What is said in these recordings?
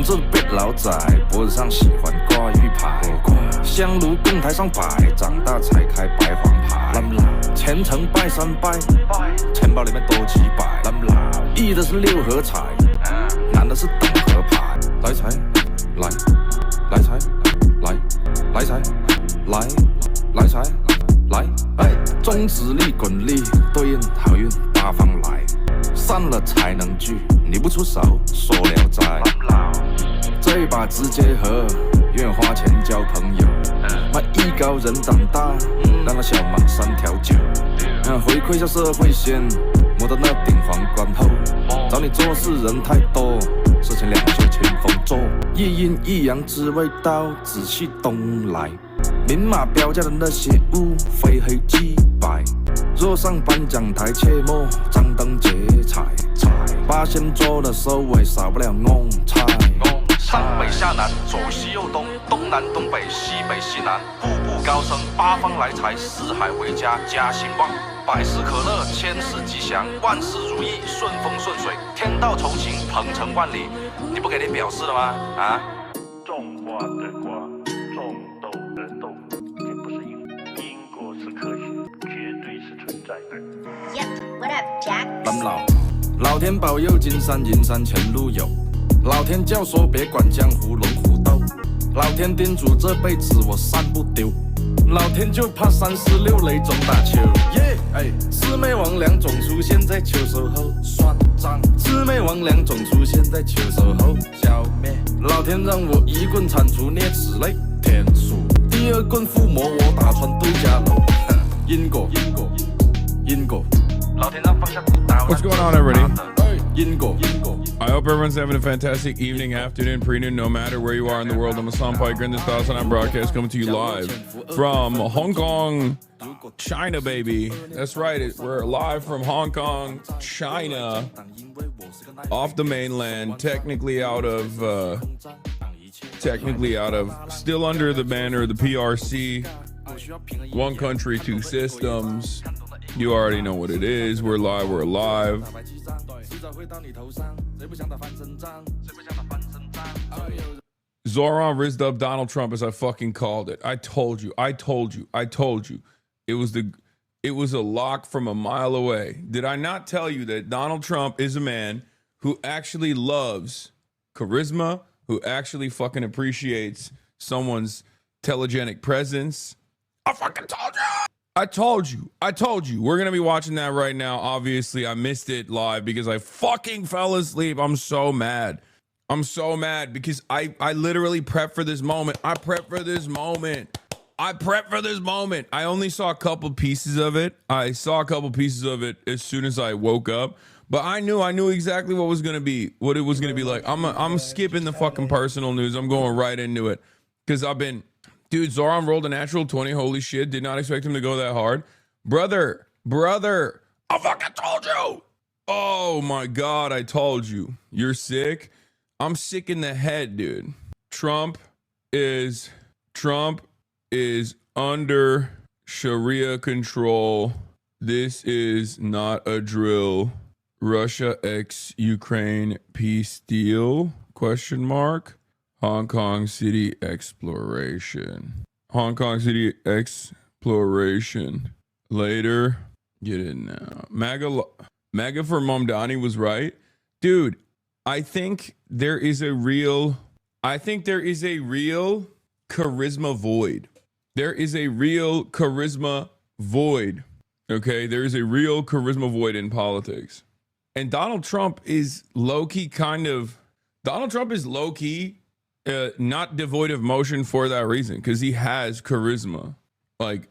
子被老仔，脖子上喜欢挂玉牌，香炉供台上摆，长大才开白黄牌。虔诚拜三拜，钱包里面多几百。一的是六合彩，男的是等合牌。来财，来，来财，来，来财，来，来财，来，哎，中指力滚力，对应好运八方来。散了才能聚，你不出手，说了斋。这把直接喝，愿花钱交朋友。卖艺高人胆大，让那小忙3条酒。回馈下社会先，摸到那顶皇冠后。找你做事人太多，事情两袖清风做。一阴一阳之谓道，仔细东来。明码标价的那些物，非黑即白。若上颁奖台，切莫张灯结彩。八仙桌的收尾，少不了弄菜。上北下南，左西右东，东南东北，西北西南，步步高升，八方来财，四海为家，家兴旺，百事可乐，千事吉祥，万事如意，顺风顺水，天道酬勤，鹏程万里。你不给点表示了吗？啊？种花得瓜，种豆得豆，这不是因果是科学，绝对是存在的。Yep, what up, Jack? 老天保佑，金山银山前路有。老天教唆别管江湖龙虎斗，老天叮嘱这辈子我三不丢，老天就怕3、4、6雷总打秋。耶，哎，魑魅魍魉总出现在秋收后，算账。魑魅魍魉总出现在秋收后，消灭。老天让我一棍铲除啮齿类，天数。第2棍附魔我打穿对家楼，因果，因果，因果。老天让放下屠刀。What's going on, everybody? 因果，因果。I hope everyone's having a fantastic evening, afternoon, pre-noon, no matter where you are in the world. I'm Hassan Piker, and this is the HasanAbi broadcast coming to you live from Hong Kong, China, baby. That's right, we're live from Hong Kong, China, off the mainland, technically out of, still under the banner of the PRC, one country, two systems. You already know what it is. We're live, we're alive. Zohran rizzed up Donald Trump as I fucking called it. I told you. It was a lock from a mile away. Did I not tell you that Donald Trump is a man who actually loves charisma, who actually fucking appreciates someone's telegenic presence? I fucking told you. I told you. We're going to be watching that right now. Obviously, I missed it live because I fucking fell asleep. I'm so mad because I literally prepped for this moment. I only saw a couple pieces of it. As soon as I woke up. But I knew exactly what it was going to be like. I'm skipping the fucking personal news. I'm going right into it because Dude, Zohran rolled a natural 20. Holy shit. Did not expect him to go that hard. Brother. I fucking told you. Oh my God. I told you. You're sick. I'm sick in the head, dude. Trump is under Sharia control. This is not a drill. Russia x Ukraine peace deal? ? Hong Kong City exploration. Later. Get it now. MAGA for Mamdani was right. Dude, I think there is a real charisma void. There is a real charisma void. Okay? There is a real charisma void in politics. And Donald Trump is low-key not devoid of motion for that reason, because he has charisma, like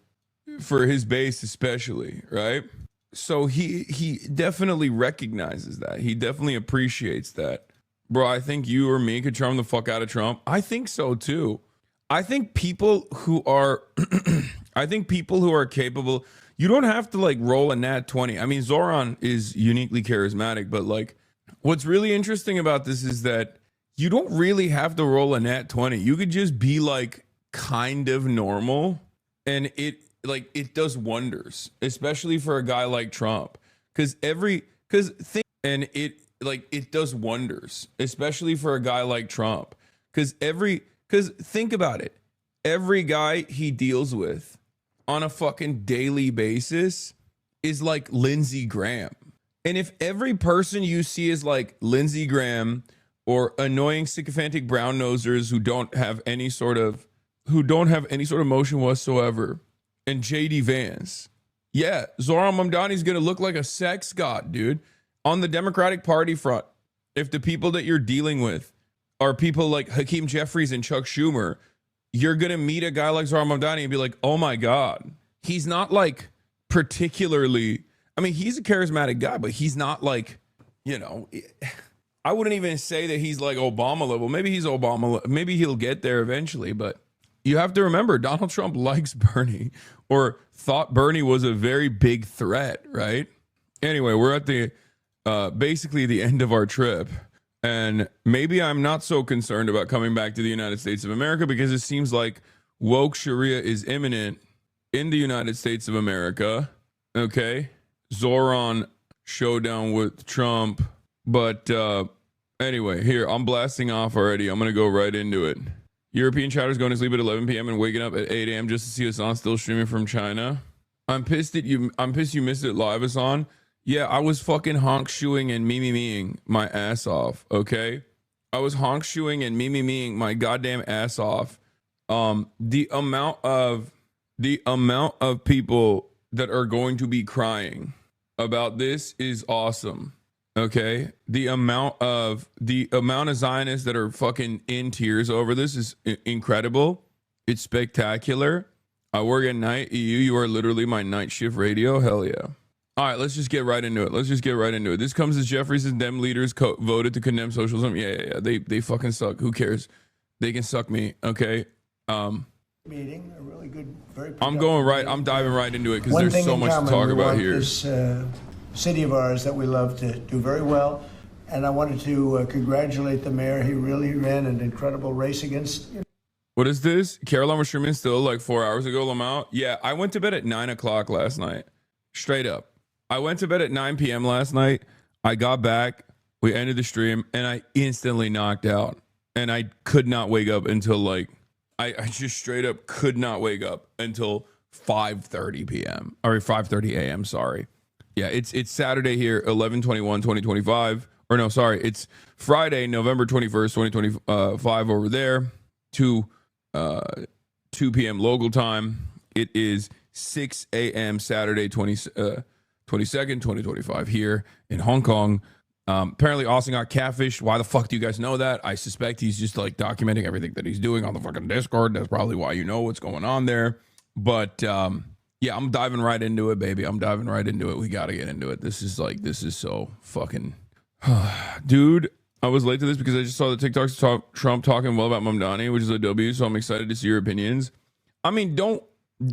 for his base especially, right? So he definitely recognizes that. He definitely appreciates that. Bro, I think you or me could charm the fuck out of Trump. I think so too. I think people who are capable, you don't have to like roll a nat 20. I mean, Zohran is uniquely charismatic, but like what's really interesting about this is that you don't really have to roll a nat 20. You could just be like kind of normal and it does wonders, especially for a guy like Trump. like it does wonders, especially for a guy like Trump. Because think about it. Every guy he deals with on a fucking daily basis is like Lindsey Graham. And if every person you see is like Lindsey Graham or annoying sycophantic brown nosers who don't have any sort of motion whatsoever, and JD Vance, yeah, Zohran Mamdani's gonna look like a sex god, dude. On the Democratic Party front, if the people that you're dealing with are people like Hakeem Jeffries and Chuck Schumer, you're gonna meet a guy like Zohran Mamdani and be like, oh my God. He's not like particularly, I mean, he's a charismatic guy, but he's not like, you know, I wouldn't even say that he's like Obama level. Maybe he's Obama, maybe he'll get there eventually, but you have to remember Donald Trump likes Bernie, or thought Bernie was a very big threat, right? Anyway, we're at the basically the end of our trip, and maybe I'm not so concerned about coming back to the United States of America because it seems like woke Sharia is imminent in the United States of America. Okay, Zohran showdown with Trump, but anyway, here I'm blasting off already. I'm gonna go right into it. European chatters going to sleep at 11 p.m. and waking up at 8 a.m. just to see Hasan still streaming from China. I'm pissed you missed it live, Hasan. Yeah, I was fucking honk shoeing and memeing my ass off. Okay, I was honk shoeing and memeing my goddamn ass off. The amount of people that are going to be crying about this is awesome. Okay, the amount of Zionists that are fucking in tears over this is incredible. It's spectacular. I work at night. You are literally my night shift radio. Hell yeah. All right, let's just get right into it. This comes as Jeffries and Dem leaders voted to condemn socialism. Yeah. They fucking suck. Who cares? They can suck me. Okay. Meeting, a really good, very. I'm diving right into it because there's so much to talk about here. This city of ours that we love to do very well, and I wanted to congratulate the mayor. He really ran an incredible race against. What is this? Caroline was streaming still like 4 hours ago, Lamau. Yeah, I went to bed at 9 o'clock last night. Straight up. I went to bed at 9 p.m. last night. I got back. We ended the stream, and I instantly knocked out. And I could not wake up until like, I just straight up could not wake up until 5:30 p.m. or 5:30 a.m. Sorry. Yeah, it's Saturday here, 11/21/2025. Or no, sorry, it's Friday, November 21st, 2025 over there, 2 p.m. local time. It is 6 a.m. Saturday, 22nd, 2025 here in Hong Kong. Apparently Austin got catfished. Why the fuck do you guys know that? I suspect he's just like documenting everything that he's doing on the fucking Discord. That's probably why you know what's going on there. But yeah, I'm diving right into it, baby. I'm diving right into it. We got to get into it. This is so fucking... Dude, I was late to this because I just saw the TikToks Trump talking well about Mamdani, which is a W, so I'm excited to see your opinions. I mean, don't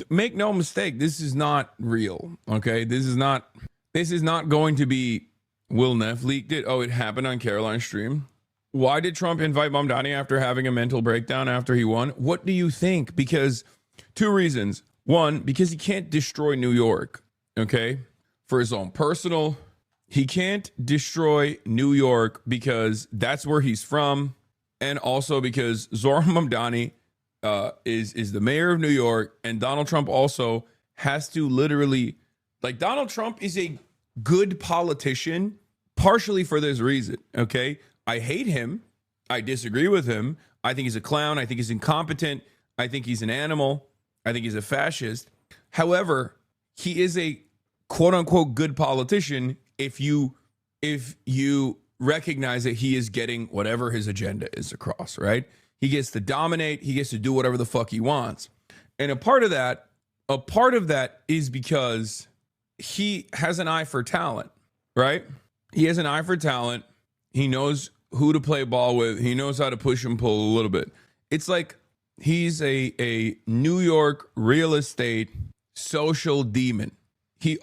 make no mistake. This is not real, okay? This is not going to be... Will Neff leaked it. Oh, it happened on Caroline's stream. Why did Trump invite Mamdani after having a mental breakdown after he won? What do you think? Because 2 reasons. 1, because he can't destroy New York, okay? For his own personal, he can't destroy New York because that's where he's from. And also because Zohran Mamdani is the mayor of New York, and Donald Trump also has to literally, like, Donald Trump is a good politician partially for this reason, okay? I hate him. I disagree with him. I think he's a clown. I think he's incompetent. I think he's an animal. I think he's a fascist. However, he is a quote unquote good politician if you recognize that he is getting whatever his agenda is across, right? He gets to dominate, he gets to do whatever the fuck he wants. And a part of that is because he has an eye for talent, right? He has an eye for talent. He knows who to play ball with. He knows how to push and pull a little bit. It's like he's a New York real estate social demon. He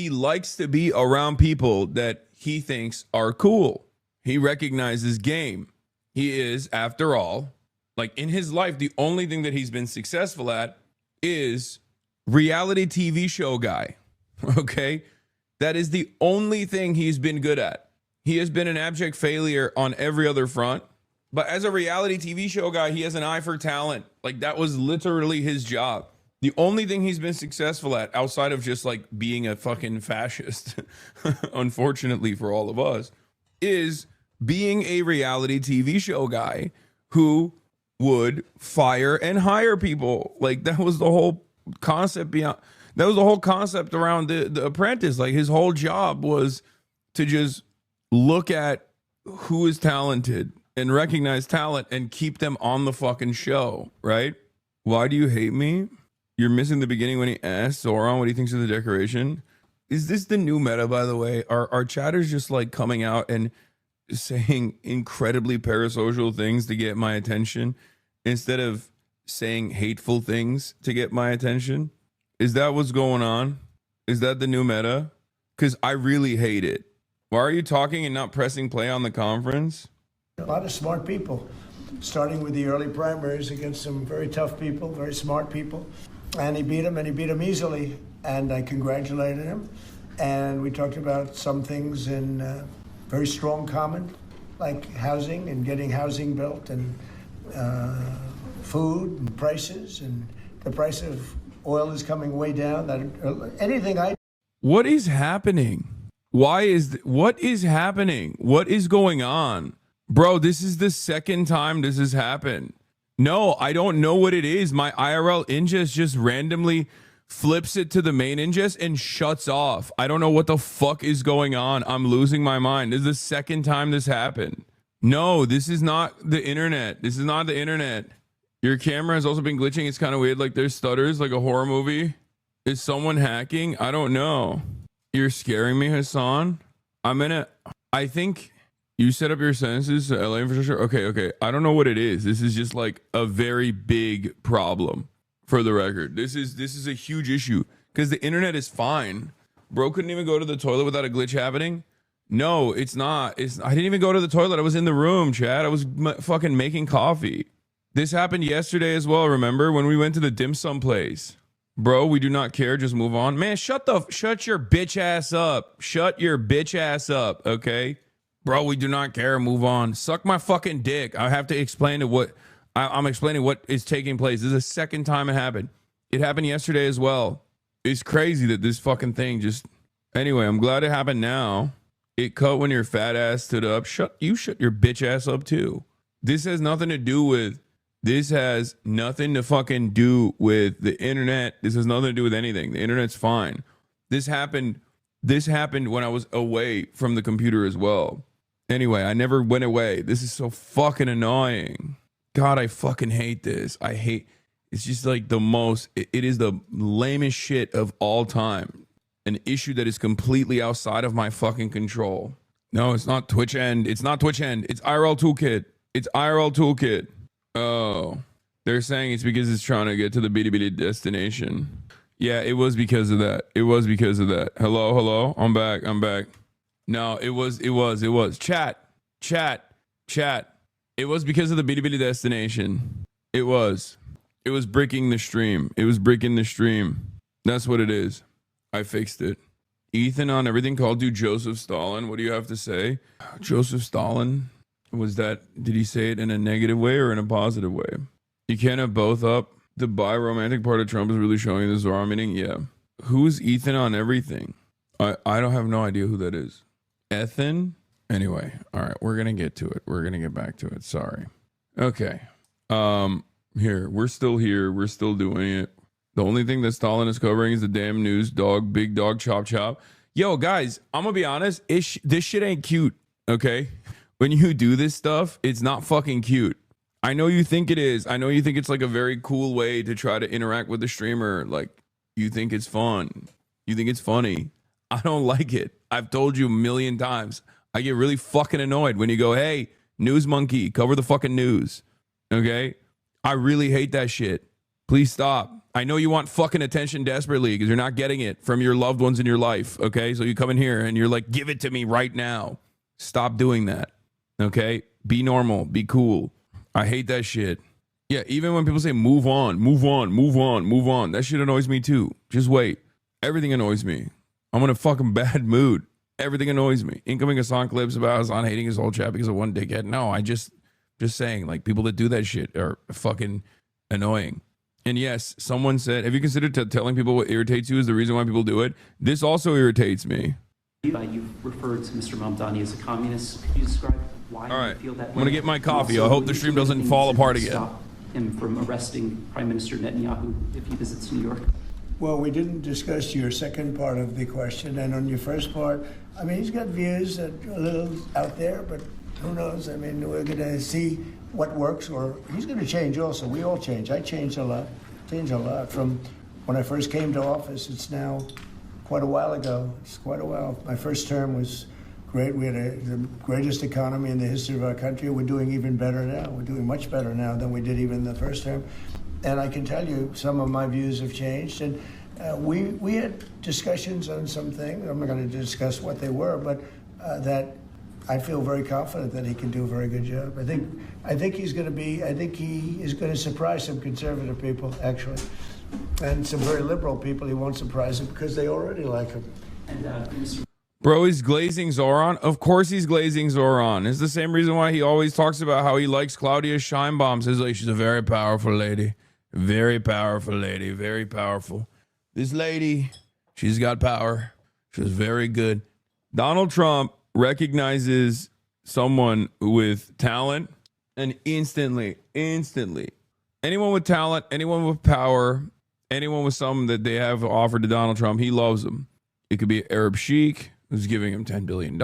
likes to be around people that he thinks are cool. He recognizes game. He is, after all, like in his life, the only thing that he's been successful at is reality TV show guy. Okay? That is the only thing he's been good at. He has been an abject failure on every other front. But as a reality TV show guy, he has an eye for talent. Like, that was literally his job. The only thing he's been successful at, outside of just like being a fucking fascist, unfortunately for all of us, is being a reality TV show guy who would fire and hire people. Like, that was the whole concept beyond. That was the whole concept around the Apprentice. Like, his whole job was to just look at who is talented and recognize talent and keep them on the fucking show, right? Why do you hate me? You're missing the beginning when he asked Zohran what he thinks of the decoration. Is this the new meta, by the way? Are chatters just like coming out and saying incredibly parasocial things to get my attention instead of saying hateful things to get my attention? Is that what's going on? Is that the new meta? Because I really hate it. Why are you talking and not pressing play on the conference? A lot of smart people, starting with the early primaries against some very tough people, very smart people. And he beat them easily. And I congratulated him. And we talked about some things in very strong common, like housing and getting housing built, and food and prices, and the price of oil is coming way down. What is happening? What is happening? What is going on? Bro, this is the second time this has happened. No, I don't know what it is. My IRL ingest just randomly flips it to the main ingest and shuts off. I don't know what the fuck is going on. I'm losing my mind. This is the second time this happened. No, this is not the internet. This is not the internet. Your camera has also been glitching. It's kind of weird. Like, there's stutters like a horror movie. Is someone hacking? I don't know. You're scaring me, Hasan. I think you set up your sentences to LA infrastructure. Okay. I don't know what it is. This is just like a very big problem. For the record, this is a huge issue because the internet is fine. Bro couldn't even go to the toilet without a glitch happening. No, it's not. I didn't even go to the toilet. I was in the room, Chad. I was fucking making coffee. This happened yesterday as well. Remember when we went to the dim sum place? Bro, we do not care. Just move on. Man, shut your bitch ass up. Shut your bitch ass up, okay? Bro, we do not care. Move on. Suck my fucking dick. I have to explain to what... I'm explaining what is taking place. This is the second time it happened. It happened yesterday as well. It's crazy that this fucking thing just... Anyway, I'm glad it happened now. It cut when your fat ass stood up. Shut your bitch ass up too. This has nothing to do with... This has nothing to fucking do with the internet. This has nothing to do with anything. The internet's fine. This happened when I was away from the computer as well. Anyway, I never went away. This is so fucking annoying. God, I fucking hate this. It's just like it is the lamest shit of all time. An issue that is completely outside of my fucking control. No, it's not Twitch End. It's not Twitch End. It's IRL Toolkit. It's IRL Toolkit. Oh, they're saying it's because it's trying to get to the bitty destination. Yeah, it was because of that. It was because of that. Hello. I'm back. No, it was. Chat. It was because of the bitty destination. It was breaking the stream. It was breaking the stream. That's what it is. I fixed it. Ethan on everything called you Joseph Stalin. What do you have to say? Joseph Stalin? Did he say it in a negative way or in a positive way? You can't have both up. The bi-romantic part of Trump is really showing the Zohran meaning. Yeah. Who's Ethan on everything? I don't have no idea who that is. Ethan? Anyway, all right, we're going to get to it. We're going to get back to it. Sorry. Okay. We're still here. We're still doing it. The only thing that Stalin is covering is the damn news dog, big dog, chop, chop. Yo, guys, I'm going to be honest. This shit ain't cute, okay? When you do this stuff, it's not fucking cute. I know you think it is. I know you think it's like a very cool way to try to interact with the streamer. Like, you think it's fun. You think it's funny. I don't like it. I've told you a million times. I get really fucking annoyed when you go, hey, news monkey, cover the fucking news. Okay? I really hate that shit. Please stop. I know you want fucking attention desperately because you're not getting it from your loved ones in your life. Okay? So you come in here and you're like, give it to me right now. Stop doing that. Okay? Be normal. Be cool. I hate that shit. Yeah, even when people say move on. That shit annoys me too. Just wait. Everything annoys me. I'm in a fucking bad mood. Everything annoys me. Incoming Hasan clips about Hasan hating his whole chat because of one dickhead. No, I just saying, like, people that do that shit are fucking annoying. And yes, someone said, have you considered telling people what irritates you is the reason why people do it? This also irritates me. You've referred to Mr. Mamdani as a communist. Could you describe why All right. you feel that way? I'm going to get my coffee. I Also, hope the would stream you do doesn't anything fall to apart again. Stop him from arresting Prime Minister Netanyahu if he visits New York? Well, we didn't discuss your second part of the question, and on your first part, I mean, he's got views that are a little out there, but who knows? I mean, we're going to see what works, or he's going to change also. We all change. I changed a lot. From when I first came to office. It's now quite a while ago. It's quite a while. My first term was great. We had the greatest economy in the history of our country. We're doing even better now. We're doing much better now than we did even the first term. And I can tell you some of my views have changed. And we had discussions on some things. I'm not going to discuss what they were, but that I feel very confident that he can do a very good job. I think he is going to surprise some conservative people, actually. And some very liberal people, he won't surprise them because they already like him. And Bro, he's glazing Zohran. Of course he's glazing Zohran. It's the same reason why he always talks about how he likes Claudia Scheinbaum. Says, like, she's a very powerful lady. Very powerful lady. Very powerful. This lady, she's got power. She's very good. Donald Trump recognizes someone with talent and instantly, anyone with talent, anyone with power, anyone with something that they have offered to Donald Trump, he loves them. It could be an Arab sheik who's giving him $10 billion.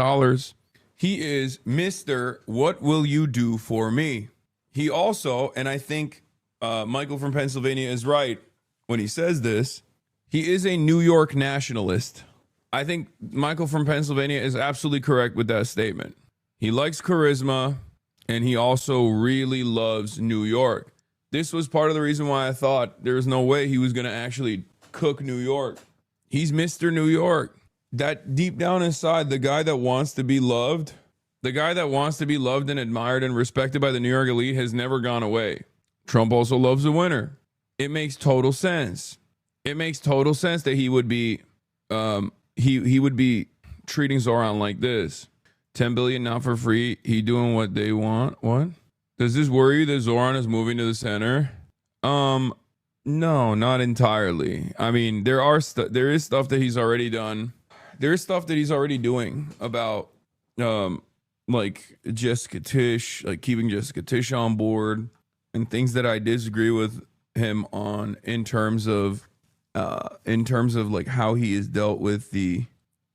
He is Mr. What will you do for me? He also, and I think Michael from Pennsylvania is right when he says this, he is a New York nationalist. I think Michael from Pennsylvania is absolutely correct with that statement. He likes charisma, and he also really loves New York. This was part of the reason why I thought there was no way he was going to actually cook New York. He's Mr. New York. That deep down inside, the guy that wants to be loved, and admired and respected by the New York elite has never gone away. Trump also loves a winner. It makes total sense. It makes total sense that he would be he would be treating Zohran like this. 10 billion not for free. He doing what they want. What? Does this worry you that Zohran is moving to the center? No, not entirely. I mean, there is stuff that he's already done. There's stuff that he's already doing about like Jessica Tisch, like keeping Jessica Tisch on board, and things that I disagree with him on in terms of like how he has dealt with the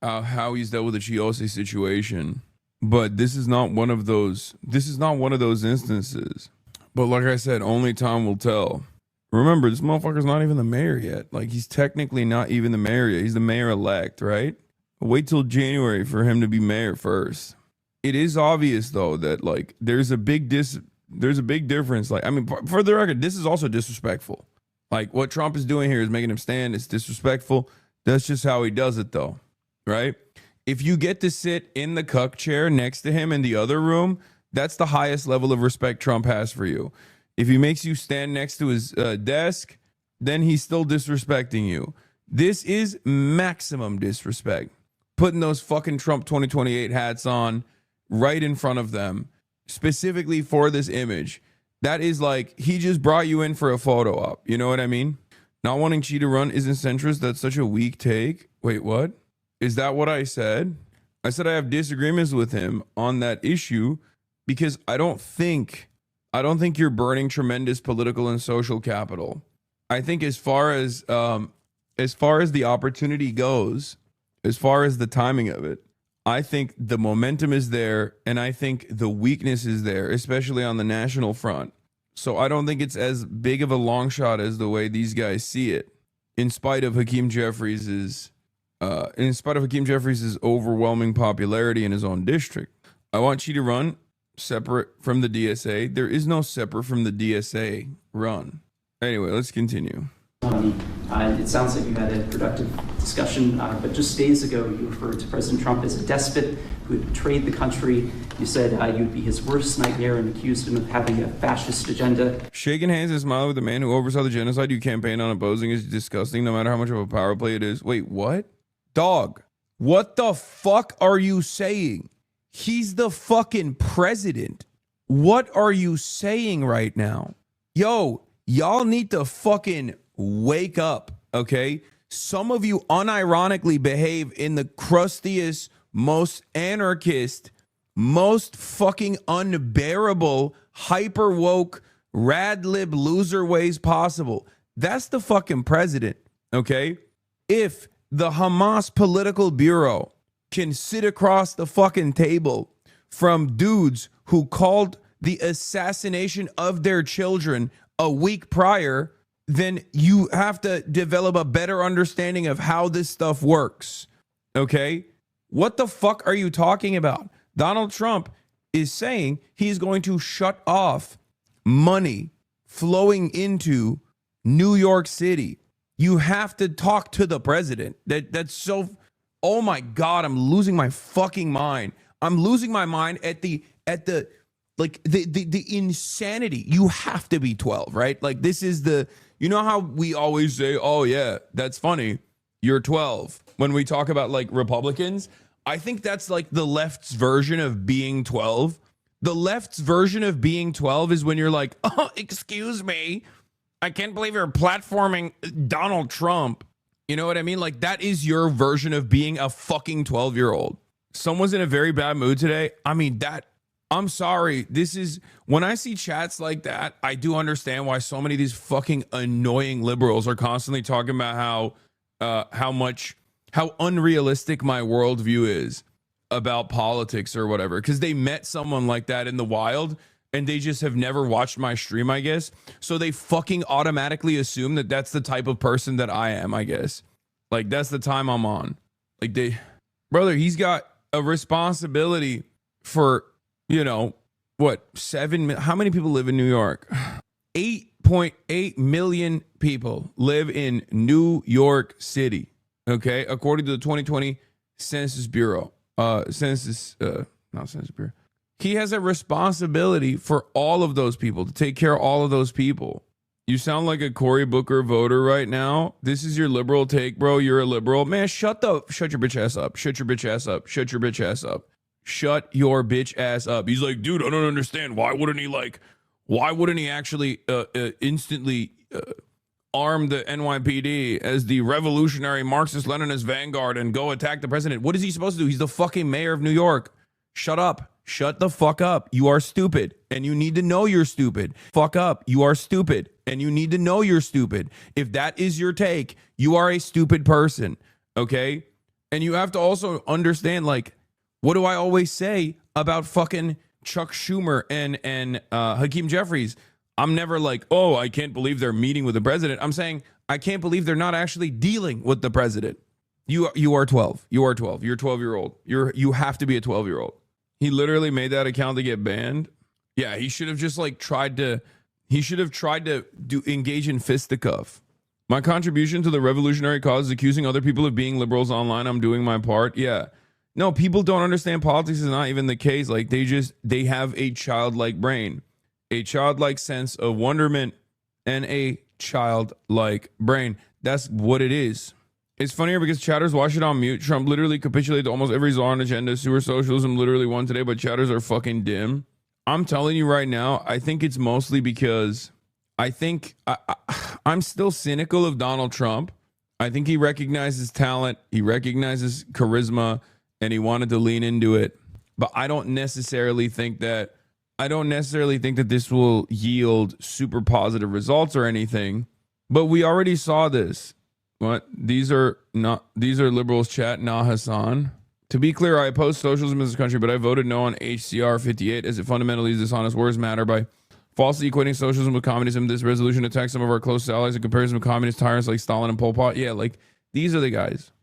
Chiose situation. But this is not one of those instances. But like I said, only time will tell. Remember, this motherfucker's not even the mayor yet. Like, he's technically not even the mayor yet. He's the mayor-elect, right? Wait till January for him to be mayor first. It is obvious, though, that, like, there's a big difference. Like, I mean, for the record, this is also disrespectful. Like, what Trump is doing here is making him stand. It's disrespectful. That's just how he does it, though, right? If you get to sit in the cuck chair next to him in the other room, that's the highest level of respect Trump has for you. If he makes you stand next to his desk, then he's still disrespecting you. This is maximum disrespect. Putting those fucking Trump 2028 hats on right in front of them, specifically for this image. That is like, he just brought you in for a photo op. You know what I mean? Not wanting Xi to run isn't centrist. That's such a weak take. Wait, what? Is that what I said? I said I have disagreements with him on that issue because I don't think you're burning tremendous political and social capital. I think as far as the opportunity goes, as far as the timing of it, I think the momentum is there, and I think the weakness is there, especially on the national front. So I don't think it's as big of a long shot as the way these guys see it, in spite of Hakeem Jeffries' overwhelming popularity in his own district. I want you to run separate from the DSA. There is no separate from the DSA run. Anyway, let's continue. It sounds like you had a productive discussion, but just days ago you referred to President Trump as a despot who had betrayed the country. You said you'd be his worst nightmare and accused him of having a fascist agenda. Shaking hands and smiling with the man who oversaw the genocide you campaign on opposing is disgusting, no matter how much of a power play it is. Wait, what? Dog, What the fuck are you saying? He's the fucking president. What are you saying right now? Yo, y'all need to fucking wake up, okay? Some of you unironically behave in the crustiest, most anarchist, most fucking unbearable, hyper woke, rad lib loser ways possible. That's the fucking president, okay? If the Hamas political bureau can sit across the fucking table from dudes who called the assassination of their children a week prior, then you have to develop a better understanding of how this stuff works, okay? What the fuck are you talking about? Donald Trump is saying he's going to shut off money flowing into New York City. You have to talk to the president. That's so, oh my God, I'm losing my fucking mind. I'm losing my mind at the like the insanity. You have to be 12, right? Like this is the, you know how we always say, oh yeah, that's funny, you're 12. When we talk about like Republicans, I think that's like the left's version of being 12. The left's version of being 12 is when you're like, oh, excuse me, I can't believe you're platforming Donald Trump. You know what I mean? Like that is your version of being a fucking 12-year-old. Someone's in a very bad mood today. I mean, I'm sorry. This is, when I see chats like that, I do understand why so many of these fucking annoying liberals are constantly talking about how unrealistic my worldview is about politics or whatever. Because they met someone like that in the wild and they just have never watched my stream, I guess. So they fucking automatically assume that that's the type of person that I am, I guess. Like that's the time I'm on. Like brother, he's got a responsibility for, you know, what, how many people live in New York? 8.8 million people live in New York City, okay? According to the 2020 Census Bureau. Not Census Bureau. He has a responsibility for all of those people, to take care of all of those people. You sound like a Cory Booker voter right now. This is your liberal take, bro. You're a liberal. Man, shut your bitch ass up. Shut your bitch ass up. Shut your bitch ass up. Shut your bitch ass up. He's like, dude, I don't understand. Why wouldn't he actually instantly arm the NYPD as the revolutionary Marxist-Leninist vanguard and go attack the president? What is he supposed to do? He's the fucking mayor of New York. Shut up. Shut the fuck up. You are stupid and you need to know you're stupid. Fuck up. You are stupid and you need to know you're stupid. If that is your take, you are a stupid person. Okay? And you have to also understand, like, what do I always say about fucking Chuck Schumer and Hakeem Jeffries? I'm never like, oh, I can't believe they're meeting with the president. I'm saying I can't believe they're not actually dealing with the president. You are 12. You are 12. You're a 12-year-old. You have to be a 12-year-old. He literally made that account to get banned. Yeah, he should have just like tried to engage in fisticuff. My contribution to the revolutionary cause is accusing other people of being liberals online. I'm doing my part. Yeah. No, people don't understand politics is not even the case. Like they have a childlike brain, a childlike sense of wonderment, and a childlike brain. That's what it is. It's funnier because chatters watch it on mute. Trump literally capitulated to almost every Zohran agenda. Sewer socialism literally won today, but chatters are fucking dim. I'm telling you right now, I think it's mostly because I'm still cynical of Donald Trump. I think he recognizes talent, he recognizes charisma, and he wanted to lean into it. But I don't necessarily think that this will yield super positive results or anything. But we already saw this. What? These are liberals chat, not Hasan. To be clear, I oppose socialism in this country, but I voted no on HCR 58 as it fundamentally is dishonest. Words matter by falsely equating socialism with communism. This resolution attacks some of our closest allies in comparison with communist tyrants like Stalin and Pol Pot. Yeah, like these are the guys.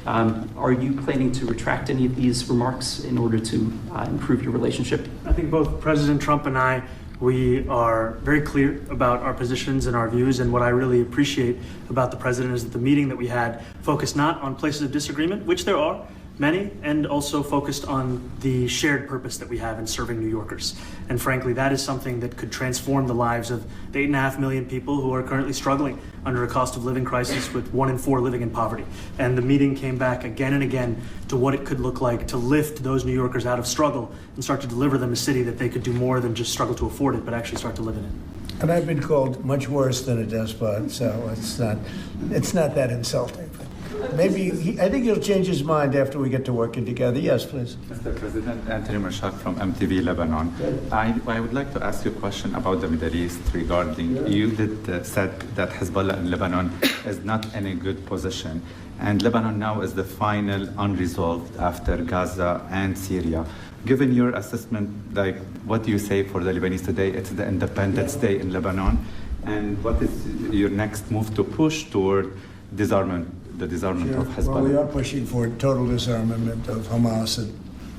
Are you planning to retract any of these remarks in order to improve your relationship? I think both President Trump and I, we are very clear about our positions and our views, and what I really appreciate about the president is that the meeting that we had focused not on places of disagreement, which there are, many, and also focused on the shared purpose that we have in serving New Yorkers. And frankly, that is something that could transform the lives of the 8.5 million people who are currently struggling under a cost of living crisis, with 1 in 4 living in poverty. And the meeting came back again and again to what it could look like to lift those New Yorkers out of struggle and start to deliver them a city that they could do more than just struggle to afford it, but actually start to live in it. And I've been called much worse than a despot, so it's not that insulting. Maybe I think he'll change his mind after we get to working together. Yes, please. Mr. President, Anthony Marshak from MTV Lebanon. I would like to ask you a question about the Middle East regarding, you said that Hezbollah in Lebanon is not in a good position. And Lebanon now is the final unresolved after Gaza and Syria. Given your assessment, like, what do you say for the Lebanese today? It's the Independence Day in Lebanon. And what is your next move to push toward disarmament? The disarmament of Hezbollah. Well, we are pushing for total disarmament of Hamas and,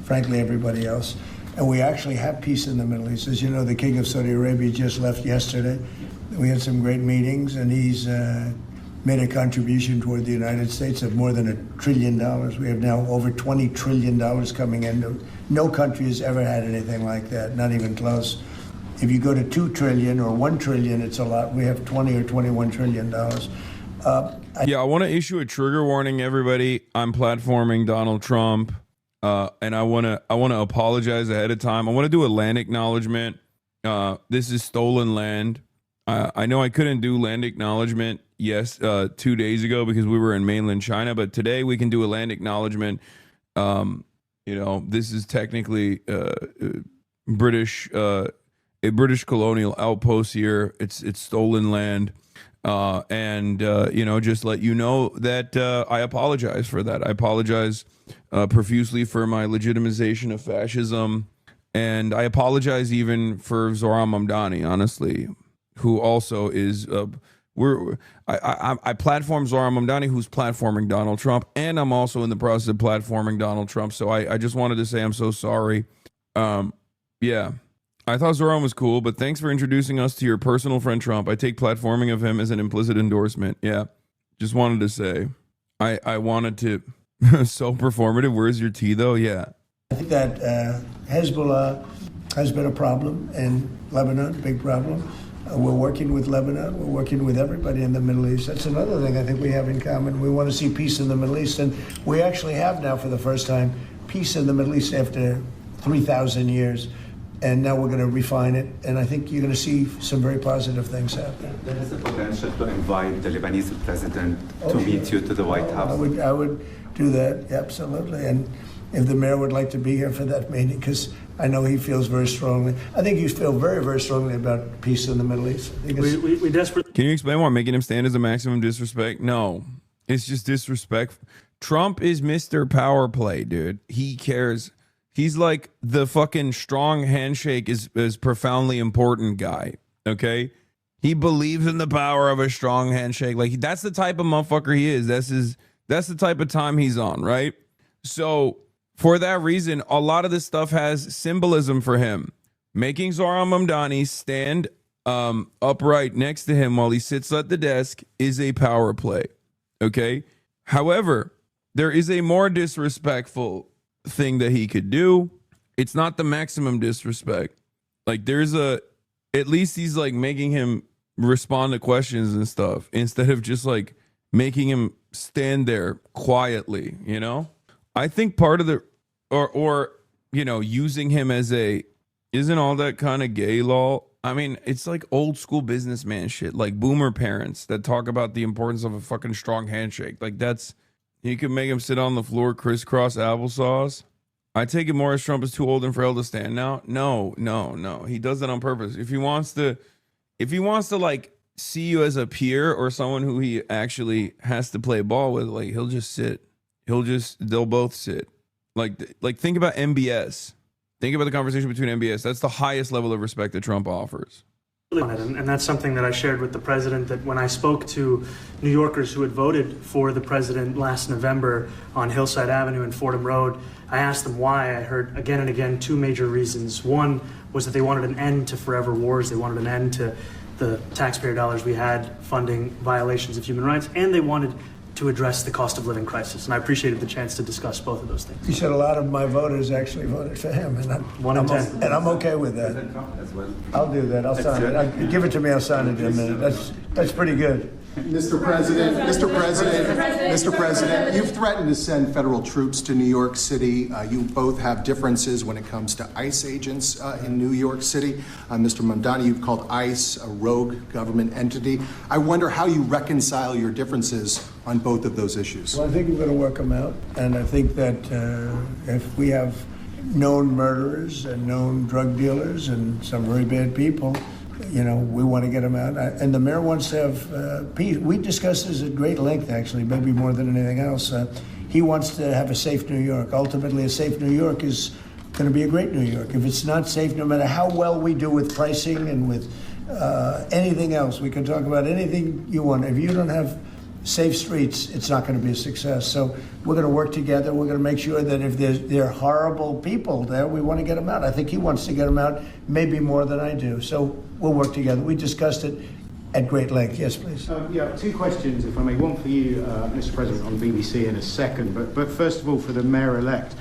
frankly, everybody else. And we actually have peace in the Middle East. As you know, the King of Saudi Arabia just left yesterday. We had some great meetings, and he's made a contribution toward the United States of more than $1 trillion. We have now over $20 trillion coming in. No country has ever had anything like that, not even close. If you go to 2 trillion or 1 trillion, it's a lot. We have 20 or 21 trillion dollars. I want to issue a trigger warning, everybody. I'm platforming Donald Trump, and I want to apologize ahead of time. I want to do a land acknowledgement. This is stolen land. I know I couldn't do land acknowledgement 2 days ago because we were in mainland China, but today we can do a land acknowledgement. This is technically a British colonial outpost here. It's stolen land. Just let you know that I apologize for that. I apologize profusely for my legitimization of fascism, and I apologize even for Zohran Mamdani, honestly, who also is I platform Zohran Mamdani, who's platforming Donald Trump, and I'm also in the process of platforming Donald Trump. So I just wanted to say I'm so sorry. I thought Zohran was cool, but thanks for introducing us to your personal friend Trump. I take platforming of him as an implicit endorsement. Yeah, just wanted to say. I wanted to... So performative. Where's your tea, though? Yeah. I think that Hezbollah has been a problem in Lebanon, big problem. We're working with Lebanon. We're working with everybody in the Middle East. That's another thing I think we have in common. We want to see peace in the Middle East, and we actually have now, for the first time, peace in the Middle East after 3,000 years. And now we're going to refine it, and I think you're going to see some very positive things happen. There is a potential to invite the Lebanese president to meet you to the White House. I would do that, absolutely. And if the mayor would like to be here for that meeting, because I know he feels very strongly. I think you feel very, very strongly about peace in the Middle East. We desperately... Can you explain why making him stand is a maximum disrespect? No, it's just disrespect. Trump is Mr. Power Play, dude. He cares. He's like the fucking strong handshake is profoundly important guy, okay? He believes in the power of a strong handshake. Like, that's the type of motherfucker he is. That's the type of time he's on, right? So for that reason, a lot of this stuff has symbolism for him. Making Zohran Mamdani stand upright next to him while he sits at the desk is a power play, okay? However, there is a more disrespectful thing that he could do. It's not the maximum disrespect. Like, at least he's like making him respond to questions and stuff instead of just like making him stand there quietly, you know? I think part of the using him as isn't all that kind of gay law. I mean, it's like old school businessman shit, like boomer parents that talk about the importance of a fucking strong handshake. Like, you can make him sit on the floor, crisscross applesauce. I take it Morris Trump is too old and frail to stand now. No. He does that on purpose. If he wants to like see you as a peer or someone who he actually has to play ball with, like, he'll just sit. They'll both sit. Like think about MBS. Think about the conversation between MBS. That's the highest level of respect that Trump offers. And that's something that I shared with the president, that when I spoke to New Yorkers who had voted for the president last November on Hillside Avenue and Fordham Road, I asked them why. I heard again and again 2 major reasons. One was that they wanted an end to forever wars. They wanted an end to the taxpayer dollars we had funding violations of human rights, and they wanted to address the cost of living crisis. And I appreciated the chance to discuss both of those things. He said a lot of my voters actually voted for him, and I'm okay with that. I'll do that. I'll sign it. Give it to me. I'll sign it in a minute. That's pretty good. Mr. President, you've threatened to send federal troops to New York City. You both have differences when it comes to ICE agents in New York City. Mr. Mamdani, you've called ICE a rogue government entity. I wonder how you reconcile your differences on both of those issues. Well, I think we're going to work them out, and I think that if we have known murderers and known drug dealers and some very bad people, you know, we want to get them out. And the mayor wants to have peace. We discussed this at great length, actually, maybe more than anything else. He wants to have a safe New York. Ultimately, a safe New York is going to be a great New York. If it's not safe, no matter how well we do with pricing and with anything else, we can talk about anything you want. If you don't have safe streets, it's not going to be a success. So we're going to work together. We're going to make sure that if there are horrible people there, we want to get them out. I think he wants to get them out maybe more than I do. So we'll work together. We discussed it at great length. Yes, please. Yeah, two questions, if I may. One for you, Mr. President, on BBC in a second. But first of all, for the mayor-elect.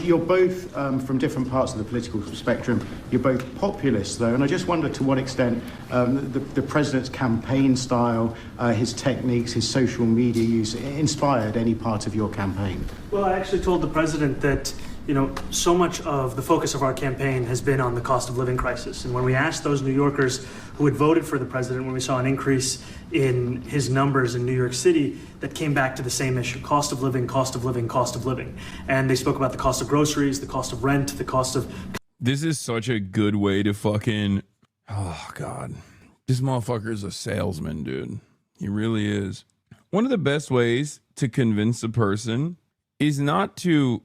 You're both from different parts of the political spectrum. You're both populists, though, and I just wonder to what extent the president's campaign style, his techniques, his social media use inspired any part of your campaign. Well, I actually told the president that, you know, so much of the focus of our campaign has been on the cost of living crisis. And when we asked those New Yorkers who had voted for the president, when we saw an increase in his numbers in New York City, that came back to the same issue: cost of living, cost of living, cost of living. And they spoke about the cost of groceries, the cost of rent, the cost of... This is such a good way to fucking... Oh, God. This motherfucker is a salesman, dude. He really is. One of the best ways to convince a person is not to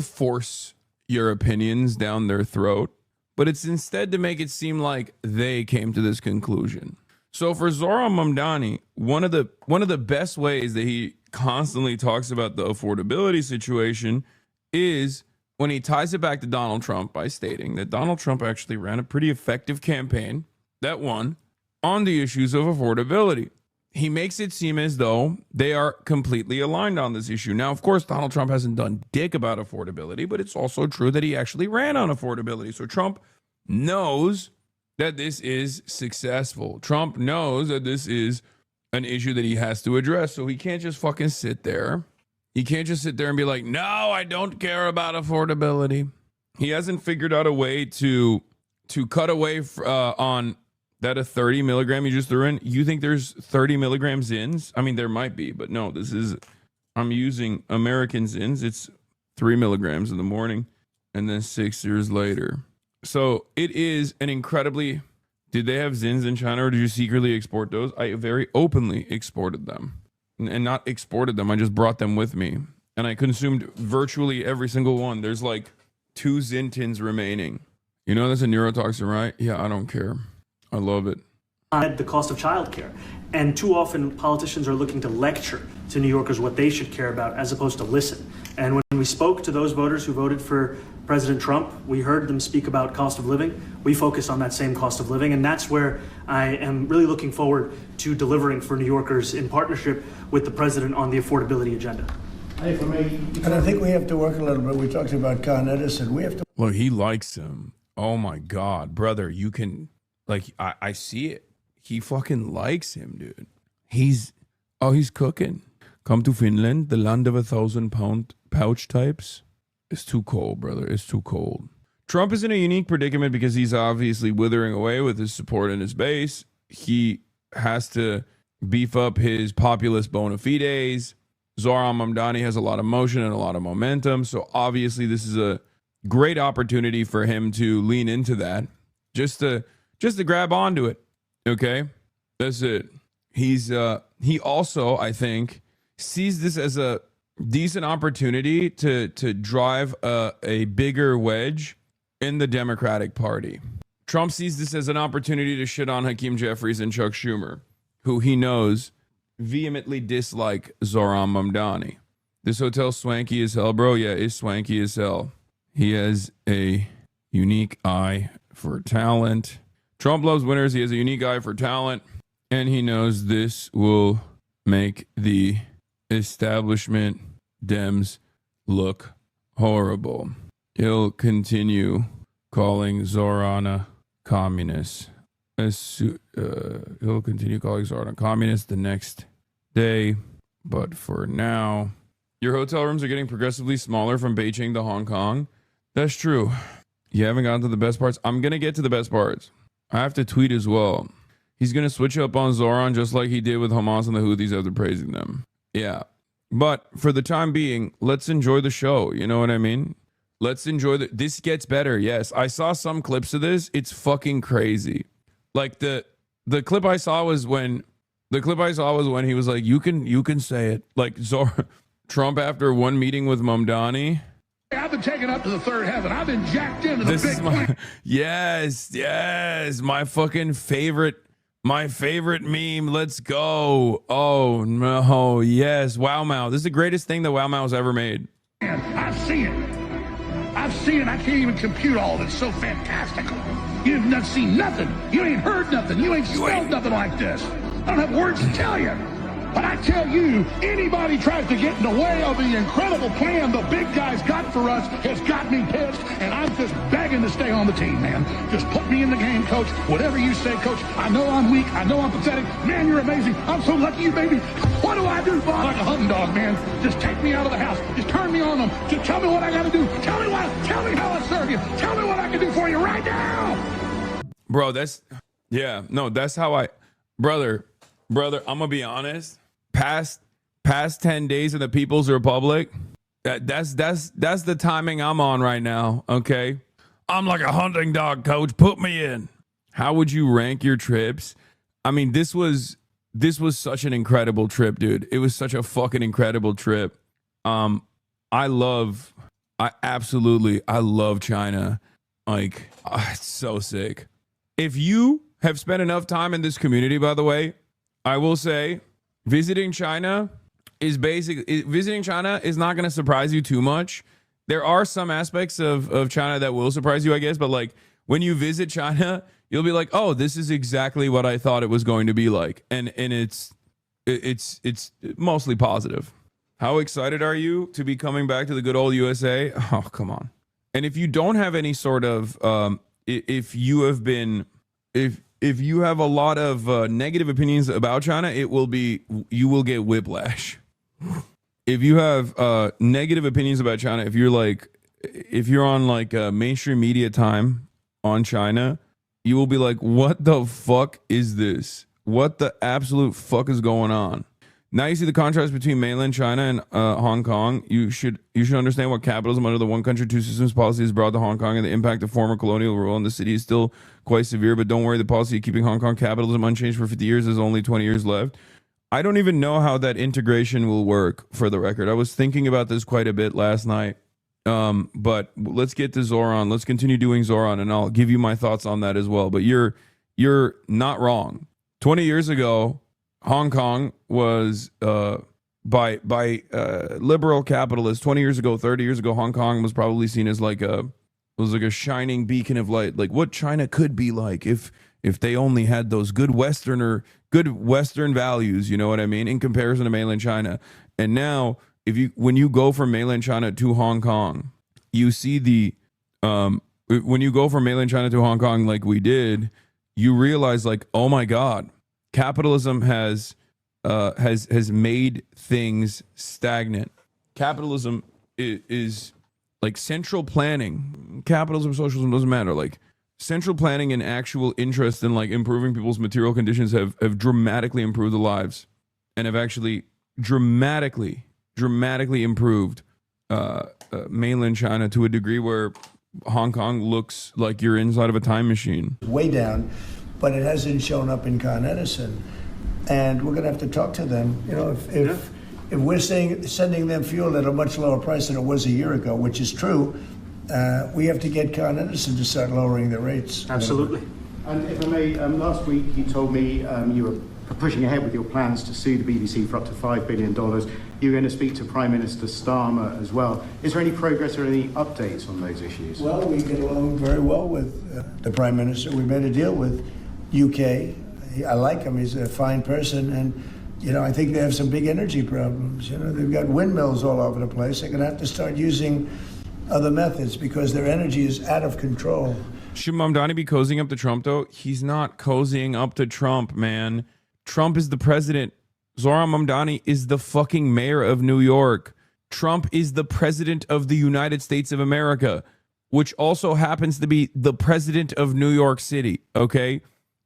force your opinions down their throat, but it's instead to make it seem like they came to this conclusion. So for Zohran Mamdani, one of the best ways that he constantly talks about the affordability situation is when he ties it back to Donald Trump by stating that Donald Trump actually ran a pretty effective campaign that won on the issues of affordability. He makes it seem as though they are completely aligned on this issue. Now, of course, Donald Trump hasn't done dick about affordability, but it's also true that he actually ran on affordability. So Trump knows that this is successful. Trump knows that this is an issue that he has to address. So he can't just fucking sit there. He can't just sit there and be like, no, I don't care about affordability. He hasn't figured out a way to cut away on that a 30 milligram you just threw in. You think there's 30 milligram Zins? I mean, there might be, but no, I'm using American Zins. It's 3 milligrams in the morning and then 6 years later. So it is an incredibly... Did they have Zins in China, or did you secretly export those? I very openly exported them. And not exported them, I just brought them with me. And I consumed virtually every single one. There's like 2 Zin tins remaining. You know that's a neurotoxin, right? Yeah, I don't care. I love it. The cost of childcare. And too often politicians are looking to lecture to New Yorkers what they should care about as opposed to listen. And when we spoke to those voters who voted for President Trump, we heard them speak about cost of living. We focus on that same cost of living. And that's where I am really looking forward to delivering for New Yorkers in partnership with the president on the affordability agenda. And I think we have to work a little bit. We talked about Con Edison. We have to... Look, he likes him. Oh my God, brother, you can... Like, I see it. He fucking likes him, dude. He's cooking. Come to Finland, the land of 1,000-pound pouch types. It's too cold, brother. It's too cold. Trump is in a unique predicament because he's obviously withering away with his support in his base. He has to beef up his populist bona fides. Zohran Mamdani has a lot of motion and a lot of momentum. So obviously this is a great opportunity for him to lean into that. Just to grab onto it. Okay? That's it. He also, I think, sees this as a decent opportunity to drive a bigger wedge in the Democratic Party. Trump sees this as an opportunity to shit on Hakeem Jeffries and Chuck Schumer, who he knows vehemently dislike Zohran Mamdani. This hotel's swanky as hell, bro. Yeah, it's swanky as hell. He has a unique eye for talent. Trump loves winners. He has a unique eye for talent. And he knows this will make the establishment Dems look horrible. He'll continue calling Zohran a communist. He'll continue calling Zohran a communist the next day. But for now, your hotel rooms are getting progressively smaller from Beijing to Hong Kong. That's true. You haven't gotten to the best parts. I'm going to get to the best parts. I have to tweet as well. He's going to switch up on Zohran just like he did with Hamas and the Houthis after praising them. Yeah. But for the time being, let's enjoy the show. You know what I mean? Let's enjoy this gets better. Yes. I saw some clips of this. It's fucking crazy. Like the clip I saw was when he was like, you can say it. Like Trump after one meeting with Mamdani. I've been taken up to the third heaven. I've been jacked into the big plane. Yes. My fucking favorite meme. Let's go. Oh no. Yes. Wow Mao. This is the greatest thing that Wow Mao's ever made. Man, I've seen it. I can't even compute all of it. It's so fantastical. You've not seen nothing. You ain't heard nothing. You ain't smelled nothing like this. I don't have words to tell you. But I tell you, anybody tries to get in the way of the incredible plan the big guys got for us has got me pissed, and I'm just begging to stay on the team, man. Just put me in the game, coach. Whatever you say, coach. I know I'm weak. I know I'm pathetic. Man, you're amazing. I'm so lucky you, baby. What do I do, Bob? Like a hunting dog, man. Just take me out of the house. Just turn me on them. Just tell me what I got to do. Tell me how I serve you. Tell me what I can do for you right now. Bro, that's how I, brother, I'm going to be honest. Past 10 days in the People's Republic, that's the timing I'm on right now. Okay, I'm like a hunting dog, coach. Put me in. How would you rank your trips? I mean, this was such an incredible trip, dude. It was such a fucking incredible trip. I love China. Like, it's so sick. If you have spent enough time in this community, by the way, I will say, visiting China is not going to surprise you too much. There are some aspects of China that will surprise you, I guess. But like when you visit China, you'll be like, oh, this is exactly what I thought it was going to be like. And it's mostly positive. How excited are you to be coming back to the good old USA? Oh, come on. And if you don't have any sort of, if you have a lot of negative opinions about China, you will get whiplash. If you have negative opinions about China, if you're on like mainstream media time on China, you will be like, what the fuck is this? What the absolute fuck is going on? Now you see the contrast between mainland China and Hong Kong. You should understand what capitalism under the one country, two systems policy has brought to Hong Kong and the impact of former colonial rule in the city is still quite severe. But don't worry, the policy of keeping Hong Kong capitalism unchanged for 50 years is only 20 years left. I don't even know how that integration will work, for the record. I was thinking about this quite a bit last night. But let's get to Zohran. Let's continue doing Zohran, and I'll give you my thoughts on that as well. But you're not wrong. 20 years ago, Hong Kong was by liberal capitalists. 20 years ago, 30 years ago, Hong Kong was probably seen as like a shining beacon of light, like what China could be like if they only had those good Western values, you know what I mean, in comparison to mainland China. And now when you go from mainland China to Hong Kong, you see when you go from mainland China to Hong Kong like we did, you realize like, oh my God, capitalism has made things stagnant. Capitalism is like central planning. Capitalism, socialism doesn't matter. Like central planning and actual interest in like improving people's material conditions have dramatically improved the lives, and have actually dramatically improved mainland China to a degree where Hong Kong looks like you're inside of a time machine. Way down. But it hasn't shown up in Con Edison, and we're going to have to talk to them. You know, if we're sending them fuel at a much lower price than it was a year ago, which is true, we have to get Con Edison to start lowering their rates. Absolutely. And if I may, last week you told me you were pushing ahead with your plans to sue the BBC for up to $5 billion. You're going to speak to Prime Minister Starmer as well. Is there any progress or any updates on those issues? Well, we get along very well with the Prime Minister. We made a deal with UK. I like him. He's a fine person, and You know, I think they have some big energy problems. You know, they've got windmills all over the place. They're going to have to start using other methods because their energy is out of control. Should Mamdani be cozying up to Trump, though? He's not cozying up to Trump, man. Trump is the president. Zohran Mamdani is the fucking mayor of New York. Trump is the president of the United States of America, which also happens to be the president of New York City, okay?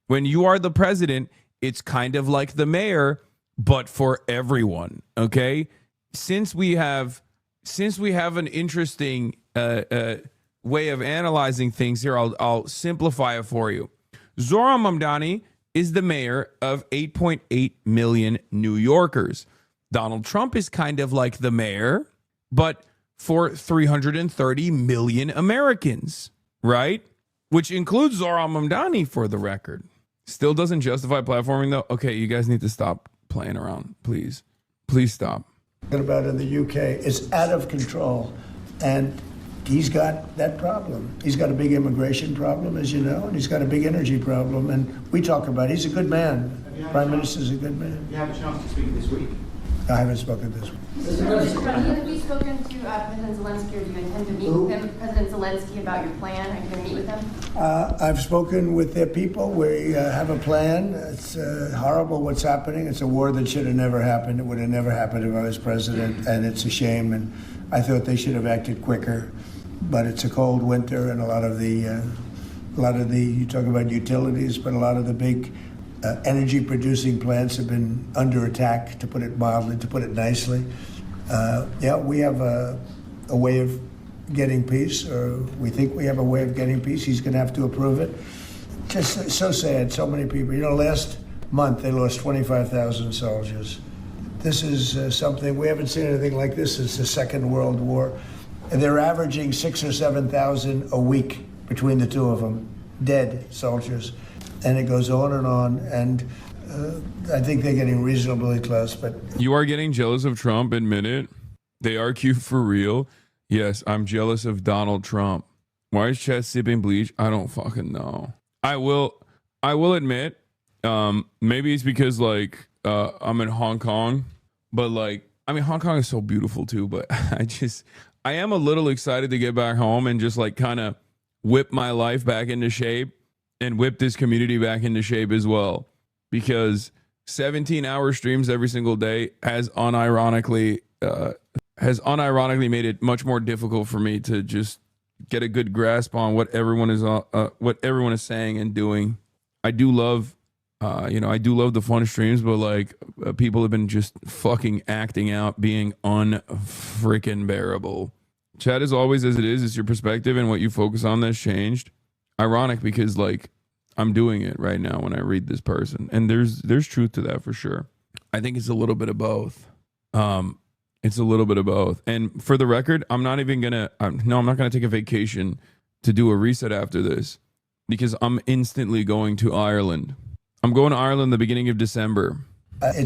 When you are the president, it's kind of like the mayor, but for everyone, okay? Since we have an interesting way of analyzing things here, I'll simplify it for you. Zohran Mamdani is the mayor of 8.8 million New Yorkers. Donald Trump is kind of like the mayor, but for 330 million Americans, right? Which includes Zohran Mamdani, for the record. Still doesn't justify platforming, though. Okay, you guys need to stop playing around, please. Please stop. About in the UK, it's out of control, and he's got that problem. He's got a big immigration problem, as you know, and he's got a big energy problem, and we talk about it. He's a good man. Prime Minister's a good man. You have a chance to speak this week. I haven't spoken this week. Have you spoken to President Zelensky, or do you intend to meet with him, President Zelensky, about your plan? Are you going to meet with him? I've spoken with their people. We have a plan. It's horrible what's happening. It's a war that should have never happened. It would have never happened if I was president, and it's a shame, and I thought they should have acted quicker. But it's a cold winter, and a lot of the, you talk about utilities, but a lot of the big energy producing plants have been under attack, to put it mildly, to put it nicely. Yeah, we have a way of getting peace, or we think we have a way of getting peace. He's going to have to approve it. Just so sad, so many people. You know, last month they lost 25,000 soldiers. This is something, we haven't seen anything like this since the Second World War. And they're averaging 6,000 or 7,000 a week between the two of them, dead soldiers. And it goes on, and I think they're getting reasonably close. But you are getting jealous of Trump, admit it. They are cute for real. Yes, I'm jealous of Donald Trump. Why is Chess sipping bleach? I don't fucking know. I will admit, maybe it's because like I'm in Hong Kong, but like, I mean, Hong Kong is so beautiful too, but I am a little excited to get back home and just like kind of whip my life back into shape and whip this community back into shape as well, because 17-hour streams every single day has unironically made it much more difficult for me to just get a good grasp on what everyone is saying and doing. I do love, I do love the fun streams, but like people have been just fucking acting out, being unfreaking bearable. Chat is always as it is. It's your perspective and what you focus on that's changed. Ironic, because like I'm doing it right now when I read this person, and there's truth to that for sure. I think it's a little bit of both. It's a little bit of both. And for the record, I'm not gonna take a vacation to do a reset after this, because I'm instantly going to Ireland. I'm going to Ireland the beginning of December. I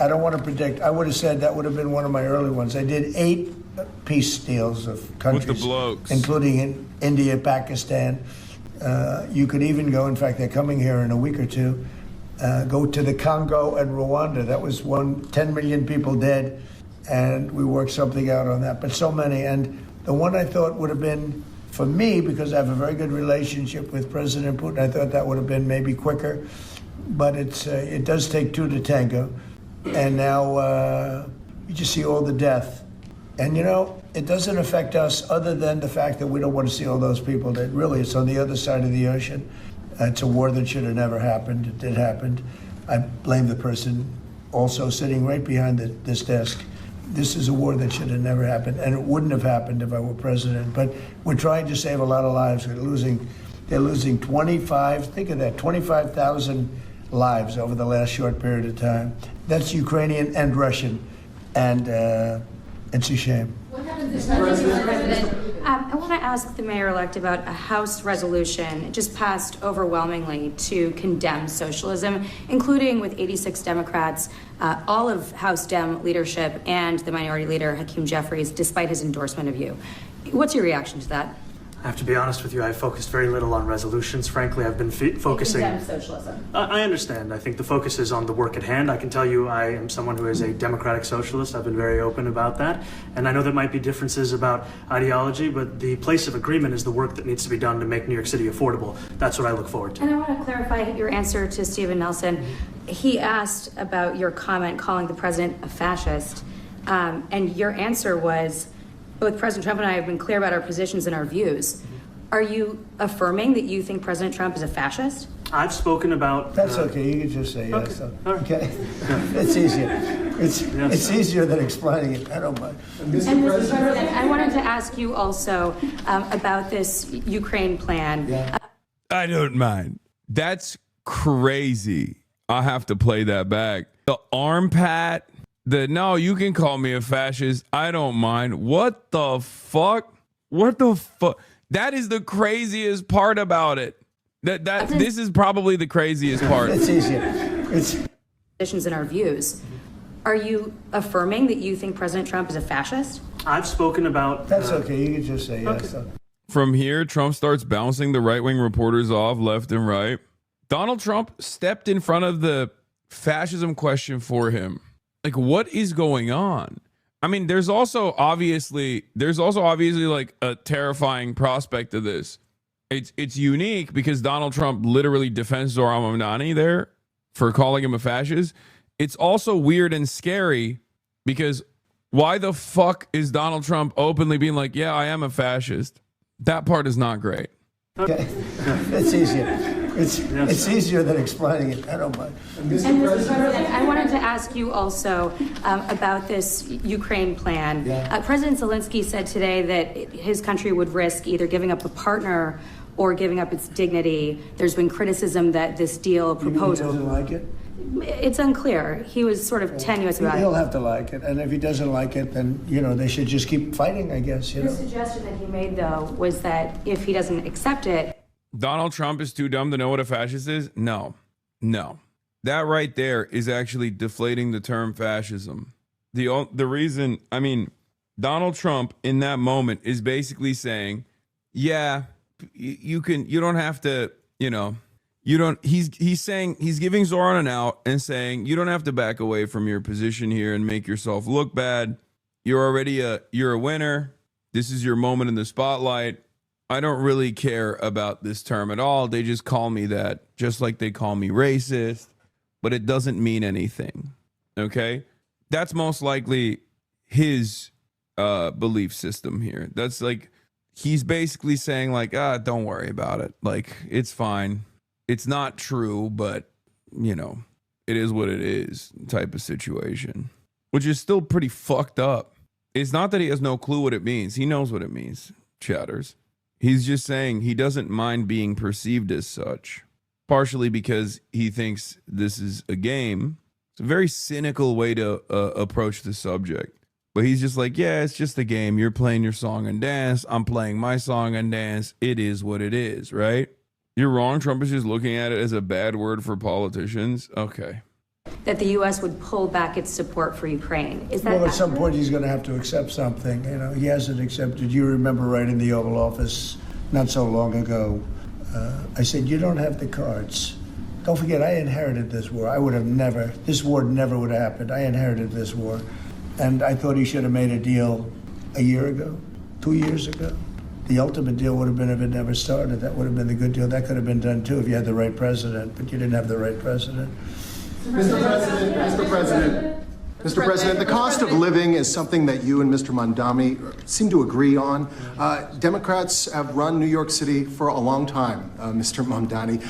don't want to predict. I would have said that would have been one of my early ones. I did 8 peace deals of countries, with the blokes, including in India, Pakistan. You could even go, in fact, they're coming here in a week or two, go to the Congo and Rwanda. That was 10 million people dead, and we worked something out on that. But so many. And the one I thought would have been, for me, because I have a very good relationship with President Putin, I thought that would have been maybe quicker. But it does take 2 to tango. And now you just see all the death. And, you know, it doesn't affect us other than the fact that we don't want to see all those people dead. Really, it's on the other side of the ocean. It's a war that should have never happened. It did happen. I blame the person also sitting right behind this desk. This is a war that should have never happened, and it wouldn't have happened if I were president. But we're trying to save a lot of lives. They're losing 25,000 lives over the last short period of time. That's Ukrainian and Russian, and it's a shame. What happens if President? I want to ask the mayor-elect about a House resolution just passed overwhelmingly to condemn socialism, including with 86 Democrats, all of House Dem leadership, and the minority leader, Hakeem Jeffries, despite his endorsement of you. What's your reaction to that? I have to be honest with you, I focused very little on resolutions. Frankly, I've been focusing... Condemn socialism. I understand. I think the focus is on the work at hand. I can tell you I am someone who is a democratic socialist. I've been very open about that. And I know there might be differences about ideology, but the place of agreement is the work that needs to be done to make New York City affordable. That's what I look forward to. And I want to clarify your answer to Stephen Nelson. He asked about your comment calling the president a fascist. And your answer was, both President Trump and I have been clear about our positions and our views. Are you affirming that you think President Trump is a fascist? I've spoken about... That's okay. You can just say yes. Okay. Okay. It's easier. It's easier than explaining it. I don't mind. And Mr. President, I wanted to ask you also about this Ukraine plan. Yeah. I don't mind. That's crazy. I have to play that back. The arm pat, no, you can call me a fascist. I don't mind. What the fuck? What the fuck? That is the craziest part about it. This is probably the craziest part. It's easier. It's positions and our views. Are you affirming that you think President Trump is a fascist? I've spoken about... That's okay. You can just say yes. Okay. From here, Trump starts bouncing the right-wing reporters off left and right. Donald Trump stepped in front of the fascism question for him. Like, what is going on? I mean, there's also obviously like a terrifying prospect of this. It's unique because Donald Trump literally defends Zohran Mamdani there for calling him a fascist. It's also weird and scary because why the fuck is Donald Trump openly being like, yeah, I am a fascist? That part is not great. okay. It's easier. It's easier than explaining it. I don't mind. And Mr. President, I wanted to ask you also about this Ukraine plan. Yeah. President Zelensky said today that his country would risk either giving up a partner or giving up its dignity. There's been criticism that this deal proposal... He doesn't like it? It's unclear. He was sort of tenuous about it. He'll have to like it. And if he doesn't like it, then, they should just keep fighting, I guess. The suggestion that he made, though, was that if he doesn't accept it... Donald Trump is too dumb to know what a fascist is? No. That right there is actually deflating the term fascism. The reason, I mean, Donald Trump in that moment is basically saying, yeah, you don't have to, he's saying, he's giving Zohran an out and saying, you don't have to back away from your position here and make yourself look bad. You're a winner. This is your moment in the spotlight. I don't really care about this term at all. They just call me that, just like they call me racist, but it doesn't mean anything. Okay? That's most likely his belief system here. That's like, he's basically saying like, don't worry about it. Like, it's fine. It's not true, but, it is what it is type of situation, which is still pretty fucked up. It's not that he has no clue what it means. He knows what it means, chatters. He's just saying he doesn't mind being perceived as such, partially because he thinks this is a game. It's a very cynical way to approach the subject. But he's just like, yeah, it's just a game. You're playing your song and dance. I'm playing my song and dance. It is what it is, right? You're wrong. Trump is just looking at it as a bad word for politicians. Okay. That the U.S. would pull back its support for Ukraine. Is that Well, at some point he's going to have to accept something. He hasn't accepted. You remember right in the Oval Office not so long ago, I said, you don't have the cards. Don't forget, I inherited this war. This war never would have happened. I inherited this war. And I thought he should have made a deal a year ago, 2 years ago. The ultimate deal would have been if it never started. That would have been the good deal. That could have been done too if you had the right president, but you didn't have the right president. Mr. President, the cost of living is something that you and Mr. Mamdani seem to agree on. Democrats have run New York City for a long time, Mr. Mamdani.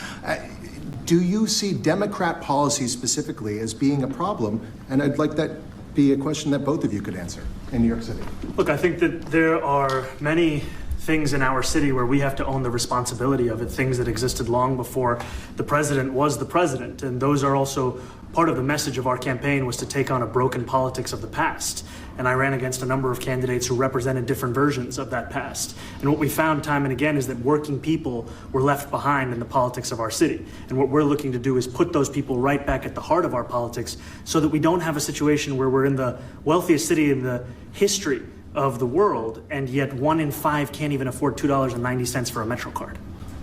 Do you see Democrat policy specifically as being a problem? And I'd like that be a question that both of you could answer in New York City. Look, I think that there are many things in our city where we have to own the responsibility of it, things that existed long before the president was the president. And those are also part of the message of our campaign, was to take on a broken politics of the past. And I ran against a number of candidates who represented different versions of that past. And what we found time and again is that working people were left behind in the politics of our city. And what we're looking to do is put those people right back at the heart of our politics so that we don't have a situation where we're in the wealthiest city in the history of the world, and yet 1 in 5 can't even afford $2.90 for a Metro card.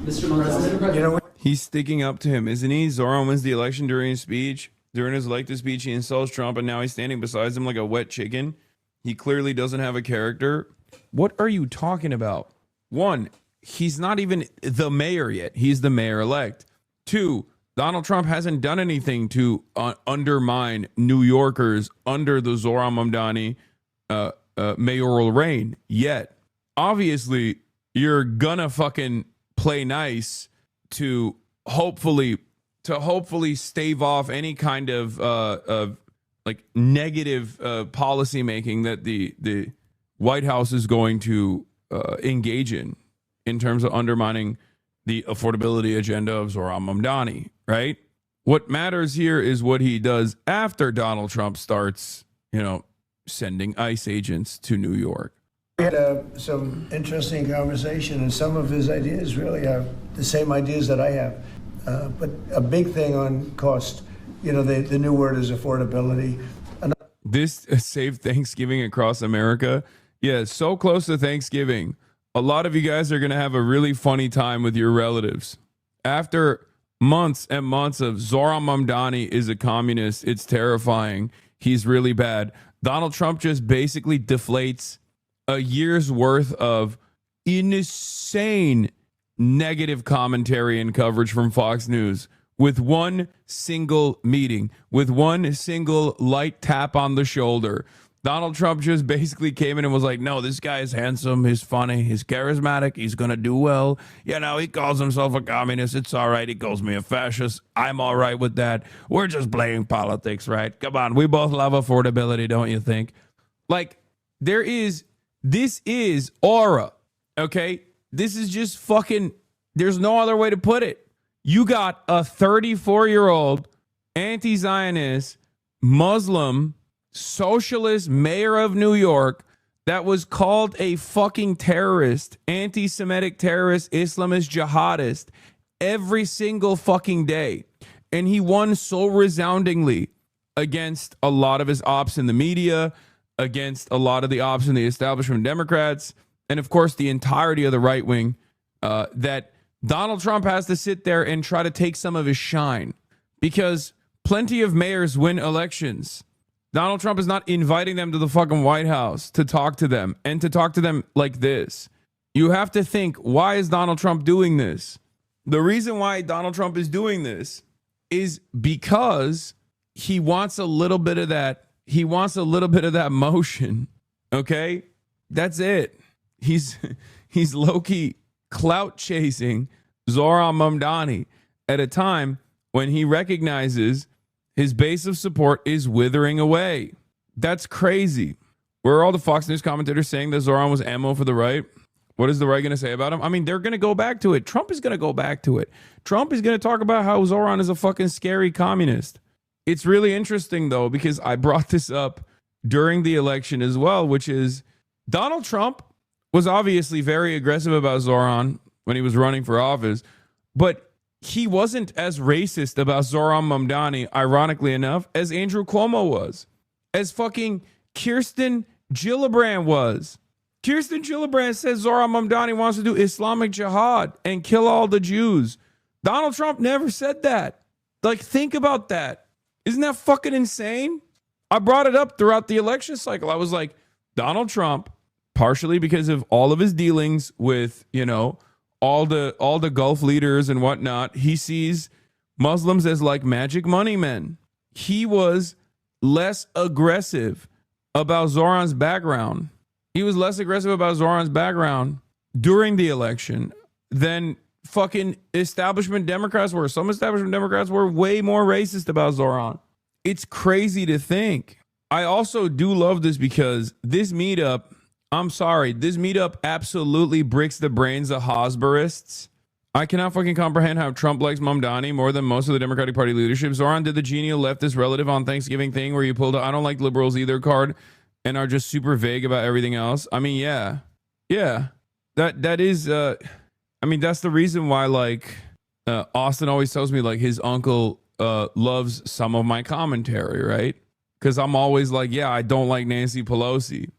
Mr. President, You know, He's sticking up to him, isn't he? Zoran wins the election during his speech. During his elected speech, he insults Trump, and now he's standing beside him like a wet chicken. He clearly doesn't have a character. What are you talking about? One, he's not even the mayor yet. He's the mayor-elect. Two, Donald Trump hasn't done anything to undermine New Yorkers under the Zohran Mamdani mayoral reign yet. Obviously, you're gonna fucking play nice to hopefully stave off any kind of like negative policy making that the White House is going to engage in terms of undermining the affordability agenda of Zohran Mamdani, right? What matters here is what he does after Donald Trump starts, sending ICE agents to New York. we had some interesting conversation, and some of his ideas really are the same ideas that I have. But a big thing on cost, the new word is affordability. This saved Thanksgiving across America. Yeah, so close to Thanksgiving. A lot of you guys are going to have a really funny time with your relatives. After months and months of Zohran Mamdani is a communist, it's terrifying. He's really bad. Donald Trump just basically deflates a year's worth of insane negative commentary and coverage from Fox News with one single meeting, with one single light tap on the shoulder. Donald Trump just basically came in and was like, no, this guy is handsome, he's funny, he's charismatic, he's going to do well. He calls himself a communist. It's all right. He calls me a fascist. I'm all right with that. We're just playing politics, right? Come on. We both love affordability, don't you think? Like, this is aura, okay? This is just fucking, there's no other way to put it. You got a 34-year-old anti-Zionist Muslim socialist mayor of New York that was called a fucking terrorist, anti-Semitic terrorist, Islamist jihadist every single fucking day. And he won so resoundingly against a lot of his ops in the media, against a lot of the ops in the establishment Democrats, and of course the entirety of the right wing, that Donald Trump has to sit there and try to take some of his shine, because plenty of mayors win elections. Donald Trump is not inviting them to the fucking White House to talk to them, and to talk to them like this. You have to think, why is Donald Trump doing this? The reason why Donald Trump is doing this is because he wants a little bit of that. He wants a little bit of that motion. Okay? That's it. He's low-key clout chasing Zohran Mamdani at a time when he recognizes his base of support is withering away. That's crazy. Where are all the Fox News commentators saying that Zohran was ammo for the right? What is the right going to say about him? I mean, they're going to go back to it. Trump is going to go back to it. Trump is going to talk about how Zohran is a fucking scary communist. It's really interesting, though, because I brought this up during the election as well, which is Donald Trump was obviously very aggressive about Zohran when he was running for office, but he wasn't as racist about Zohran Mamdani, ironically enough, as Andrew Cuomo was, as fucking Kirsten Gillibrand was. Kirsten Gillibrand says Zohran Mamdani wants to do Islamic jihad and kill all the Jews. Donald Trump never said that. Like, think about that. Isn't that fucking insane? I brought it up throughout the election cycle. I was like, Donald Trump, partially because of all of his dealings with, all the Gulf leaders and whatnot, he sees Muslims as like magic money men. He was less aggressive about Zohran's background. He was less aggressive about Zohran's background during the election than fucking establishment Democrats were. Some establishment Democrats were way more racist about Zohran. It's crazy to think. I also do love this because this meetup, this meetup absolutely breaks the brains of Hosberists. I cannot fucking comprehend how Trump likes Mamdani more than most of the Democratic Party leadership. Zohran did the genial leftist relative on Thanksgiving thing where you pulled a I don't like liberals either card and are just super vague about everything else. I mean, yeah. That is, that's the reason why, Austin always tells me, his uncle loves some of my commentary, right? Because I'm always like, yeah, I don't like Nancy Pelosi.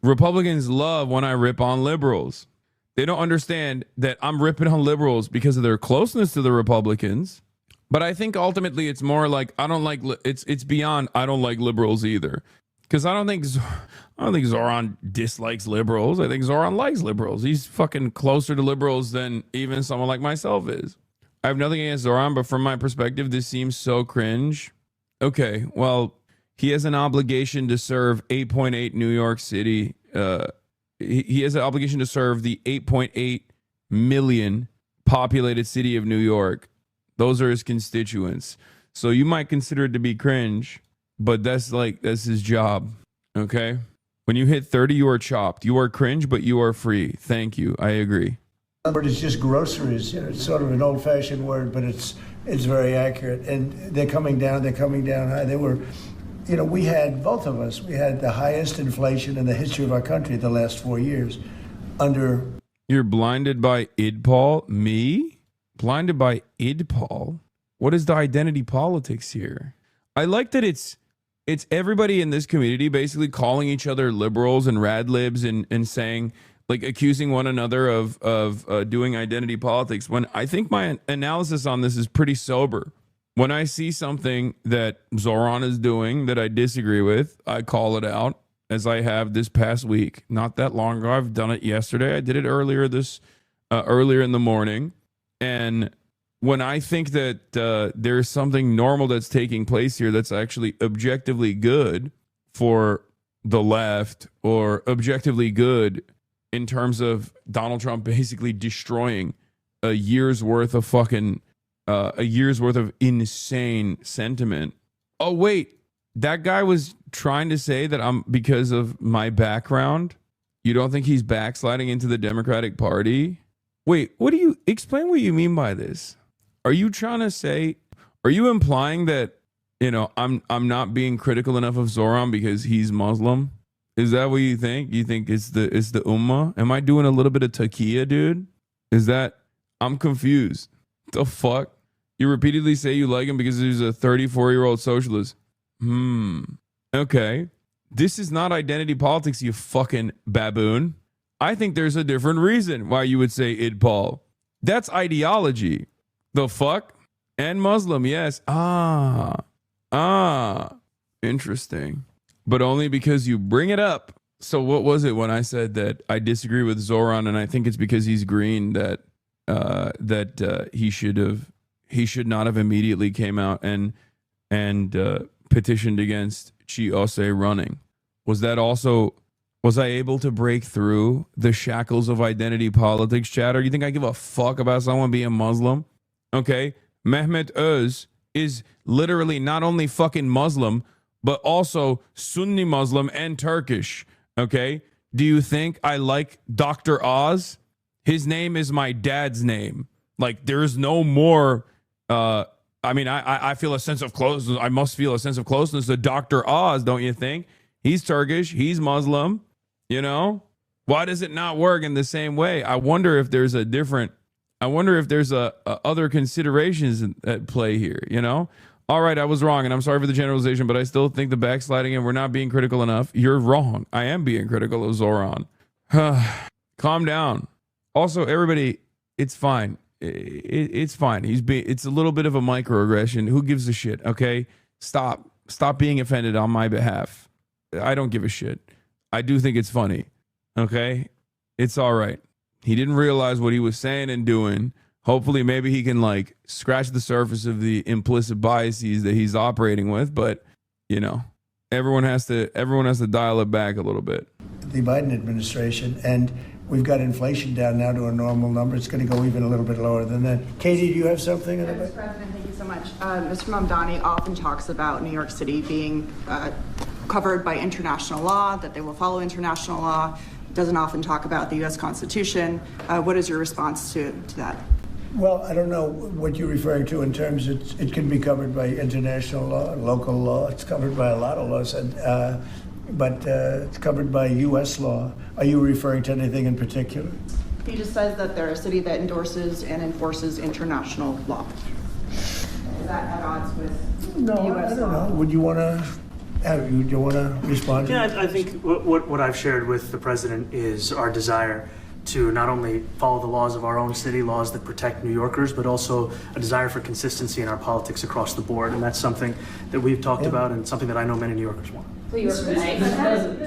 Republicans love when I rip on liberals. They don't understand that I'm ripping on liberals because of their closeness to the Republicans. But I think ultimately it's more like I don't like it's beyond I don't like liberals either. Because I don't think Zohran dislikes liberals. I think Zohran likes liberals. He's fucking closer to liberals than even someone like myself is. I have nothing against Zohran, but from my perspective, this seems so cringe. Okay, well, he has an obligation to serve 8.8 New York City. He has an obligation to serve the 8.8 million populated city of New York. Those are his constituents. So you might consider it to be cringe, but that's his job. Okay? When you hit 30, you are chopped. You are cringe, but you are free. Thank you. I agree. But it's just groceries. You know, it's sort of an old-fashioned word, but it's very accurate. And they're coming down high. They were, you know, we had, both of us, we had the highest inflation in the history of our country the last 4 years under... You're blinded by IDPOL? Me? Blinded by IDPOL? What is the identity politics here? I like that it's everybody in this community basically calling each other liberals and rad libs and saying, like, accusing one another of doing identity politics, when I think my analysis on this is pretty sober. When I see something that Zohran is doing that I disagree with, I call it out, as I have this past week. Not that long ago. I've done it yesterday. I did it earlier in the morning. And when I think that there's something normal that's taking place here that's actually objectively good for the left, or objectively good in terms of Donald Trump basically destroying a year's worth of insane sentiment. Oh, wait, that guy was trying to say that because of my background, you don't think he's backsliding into the Democratic Party? Wait, explain what you mean by this? Are you trying to say, are you implying that, you know, I'm not being critical enough of Zohran because he's Muslim? Is that what you think? You think it's the Ummah? Am I doing a little bit of taqiyya, dude? I'm confused. The fuck? You repeatedly say you like him because he's a 34-year-old socialist. Okay. This is not identity politics, you fucking baboon. I think there's a different reason why you would say IDPOL. That's ideology. The fuck? And Muslim, yes. Interesting. But only because you bring it up. So what was it when I said that I disagree with Zohran, and I think it's because he's green that he should not have immediately came out and petitioned against Chiose running? Was I able to break through the shackles of identity politics, chatter? You think I give a fuck about someone being Muslim? Okay, Mehmet Öz is literally not only fucking Muslim, but also Sunni Muslim and Turkish. Okay, do you think I like Dr. Oz? His name is my dad's name. Like, there's no more. I feel a sense of closeness. I must feel a sense of closeness to Dr. Oz, don't you think? He's Turkish. He's Muslim. You know, why does it not work in the same way? I wonder if there's other considerations at play here. You know. All right, I was wrong, and I'm sorry for the generalization, but I still think the backsliding and we're not being critical enough. You're wrong. I am being critical of Zohran. Calm down. Also, everybody, it's fine. It's fine. It's a little bit of a microaggression. Who gives a shit? Okay, stop being offended on my behalf. I don't give a shit. I do think it's funny. Okay, it's all right. He didn't realize what he was saying and doing. Hopefully, maybe he can like scratch the surface of the implicit biases that he's operating with. But you know, everyone has to dial it back a little bit. The Biden administration, and we've got inflation down now to a normal number. It's going to go even a little bit lower than that. Katie, do you have something? Mr. President, thank you so much. Mr. Mamdani often talks about New York City being covered by international law, that they will follow international law. Doesn't often talk about the U.S. Constitution. What is your response to that? Well, I don't know what you're referring to in terms of it can be covered by international law, local law. It's covered by a lot of laws, but it's covered by U.S. law. Are you referring to anything in particular? He just says that they're a city that endorses and enforces international law. Is that at odds with No, U.S. I don't law? know. Would you want to You want to respond? Yeah, I think what I've shared with the president is our desire to not only follow the laws of our own city, laws that protect New Yorkers, but also a desire for consistency in our politics across the board. And that's something that we've talked about and something that I know many New Yorkers want. So you work with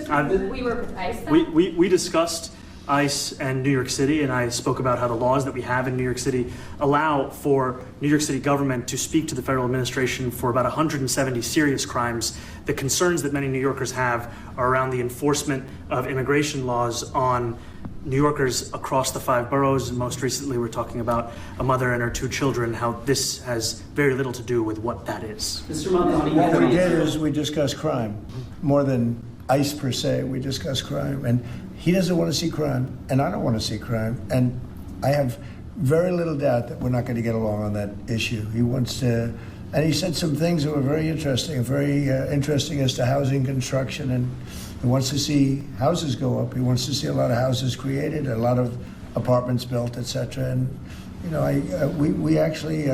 ICE? We work with ICE then? We discussed ICE and New York City, and I spoke about how the laws that we have in New York City allow for New York City government to speak to the federal administration for about 170 serious crimes. The concerns that many New Yorkers have are around the enforcement of immigration laws on New Yorkers across the 5 boroughs, and most recently we're talking about a mother and her 2 children, how this has very little to do with what that is. Mr. Mamdani, What we did is we discussed crime. More than ICE per se, we discussed crime. And he doesn't want to see crime, and I don't want to see crime. And I have very little doubt that we're not going to get along on that issue. He wants to, and he said some things that were very interesting as to housing construction, and he wants to see houses go up. He wants to see a lot of houses created, a lot of apartments built, etc. And you know, we actually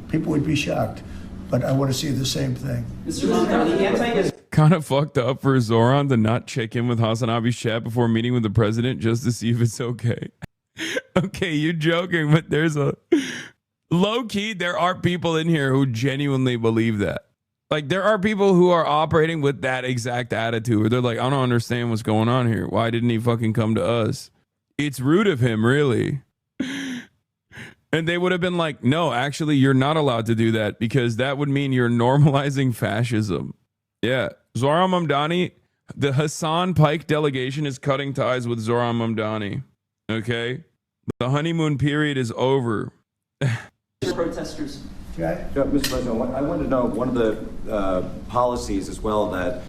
people would be shocked, but I want to see the same thing. Mr. Mamdani, Kind of fucked up for Zohran to not check in with HasanAbi's chat before meeting with the president just to see if it's okay. Okay, you're joking, but there's a low key. There are people in here who genuinely believe that. Like, there are people who are operating with that exact attitude where they're like, I don't understand what's going on here. Why didn't he fucking come to us? It's rude of him, really. And they would have been like, no, actually, you're not allowed to do that because that would mean you're normalizing fascism. Yeah. Zohran Mamdani, the Hassan Pike delegation is cutting ties with Zohran Mamdani. Okay? The honeymoon period is over. protesters. Yeah, Mr. President, I wanted to know one of the policies as well that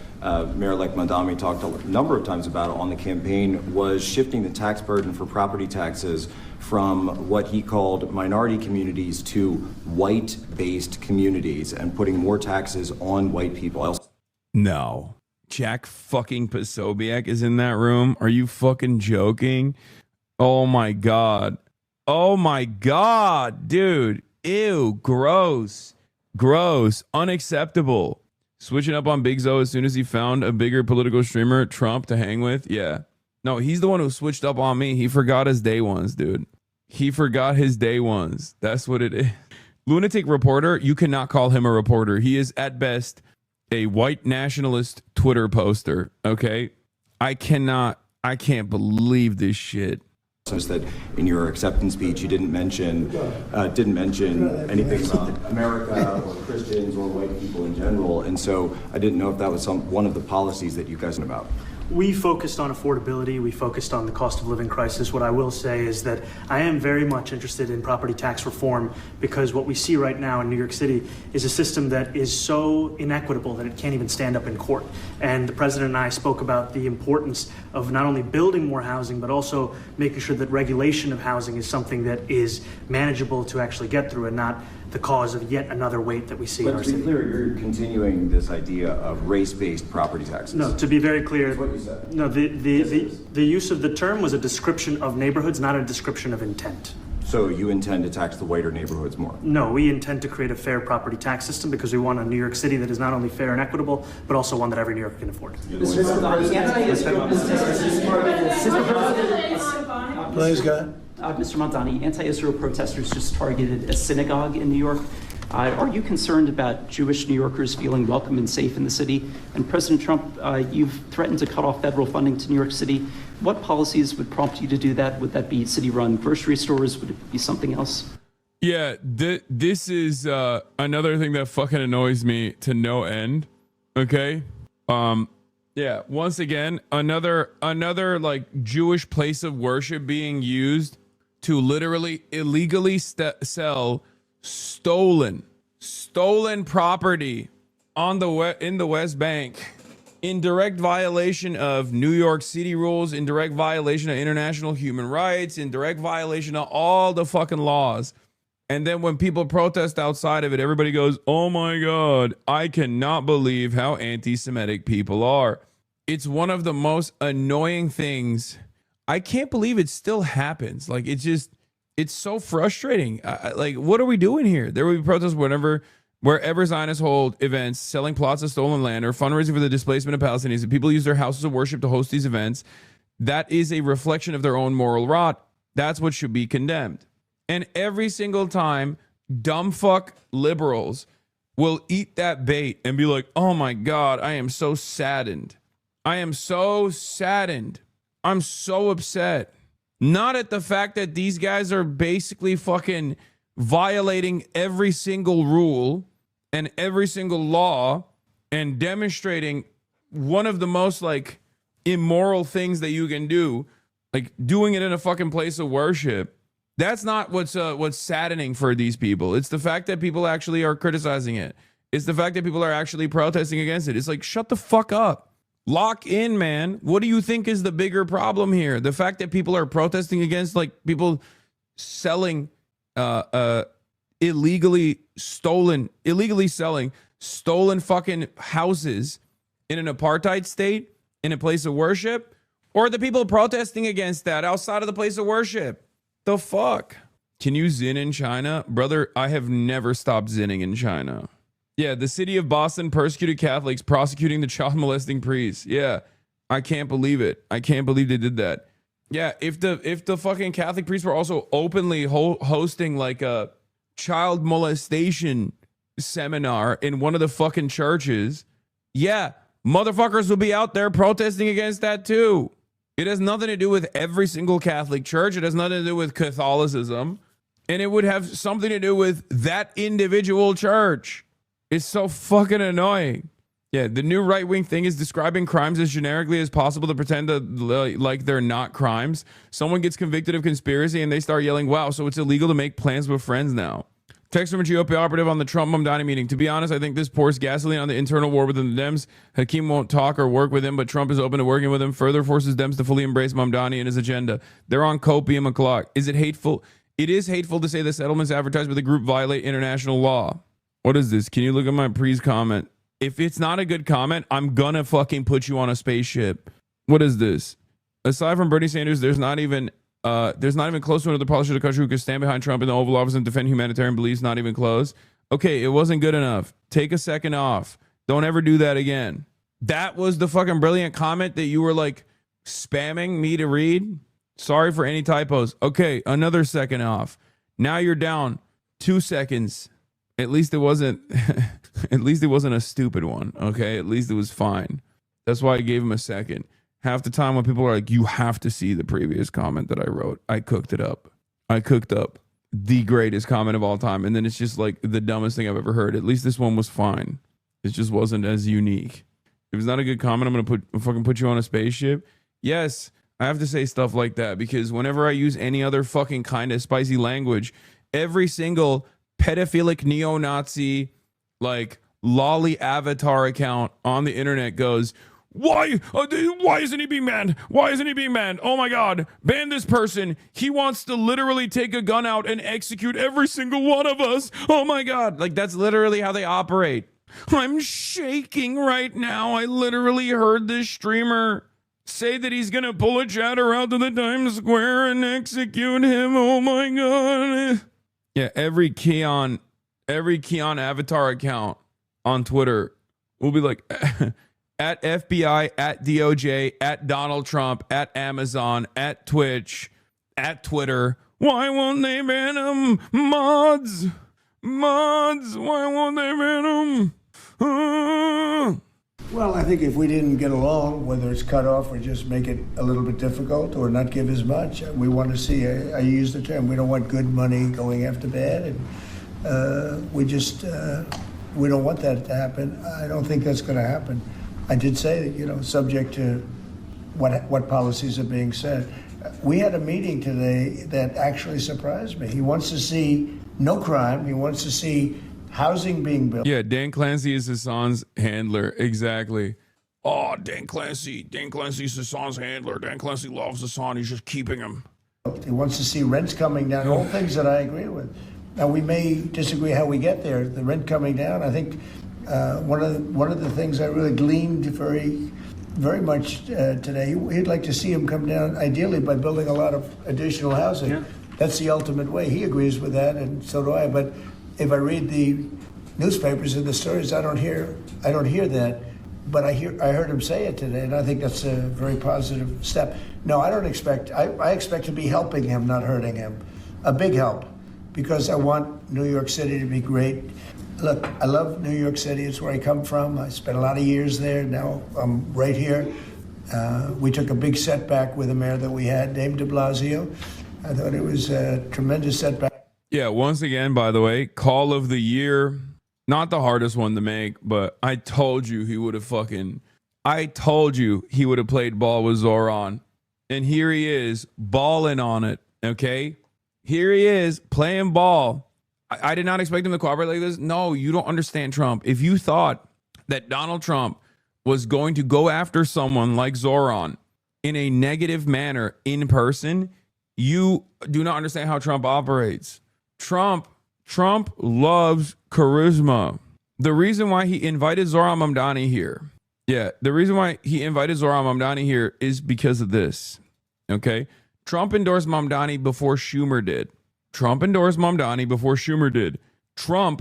Mayor-elect Mamdani talked a number of times about on the campaign was shifting the tax burden for property taxes from what he called minority communities to white-based communities and putting more taxes on white people. No. Jack fucking Posobiec is in that room. Are you fucking joking? Oh my God. Oh my God, dude. Ew, gross. Gross. Unacceptable. Switching up on Big Zo as soon as he found a bigger political streamer, Trump, to hang with. Yeah. No, he's the one who switched up on me. He forgot his day ones, dude. He forgot his day ones. That's what it is. Lunatic reporter, you cannot call him a reporter. He is at best a white nationalist Twitter poster. Okay. I can't believe this shit. That in your acceptance speech you didn't mention anything about America or Christians or white people in general, and so I didn't know if that was one of the policies that you guys know about. We focused on affordability. We focused on the cost of living crisis. What I will say is that I am very much interested in property tax reform because what we see right now in New York City is a system that is so inequitable that it can't even stand up in court. And the president and I spoke about the importance of not only building more housing, but also making sure that regulation of housing is something that is manageable to actually get through and not the cause of yet another weight that we see in our city. But to be clear, you're continuing this idea of race-based property taxes. No, to be very clear, that's what you said. No, the use of the term was a description of neighborhoods, not a description of intent. So you intend to tax the whiter neighborhoods more? No, we intend to create a fair property tax system because we want a New York City that is not only fair and equitable, but also one that every New Yorker can afford. Please go ahead. Mr. Mamdani, anti-Israel protesters just targeted a synagogue in New York. Are you concerned about Jewish New Yorkers feeling welcome and safe in the city? And President Trump, you've threatened to cut off federal funding to New York City. What policies would prompt you to do that? Would that be city-run grocery stores? Would it be something else? Yeah, this is another thing that fucking annoys me to no end. Okay? Yeah, once again, another like Jewish place of worship being used to literally illegally sell stolen property on in the West Bank in direct violation of New York City rules, in direct violation of international human rights, in direct violation of all the fucking laws. And then when people protest outside of it, everybody goes, oh my God, I cannot believe how anti-Semitic people are. It's one of the most annoying things. I can't believe it still happens. Like, it's so frustrating. Like, what are we doing here? There will be protests whenever Wherever Zionists hold events, selling plots of stolen land, or fundraising for the displacement of Palestinians, and people use their houses of worship to host these events, that is a reflection of their own moral rot. That's what should be condemned. And every single time, dumb fuck liberals will eat that bait and be like, oh my God, I am so saddened. I am so saddened. I'm so upset. Not at the fact that these guys are basically fucking violating every single rule and every single law and demonstrating one of the most like immoral things that you can do, like doing it in a fucking place of worship. That's not what's saddening for these people. It's the fact that people actually are criticizing it. It's the fact that people are actually protesting against it. It's like, shut the fuck up. Lock in, man. What do you think is the bigger problem here? The fact that people are protesting against like people selling illegally selling stolen fucking houses in an apartheid state, in a place of worship, or the people protesting against that outside of the place of worship? The fuck? Can you zin in China? Brother, I have never stopped zinning in China. Yeah, the city of Boston persecuted Catholics, prosecuting the child molesting priest. Yeah, I can't believe it. I can't believe they did that. Yeah, if the fucking Catholic priests were also openly hosting like a child molestation seminar in one of the fucking churches, yeah, motherfuckers will be out there protesting against that too. It has nothing to do with every single Catholic church. It has nothing to do with Catholicism. And it would have something to do with that individual church. It's so fucking annoying. Yeah, the new right-wing thing is describing crimes as generically as possible to pretend that, like they're not crimes. Someone gets convicted of conspiracy and they start yelling, wow, so it's illegal to make plans with friends now. Text from a GOP operative on the Trump Mamdani meeting. To be honest, I think this pours gasoline on the internal war within the Dems. Hakeem won't talk or work with him, but Trump is open to working with him. Further forces Dems to fully embrace Mamdani and his agenda. They're on copium o'clock. Is it hateful? It is hateful to say the settlements advertised by the group violate international law. What is this? Can you look at my pre's comment? If it's not a good comment, I'm gonna fucking put you on a spaceship. What is this? Aside from Bernie Sanders, there's not even close to another politician in the country who could stand behind Trump in the Oval Office and defend humanitarian beliefs. Not even close. Okay, it wasn't good enough. Take a second off. Don't ever do that again. That was the fucking brilliant comment that you were like spamming me to read. Sorry for any typos. Okay, another second off. Now you're down 2 seconds. At least it wasn't at least it wasn't a stupid one. Okay, at least it was fine. That's why I gave him a second. Half the time when people are like, you have to see the previous comment that I wrote, I cooked it up. I cooked up the greatest comment of all time. And then it's just like the dumbest thing I've ever heard. At least this one was fine. It just wasn't as unique. If it's not a good comment, I'm going to fucking put you on a spaceship. Yes, I have to say stuff like that because whenever I use any other fucking kind of spicy language, every single pedophilic neo-Nazi, like lolly avatar account on the internet goes, why isn't he being banned? Why isn't he being banned? Oh my God, ban this person. He wants to literally take a gun out and execute every single one of us. Oh my God. Like that's literally how they operate. I'm shaking right now. I literally heard this streamer say that he's going to pull a chatter out to the Times Square and execute him. Oh my God. Yeah, every Keon avatar account on Twitter will be like at FBI, at DOJ, at Donald Trump, at Amazon, at Twitch, at Twitter. Why won't they ban them? Mods, why won't they ban them? Well, I think if we didn't get along, whether it's cut off or just make it a little bit difficult or not give as much, we want to see, I use the term, we don't want good money going after bad. And we don't want that to happen. I don't think that's going to happen. I did say that, subject to what policies are being set. We had a meeting today that actually surprised me. He wants to see no crime. He wants to see housing being built. Yeah, Dan Clancy is Hasan's handler. Exactly. Oh, Dan Clancy's Hasan's handler. Dan Clancy loves Hasan. He's just keeping him. He wants to see rents coming down, all things that I agree with. Now, we may disagree how we get there. The rent coming down, I think one of the things I really gleaned very much today, he'd like to see him come down, ideally, by building a lot of additional housing. Yeah. That's the ultimate way. He agrees with that, and so do I. But if I read the newspapers and the stories. I don't hear that, but I heard him say it today, and I think that's a very positive step. No, I don't expect. I expect to be helping him, not hurting him. A big help, because I want New York City to be great. Look, I love New York City. It's where I come from. I spent a lot of years there. Now I'm right here. We took a big setback with the mayor that we had, named de Blasio. I thought it was a tremendous setback. Yeah, once again, by the way, call of the year. Not the hardest one to make, but I told you he would have played ball with Zohran. And here he is, balling on it, okay? Here he is, playing ball. I did not expect him to cooperate like this. No, you don't understand Trump. If you thought that Donald Trump was going to go after someone like Zohran in a negative manner in person, you do not understand how Trump operates. Trump loves charisma. The reason why he invited Zohran Mamdani here, is because of this, okay? Trump endorsed Mamdani before Schumer did. Trump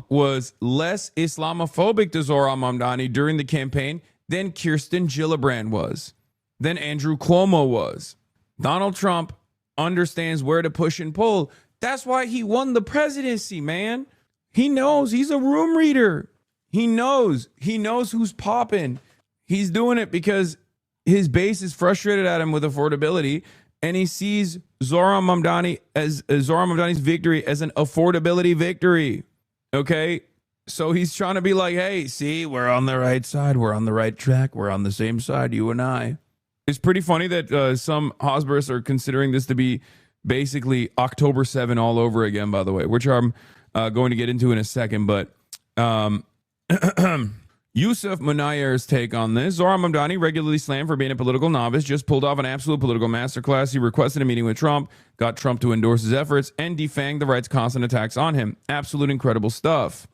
was less Islamophobic to Zohran Mamdani during the campaign than Kirsten Gillibrand was, than Andrew Cuomo was. Donald Trump understands where to push and pull. That's why he won the presidency, man. He knows. He's a room reader. He knows who's popping. He's doing it because his base is frustrated at him with affordability, and he sees Zohran Mamdani's victory as an affordability victory. Okay? So he's trying to be like, hey, see, we're on the right side. We're on the right track. We're on the same side, you and I. It's pretty funny that some Hosburists are considering this to be basically October 7 all over again, by the way, which I'm going to get into in a second. But Yusuf Munayer's take on this: Zohran Mamdani, regularly slammed for being a political novice, just pulled off an absolute political masterclass. He requested a meeting with Trump, got Trump to endorse his efforts, and defanged the right's constant attacks on him. Absolute incredible stuff.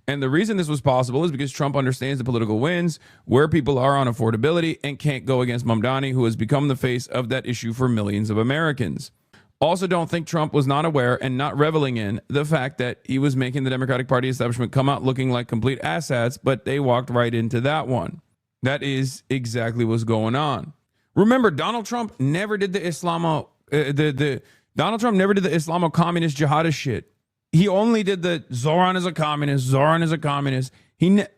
And the reason this was possible is because Trump understands the political winds, where people are on affordability, and can't go against Mamdani, who has become the face of that issue for millions of Americans. Also, don't think Trump was not aware and not reveling in the fact that he was making the Democratic Party establishment come out looking like complete asshats, but they walked right into that one. That is exactly what's going on. Remember, Donald Trump never did the Islamo-communist jihadist shit. He only did the Zohran is a communist. Isn't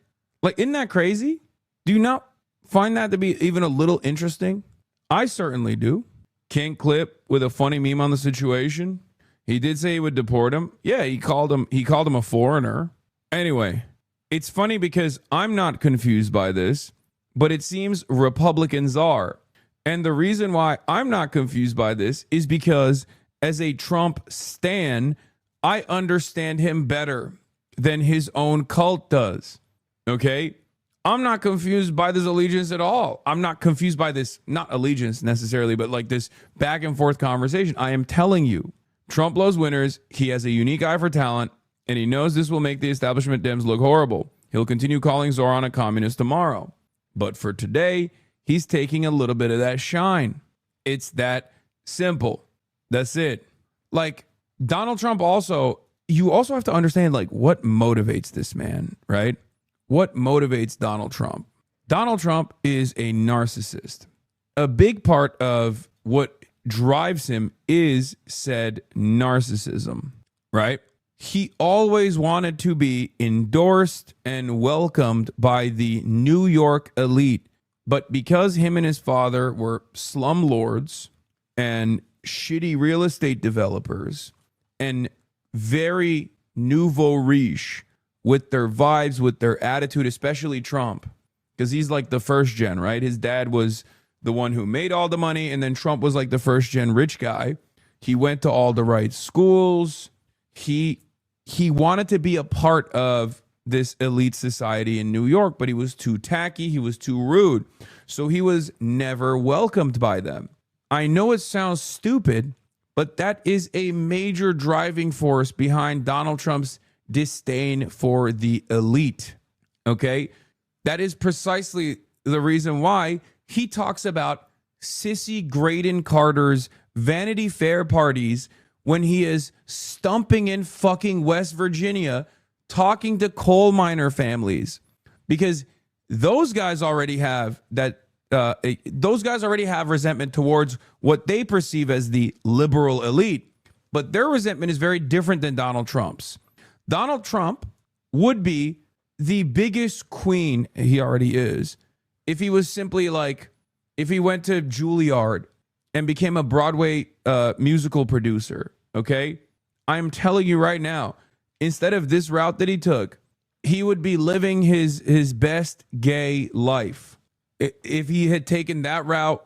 that crazy? Do you not find that to be even a little interesting? I certainly do. King Clip with a funny meme on the situation. He did say he would deport him. Yeah, he called him a foreigner. Anyway, it's funny because I'm not confused by this, but it seems Republicans are. And the reason why I'm not confused by this is because as a Trump stan, I understand him better than his own cult does. Okay? I'm not confused by this allegiance at all. I'm not confused by this, not allegiance necessarily, but like this back and forth conversation. I am telling you, Trump loves winners. He has a unique eye for talent, and he knows this will make the establishment Dems look horrible. He'll continue calling Zohran a communist tomorrow. But for today, he's taking a little bit of that shine. It's that simple. That's it. Like, Donald Trump you also have to understand, like, what motivates this man, right? What motivates Donald Trump? Donald Trump is a narcissist. A big part of what drives him is said narcissism, right? He always wanted to be endorsed and welcomed by the New York elite. But because him and his father were slumlords and shitty real estate developers and very nouveau riche with their vibes, with their attitude, especially Trump, because he's like the first gen, right? His dad was the one who made all the money, and then Trump was like the first gen rich guy. He went to all the right schools. He wanted to be a part of this elite society in New York, but he was too tacky. He was too rude. So he was never welcomed by them. I know it sounds stupid, but that is a major driving force behind Donald Trump's disdain for the elite. Okay? That is precisely the reason why he talks about Sissy Graydon Carter's Vanity Fair parties when he is stumping in fucking West Virginia talking to coal miner families, because those guys already have that. Those guys already have resentment towards what they perceive as the liberal elite, but their resentment is very different than Donald Trump's. Donald Trump would be the biggest queen, he already is, if he was simply like, if he went to Juilliard and became a Broadway musical producer, okay? I'm telling you right now, instead of this route that he took, he would be living his best gay life. If he had taken that route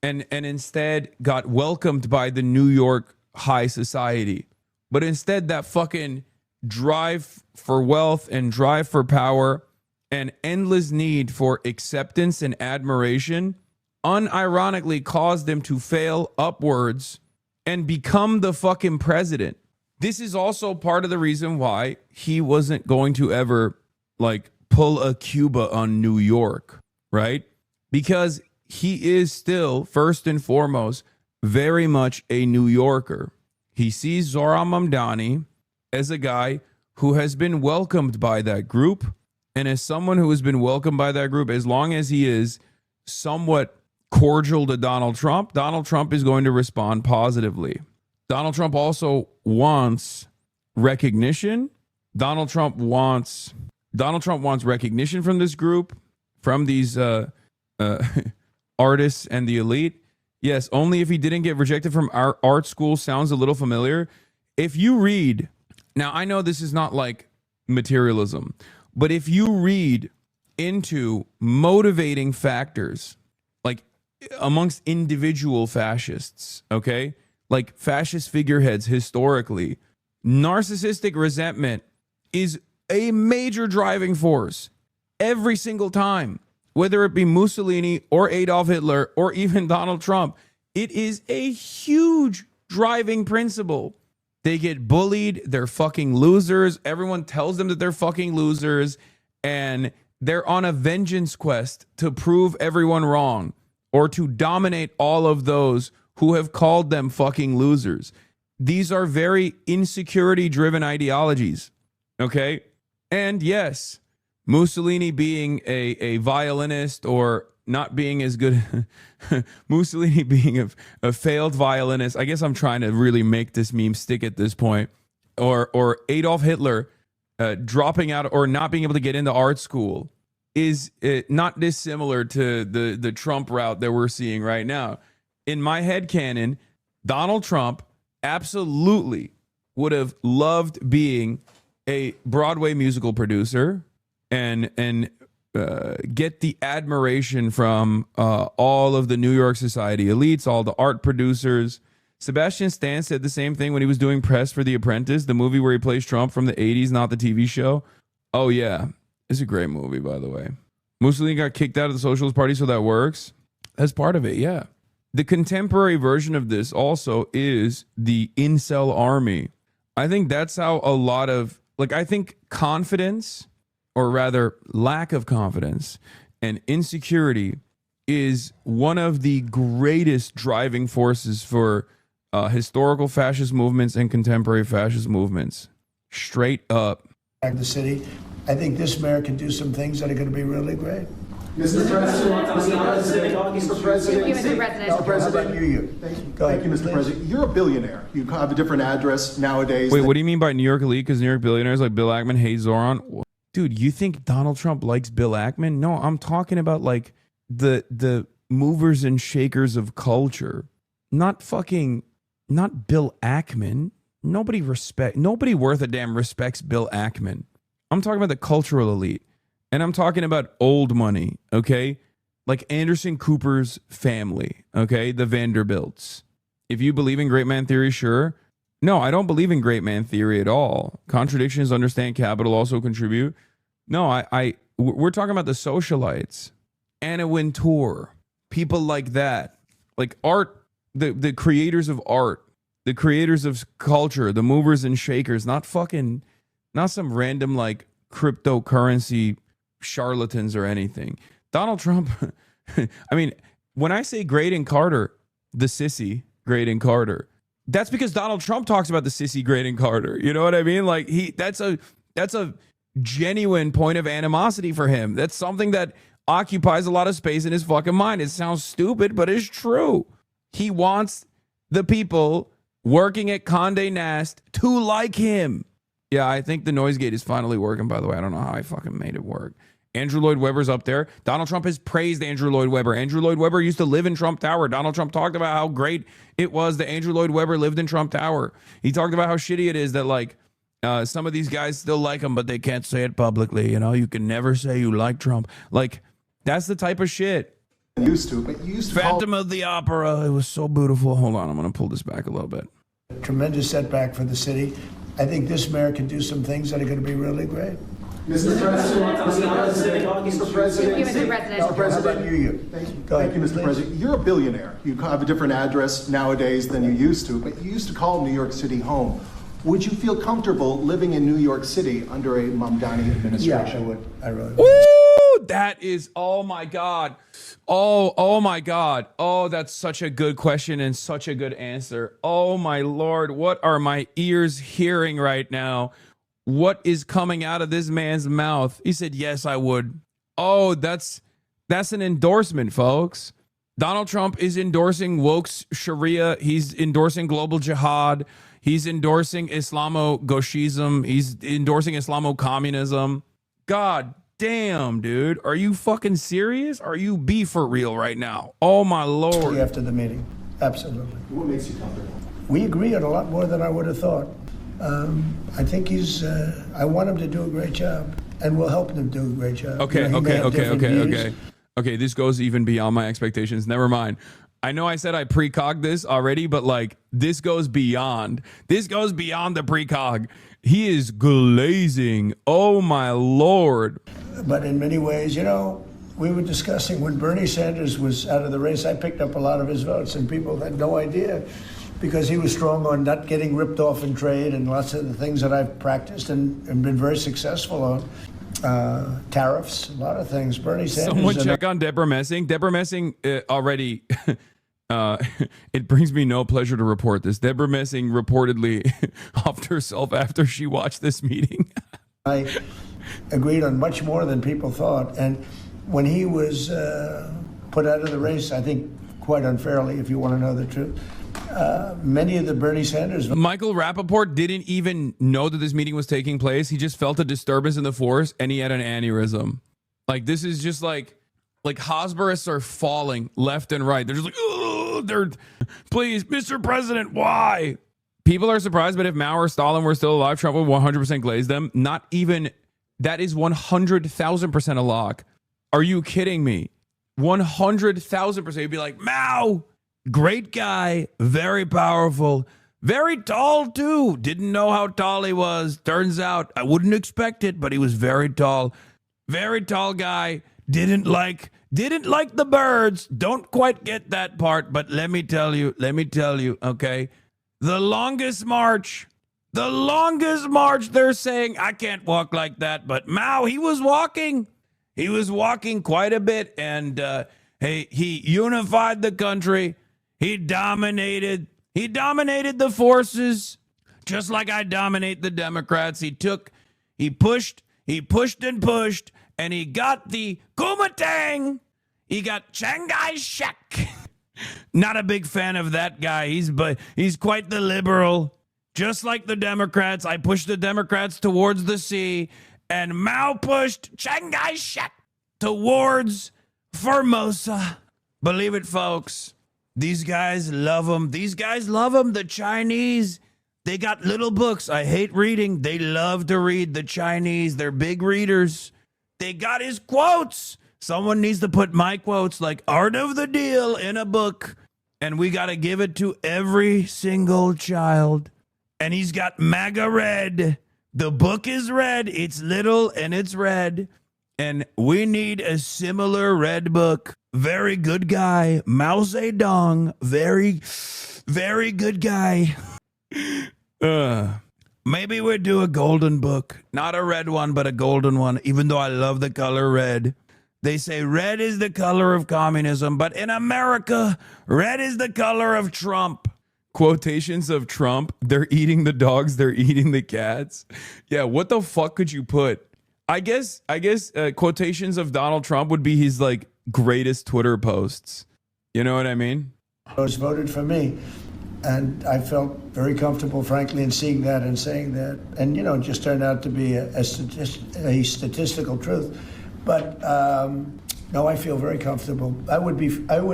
and instead got welcomed by the New York high society. But instead, that fucking drive for wealth and drive for power and endless need for acceptance and admiration unironically caused him to fail upwards and become the fucking president. This is also part of the reason why he wasn't going to ever like pull a Cuba on New York, right? Because he is still, first and foremost, very much a New Yorker. He sees Zohran Mamdani as a guy who has been welcomed by that group, and as someone who has been welcomed by that group, as long as he is somewhat cordial to Donald Trump is going to respond positively. Donald Trump also wants recognition. Donald Trump wants recognition from this group, from these artists and the elite. Yes, only if he didn't get rejected from our art school sounds a little familiar. If you read, now I know this is not like materialism, but if you read into motivating factors, like amongst individual fascists, okay? Like fascist figureheads historically, narcissistic resentment is a major driving force every single time. Whether it be Mussolini or Adolf Hitler or even Donald Trump, it is a huge driving principle. They get bullied, they're fucking losers. Everyone tells them that they're fucking losers, and they're on a vengeance quest to prove everyone wrong or to dominate all of those who have called them fucking losers. These are very insecurity-driven ideologies, okay? And yes, Mussolini being a violinist or not being as good, Mussolini being a failed violinist. I guess I'm trying to really make this meme stick at this point. Or Adolf Hitler dropping out or not being able to get into art school is not dissimilar to the Trump route that we're seeing right now. In my headcanon, Donald Trump absolutely would have loved being a Broadway musical producer and get the admiration from all of the New York society elites, all the art producers. Sebastian Stan said the same thing when he was doing press for The Apprentice, the movie where he plays Trump from the 80s, not the TV show. Oh, yeah. It's a great movie, by the way. Mussolini got kicked out of the Socialist Party, so that works. That's part of it, yeah. The contemporary version of this also is the incel army. I think that's how a lot of, like, I think confidence, or rather lack of confidence and insecurity, is one of the greatest driving forces for historical fascist movements and contemporary fascist movements. Straight up. The city, I think this mayor can do some things that are going to be really great. Mr. President, Mr. President, Mr. President, Thank you, Mr. President. You're a billionaire. You have a different address nowadays. Wait, what do you mean by New York elite? Because New York billionaires like Bill Ackman hate Zohran? Dude, you think Donald Trump likes Bill Ackman? No, I'm talking about like the movers and shakers of culture. Not Bill Ackman. Nobody worth a damn respects Bill Ackman. I'm talking about the cultural elite. And I'm talking about old money, okay? Like Anderson Cooper's family, okay? The Vanderbilts. If you believe in great man theory, sure. No, I don't believe in great man theory at all. Contradictions understand capital also contribute. No, we're talking about the socialites. Anna Wintour, people like that. Like art, the creators of art, the creators of culture, the movers and shakers, not some random like cryptocurrency charlatans or anything. Donald Trump, I mean, when I say Graydon Carter, the sissy Graydon Carter, that's because Donald Trump talks about the sissy Graydon Carter. You know what I mean? Like that's a That's a genuine point of animosity for him. That's something that occupies a lot of space in his fucking mind. It sounds stupid, but it's true. He wants the people working at Condé Nast to like him. Yeah, I think the noise gate is finally working, by the way. I don't know how I fucking made it work. Andrew Lloyd Webber's up there. Donald Trump has praised Andrew Lloyd Webber. Andrew Lloyd Webber used to live in Trump Tower. Donald Trump talked about how great it was that Andrew Lloyd Webber lived in Trump Tower. He talked about how shitty it is that, like, some of these guys still like him, but they can't say it publicly. You know, you can never say you like Trump. Like, that's the type of shit. Used to, but you used to Phantom of the Opera. It was so beautiful. Hold on, I'm going to pull this back a little bit. Tremendous setback for the city. I think this mayor can do some things that are going to be really great. Mr. President, Mr. President. Thank you, Mr. President. You're a billionaire. You have a different address nowadays than you used to, but you used to call New York City home. Would you feel comfortable living in New York City under a Mamdani administration? Yeah, I would. I really would. Woo! That is, oh my God. Oh my God. Oh, that's such a good question and such a good answer. Oh my Lord, what are my ears hearing right now? What is coming out of this man's mouth? He said, yes, I would. Oh, that's an endorsement, folks. Donald Trump is endorsing woke Sharia. He's endorsing global jihad. He's endorsing Islamo-Gauchism. He's endorsing Islamo-communism. God damn, dude. Are you fucking serious? Are you be for real right now? Oh, my Lord. After the meeting. Absolutely. What makes you comfortable? We agree on a lot more than I would have thought. I think I want him to do a great job, and we'll help him do a great job. Okay, You know, okay. This goes even beyond my expectations. Never mind. I know I said I precogged this already, but like this goes beyond. This goes beyond the precog. He is glazing. Oh my Lord. But in many ways, you know, we were discussing when Bernie Sanders was out of the race, I picked up a lot of his votes, and people had no idea because he was strong on not getting ripped off in trade and lots of the things that I've practiced and been very successful on. Tariffs, a lot of things. Bernie Sanders. Someone check on Deborah Messing. Deborah Messing already... it brings me no pleasure to report this. Deborah Messing reportedly offed herself after she watched this meeting. I agreed on much more than people thought. And when he was put out of the race, I think quite unfairly, if you want to know the truth, many of the Bernie Sanders... Michael Rappaport didn't even know that this meeting was taking place. He just felt a disturbance in the force and he had an aneurysm. Like, this is just like Hosborists are falling left and right. They're just like, oh, please, Mr. President, why? People are surprised, but if Mao or Stalin were still alive, Trump would 100% glaze them. Not even, that is 100,000% a lock. Are you kidding me? 100,000%. You'd be like, Mao, great guy, very powerful, very tall too. Didn't know how tall he was. Turns out, I wouldn't expect it, but he was very tall. Very tall guy. Didn't like the birds. Don't quite get that part, but let me tell you, okay? The longest march, they're saying, I can't walk like that, but Mao, he was walking quite a bit, and he unified the country. He dominated the forces, just like I dominate the Democrats. He pushed, and he got the Kuomintang. He got Chiang Kai-shek. Not a big fan of that guy. He's quite the liberal. Just like the Democrats, I pushed the Democrats towards the sea, and Mao pushed Chiang Kai-shek towards Formosa. Believe it, folks. These guys love him. The Chinese. They got little books. I hate reading. They love to read. The Chinese. They're big readers. They got his quotes. Someone needs to put my quotes like Art of the Deal in a book. And we got to give it to every single child. And he's got MAGA red. The book is red. It's little and it's red. And we need a similar red book. Very good guy. Mao Zedong. Very, very good guy. Maybe we'd do a golden book. Not a red one, but a golden one, even though I love the color red. They say red is the color of communism, but in America, red is the color of Trump. quotations of Trump. They're eating the dogs. They're eating the cats. Yeah. What the fuck could you put? I guess quotations of Donald Trump would be his like greatest Twitter posts. You know what I mean? Voters voted for me. And I felt very comfortable, frankly, in seeing that and saying that. And, you know, it just turned out to be a statistical truth. But no, I feel very comfortable. I would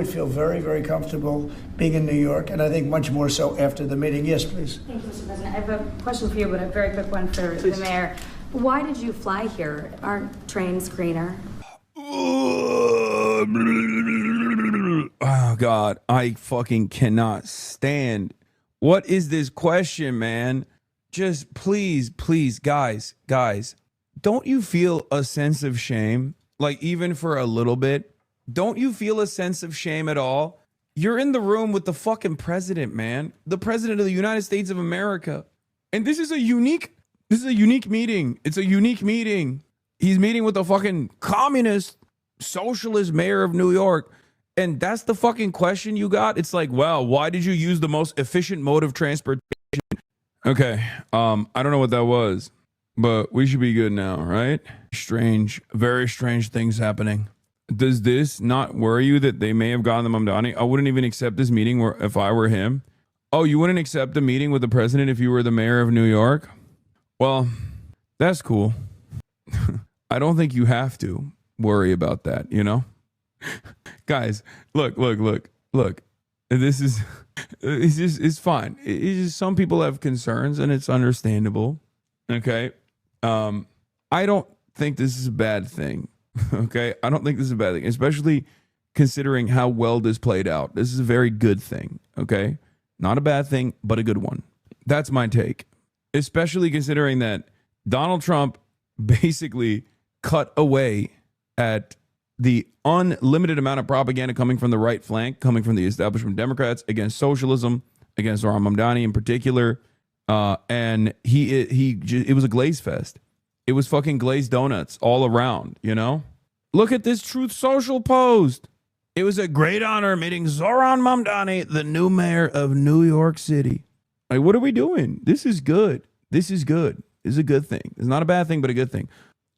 feel very, very comfortable being in New York, and I think much more so after the meeting. Yes, please. Thank you, Mr. President. I have a question for you, but a very quick one for the mayor. Why did you fly here? Aren't trains greener? Oh God, I fucking cannot stand. What is this question, man? Just please, guys, don't you feel a sense of shame? Like even for a little bit? Don't you feel a sense of shame at all? You're in the room with the fucking president, man. The president of the United States of America. And this is a unique meeting. It's a unique meeting. He's meeting with the fucking communist, socialist mayor of New York. And that's the fucking question you got? It's like, well, why did you use the most efficient mode of transportation? Okay, I don't know what that was, but we should be good now, right? Strange, very strange things happening. Does this not worry you that they may have gotten the Mamdani? I wouldn't even accept this meeting if I were him. Oh, you wouldn't accept a meeting with the president if you were the mayor of New York? Well, that's cool. I don't think you have to worry about that, you know? Guys, look. This is, it's fine. It's just some people have concerns and it's understandable. Okay. I don't think this is a bad thing. Okay. I don't think this is a bad thing, especially considering how well this played out. This is a very good thing. Okay. Not a bad thing, but a good one. That's my take, especially considering that Donald Trump basically cut away at the unlimited amount of propaganda coming from the right flank, coming from the establishment Democrats against socialism, against Zohran Mamdani in particular. And it was a glaze fest. It was fucking glazed donuts all around, you know? Look at this Truth Social post. It was a great honor meeting Zohran Mamdani, the new mayor of New York City. Like, what are we doing? This is good. This is good. This is a good thing. It's not a bad thing, but a good thing.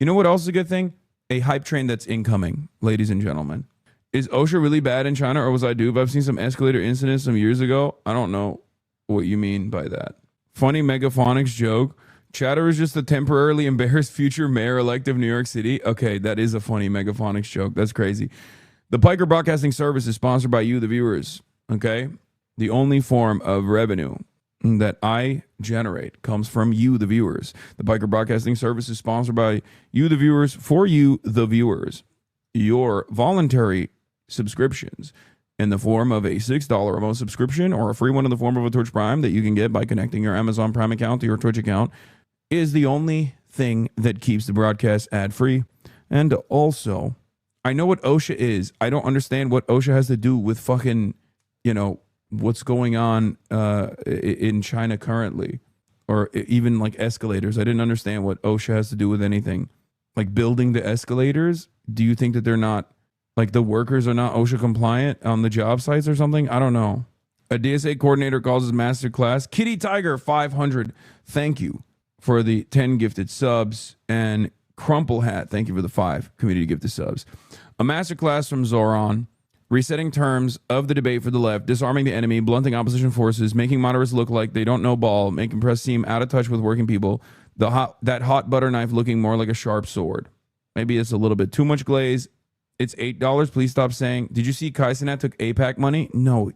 You know what else is a good thing? A hype train that's incoming, ladies and gentlemen. Is OSHA really bad in China, or was I duped? I've seen some escalator incidents some years ago. I don't know what you mean by that. Funny megaphonics joke. Chatter is just a temporarily embarrassed future mayor-elect of New York City. Okay, that is a funny megaphonics joke. That's crazy. The Piker Broadcasting Service is sponsored by you, the viewers. Okay? The only form of revenue that I generate comes from you, the viewers. The Piker Broadcasting Service is sponsored by you, the viewers, for you, the viewers. Your voluntary subscriptions in the form of a $6 a month subscription or a free one in the form of a Twitch Prime that you can get by connecting your Amazon Prime account to your Twitch account is the only thing that keeps the broadcast ad-free. And also, I know what OSHA is. I don't understand what OSHA has to do with fucking, you know, what's going on in China currently, or even like escalators. I didn't understand what OSHA has to do with anything. Like building the escalators, do you think that they're not, like the workers are not OSHA compliant on the job sites or something? I don't know. A DSA coordinator calls his master class. Kitty Tiger 500, thank you for the 10 gifted subs. And Crumple Hat, thank you for the 5 community gifted subs. A master class from Zohran. Resetting terms of the debate for the left, disarming the enemy, blunting opposition forces, making moderates look like they don't know ball, making press seem out of touch with working people, that hot butter knife looking more like a sharp sword. Maybe it's a little bit too much glaze. It's $8. Please stop saying. Did you see Kai Cenat took APAC money? No,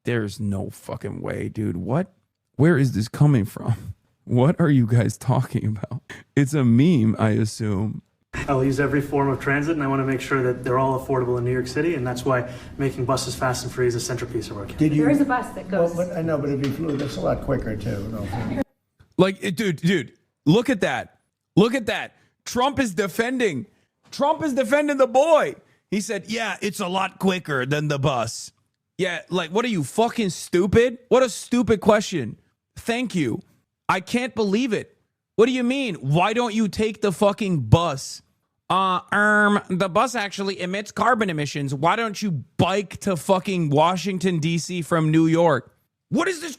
there's no fucking way, dude. What? Where is this coming from? What are you guys talking about? It's a meme, I assume. I'll use every form of transit, and I want to make sure that they're all affordable in New York City, and that's why making buses fast and free is a centerpiece of our campaign. There is a bus that goes. Well, I know, but if you flew, that's a lot quicker too. No. Like, dude, look at that. Look at that. Trump is defending the boy. He said, yeah, it's a lot quicker than the bus. Yeah, like, what are you, fucking stupid? What a stupid question. Thank you. I can't believe it. What do you mean? Why don't you take the fucking bus? The bus actually emits carbon emissions. Why don't you bike to fucking Washington, D.C. from New York? What is this?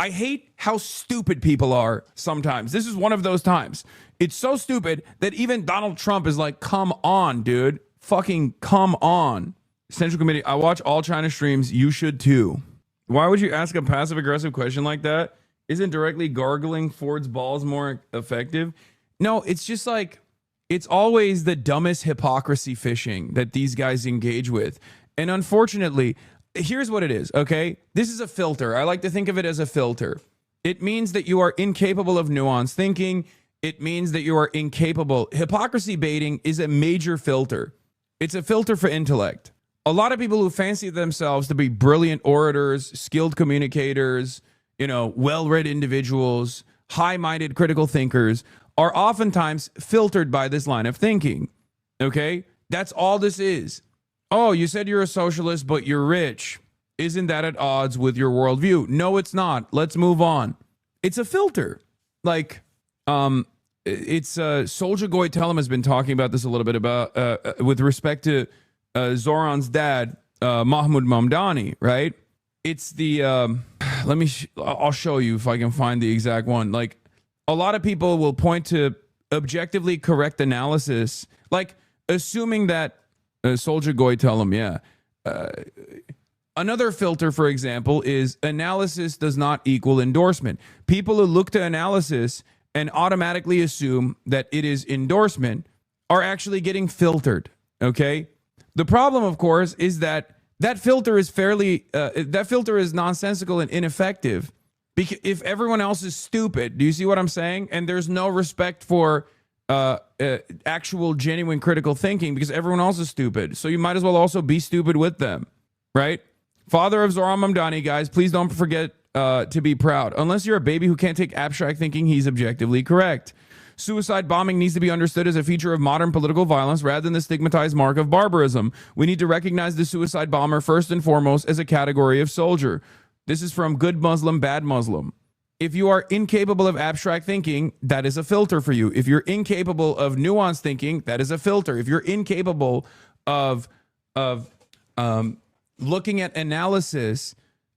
I hate how stupid people are sometimes. This is one of those times. It's so stupid that even Donald Trump is like, come on, dude. Fucking come on. Central Committee, I watch all China streams. You should too. Why would you ask a passive-aggressive question like that? Isn't directly gargling Ford's balls more effective? No, it's just like, it's always the dumbest hypocrisy fishing that these guys engage with. And unfortunately, here's what it is, okay? This is a filter. I like to think of it as a filter. It means that you are incapable of nuanced thinking. It means that you are incapable. Hypocrisy baiting is a major filter. It's a filter for intellect. A lot of people who fancy themselves to be brilliant orators, skilled communicators, you know, well-read individuals, high-minded critical thinkers are oftentimes filtered by this line of thinking, okay? That's all this is. Oh, you said you're a socialist, but you're rich. Isn't that at odds with your worldview? No, it's not. Let's move on. It's a filter. Like, it's Soldier Goytelem has been talking about this a little bit about with respect to Zohran's dad, Mahmoud Mamdani, right? It's the I'll show you if I can find the exact one. Like, a lot of people will point to objectively correct analysis, like assuming that Soldier Goytelem, another filter, for example, is analysis does not equal endorsement. People who look to analysis and automatically assume that it is endorsement are actually getting filtered, okay? The problem, of course, is that filter is nonsensical and ineffective. Because if everyone else is stupid, do you see what I'm saying? And there's no respect for actual genuine critical thinking because everyone else is stupid. So you might as well also be stupid with them, right? Father of Zohran Mamdani, guys, please don't forget to be proud. Unless you're a baby who can't take abstract thinking, he's objectively correct. Suicide bombing needs to be understood as a feature of modern political violence rather than the stigmatized mark of barbarism. We need to recognize the suicide bomber first and foremost as a category of soldier. This is from Good Muslim, Bad Muslim. If you are incapable of abstract thinking, that is a filter for you. If you're incapable of nuanced thinking, that is a filter. If you're incapable of looking at analysis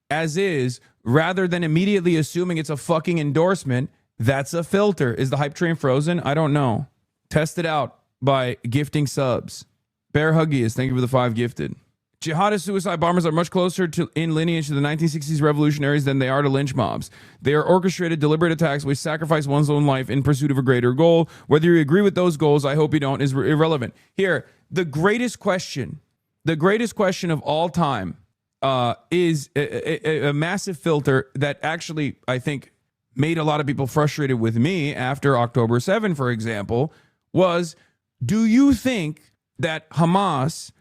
as is, rather than immediately assuming it's a fucking endorsement, that's a filter. Is the hype train frozen? I don't know. Test it out by gifting subs. Bear Huggies, thank you for the 5 gifted. Jihadist suicide bombers are much closer in lineage to the 1960s revolutionaries than they are to lynch mobs. They are orchestrated, deliberate attacks which sacrifice one's own life in pursuit of a greater goal. Whether you agree with those goals, I hope you don't, is irrelevant. Here, the greatest question of all time is a massive filter that actually, I think, made a lot of people frustrated with me after October 7, for example, was, do you think that Hamas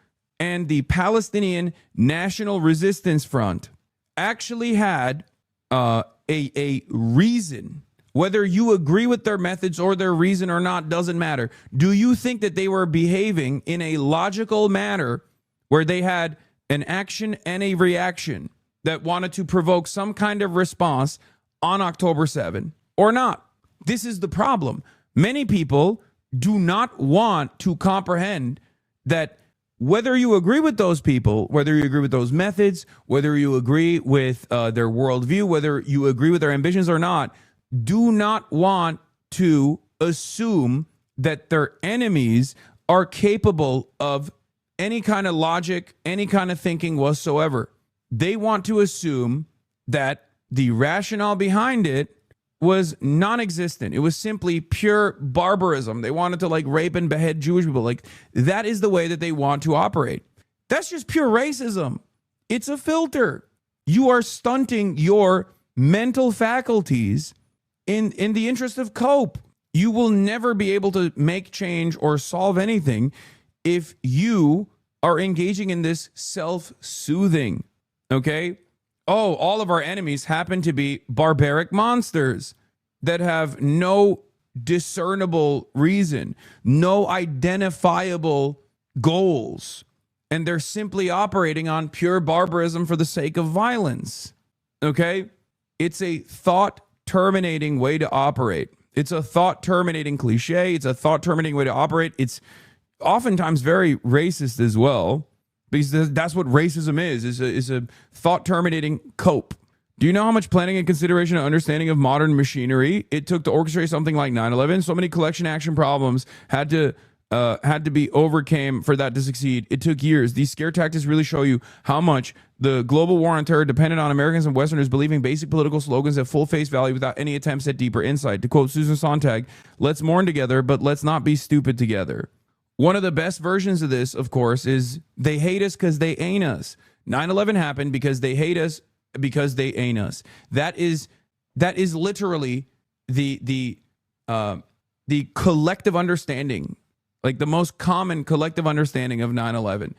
and the Palestinian National Resistance Front actually had a reason? Whether you agree with their methods or their reason or not doesn't matter. Do you think that they were behaving in a logical manner where they had an action and a reaction that wanted to provoke some kind of response on October 7 or not? This is the problem. Many people do not want to comprehend that whether you agree with those people, whether you agree with those methods, whether you agree with their worldview, whether you agree with their ambitions or not, do not want to assume that their enemies are capable of any kind of logic, any kind of thinking whatsoever. They want to assume that the rationale behind it was non-existent. It was simply pure barbarism. They wanted to like rape and behead Jewish people. Like, that is the way that they want to operate. That's just pure racism. It's a filter. You are stunting your mental faculties in the interest of cope. You will never be able to make change or solve anything if you are engaging in this self-soothing, okay? Oh, all of our enemies happen to be barbaric monsters that have no discernible reason, no identifiable goals, and they're simply operating on pure barbarism for the sake of violence, okay? It's a thought-terminating way to operate. It's a thought-terminating cliche. It's a thought-terminating way to operate. It's oftentimes very racist as well, because that's what racism is a thought-terminating cope. Do you know how much planning and consideration and understanding of modern machinery it took to orchestrate something like 9/11? So many collection action problems had to be overcame for that to succeed. It took years. These scare tactics really show you how much the global war on terror depended on Americans and Westerners believing basic political slogans at full face value without any attempts at deeper insight. To quote Susan Sontag, let's mourn together, but let's not be stupid together. One of the best versions of this, of course, is they hate us because they ain't us. 9/11 happened because they hate us because they ain't us. That is literally the collective understanding, like the most common collective understanding of 9/11.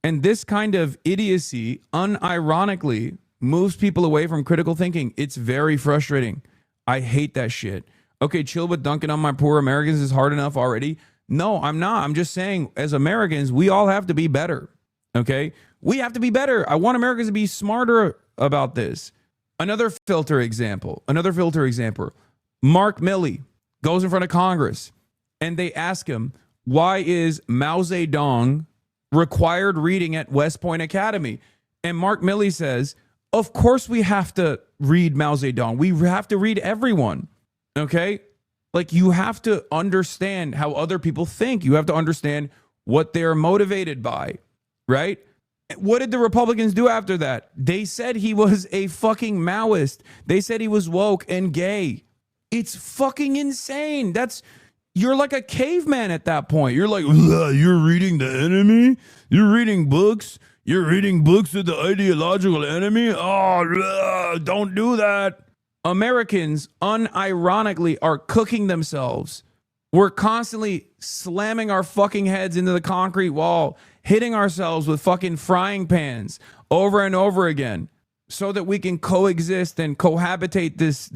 And this kind of idiocy unironically moves people away from critical thinking. It's very frustrating. I hate that shit. Okay, chill with dunking on my poor Americans is hard enough already. No, I'm not. I'm just saying, as Americans, we all have to be better. Okay? We have to be better. I want Americans to be smarter about this. Another filter example. Mark Milley goes in front of Congress and they ask him, why is Mao Zedong required reading at West Point Academy? And Mark Milley says, of course we have to read Mao Zedong. We have to read everyone. Okay? Like, you have to understand how other people think. You have to understand what they're motivated by, right? What did the Republicans do after that? They said he was a fucking Maoist. They said he was woke and gay. It's fucking insane. You're like a caveman at that point. You're like, you're reading the enemy? You're reading books? You're reading books of the ideological enemy? Oh, don't do that. Americans unironically are cooking themselves. We're constantly slamming our fucking heads into the concrete wall, hitting ourselves with fucking frying pans over and over again so that we can coexist and cohabitate this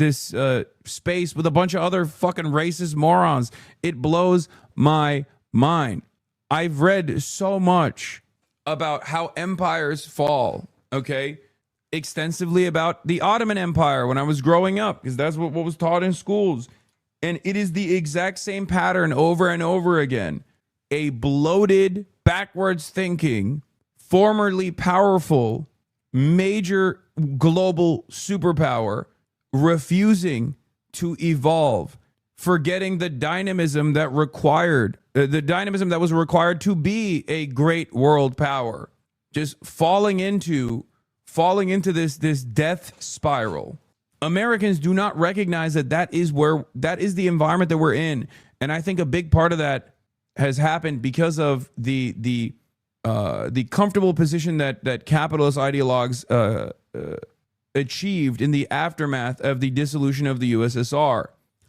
space with a bunch of other fucking racist morons. It blows my mind. I've read so much about how empires fall, okay? Extensively about the Ottoman Empire when I was growing up, because that's what was taught in schools. And it is the exact same pattern over and over again. A bloated, backwards thinking, formerly powerful, major global superpower refusing to evolve, forgetting the dynamism that was required to be a great world power, just falling into this death spiral. Americans do not recognize that is the environment that we're in. And I think a big part of that has happened because of the comfortable position that capitalist ideologues achieved in the aftermath of the dissolution of the USSR.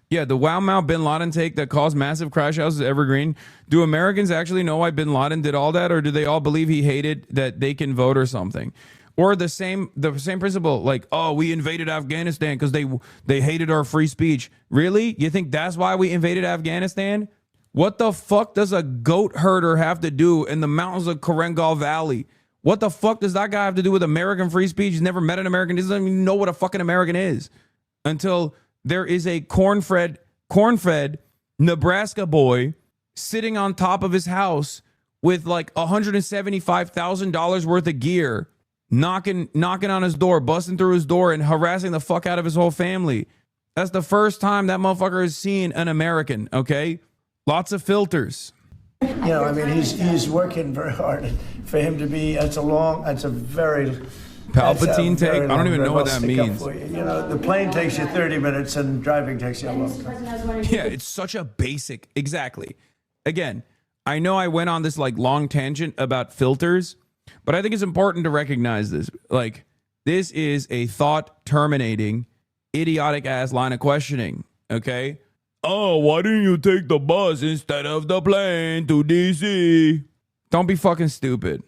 Yeah, the Wow Mao Bin Laden take that caused massive crash houses evergreen. Do Americans actually know why Bin Laden did all that, or do they all believe he hated that they can vote or something? Or the same principle, like, oh, we invaded Afghanistan because they hated our free speech. Really? You think that's why we invaded Afghanistan? What the fuck does a goat herder have to do in the mountains of Korengal Valley? What the fuck does that guy have to do with American free speech? He's never met an American. He doesn't even know what a fucking American is. Until there is a corn-fed Nebraska boy sitting on top of his house with like $175,000 worth of gear, knocking on his door, busting through his door and harassing the fuck out of his whole family. That's the first time that motherfucker has seen an American, okay? Lots of filters. You know, I mean, he's working very hard for him to be, that's a very... Palpatine take? I don't even know what that means. You know, the plane takes you 30 minutes and driving takes you a long time. Yeah, it's such a basic, exactly. Again, I know I went on this like long tangent about filters, but I think it's important to recognize this. Like, this is a thought-terminating, idiotic-ass line of questioning, okay? Oh, why didn't you take the bus instead of the plane to D.C.? Don't be fucking stupid.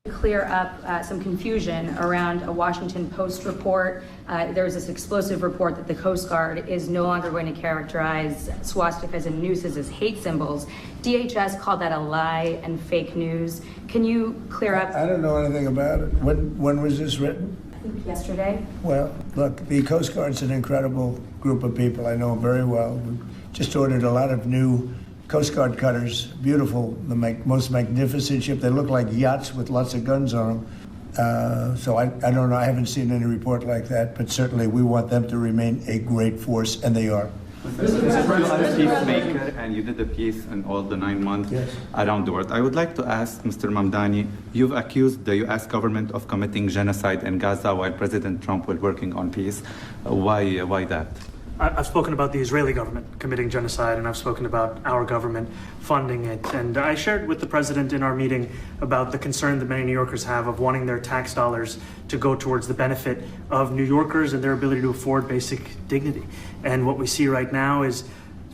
Clear up some confusion around a Washington Post report. There was this explosive report that the Coast Guard is no longer going to characterize swastikas and nooses as hate symbols. DHS called that a lie and fake news. Can you clear up? I don't know anything about it. When was this written? I think yesterday. Well, look, the Coast Guard's an incredible group of people. I know them very well. We just ordered a lot of new Coast Guard cutters, beautiful, the most magnificent ship. They look like yachts with lots of guns on them. So I don't know. I haven't seen any report like that, but certainly we want them to remain a great force, and they are. You are a peacemaker, and you did the peace in all the 9 months around the world. I would like to ask Mr. Mamdani, you've accused the U.S. government of committing genocide in Gaza while President Trump was working on peace. Why that? I've spoken about the Israeli government committing genocide, and I've spoken about our government funding it. And I shared with the president in our meeting about the concern that many New Yorkers have of wanting their tax dollars to go towards the benefit of New Yorkers and their ability to afford basic dignity. And what we see right now is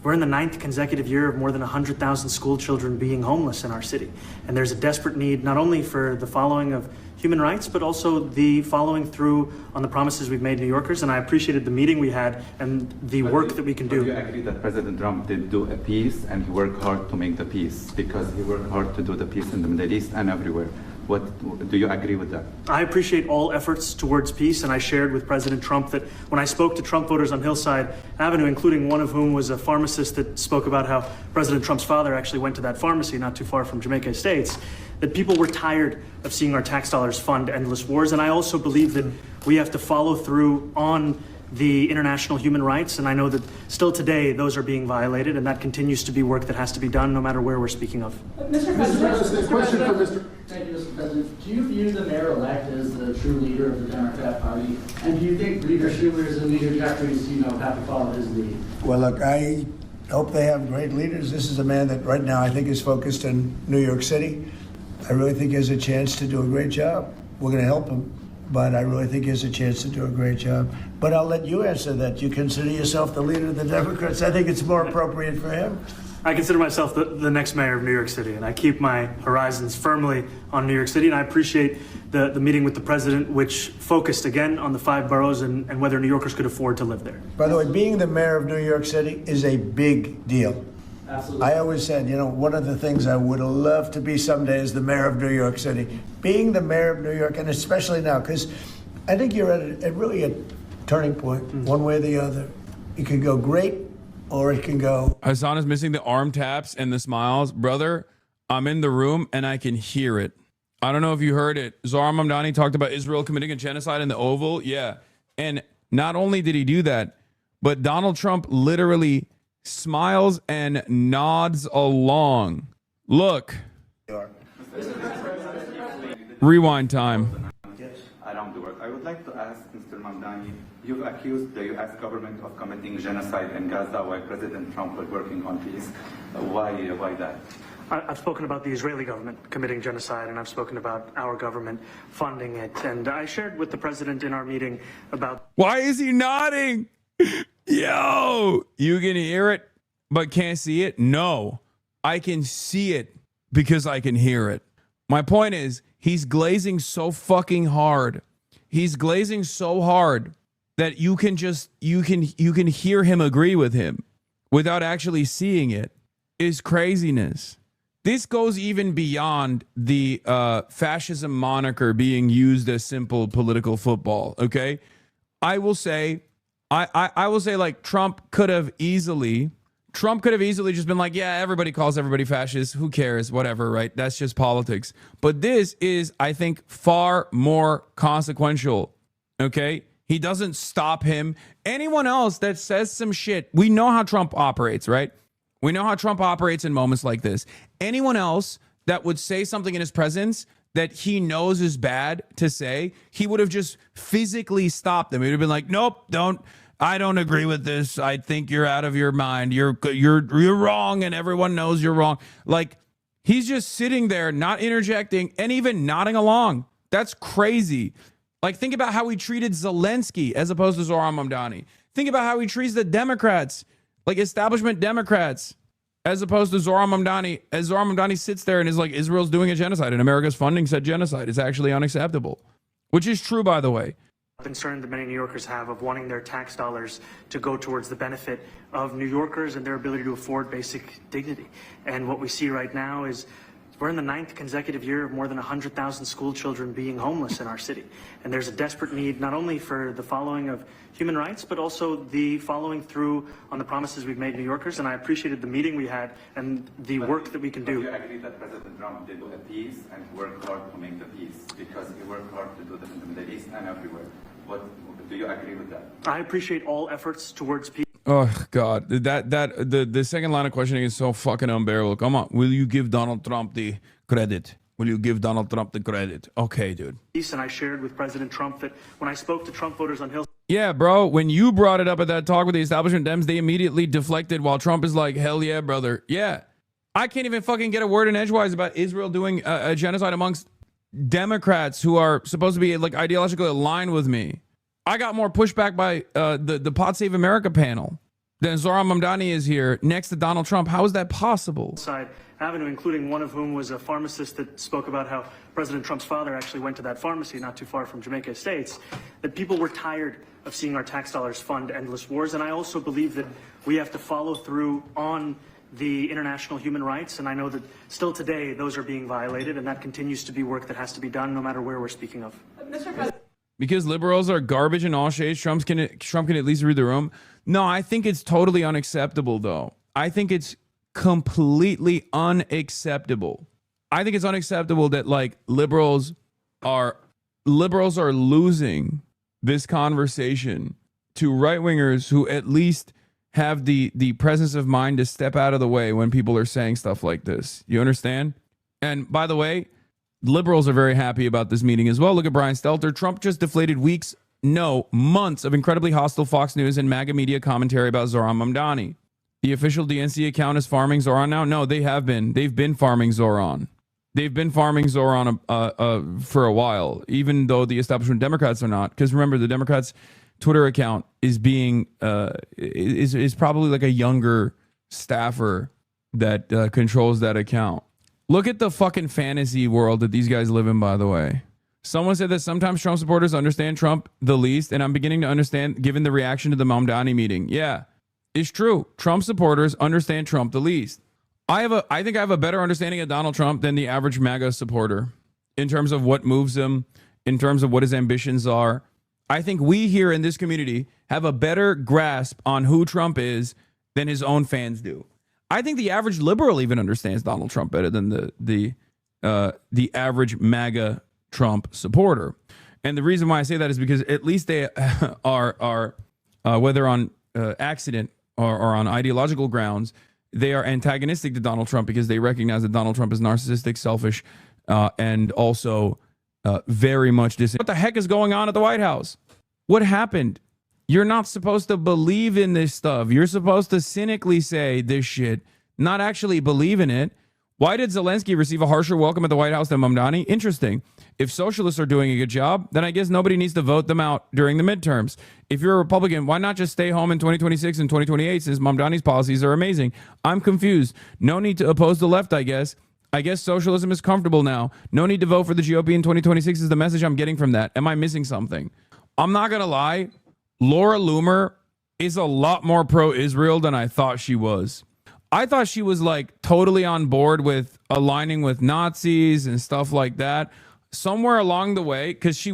we're in the 9th consecutive year of more than 100,000 school children being homeless in our city. And there's a desperate need not only for the following of human rights, but also the following through on the promises we've made New Yorkers. And I appreciated the meeting we had and the work that we can do. Do you agree that President Trump did do a peace and he worked hard to make the peace? Because he worked hard to do the peace in the Middle East and everywhere. Do you agree with that? I appreciate all efforts towards peace, and I shared with President Trump that when I spoke to Trump voters on Hillside Avenue, including one of whom was a pharmacist that spoke about how President Trump's father actually went to that pharmacy not too far from Jamaica Estates, that people were tired of seeing our tax dollars fund endless wars. And I also believe that we have to follow through on the international human rights, and I know that still today those are being violated, and that continues to be work that has to be done no matter where we're speaking of. Mr. President, question for Mr. Thank you, Mr. President. Do you view the mayor-elect as the true leader of the Democrat Party? And do you think Leader Schumer's and Leader Jeffries, have to follow his lead? Well, look, I hope they have great leaders. This is a man that right now I think is focused in New York City. I really think he has a chance to do a great job. We're going to help him, but I really think he has a chance to do a great job. But I'll let you answer that. You consider yourself the leader of the Democrats. I think it's more appropriate for him. I consider myself the next mayor of New York City, and I keep my horizons firmly on New York City, and I appreciate the meeting with the president, which focused again on the 5 boroughs and whether New Yorkers could afford to live there. By the way, being the mayor of New York City is a big deal. Absolutely. I always said, one of the things I would love to be someday is the mayor of New York City. Being the mayor of New York, and especially now, because I think you're at really a turning point, one way or the other. It could go great, or it can go. Hasan is missing the arm taps and the smiles. Brother, I'm in the room and I can hear it. I don't know if you heard it. Zohran Mamdani talked about Israel committing a genocide in the Oval. Yeah. And not only did he do that, but Donald Trump literally smiles and nods along. Look. Rewind time. Around the world. I would like to ask Mr. Mamdani, you've accused the U.S. government of committing genocide in Gaza while President Trump was working on peace. Why that? I've spoken about the Israeli government committing genocide, and I've spoken about our government funding it. And I shared with the president in our meeting about... Why is he nodding? Yo, you can hear it, but can't see it? No, I can see it because I can hear it. My point is, he's glazing so fucking hard. He's glazing so hard that you can hear him agree with him without actually seeing it. Is craziness. This goes even beyond the fascism moniker being used as simple political football. Okay, I will say, I will say, like, Trump could have easily just been like, yeah, everybody calls everybody fascist. Who cares? Whatever, right? That's just politics. But this is, I think, far more consequential. Okay? He doesn't stop him. Anyone else that says some shit, we know how Trump operates, right? We know how Trump operates in moments like this. Anyone else that would say something in his presence that he knows is bad to say, he would have just physically stopped them. He would have been like, nope, I don't agree with this. I think you're out of your mind. You're wrong, and everyone knows you're wrong. Like, he's just sitting there, not interjecting, and even nodding along. That's crazy. Like, think about how he treated Zelensky as opposed to Zohran Mamdani. Think about how he treats the Democrats, like establishment Democrats, as opposed to Zohran Mamdani. As Zohran Mamdani sits there and is like, Israel's doing a genocide, and America's funding said genocide. It's actually unacceptable, which is true, by the way. Concern that many New Yorkers have of wanting their tax dollars to go towards the benefit of New Yorkers and their ability to afford basic dignity. And what we see right now is We're in the 9th consecutive year of more than 100,000 school children being homeless in our city. And there's a desperate need not only for the following of human rights, but also the following through on the promises we've made New Yorkers. And I appreciated the meeting we had and the work that we can do. Do you agree that President Trump did a peace and worked hard to make the peace? Because he worked hard to do that in the Middle East and everywhere. Do you agree with that? I appreciate all efforts towards peace. Oh God, the second line of questioning is so fucking unbearable. Come on, will you give Donald Trump the credit? Will you give Donald Trump the credit? Okay, dude. And I shared with President Trump that when I spoke to Trump voters on Hill. Yeah, bro, when you brought it up at that talk with the establishment Dems, they immediately deflected while Trump is like, hell yeah, brother. Yeah. I can't even fucking get a word in edgewise about Israel doing a genocide amongst Democrats who are supposed to be like ideologically aligned with me. I got more pushback by the Pod Save America panel than Zohran Mamdani is here next to Donald Trump. How is that possible? Side Avenue, including one of whom was a pharmacist that spoke about how President Trump's father actually went to that pharmacy not too far from Jamaica Estates, that people were tired of seeing our tax dollars fund endless wars. And I also believe that we have to follow through on the international human rights. And I know that still today those are being violated, and that continues to be work that has to be done no matter where we're speaking of. Mr. President. Because liberals are garbage in all shades, Trump can at least read the room. No, I think it's totally unacceptable, though. I think it's completely unacceptable. I think it's unacceptable that like liberals are losing this conversation to right-wingers who at least have the presence of mind to step out of the way when people are saying stuff like this. You understand? And by the way, liberals are very happy about this meeting as well. Look at Brian Stelter. Trump just deflated months of incredibly hostile Fox News and MAGA media commentary about Zohran Mamdani. The official DNC account is farming Zohran now? No, they have been. They've been farming Zohran. They've been farming Zohran for a while, even though the establishment Democrats are not. Because remember, the Democrats' Twitter account is being is probably like a younger staffer that controls that account. Look at the fucking fantasy world that these guys live in, by the way. Someone said that sometimes Trump supporters understand Trump the least, and I'm beginning to understand given the reaction to the Mamdani meeting. Yeah, it's true. Trump supporters understand Trump the least. I think I have a better understanding of Donald Trump than the average MAGA supporter in terms of what moves him, in terms of what his ambitions are. I think we here in this community have a better grasp on who Trump is than his own fans do. I think the average liberal even understands Donald Trump better than the average MAGA Trump supporter. And the reason why I say that is because at least they are whether on accident or on ideological grounds, they are antagonistic to Donald Trump because they recognize that Donald Trump is narcissistic, selfish, and also very much What the heck is going on at the White House? What happened? You're not supposed to believe in this stuff. You're supposed to cynically say this shit, not actually believe in it. Why did Zelensky receive a harsher welcome at the White House than Mamdani? Interesting. If socialists are doing a good job, then I guess nobody needs to vote them out during the midterms. If you're a Republican, why not just stay home in 2026 and 2028 since Mamdani's policies are amazing? I'm confused. No need to oppose the left, I guess. I guess socialism is comfortable now. No need to vote for the GOP in 2026 is the message I'm getting from that. Am I missing something? I'm not going to lie. Laura Loomer is a lot more pro-Israel than I thought she was. I thought she was like totally on board with aligning with Nazis and stuff like that. Somewhere along the way, because she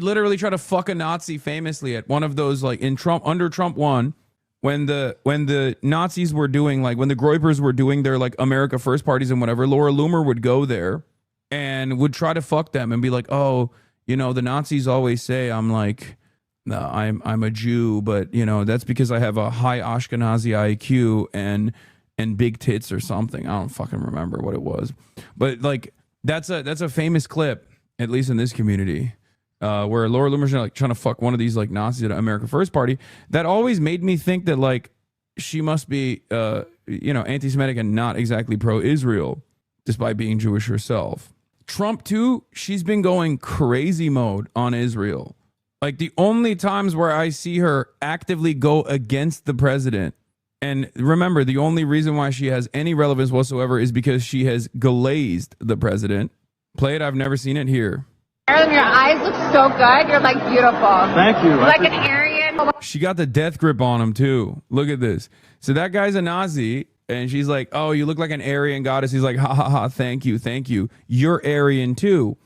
literally tried to fuck a Nazi famously at one of those like in Trump under Trump 1 when the Nazis were doing like when the Groypers were doing their like America First parties and whatever. Laura Loomer would go there and would try to fuck them and be like, oh, you know, the Nazis always say I'm like. No, I'm a Jew, but you know that's because I have a high Ashkenazi IQ and big tits or something. I don't fucking remember what it was, but like that's a famous clip, at least in this community, where Laura Loomer's like trying to fuck one of these like Nazis at America First Party. That always made me think that like she must be anti-Semitic and not exactly pro-Israel, despite being Jewish herself. Trump too, she's been going crazy mode on Israel. Like the only times where I see her actively go against the president, and remember, the only reason why she has any relevance whatsoever is because she has glazed the president. Play it. I've never seen it here. Your eyes look so good. You're like beautiful. Thank you. You're like an Aryan. She got the death grip on him too. Look at this. So that guy's a Nazi, And she's like, oh, you look like an Aryan goddess. He's like, ha ha ha, thank you, thank you. You're Aryan too.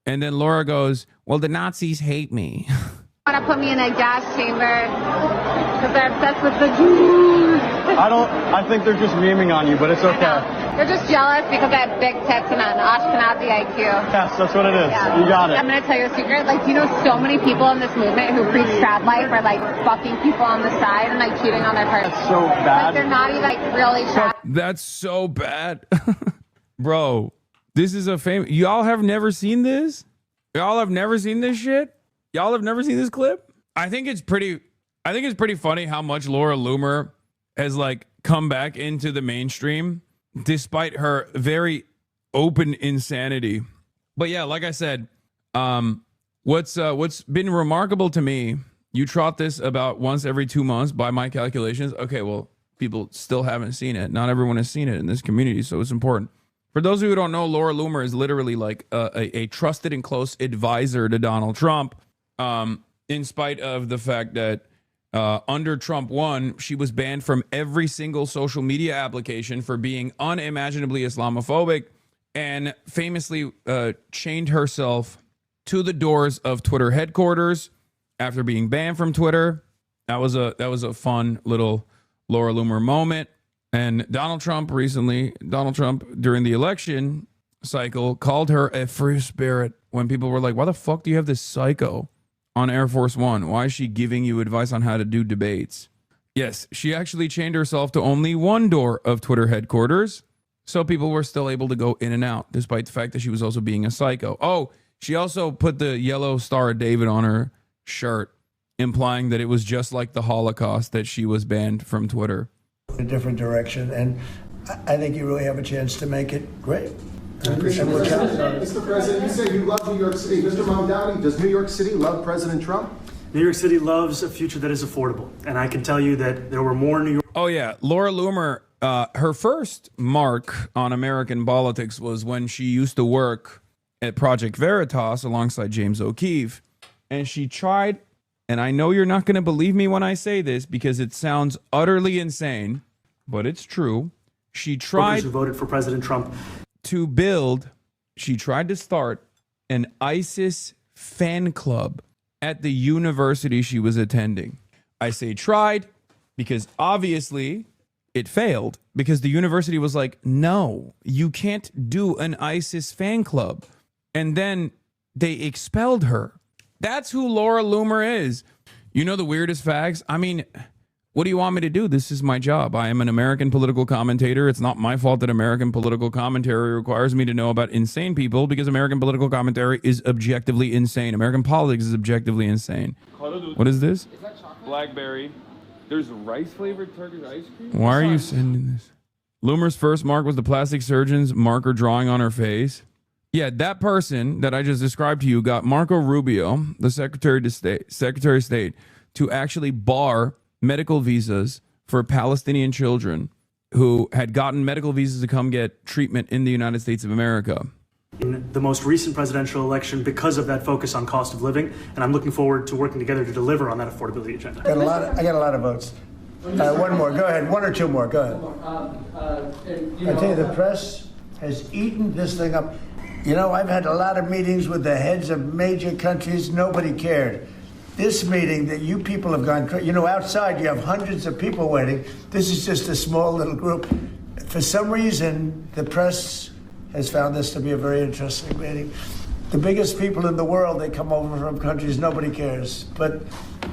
And then Laura goes, well, the Nazis hate me. Want to put me in a gas chamber because they're obsessed with the Jews. I think they're just memeing on you, but it's okay. They're just jealous because I have big tits and an Ashkenazi IQ. Yes, that's what it is. Yeah. You got it. I'm going to tell you a secret. Like, you know, so many people in this movement who preach trad life are like fucking people on the side and like cheating on their partners. That's so bad. Like, they're not even like really trad. That's so bad. Bro, this is a famous... Y'all have never seen this? Y'all have never seen this shit? Y'all have never seen this clip? I think it's pretty funny how much Laura Loomer has like come back into the mainstream despite her very open insanity. But yeah, like I said, what's been remarkable to me, you trot this about once every 2 months by my calculations. Okay, well, people still haven't seen it. Not everyone has seen it in this community, so it's important. For those of you who don't know, Laura Loomer is literally like a trusted and close advisor to Donald Trump. In spite of the fact that under Trump 1, she was banned from every single social media application for being unimaginably Islamophobic and famously chained herself to the doors of Twitter headquarters after being banned from Twitter. That was a fun little Laura Loomer moment. And Donald Trump during the election cycle called her a free spirit when people were like, why the fuck do you have this psycho on Air Force One? Why is she giving you advice on how to do debates? Yes, she actually chained herself to only one door of Twitter headquarters, so people were still able to go in and out, despite the fact that she was also being a psycho. Oh, she also put the yellow Star of David on her shirt, implying that it was just like the Holocaust that she was banned from Twitter. A different direction, and I think you really have a chance to make it great. Mr. President, you say you love New York City. Mr. Mamdani, does New York City love President Trump? New York City loves a future that is affordable. And I can tell you that there were more New York... Oh, yeah. Laura Loomer, her first mark on American politics was when she used to work at Project Veritas alongside James O'Keefe. And she tried, and I know you're not going to believe me when I say this because it sounds utterly insane, but it's true. She tried... who voted for President Trump... She tried to start an ISIS fan club at the university she was attending. I say tried because obviously it failed because the university was like, no, you can't do an ISIS fan club. And then they expelled her. That's who Laura Loomer is. You know the weirdest facts? I mean, what do you want me to do? This is my job. I am an American political commentator. It's not my fault that American political commentary requires me to know about insane people because American political commentary is objectively insane. American politics is objectively insane. What is this? Blackberry. There's rice-flavored Turkish ice cream? Why are you sending this? Loomer's first mark was the plastic surgeon's marker drawing on her face. Yeah, that person that I just described to you got Marco Rubio, the Secretary of State, to actually bar medical visas for Palestinian children who had gotten medical visas to come get treatment in the United States of America. In the most recent presidential election because of that focus on cost of living, and I'm looking forward to working together to deliver on that affordability agenda. I got a lot of votes. One more, go ahead. One or two more, go ahead. I tell you, the press has eaten this thing up. You know, I've had a lot of meetings with the heads of major countries. Nobody cared. This meeting that you people have gone, you know, outside you have hundreds of people waiting. This is just a small little group. For some reason, the press has found this to be a very interesting meeting. The biggest people in the world, they come over from countries nobody cares. But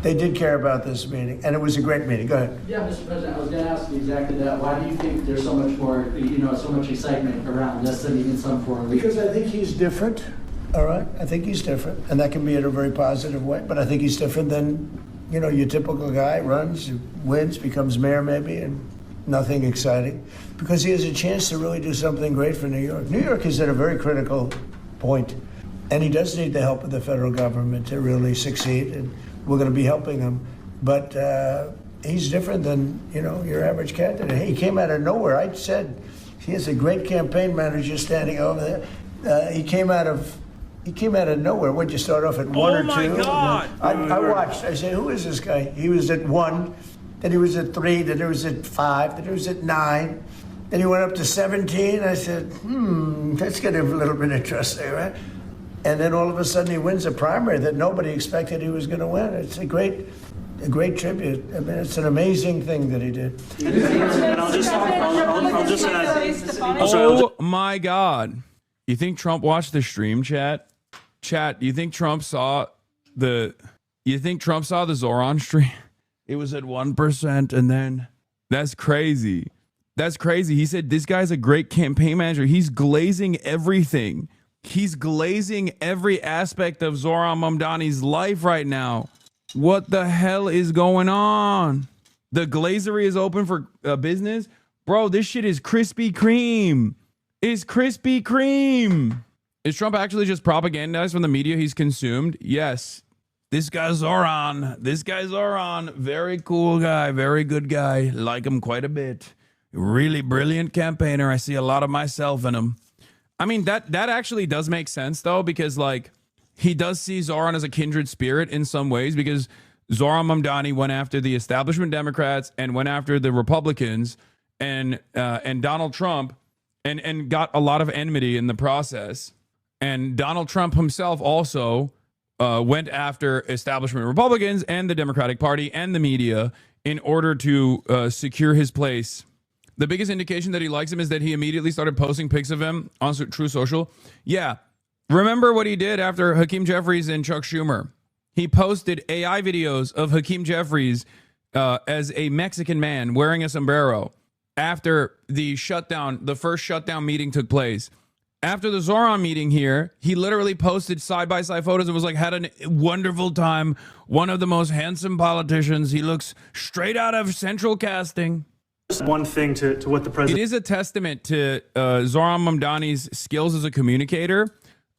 they did care about this meeting, and it was a great meeting. Go ahead. Yeah, Mr. President, I was going to ask you exactly that. Why do you think there's so much more, so much excitement around this than even some foreign leaders? Because I think he's different. All right, I think he's different, and that can be in a very positive way, but I think he's different than, your typical guy, runs, wins, becomes mayor maybe, and nothing exciting, because he has a chance to really do something great for New York. New York is at a very critical point, and he does need the help of the federal government to really succeed, and we're going to be helping him, but he's different than, your average candidate. He came out of nowhere. I said he has a great campaign manager standing over there. He came out of nowhere. Would you start off at one or two? Oh my God! I watched. I said, who is this guy? He was at one, Then he was at 3, then he was at 5, then he was at 9. Then he went up to 17. I said, that's getting a little bit interesting, right? And then all of a sudden he wins a primary that nobody expected he was going to win. It's a great tribute. I mean, it's an amazing thing that he did. And I'll just add. Oh my God. You think Trump watched the stream, chat? Chat, you think Trump saw the Zohran stream? It was at 1%, and then that's crazy. That's crazy. He said this guy's a great campaign manager. He's glazing everything. He's glazing every aspect of Zohran Mamdani's life right now. What the hell is going on? The glazery is open for business? Bro, this shit is Krispy Kreme. It's Krispy Kreme. Is Trump actually just propagandized from the media he's consumed? Yes. This guy Zohran. This guy Zohran. Very cool guy. Very good guy. Like him quite a bit. Really brilliant campaigner. I see a lot of myself in him. I mean, that actually does make sense, though, because, like, he does see Zohran as a kindred spirit in some ways, because Zohran Mamdani went after the establishment Democrats and went after the Republicans and Donald Trump and got a lot of enmity in the process. And Donald Trump himself also went after establishment Republicans and the Democratic Party and the media in order to secure his place. The biggest indication that he likes him is that he immediately started posting pics of him on True Social. Yeah. Remember what he did after Hakeem Jeffries and Chuck Schumer? He posted AI videos of Hakeem Jeffries as a Mexican man wearing a sombrero after the first shutdown meeting took place. After the Zohran meeting here, he literally posted side-by-side photos and was like, had a wonderful time. One of the most handsome politicians. He looks straight out of Central Casting. Just one thing to what the president... It is a testament to Zohran Mamdani's skills as a communicator.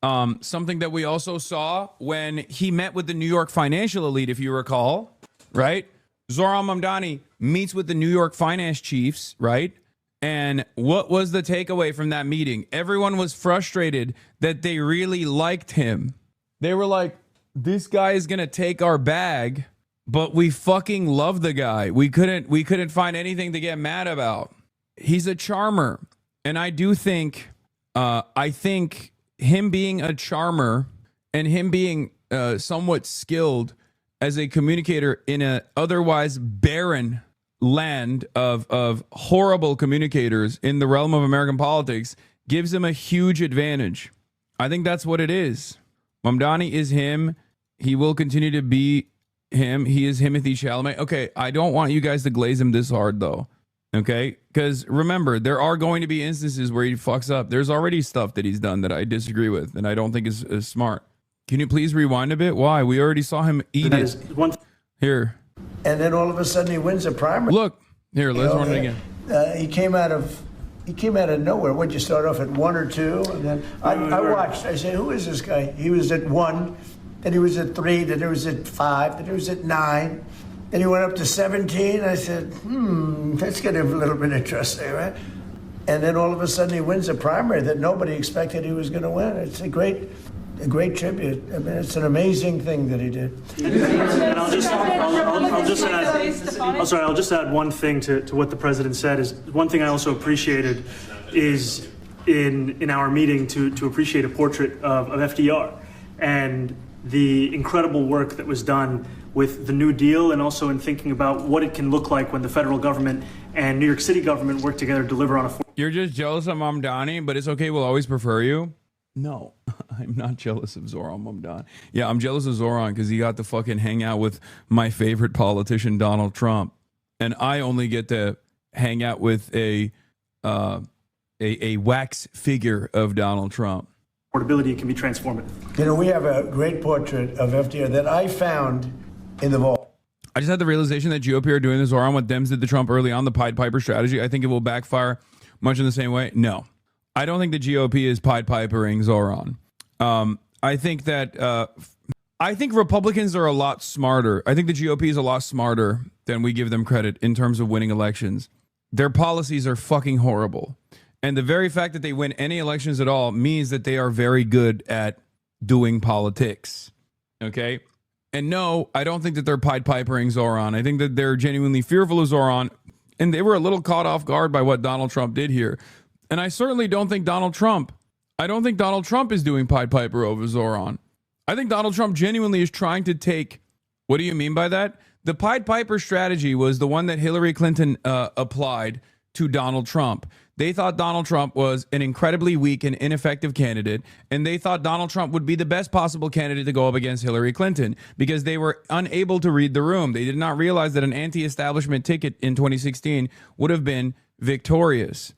Something that we also saw when he met with the New York financial elite, if you recall, right? Zohran Mamdani meets with the New York finance chiefs, right? And what was the takeaway from that meeting? Everyone was frustrated that they really liked him. They were like, this guy is going to take our bag, but we fucking love the guy. We couldn't find anything to get mad about. He's a charmer. And I do think, I think him being a charmer and him being somewhat skilled as a communicator in a otherwise barren land of horrible communicators in the realm of American politics gives him a huge advantage. I think that's what it is. Mamdani is him. He will continue to be him. He is Timothy Chalamet. Okay, I don't want you guys to glaze him this hard, though. Okay? Because remember, there are going to be instances where he fucks up. There's already stuff that he's done that I disagree with and I don't think is smart. Can you please rewind a bit? Why? We already saw him eat it. Here. And then all of a sudden he wins a primary. Look, here, let's run it again. He came out of nowhere. Would you start off at 1 or 2? And then I watched. I said, who is this guy? He was at 1, then he was at 3, then he was at 5, then he was at 9. Then he went up to 17. I said, that's getting a little bit interesting, right? And then all of a sudden he wins a primary that nobody expected he was going to win. It's a great tribute. I mean, it's an amazing thing that he did. And I'll just add one thing to what the president said. Is one thing I also appreciated is in our meeting to appreciate a portrait of FDR and the incredible work that was done with the New Deal, and also in thinking about what it can look like when the federal government and New York City government work together to deliver on a... You're just jealous of Mamdani, but it's okay. We'll always prefer you. No, I'm not jealous of Zohran Mamdani. Yeah, I'm jealous of Zohran because he got to fucking hang out with my favorite politician, Donald Trump. And I only get to hang out with a wax figure of Donald Trump. Portability can be transformative. You know, we have a great portrait of FDR that I found in the vault. I just had the realization that GOP are doing the Zohran what Dems did to Trump early on, the Pied Piper strategy. I think it will backfire much in the same way. No. I don't think the GOP is Pied Pipering Zohran. I think that I think Republicans are a lot smarter. I think the GOP is a lot smarter than we give them credit in terms of winning elections. Their policies are fucking horrible. And the very fact that they win any elections at all means that they are very good at doing politics. Okay? And no, I don't think that they're Pied Pipering Zohran. I think that they're genuinely fearful of Zohran, and they were a little caught off guard by what Donald Trump did here. And I certainly don't think Donald Trump is doing Pied Piper over Zohran. I think Donald Trump genuinely is trying to take, what do you mean by that? The Pied Piper strategy was the one that Hillary Clinton applied to Donald Trump. They thought Donald Trump was an incredibly weak and ineffective candidate, and they thought Donald Trump would be the best possible candidate to go up against Hillary Clinton because they were unable to read the room. They did not realize that an anti-establishment ticket in 2016 would have been victorious.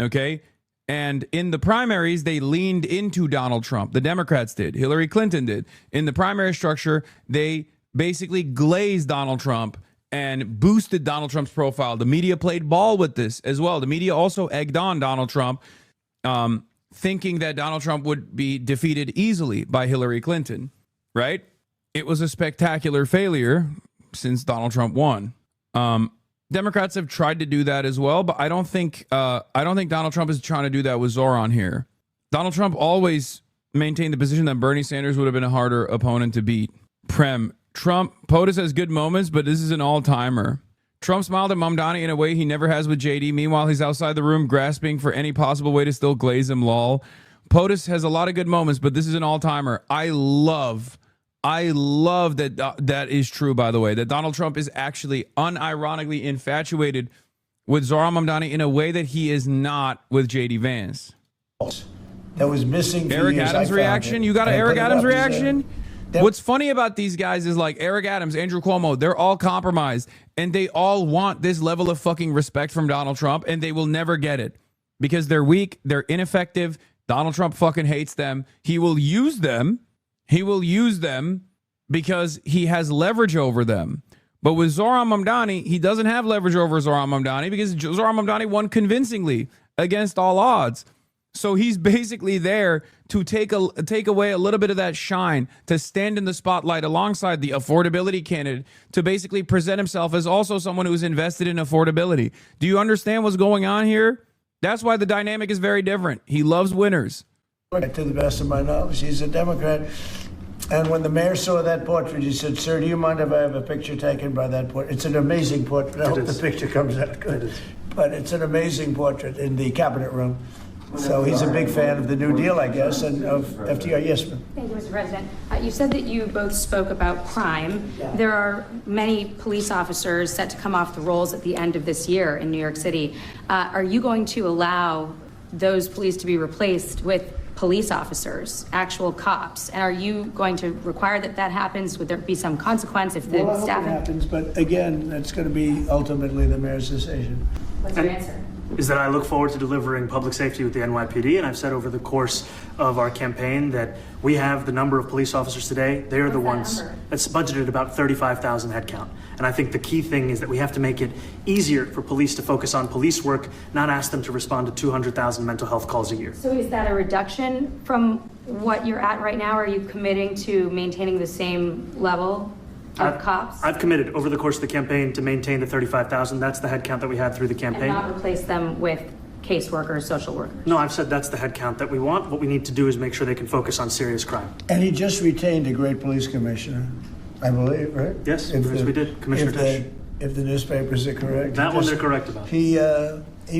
Okay? And in the primaries, they leaned into Donald Trump. The Democrats did. Hillary Clinton did. In the primary structure, they basically glazed Donald Trump and boosted Donald Trump's profile. The media played ball with this as well. The media also egged on Donald Trump, thinking that Donald Trump would be defeated easily by Hillary Clinton, right? It was a spectacular failure since Donald Trump won. Democrats have tried to do that as well, but I don't think Donald Trump is trying to do that with Zohran here. Donald Trump always maintained the position that Bernie Sanders would have been a harder opponent to beat. Trump, POTUS has good moments, but this is an all-timer. Trump smiled at Mamdani in a way he never has with JD. Meanwhile, he's outside the room grasping for any possible way to still glaze him, lol. POTUS has a lot of good moments, but this is an all-timer. I love that that is true, by the way, that Donald Trump is actually unironically infatuated with Zohran Mamdani in a way that he is not with JD Vance. That was missing. Eric Adams' reaction? You got an Eric Adams reaction? What's funny about these guys is like Eric Adams, Andrew Cuomo, they're all compromised and they all want this level of fucking respect from Donald Trump and they will never get it because they're weak, they're ineffective. Donald Trump fucking hates them. He will use them. He will use them because he has leverage over them. But with Zohran Mamdani, he doesn't have leverage over Zohran Mamdani because Zohran Mamdani won convincingly against all odds. So he's basically there to take away a little bit of that shine, to stand in the spotlight alongside the affordability candidate, to basically present himself as also someone who's invested in affordability. Do you understand what's going on here? That's why the dynamic is very different. He loves winners. To the best of my knowledge, he's a Democrat. And when the mayor saw that portrait, he said, "Sir, do you mind if I have a picture taken by that portrait?" It's an amazing portrait. I hope the picture comes out good. But it's an amazing portrait in the cabinet room. So he's a big fan of the New Deal, I guess, and of FDR. Yes, ma'am. Thank you, Mr. President. You said that you both spoke about crime. There are many police officers set to come off the rolls at the end of this year in New York City. Are you going to allow those police to be replaced with police officers, actual cops? And are you going to require that that happens? Would there be some consequence if the Well, I staff... hope it happens, but again, that's going to be ultimately the mayor's decision. What's your answer? Is that I look forward to delivering public safety with the NYPD, and I've said over the course of our campaign that we have the number of police officers today. They are the ones that's budgeted about 35,000 headcount. And I think the key thing is that we have to make it easier for police to focus on police work, not ask them to respond to 200,000 mental health calls a year. So is that a reduction from what you're at right now? Are you committing to maintaining the same level of cops? I've committed over the course of the campaign to maintain the 35,000. That's the headcount that we had through the campaign. And not replace them with caseworkers, social workers? No, I've said that's the headcount that we want. What we need to do is make sure they can focus on serious crime. And he just retained a great police commissioner, I believe, right? Yes, we did. Commissioner Tisch. If the newspapers are correct. That one they're correct about. He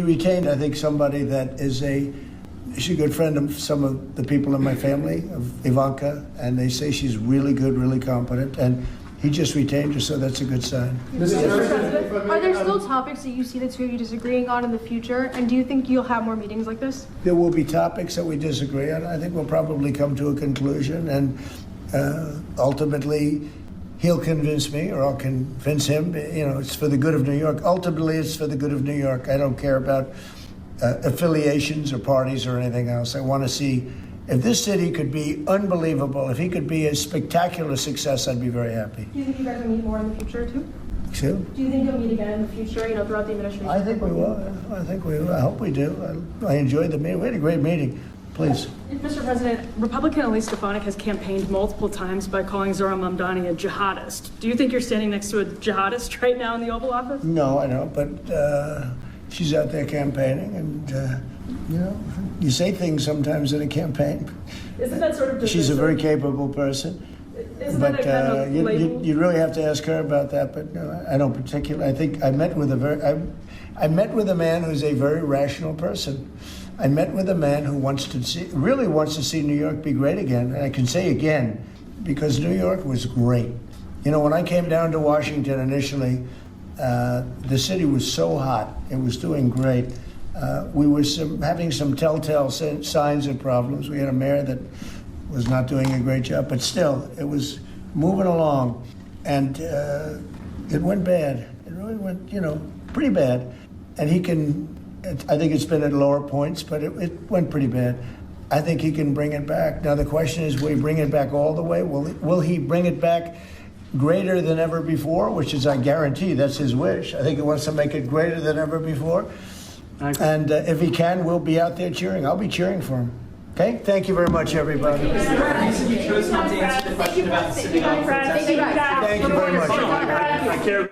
retained, I think, somebody that is she's a good friend of some of the people in my family, of Ivanka, and they say she's really good, really competent, and he just retained her, so that's a good sign. Mr. President, are there still topics that you see the two of you disagreeing on in the future? And do you think you'll have more meetings like this? There will be topics that we disagree on. I think we'll probably come to a conclusion, and ultimately he'll convince me or I'll convince him. You know, it's for the good of New York. Ultimately, it's for the good of New York. I don't care about affiliations or parties or anything else. I want to see if this city could be unbelievable, if he could be a spectacular success, I'd be very happy. Do you think you guys will meet more in the future, too? Excuse? Do you think you'll meet again in the future, throughout the administration? I think we will. I think we will. I hope we do. I enjoyed the meeting. We had a great meeting. Please. Mr. President, Republican Elise Stefanik has campaigned multiple times by calling Zohran Mamdani a jihadist. Do you think you're standing next to a jihadist right now in the Oval Office? No, I don't, but she's out there campaigning, and you say things sometimes in a campaign. Isn't that sort of She's a very capable person. Isn't that a kind of label? you really have to ask her about that. But I don't particularly. I think I met with I met with a man who's a very rational person. I met with a man who really wants to see New York be great again. And I can say again, because New York was great. You know, when I came down to Washington initially, the city was so hot. It was doing great. We were having some telltale signs and problems. We had a mayor that was not doing a great job, but still, it was moving along. And it went bad. It really went, pretty bad. And I think it's been at lower points, but it went pretty bad. I think he can bring it back. Now, the question is, will he bring it back all the way? Will he bring it back greater than ever before, which is, I guarantee, that's his wish. I think he wants to make it greater than ever before. And if he can, we'll be out there cheering. I'll be cheering for him. Okay? Thank you very much, everybody. You chose not to answer the question about the city hall. Thank you very much.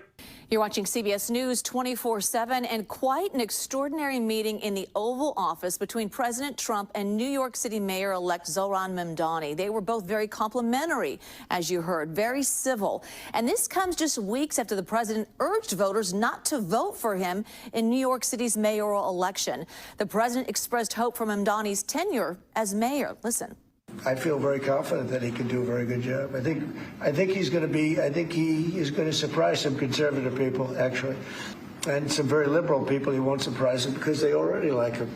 You're watching CBS News 24/7, and quite an extraordinary meeting in the Oval Office between President Trump and New York City Mayor-elect Zohran Mamdani. They were both very complimentary, as you heard, very civil. And this comes just weeks after the president urged voters not to vote for him in New York City's mayoral election. The president expressed hope for Mamdani's tenure as mayor. Listen. I feel very confident that he can do a very good job. I think he's going to be. I think he is going to surprise some conservative people, actually, and some very liberal people. He won't surprise them because they already like him.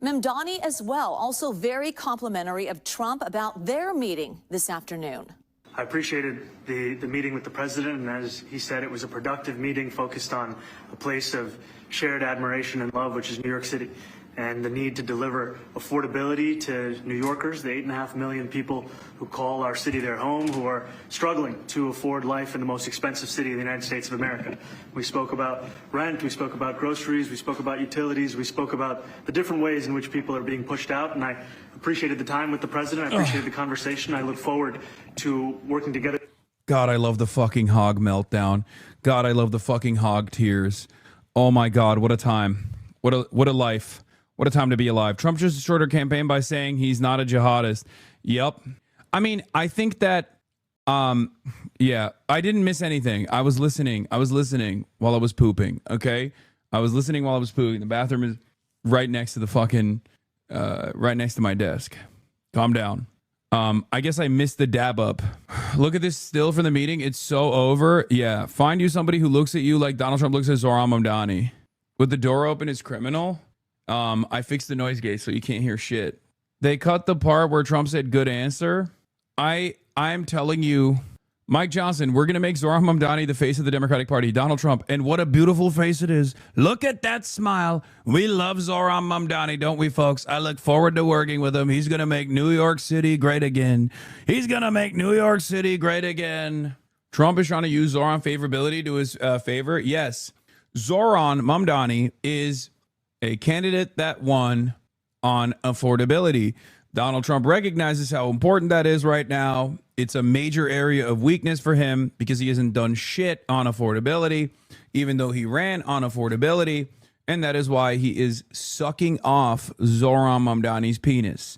Mamdani as well, also very complimentary of Trump about their meeting this afternoon. I appreciated the meeting with the president, and as he said, it was a productive meeting focused on a place of shared admiration and love, which is New York City, and the need to deliver affordability to New Yorkers, the 8.5 million people who call our city their home, who are struggling to afford life in the most expensive city in the United States of America. We spoke about rent, we spoke about groceries, we spoke about utilities, we spoke about the different ways in which people are being pushed out, and I appreciated the time with the president, I appreciated the conversation, I look forward to working together. God, I love the fucking hog meltdown. God, I love the fucking hog tears. Oh my God, what a time. What a life. What a time to be alive. Trump just destroyed her campaign by saying he's not a jihadist. Yep. I mean, I think that, yeah, I didn't miss anything. I was listening. While I was pooping, okay? I was listening while I was pooping. The bathroom is right next to the fucking, right next to my desk. Calm down. I guess I missed the dab up. Look at this still from the meeting. It's so over. Yeah. Find you somebody who looks at you like Donald Trump looks at Zohran Mamdani. With the door open is criminal. I fixed the noise gate so you can't hear shit. They cut the part where Trump said good answer. I'm telling you, Mike Johnson, we're going to make Zohran Mamdani the face of the Democratic Party, Donald Trump. And what a beautiful face it is. Look at that smile. We love Zohran Mamdani, don't we, folks? I look forward to working with him. He's going to make New York City great again. He's going to make New York City great again. Trump is trying to use Zohran favorability to his favor. Yes. Zohran Mamdani is a candidate that won on affordability. Donald Trump recognizes how important that is right now. It's a major area of weakness for him because he hasn't done shit on affordability, even though he ran on affordability. And that is why he is sucking off Zohran Mamdani's penis.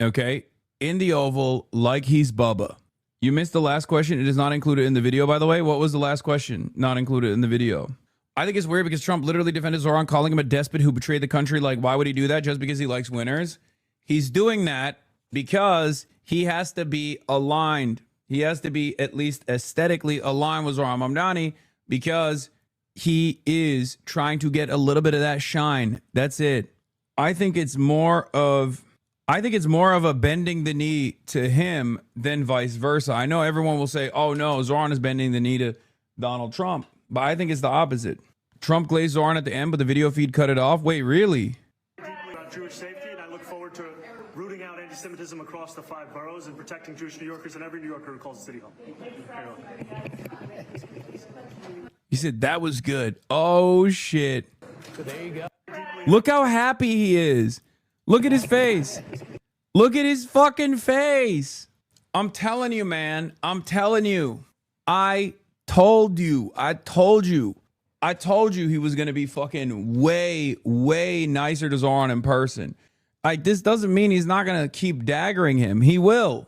Okay? In the Oval, like he's Bubba. You missed the last question. It is not included in the video, by the way. What was the last question? Not included in the video. I think it's weird because Trump literally defended Zohran, calling him a despot who betrayed the country. Like, why would he do that? Just because he likes winners? He's doing that because he has to be aligned. He has to be at least aesthetically aligned with Zohran Mamdani because he is trying to get a little bit of that shine. That's it. I think it's more of a bending the knee to him than vice versa. I know everyone will say, oh no, Zohran is bending the knee to Donald Trump. But I think it's the opposite. Trump glazed Zohran at the end, but the video feed cut it off. Wait, really? About Jewish safety, and I look forward to rooting out anti-Semitism across the 5 boroughs and protecting Jewish New Yorkers and every New Yorker who calls the city home. He said that was good. Oh shit. So there you go. Look how happy he is. Look at his face. Look at his fucking face. I'm telling you, man. I'm telling you. I told you he was going to be fucking way, way nicer to Zohran in person. This doesn't mean he's not going to keep daggering him. He will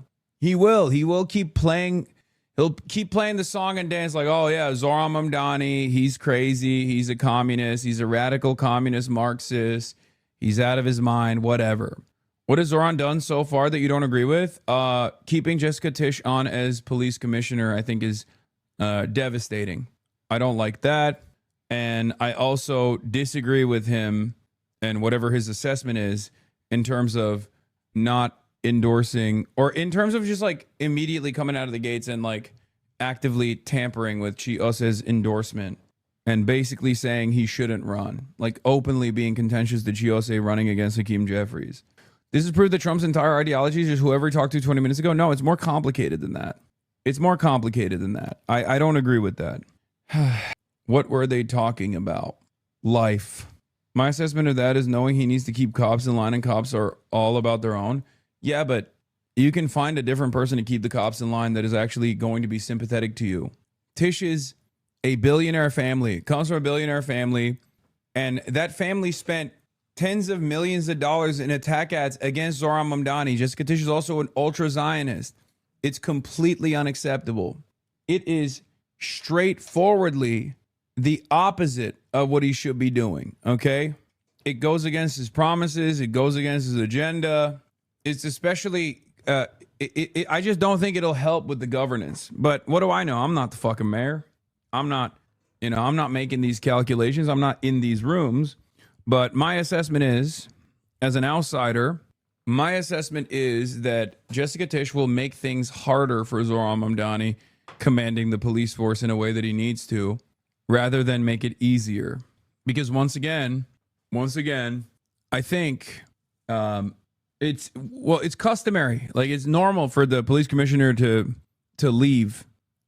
keep playing. He'll keep playing the song and dance like, oh yeah, Zohran Mamdani, he's crazy, he's a communist, he's a radical communist Marxist, he's out of his mind, whatever. What has Zohran done so far that you don't agree with? Keeping Jessica Tisch on as police commissioner, I think, is devastating. I don't like that. And I also disagree with him and whatever his assessment is in terms of not endorsing, or in terms of just like immediately coming out of the gates and like actively tampering with Chiyose's endorsement and basically saying he shouldn't run, like openly being contentious to Chiyose running against Hakeem Jeffries. This is proof that Trump's entire ideology is just whoever he talked to 20 minutes ago. No, it's more complicated than that. It's more complicated than that. I don't agree with that. What were they talking about? Life. My assessment of that is knowing he needs to keep cops in line, and cops are all about their own. Yeah, but you can find a different person to keep the cops in line that is actually going to be sympathetic to you. Tisch is a billionaire family, comes from a billionaire family, and that family spent tens of millions of dollars in attack ads against Zohran Mamdani. Jessica Tisch is also an ultra-Zionist. It's completely unacceptable. It is straightforwardly the opposite of what he should be doing, okay? It goes against his promises. It goes against his agenda. It's especially, I just don't think it'll help with the governance. But what do I know? I'm not the fucking mayor. I'm not making these calculations. I'm not in these rooms. But my assessment is, as an outsider, my assessment is that Jessica Tisch will make things harder for Zohran Mamdani commanding the police force in a way that he needs to, rather than make it easier. Because once again, I think it's customary. Like, it's normal for the police commissioner to leave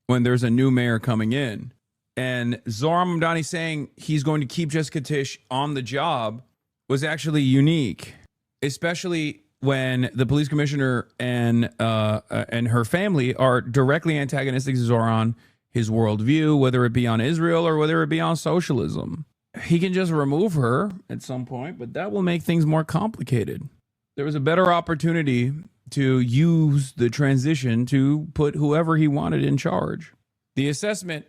when there's a new mayor coming in. And Zohran Mamdani saying he's going to keep Jessica Tisch on the job was actually unique, especially when the police commissioner and her family are directly antagonistic to Zohran, his worldview, whether it be on Israel or whether it be on socialism. He can just remove her at some point, but that will make things more complicated. There was a better opportunity to use the transition to put whoever he wanted in charge. The assessment,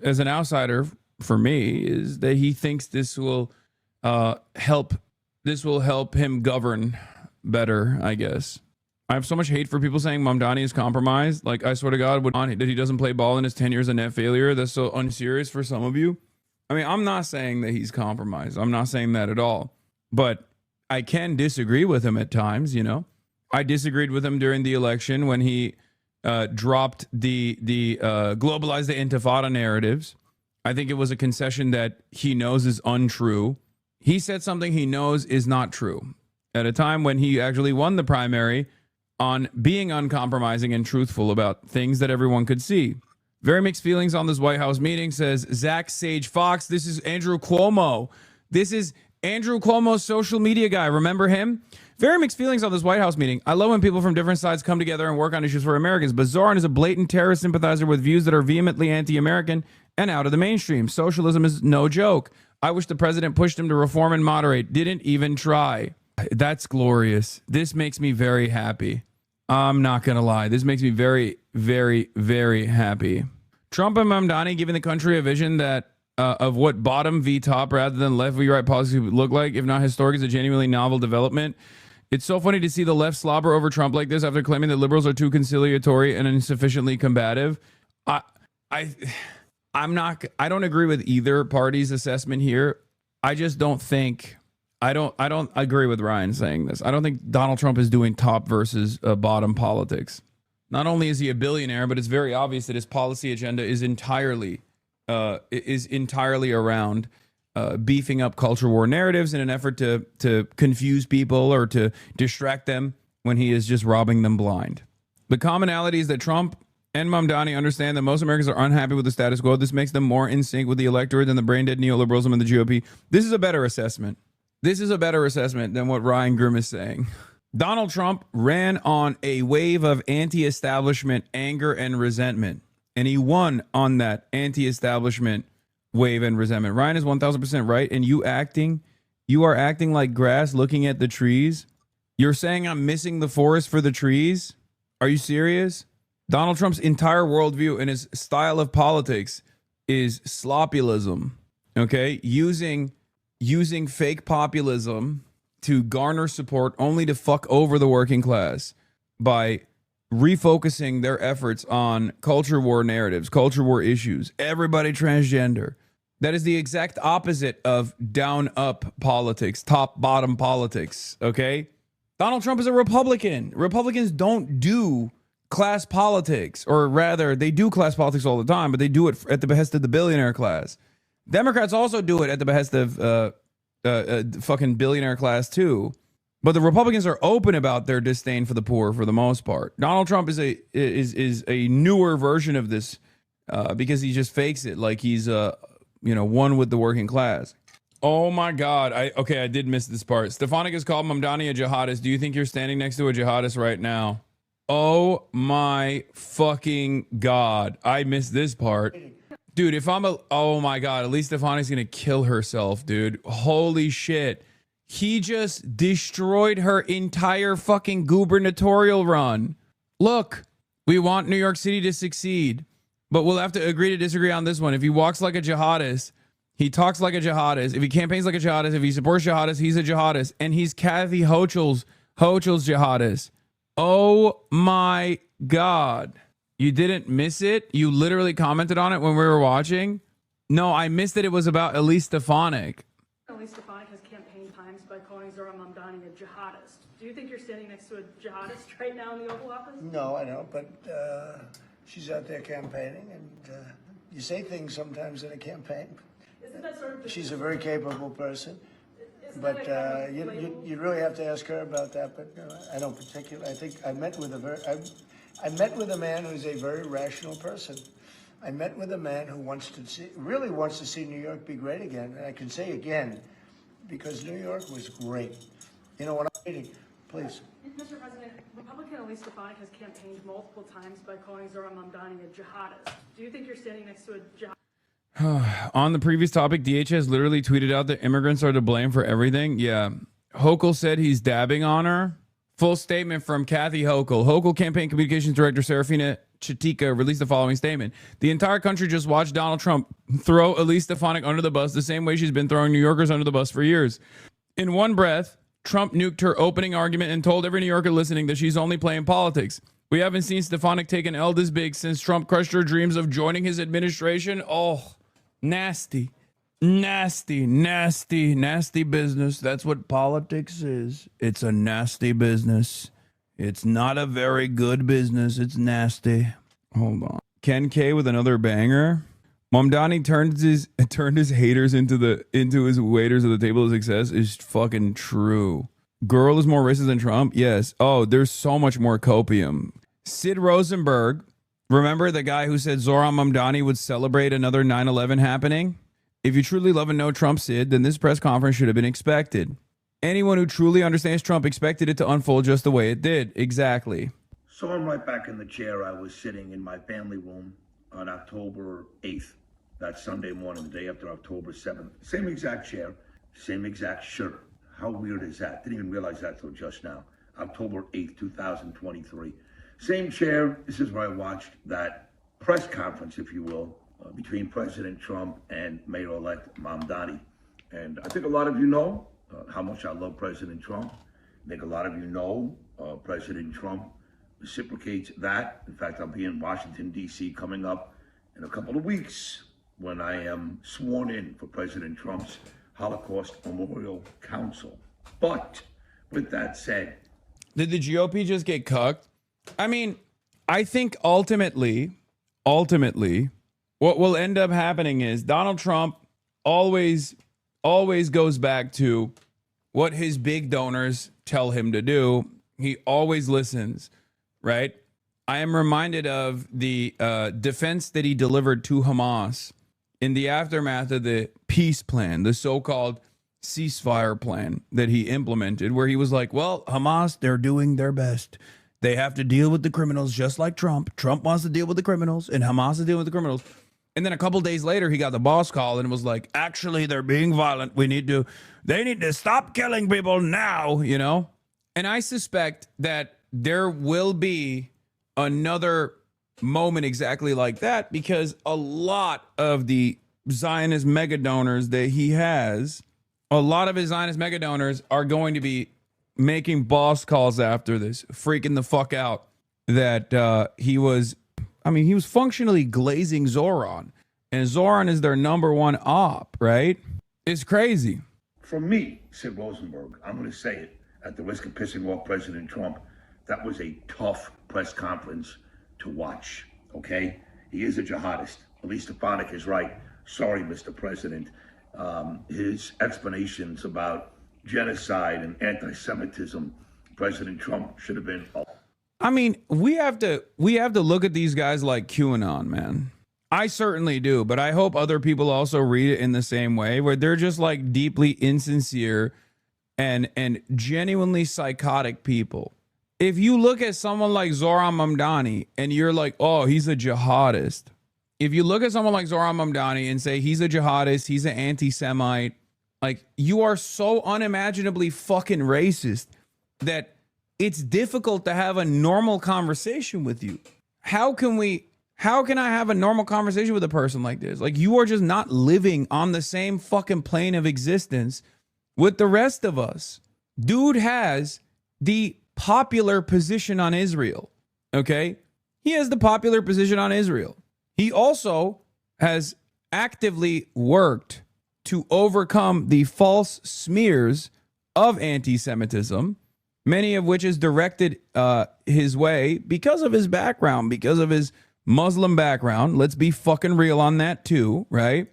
as an outsider for me, is that he thinks this will help him govern better, I guess. I have so much hate for people saying Mamdani is compromised. Like, I swear to God, that he doesn't play ball in his 10 years a net failure. That's so unserious for some of you. I mean, I'm not saying that he's compromised. I'm not saying that at all. But I can disagree with him at times, you know. I disagreed with him during the election when he dropped the globalize the intifada narratives. I think it was a concession that he knows is untrue. He said something he knows is not true at a time when he actually won the primary on being uncompromising and truthful about things that everyone could see. Very mixed feelings on this White House meeting, says Zach Sage Fox. This is Andrew Cuomo. This is Andrew Cuomo's social media guy. Remember him? Very mixed feelings on this White House meeting. I love when people from different sides come together and work on issues for Americans, but Zohran is a blatant terrorist sympathizer with views that are vehemently anti-American and out of the mainstream. Socialism is no joke. I wish the president pushed him to reform and moderate. Didn't even try. That's glorious. This makes me very happy. I'm not going to lie. This makes me very, very, very happy. Trump and Mamdani giving the country a vision that of what bottom v top rather than left v right policy would look like, if not historic, is a genuinely novel development. It's so funny to see the left slobber over Trump like this after claiming that liberals are too conciliatory and insufficiently combative. I don't agree with either party's assessment here. I just don't think, I don't agree with Ryan saying this. I don't think Donald Trump is doing top versus bottom politics. Not only is he a billionaire, but it's very obvious that his policy agenda is entirely around beefing up culture war narratives in an effort to confuse people or to distract them when he is just robbing them blind. The commonality is that Trump and Mamdani understand that most Americans are unhappy with the status quo. This makes them more in sync with the electorate than the brain-dead neoliberalism and the GOP. This is a better assessment. This is a better assessment than what Ryan Grimm is saying. Donald Trump ran on a wave of anti-establishment anger and resentment, and he won on that anti-establishment wave and resentment. Ryan is 1,000% right, and you are acting like grass looking at the trees. You're saying I'm missing the forest for the trees? Are you serious? Donald Trump's entire worldview and his style of politics is sloppyism, okay? Using fake populism to garner support only to fuck over the working class by refocusing their efforts on culture war narratives, culture war issues, everybody transgender. That is the exact opposite of down-up politics, top-bottom politics, okay? Donald Trump is a Republican. Republicans don't do class politics, or rather, they do class politics all the time, but they do it at the behest of the billionaire class. Democrats also do it at the behest of fucking billionaire class too. But the Republicans are open about their disdain for the poor for the most part. Donald Trump is a newer version of this because he just fakes it like he's one with the working class. Oh my God. I did miss this part. Stefanik has called Mamdani a jihadist. Do you think you're standing next to a jihadist right now? Oh my fucking God. I missed this part. Dude, if I'm oh my God, at least Stefanik's gonna kill herself, dude. Holy shit. He just destroyed her entire fucking gubernatorial run. Look, we want New York City to succeed, but we'll have to agree to disagree on this one. If he walks like a jihadist, he talks like a jihadist. If he campaigns like a jihadist, if he supports jihadists, he's a jihadist. And he's Kathy Hochul's jihadist. Oh my God. You didn't miss it? You literally commented on it when we were watching? No, I missed that it was about Elise Stefanik. Elise Stefanik has campaigned times by calling Zohran Mamdani a jihadist. Do you think you're standing next to a jihadist right now in the Oval Office? No, I don't, but she's out there campaigning, and you say things sometimes in a campaign. Isn't that sort of She's a very capable person, but you really have to ask her about that, but I don't particularly. I think I met with a man who's a very rational person. I met with a man who really wants to see New York be great again. And I can say again, because New York was great. You know what I'm reading? Please. Mr. President, Republican Elise Stefanik has campaigned multiple times by calling Zohran Mamdani a jihadist. Do you think you're standing next to a jihadist? On the previous topic, DHS literally tweeted out that immigrants are to blame for everything. Yeah. Hochul said he's dabbing on her. Full statement from Kathy Hochul. Hochul Campaign Communications Director Serafina Chitika released the following statement. The entire country just watched Donald Trump throw Elise Stefanik under the bus the same way she's been throwing New Yorkers under the bus for years. In one breath, Trump nuked her opening argument and told every New Yorker listening that she's only playing politics. We haven't seen Stefanik take an L this big since Trump crushed her dreams of joining his administration. Oh, nasty. Nasty, nasty, nasty business. That's what politics is. It's a nasty business. It's not a very good business. It's nasty. Hold on. Ken K with another banger. Mamdani turned his haters into his waiters at the table of success is fucking true. Girl is more racist than Trump? Yes. Oh, there's so much more copium. Sid Rosenberg, remember the guy who said Zohran Mamdani would celebrate another 9/11 happening? If you truly love and know Trump, Sid, then this press conference should have been expected. Anyone who truly understands Trump expected it to unfold just the way it did. Exactly. So I'm right back in the chair I was sitting in my family room on October 8th, that Sunday morning, the day after October 7th. Same exact chair, same exact shirt. How weird is that? Didn't even realize that till just now. October 8th, 2023. Same chair. This is where I watched that press conference, if you will, between President Trump and Mayor-elect Mamdani. And I think a lot of you know how much I love President Trump. I think a lot of you know President Trump reciprocates that. In fact, I'll be in Washington, D.C. coming up in a couple of weeks when I am sworn in for President Trump's Holocaust Memorial Council. But with that said, did the GOP just get cucked? I mean, I think ultimately, what will end up happening is Donald Trump always goes back to what his big donors tell him to do. He always listens, right? I am reminded of the defense that he delivered to Hamas in the aftermath of the peace plan, the so-called ceasefire plan that he implemented, where he was like, well, Hamas, they're doing their best. They have to deal with the criminals just like Trump. Trump wants to deal with the criminals, and Hamas is dealing with the criminals. And then a couple days later, he got the boss call and was like, actually, they're being violent. They need to stop killing people now, you know? And I suspect that there will be another moment exactly like that, because a lot of the Zionist mega donors that he has, a lot of his Zionist mega donors are going to be making boss calls after this, freaking the fuck out that he was functionally glazing Zohran, and Zohran is their #1 op, right? It's crazy. For me, Sid Rosenberg, I'm going to say it at the risk of pissing off President Trump, that was a tough press conference to watch, okay? He is a jihadist. Elise Stefanik is right. Sorry, Mr. President. His explanations about genocide and anti-Semitism, President Trump should have been... I mean, we have to look at these guys like QAnon, man. I certainly do, but I hope other people also read it in the same way, where they're just like deeply insincere and genuinely psychotic people. If you look at someone like Zohran Mamdani and you're like, oh, he's a jihadist. If you look at someone like Zohran Mamdani and say he's a jihadist, he's an anti-Semite, like, you are so unimaginably fucking racist that it's difficult to have a normal conversation with you. How can I have a normal conversation with a person like this? Like, you are just not living on the same fucking plane of existence with the rest of us. Dude has the popular position on Israel, okay? He has the popular position on Israel. He also has actively worked to overcome the false smears of anti-Semitism, many of which is directed his way because of his background, because of his Muslim background. Let's be fucking real on that too, right?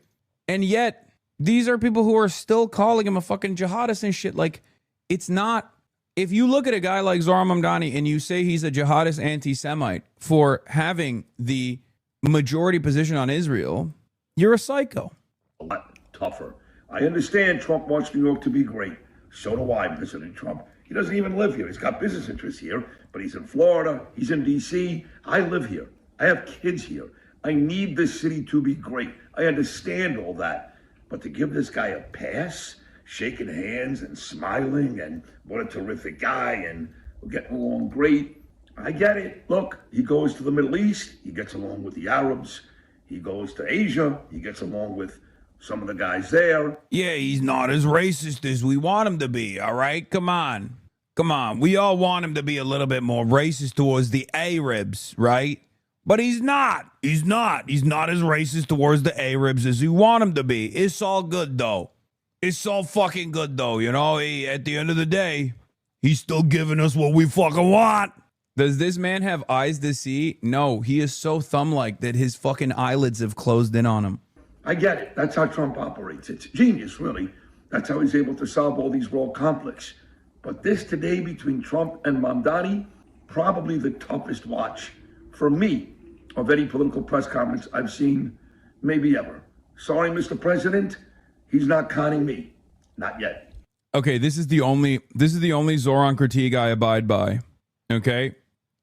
And yet, these are people who are still calling him a fucking jihadist and shit. Like, it's not... If you look at a guy like Zohran Mamdani and you say he's a jihadist anti-Semite for having the majority position on Israel, you're a psycho. A lot tougher. I understand Trump wants New York to be great. So do I, President Trump. He doesn't even live here. He's got business interests here, but he's in Florida. He's in D.C. I live here. I have kids here. I need this city to be great. I understand all that. But to give this guy a pass, shaking hands and smiling and what a terrific guy and we're getting along great, I get it. Look, he goes to the Middle East. He gets along with the Arabs. He goes to Asia. He gets along with some of the guys there. Yeah, he's not as racist as we want him to be, all right? Come on. Come on. We all want him to be a little bit more racist towards the Arabs, right? But he's not. He's not. He's not as racist towards the Arabs as we want him to be. It's all good, though. It's all fucking good, though. You know, at the end of the day, he's still giving us what we fucking want. Does this man have eyes to see? No, he is so thumb-like that his fucking eyelids have closed in on him. I get it. That's how Trump operates. It's genius, really. That's how he's able to solve all these world conflicts. But this today between Trump and Mamdani, probably the toughest watch for me of any political press conference I've seen, maybe ever. Sorry, Mr. President, he's not conning me. Not yet. Okay, this is the only Zohran critique I abide by. Okay?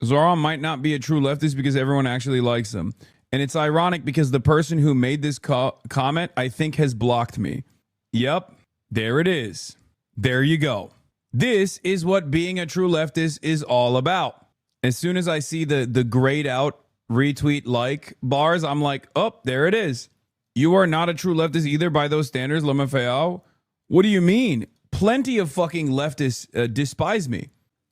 Zohran might not be a true leftist because everyone actually likes him. And it's ironic because the person who made this comment, I think, has blocked me. Yep, there it is. There you go. This is what being a true leftist is all about. As soon as I see the grayed out retweet like bars, I'm like, oh, there it is. You are not a true leftist either by those standards, Lemafayao. What do you mean? Plenty of fucking leftists despise me.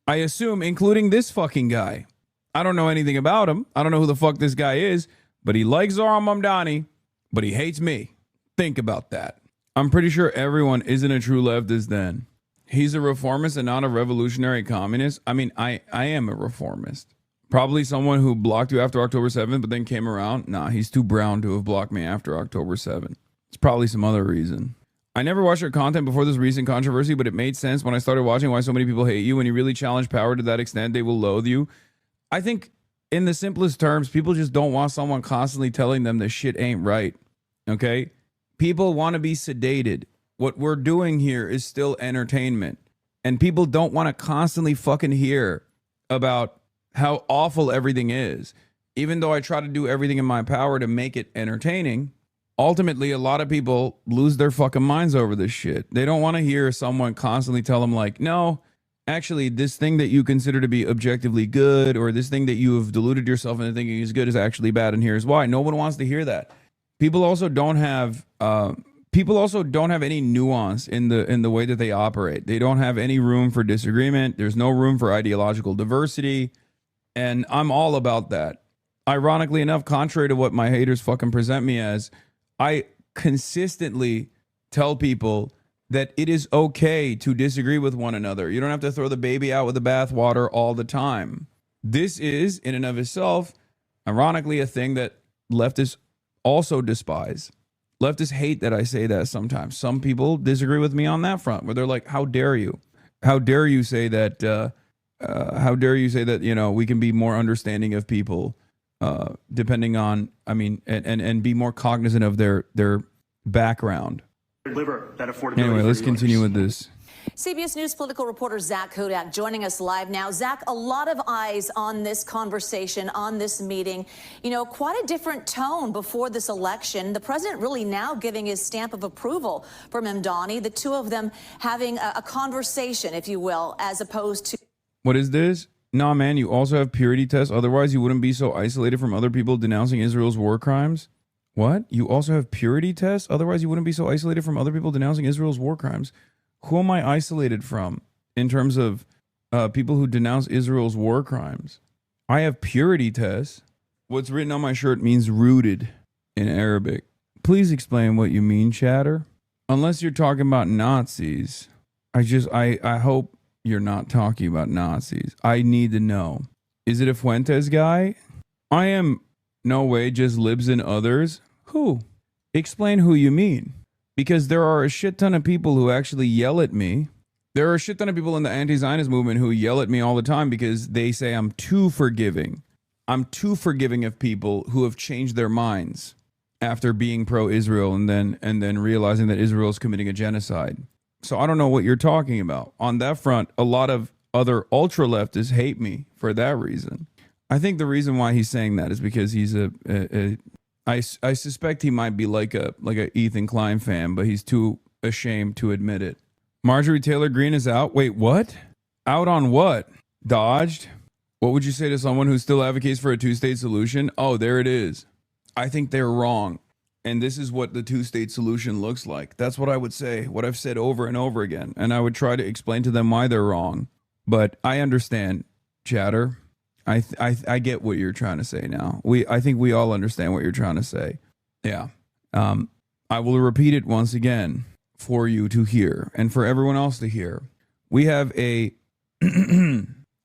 I assume, including this fucking guy. I don't know anything about him. I don't know who the fuck this guy is, but he likes Zohran Mamdani, but he hates me. Think about that. I'm pretty sure everyone isn't a true leftist then. He's a reformist and not a revolutionary communist. I mean, I am a reformist. Probably someone who blocked you after October 7th, but then came around. Nah, he's too brown to have blocked me after October 7th. It's probably some other reason. I never watched your content before this recent controversy, but it made sense when I started watching why so many people hate you. When you really challenge power to that extent, they will loathe you. I think in the simplest terms, people just don't want someone constantly telling them this shit ain't right. Okay? People want to be sedated. What we're doing here is still entertainment. And people don't want to constantly fucking hear about how awful everything is. Even though I try to do everything in my power to make it entertaining, ultimately a lot of people lose their fucking minds over this shit. They don't want to hear someone constantly tell them like, no, actually, this thing that you consider to be objectively good, or this thing that you have deluded yourself into thinking is good, is actually bad, and here's why. No one wants to hear that. People also don't have any nuance in the way that they operate. They don't have any room for disagreement. There's no room for ideological diversity, and I'm all about that. Ironically enough, contrary to what my haters fucking present me as, I consistently tell people that it is okay to disagree with one another. You don't have to throw the baby out with the bathwater all the time. This is, in and of itself, ironically, a thing that leftists also despise. Leftists hate that I say that sometimes. Some people disagree with me on that front, where they're like, how dare you? How dare you say that, you know, we can be more understanding of people, depending on, I mean, and be more cognizant of their background. Deliver that affordability. Anyway, let's for continue with this. CBS News political reporter Zach Kodak joining us live now. Zach, a lot of eyes on this conversation, on this meeting. You know, quite a different tone before this election. The president really now giving his stamp of approval for Mamdani, the two of them having a conversation, if you will, as opposed to... What is this? Nah, man, you also have purity tests. Otherwise, you wouldn't be so isolated from other people denouncing Israel's war crimes. What? You also have purity tests? Otherwise, you wouldn't be so isolated from other people denouncing Israel's war crimes. Who am I isolated from in terms of people who denounce Israel's war crimes? I have purity tests. What's written on my shirt means rooted in Arabic. Please explain what you mean, chatter. Unless you're talking about Nazis. I hope you're not talking about Nazis. I need to know. Is it a Fuentes guy? I am no way just libs and others. Who? Explain who you mean. Because there are a shit ton of people who actually yell at me. There are a shit ton of people in the anti-Zionist movement who yell at me all the time because they say I'm too forgiving. I'm too forgiving of people who have changed their minds after being pro-Israel and then realizing that Israel is committing a genocide. So I don't know what you're talking about. On that front, a lot of other ultra-leftists hate me for that reason. I think the reason why he's saying that is because he's I suspect he might be like a Ethan Klein fan, but he's too ashamed to admit it. Marjorie Taylor Greene is out. Wait, what? Out on what? Dodged? What would you say to someone who still advocates for a two-state solution? Oh, there it is. I think they're wrong. And this is what the two-state solution looks like. That's what I would say, what I've said over and over again. And I would try to explain to them why they're wrong. But I understand, chatter. I get what you're trying to say now. I think we all understand what you're trying to say. Yeah. I will repeat it once again for you to hear and for everyone else to hear. We have a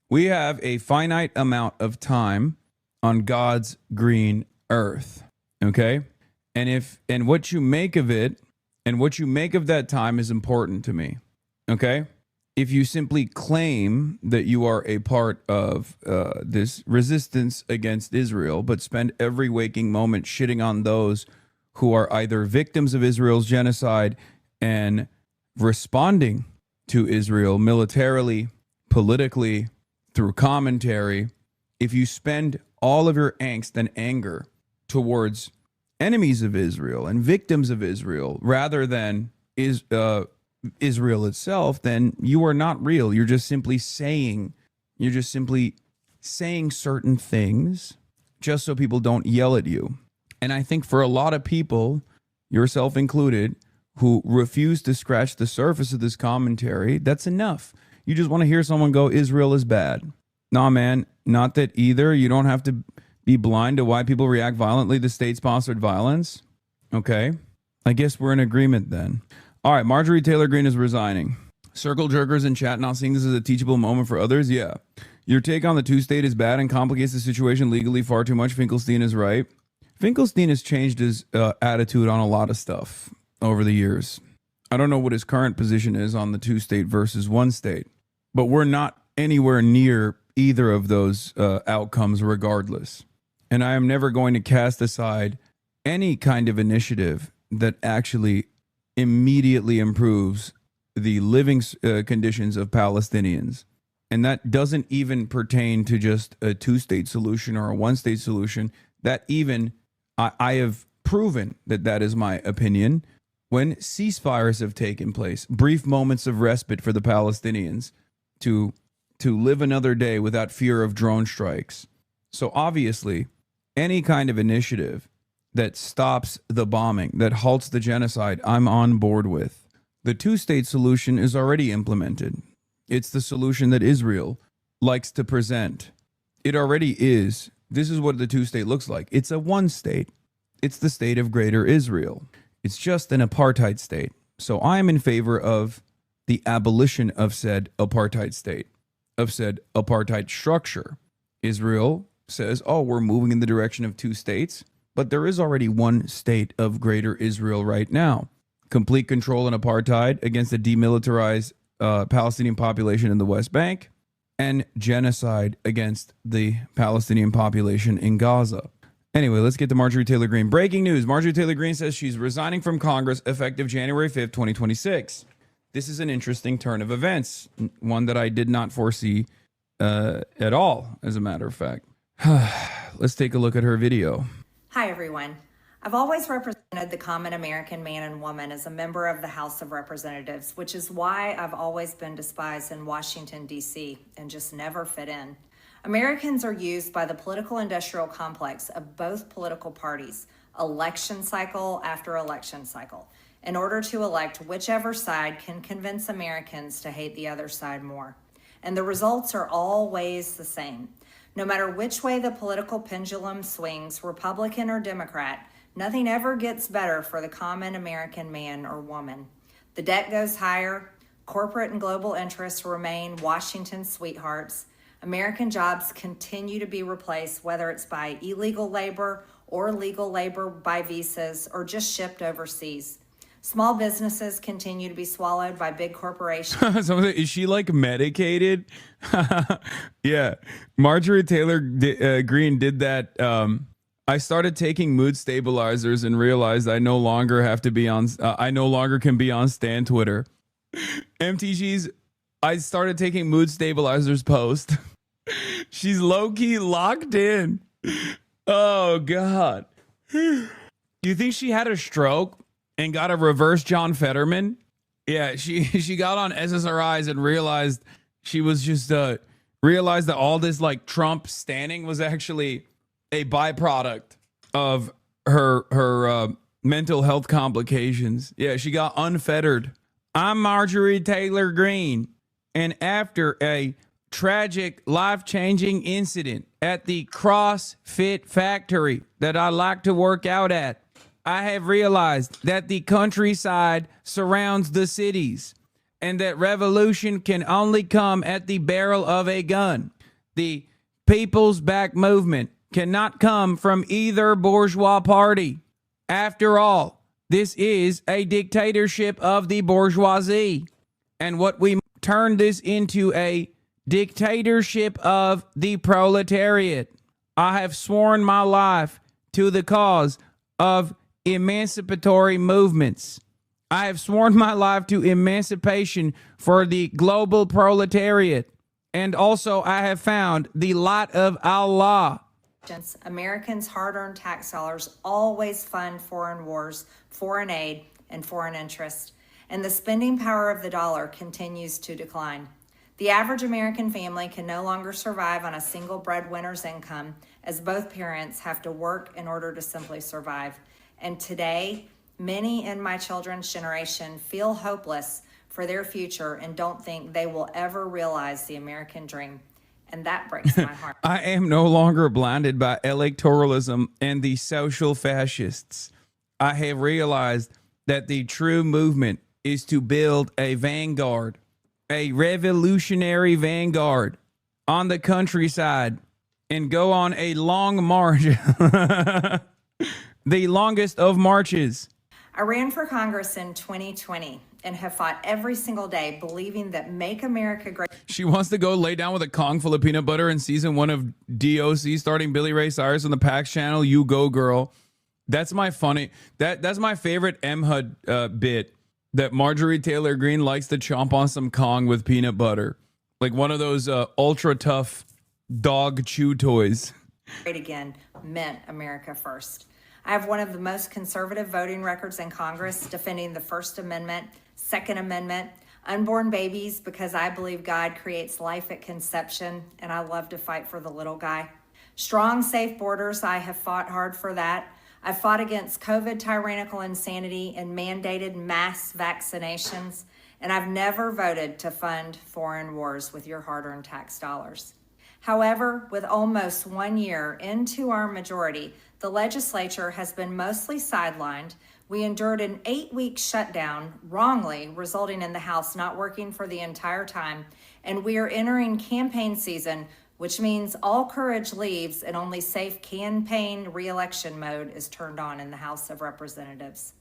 we have a finite amount of time on God's green earth. Okay? And what you make of it and what you make of that time is important to me. Okay? If you simply claim that you are a part of this resistance against Israel, but spend every waking moment shitting on those who are either victims of Israel's genocide and responding to Israel militarily, politically, through commentary, if you spend all of your angst and anger towards enemies of Israel and victims of Israel rather than Israel itself, then you are not real. You're just simply saying certain things just so people don't yell at you. And I think for a lot of people, yourself included, who refuse to scratch the surface of this commentary, that's enough. You just want to hear someone go, Israel is bad. Nah, man, not that either. You don't have to be blind to why people react violently to state-sponsored violence. Okay, I guess we're in agreement then. All right, Marjorie Taylor Greene is resigning. Circle jerkers in chat not seeing this as a teachable moment for others? Yeah. Your take on the two-state is bad and complicates the situation legally far too much. Finkelstein is right. Finkelstein has changed his attitude on a lot of stuff over the years. I don't know what his current position is on the two-state versus one-state, but we're not anywhere near either of those outcomes regardless. And I am never going to cast aside any kind of initiative that actually immediately improves the living conditions of Palestinians. And that doesn't even pertain to just a two-state solution or a one-state solution. That even, I have proven that that is my opinion when ceasefires have taken place, brief moments of respite for the Palestinians to live another day without fear of drone strikes. So obviously, any kind of initiative that stops the bombing, that halts the genocide, I'm on board with. The two-state solution is already implemented. It's the solution that Israel likes to present. It already is. This is what the two-state looks like. It's a one state. It's the state of Greater Israel. It's just an apartheid state. So I am in favor of the abolition of said apartheid state, of said apartheid structure. Israel says, oh, we're moving in the direction of two states, but there is already one state of Greater Israel right now. Complete control and apartheid against a demilitarized Palestinian population in the West Bank, and genocide against the Palestinian population in Gaza. Anyway, let's get to Marjorie Taylor Greene. Breaking news. Marjorie Taylor Greene says she's resigning from Congress effective January 5th, 2026. This is an interesting turn of events, one that I did not foresee at all, as a matter of fact. Let's take a look at her video. Hi, everyone. I've always represented the common American man and woman as a member of the House of Representatives, which is why I've always been despised in Washington, D.C., and just never fit in. Americans are used by the political industrial complex of both political parties, election cycle after election cycle, in order to elect whichever side can convince Americans to hate the other side more. And the results are always the same. No matter which way the political pendulum swings, Republican or Democrat, nothing ever gets better for the common American man or woman. The debt goes higher, corporate and global interests remain Washington's sweethearts, American jobs continue to be replaced, whether it's by illegal labor or legal labor by visas or just shipped overseas. Small businesses continue to be swallowed by big corporations. Is she like medicated? Yeah. Marjorie Taylor Greene did that. I started taking mood stabilizers and realized I no longer have to be on. I no longer can be on Stan Twitter. MTG's. I started taking mood stabilizers post. She's low key locked in. Oh God. Do you think she had a stroke and got a reverse John Fetterman? Yeah, she got on SSRIs and realized she was just realized that all this like Trump standing was actually a byproduct of her mental health complications. Yeah, she got unfettered. I'm Marjorie Taylor Greene, and after a tragic, life-changing incident at the CrossFit factory that I like to work out at, I have realized that the countryside surrounds the cities and that revolution can only come at the barrel of a gun. The People's Back Movement cannot come from either bourgeois party. After all, this is a dictatorship of the bourgeoisie. And what we turn this into a dictatorship of the proletariat. I have sworn my life to the cause of emancipatory movements. I have sworn my life to emancipation for the global proletariat. And also I have found the light of Allah. Americans' hard-earned tax dollars always fund foreign wars, foreign aid, and foreign interest. And the spending power of the dollar continues to decline. The average American family can no longer survive on a single breadwinner's income, as both parents have to work in order to simply survive. And today, many in my children's generation feel hopeless for their future and don't think they will ever realize the American dream. And that breaks my heart. I am no longer blinded by electoralism and the social fascists. I have realized that the true movement is to build a vanguard, a revolutionary vanguard on the countryside and go on a long march, the longest of marches. I ran for Congress in 2020 and have fought every single day believing that Make America Great. She wants to go lay down with a Kong full of peanut butter in season 1 of DOC starting Billy Ray Cyrus on the PAX channel. You go, girl. That's my funny. That's my favorite MHUD bit, that Marjorie Taylor Greene likes to chomp on some Kong with peanut butter. Like one of those ultra tough dog chew toys. Great again meant America first. I have one of the most conservative voting records in Congress, defending the First Amendment, Second Amendment. unborn babies because I believe God creates life at conception, and I love to fight for the little guy. Strong, safe borders, I have fought hard for that. I've fought against COVID tyrannical insanity and mandated mass vaccinations, and I've never voted to fund foreign wars with your hard-earned tax dollars. However, with almost 1 year into our majority, the legislature has been mostly sidelined. We endured an 8-week shutdown, wrongly, resulting in the House not working for the entire time, and we are entering campaign season, which means all courage leaves and only safe campaign re-election mode is turned on in the House of Representatives.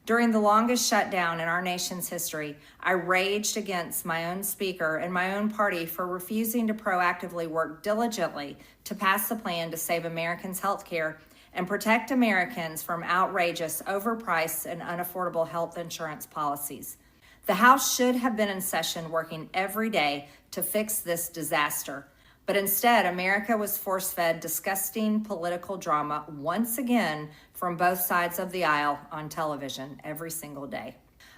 During the longest shutdown in our nation's history, I raged against my own speaker and my own party for refusing to proactively work diligently to pass a plan to save Americans' health care and protect Americans from outrageous, overpriced, and unaffordable health insurance policies. The House should have been in session working every day to fix this disaster. But instead, America was force-fed disgusting political drama once again from both sides of the aisle on television every single day.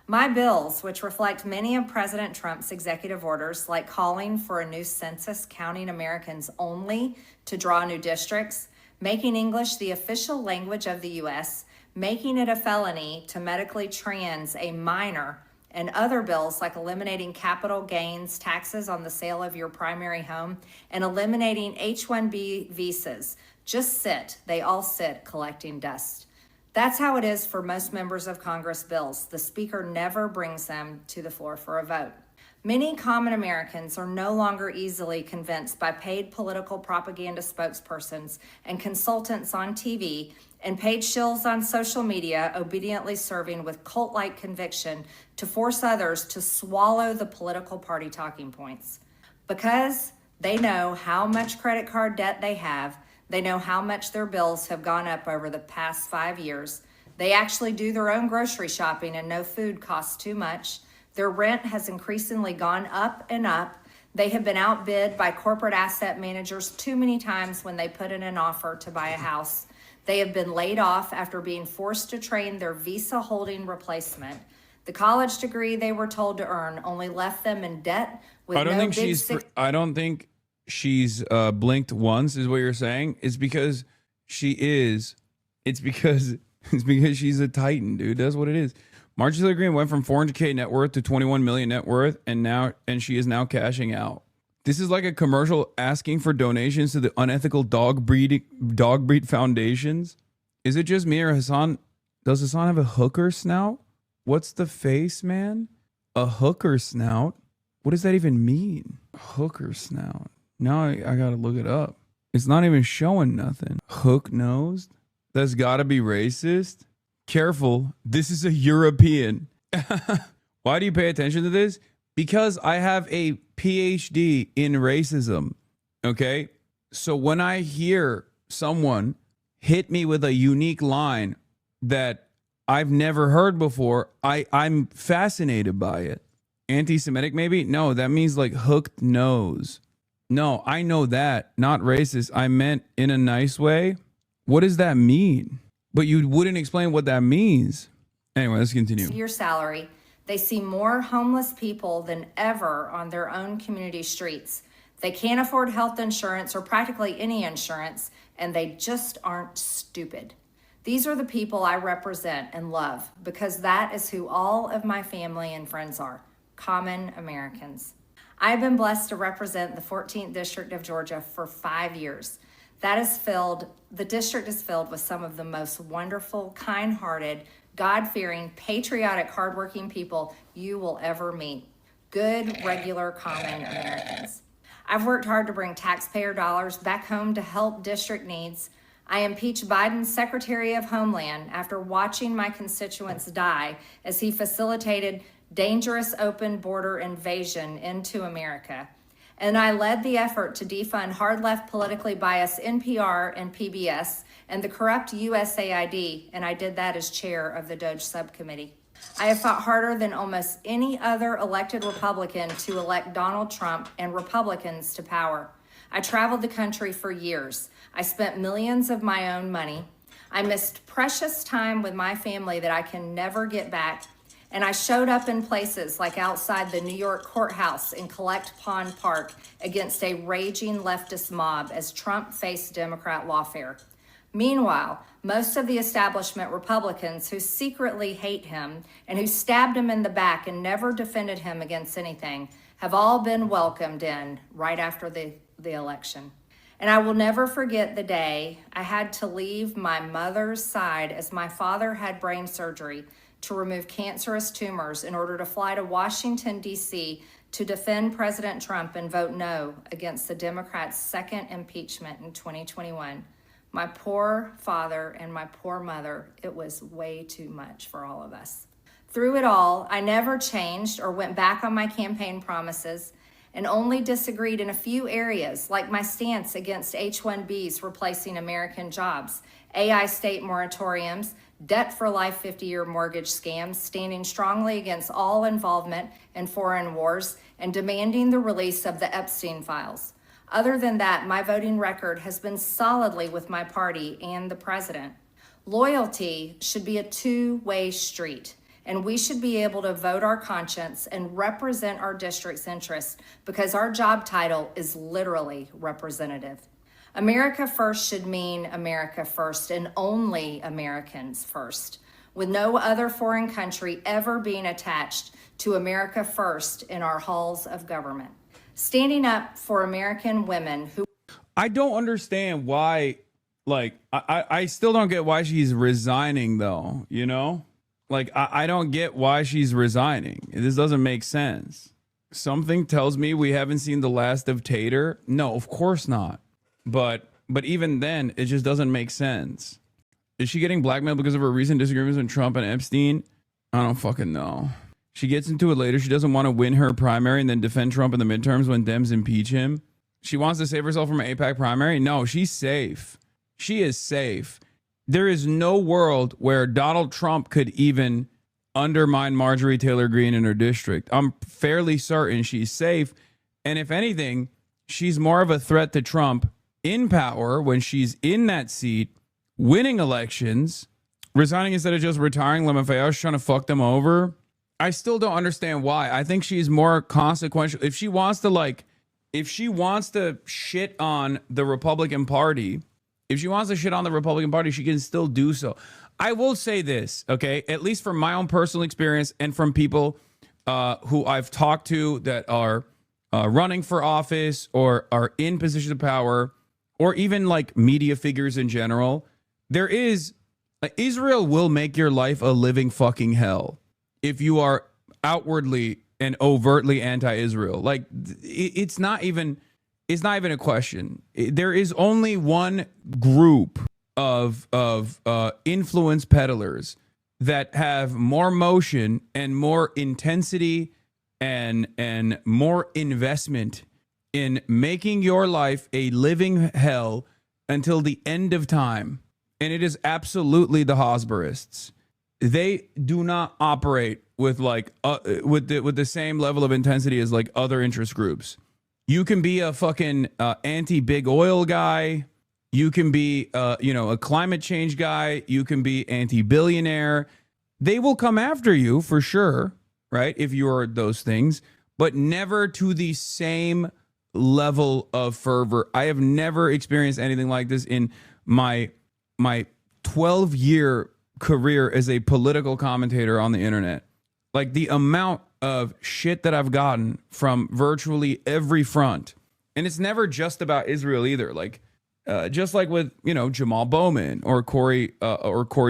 My bills, which reflect many of President Trump's executive orders, like calling for a new census counting Americans only to draw new districts, making English the official language of the U.S., making it a felony to medically trans a minor, and other bills like eliminating capital gains taxes on the sale of your primary home and eliminating H-1B visas. Just sit. They all sit collecting dust. That's how it is for most members of Congress bills. The Speaker never brings them to the floor for a vote. Many common Americans are no longer easily convinced by paid political propaganda spokespersons and consultants on TV and paid shills on social media obediently serving with cult-like conviction to force others to swallow the political party talking points. Because they know how much credit card debt they have, they know how much their bills have gone up over the past 5 years, they actually do their own grocery shopping and know food costs too much, their rent has increasingly gone up and up, they have been outbid by corporate asset managers too many times when they put in an offer to buy a house, they have been laid off after being forced to train their visa-holding replacement. The college degree they were told to earn only left them in debt with I don't no think big I don't think she's blinked once, is what you're saying. It's because she is. It's because she's a titan, dude. That's what it is. Marjorie Taylor Greene went from 400K net worth to 21 million net worth, and she is now cashing out. This is like a commercial asking for donations to the unethical dog breed foundations. Is it just me or Hasan? Does Hasan have a hooker snout? What's the face, man? A hooker snout? What does that even mean? Hooker snout. Now I gotta look it up. It's not even showing nothing. Hook nosed? That's gotta be racist. Careful, this is a European. Why do you pay attention to this? Because I have a PhD in racism, okay? So when I hear someone hit me with a unique line that I've never heard before, I'm fascinated by it. Anti-Semitic maybe? No, that means like hooked nose. No, I know that, not racist. I meant in a nice way. What does that mean? But you wouldn't explain what that means. Anyway, let's continue. Your salary. They see more homeless people than ever on their own community streets. They can't afford health insurance or practically any insurance, and they just aren't stupid. These are the people I represent and love because that is who all of my family and friends are, common Americans. I've been blessed to represent the 14th District of Georgia for 5 years. The district is filled with some of the most wonderful, kind-hearted, God-fearing, patriotic, hardworking people you will ever meet. Good, regular, common Americans. I've worked hard to bring taxpayer dollars back home to help district needs. I impeached Biden's Secretary of Homeland after watching my constituents die as he facilitated dangerous open border invasion into America. And I led the effort to defund hard-left politically biased NPR and PBS and the corrupt USAID, and I did that as chair of the DOJ subcommittee. I have fought harder than almost any other elected Republican to elect Donald Trump and Republicans to power. I traveled the country for years. I spent millions of my own money. I missed precious time with my family that I can never get back. And I showed up in places like outside the New York courthouse in Collect Pond Park against a raging leftist mob as Trump faced Democrat lawfare. Meanwhile, most of the establishment Republicans who secretly hate him and who stabbed him in the back and never defended him against anything have all been welcomed in right after the election. And I will never forget the day I had to leave my mother's side as my father had brain surgery to remove cancerous tumors in order to fly to Washington, D.C. to defend President Trump and vote no against the Democrats' second impeachment in 2021. My poor father and my poor mother, it was way too much for all of us. Through it all, I never changed or went back on my campaign promises and only disagreed in a few areas, like my stance against H-1Bs replacing American jobs, AI state moratoriums, debt for life 50-year mortgage scams, standing strongly against all involvement in foreign wars, and demanding the release of the Epstein files. Other than that, my voting record has been solidly with my party and the president. Loyalty should be a two-way street, and we should be able to vote our conscience and represent our district's interests because our job title is literally representative. America first should mean America first and only Americans first, with no other foreign country ever being attached to America first in our halls of government. Standing up for American women who... I don't understand why, like, I still don't get why she's resigning, though, you know? Like, I don't get why she's resigning. This doesn't make sense. Something tells me we haven't seen the last of Tater. No, of course not. But even then, it just doesn't make sense. Is she getting blackmailed because of her recent disagreements with Trump and Epstein? I don't fucking know. She gets into it later. She doesn't want to win her primary and then defend Trump in the midterms when Dems impeach him. She wants to save herself from an AIPAC primary. No, she's safe. She is safe. There is no world where Donald Trump could even undermine Marjorie Taylor Greene in her district. I'm fairly certain she's safe. And if anything, she's more of a threat to Trump in power when she's in that seat, winning elections, resigning instead of just retiring. LaMaFeo's trying to fuck them over. I still don't understand why. I think she's more consequential. If she wants to shit on the Republican Party, she can still do so. I will say this, okay? At least from my own personal experience and from people who I've talked to that are running for office or are in positions of power, or even like media figures in general, Israel will make your life a living fucking hell if you are outwardly and overtly anti-Israel. Like, it's not even a question. There is only one group of influence peddlers that have more motion and more intensity and more investment in making your life a living hell until the end of time. And it is absolutely the Hosberists. They do not operate with like with the same level of intensity as like other interest groups. You can be a fucking anti-big oil guy. You can be a climate change guy. You can be anti-billionaire. They will come after you for sure, right? If you are those things, but never to the same level of fervor. I have never experienced anything like this in my 12-year career as a political commentator on the internet. Like, the amount of shit that I've gotten from virtually every front, and it's never just about Israel either. Like, just like with Jamal Bowman or Cory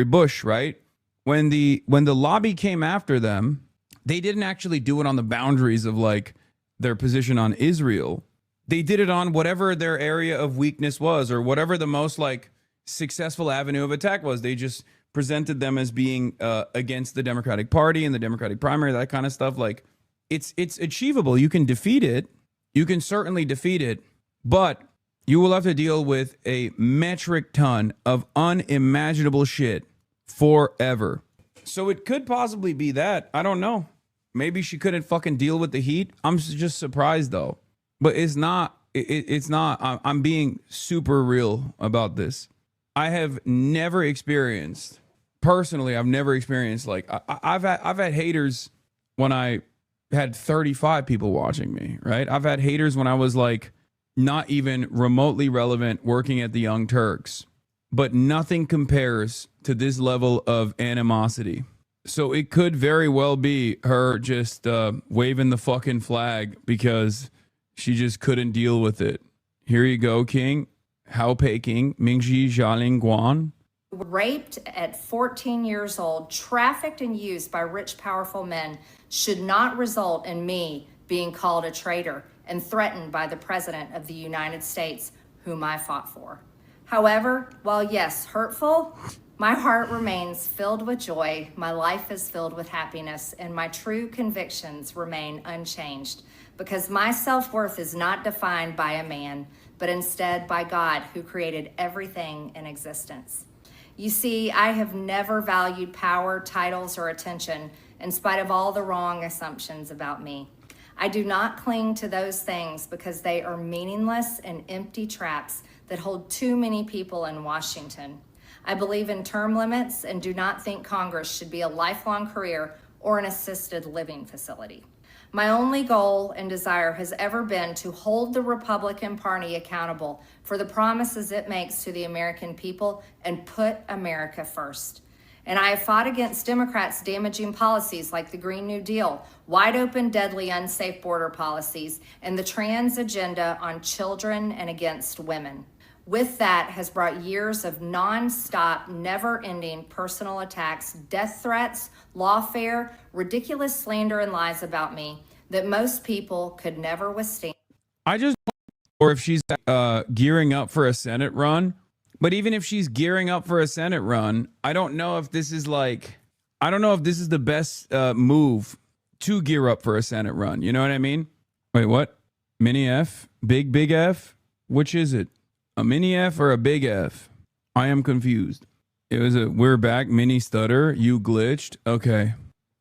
Bush, right? When the lobby came after them, they didn't actually do it on the boundaries of like their position on Israel. They did it on whatever their area of weakness was, or whatever the most like successful avenue of attack was. They just presented them as being against the Democratic Party and the Democratic primary, that kind of stuff. Like, it's achievable. You can defeat it. You can certainly defeat it, but you will have to deal with a metric ton of unimaginable shit forever. So it could possibly be that. I don't know. Maybe she couldn't fucking deal with the heat. I'm just surprised though. But it's not. It's not. I'm being super real about this. I have never experienced personally, I've never experienced like I've had haters when I had 35 people watching me, right? I've had haters when I was like not even remotely relevant working at the Young Turks, but nothing compares to this level of animosity. So it could very well be her just waving the fucking flag because she just couldn't deal with it. Here you go, King. Hao Peking, Mingji Jialing Guan. Raped at 14 years old, trafficked and used by rich, powerful men should not result in me being called a traitor and threatened by the President of the United States, whom I fought for. However, while yes, hurtful, my heart remains filled with joy, my life is filled with happiness, and my true convictions remain unchanged, because my self-worth is not defined by a man, but instead by God, who created everything in existence. You see, I have never valued power, titles, or attention, in spite of all the wrong assumptions about me. I do not cling to those things because they are meaningless and empty traps that hold too many people in Washington. I believe in term limits and do not think Congress should be a lifelong career or an assisted living facility. My only goal and desire has ever been to hold the Republican Party accountable for the promises it makes to the American people and put America first. And I have fought against Democrats' damaging policies like the Green New Deal, wide open, deadly, unsafe border policies, and the trans agenda on children and against women. With that has brought years of non-stop, never-ending personal attacks, death threats, lawfare, ridiculous slander and lies about me that most people could never withstand. I just or if she's gearing up for a Senate run. But even if she's gearing up for a Senate run, I don't know if this is like, I don't know if this is the best move to gear up for a Senate run. You know what I mean? Wait, what? Mini F? Big F? Which is it? A mini F or a big F? I am confused. It was a we're back mini stutter. You glitched. Okay.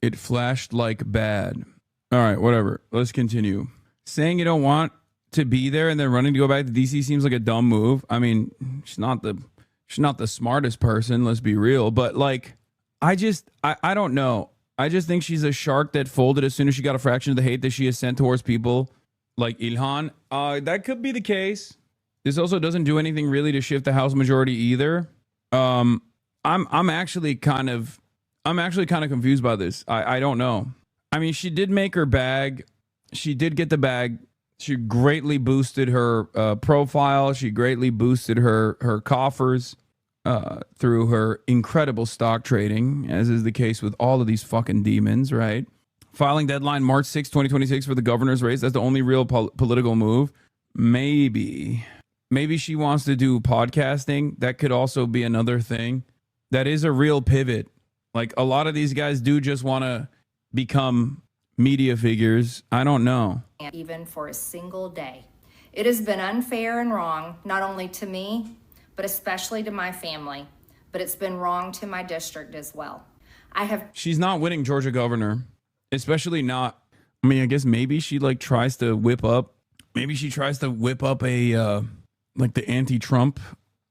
It flashed like bad. All right, whatever. Let's continue. Saying you don't want to be there and then running to go back to DC seems like a dumb move. I mean, she's not the smartest person, let's be real, but like I don't know. I just think she's a shark that folded as soon as she got a fraction of the hate that she has sent towards people like Ilhan. That could be the case. This also doesn't do anything really to shift the House majority either. I'm actually kind of confused by this. I don't know. I mean, she did make her bag. She did get the bag. She greatly boosted her profile. She greatly boosted her coffers through her incredible stock trading, as is the case with all of these fucking demons, right? Filing deadline March 6, 2026 for the governor's race. That's the only real political move. Maybe she wants to do podcasting. That could also be another thing. That is a real pivot. Like a lot of these guys do just want to become media figures. I don't know. Even for a single day. It has been unfair and wrong, not only to me, but especially to my family. But it's been wrong to my district as well. She's not winning Georgia governor, especially not. I mean, I guess maybe she like tries to whip up. Maybe she tries to whip up a like the anti-Trump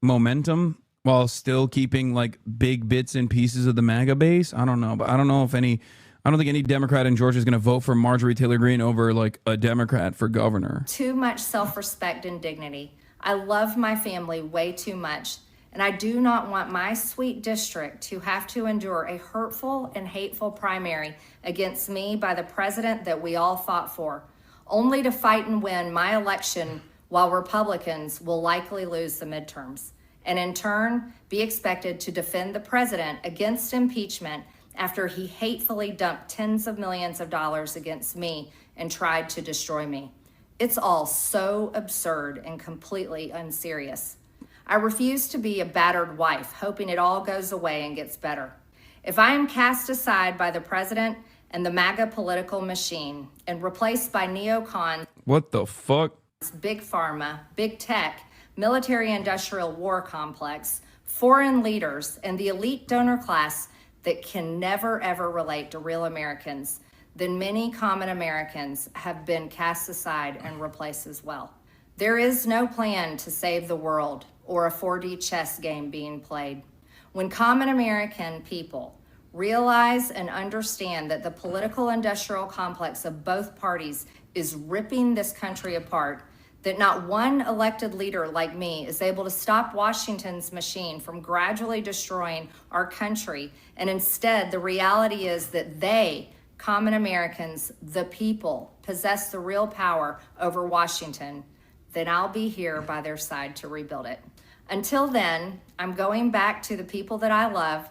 momentum while still keeping like big bits and pieces of the MAGA base. I don't know, but I don't know if any. I don't think any Democrat in Georgia is going to vote for Marjorie Taylor Greene over like a Democrat for governor. Too much self-respect and dignity. I love my family way too much, and I do not want my sweet district to have to endure a hurtful and hateful primary against me by the president that we all fought for, only to fight and win my election while Republicans will likely lose the midterms, and in turn be expected to defend the president against impeachment after he hatefully dumped tens of millions of dollars against me and tried to destroy me. It's all so absurd and completely unserious. I refuse to be a battered wife, hoping it all goes away and gets better. If I am cast aside by the president and the MAGA political machine and replaced by neocons, what the fuck? Big pharma, big tech, military-industrial war complex, foreign leaders, and the elite donor class that can never ever relate to real Americans, then many common Americans have been cast aside and replaced as well. There is no plan to save the world or a 4D chess game being played. When common American people realize and understand that the political industrial complex of both parties is ripping this country apart, that not one elected leader like me is able to stop Washington's machine from gradually destroying our country, and instead the reality is that they, common Americans, the people, possess the real power over Washington, then I'll be here by their side to rebuild it. Until then, I'm going back to the people that I love,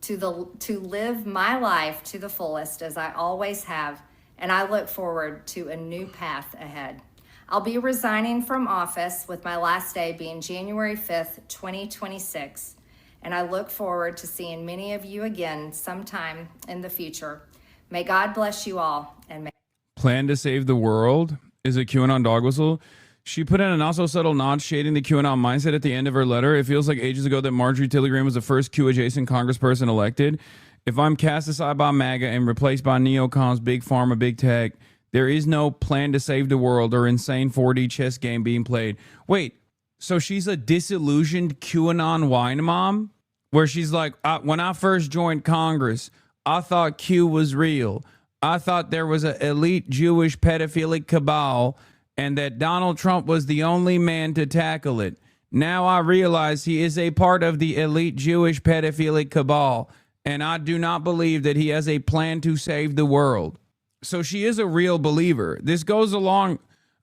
to live my life to the fullest as I always have, and I look forward to a new path ahead. I'll be resigning from office with my last day being January 5th, 2026, and I look forward to seeing many of you again sometime in the future. May God bless you all, and may Plan to save the world is a QAnon dog whistle. She put in a not so subtle nod shading the QAnon mindset at the end of her letter. It feels like ages ago that Marjorie Taylor Greene was the first Q-adjacent congressperson elected. If I'm cast aside by MAGA and replaced by neocons, big pharma, big tech, there is no plan to save the world or insane 4D chess game being played. Wait, so she's a disillusioned QAnon wine mom? Where she's like, when I first joined Congress, I thought Q was real. I thought there was an elite Jewish pedophilic cabal and that Donald Trump was the only man to tackle it. Now I realize he is a part of the elite Jewish pedophilic cabal, and I do not believe that he has a plan to save the world. So she is a real believer. This goes along,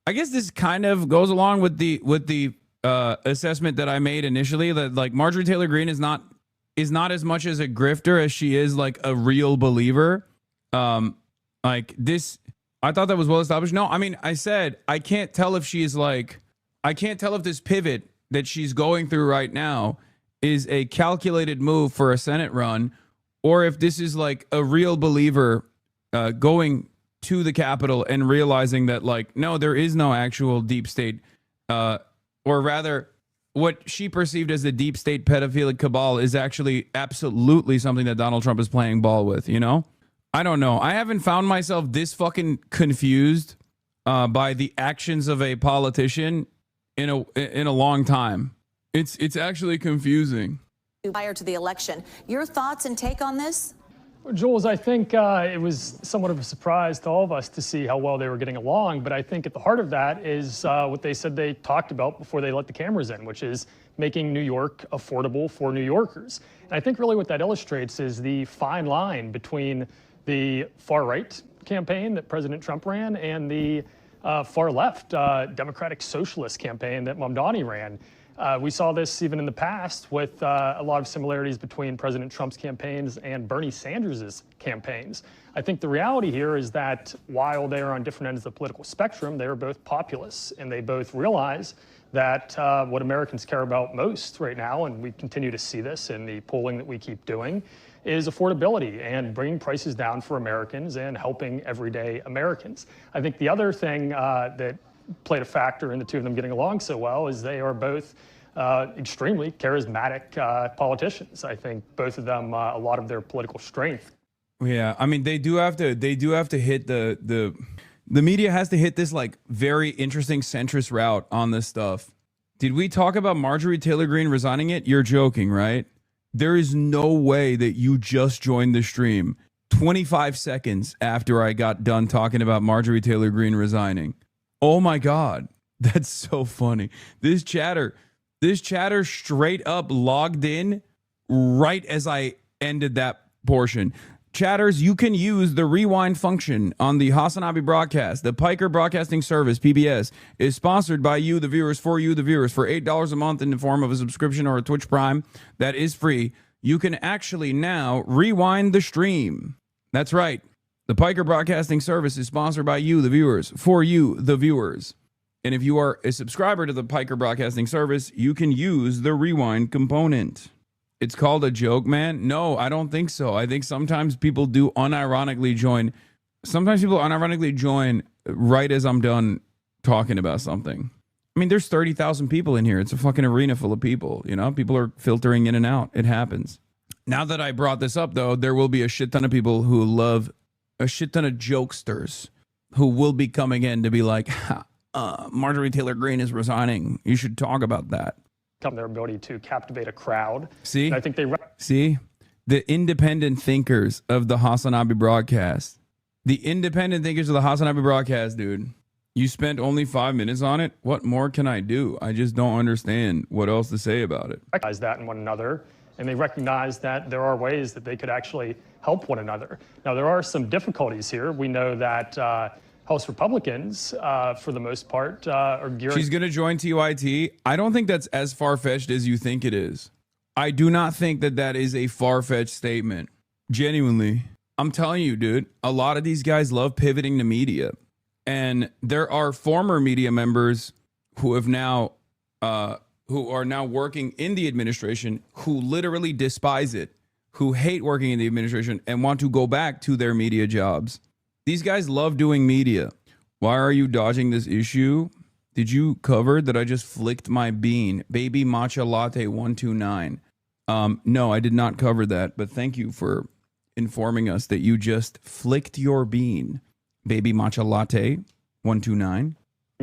I guess this kind of goes along with the assessment that I made initially, that like Marjorie Taylor Greene is not as much as a grifter as she is like a real believer. Like this, I thought that was well established. No, I mean, I said, I can't tell if she's like, I can't tell if this pivot that she's going through right now is a calculated move for a Senate run, or if this is like a real believer going to the Capitol and realizing that like, no, there is no actual deep state, or rather what she perceived as the deep state pedophilic cabal is actually absolutely something that Donald Trump is playing ball with, you know? I don't know. I haven't found myself this fucking confused by the actions of a politician in a long time. It's actually confusing. Prior to the election, your thoughts and take on this? Jules, I think it was somewhat of a surprise to all of us to see how well they were getting along, but I think at the heart of that is what they said they talked about before they let the cameras in, which is making New York affordable for New Yorkers. And I think really what that illustrates is the fine line between the far-right campaign that President Trump ran and the far-left Democratic Socialist campaign that Mamdani ran. We saw this even in the past with a lot of similarities between President Trump's campaigns and Bernie Sanders' campaigns. I think the reality here is that while they are on different ends of the political spectrum, they are both populists, and they both realize that what Americans care about most right now, and we continue to see this in the polling that we keep doing, is affordability and bringing prices down for Americans and helping everyday Americans. I think the other thing that played a factor in the two of them getting along so well is they are both extremely charismatic politicians. I think both of them, a lot of their political strength. Yeah, I mean, they do have to hit the media has to hit this like very interesting centrist route on this stuff. Did we talk about Marjorie Taylor Greene resigning it? You're joking, right? There is no way that you just joined the stream 25 seconds after I got done talking about Marjorie Taylor Greene resigning. Oh my God, that's so funny. This chatter straight up logged in right as I ended that portion. Chatters, you can use the rewind function on the HasanAbi broadcast. The Piker Broadcasting Service, PBS, is sponsored by you, the viewers, for you, the viewers. For $8 a month in the form of a subscription or a Twitch Prime that is free, you can actually now rewind the stream. That's right. The Piker Broadcasting Service is sponsored by you, the viewers, for you, the viewers. And if you are a subscriber to the Piker Broadcasting Service, you can use the rewind component. It's called a joke, man. No, I don't think so. I think sometimes people do unironically join. Sometimes people unironically join right as I'm done talking about something. I mean, there's 30,000 people in here. It's a fucking arena full of people. You know, people are filtering in and out. It happens. Now that I brought this up, though, there will be a shit ton of people who love a shit ton of jokesters who will be coming in to be like, Marjorie Taylor Greene is resigning. You should talk about that. their ability to captivate a crowd. See, and I think they see the independent thinkers of the HasanAbi broadcast. The independent thinkers of the HasanAbi broadcast, dude. You spent only 5 minutes on it. What more can I do? I just don't understand what else to say about it. recognize that in one another, and they recognize that there are ways that they could actually help one another. Now, there are some difficulties here. We know that House Republicans, for the most part, are gearing. She's going to join TYT. I don't think that's as far-fetched as you think it is. I do not think that that is a far-fetched statement. Genuinely. I'm telling you, dude, a lot of these guys love pivoting to media. And there are former media members who have now, who are now working in the administration, who literally despise it, who hate working in the administration and want to go back to their media jobs. These guys love doing media. Why are you dodging this issue? Did you cover that I just flicked my bean? Baby Matcha Latte 129. No, I did not cover that, but thank you for informing us that you just flicked your bean. Baby Matcha Latte 129.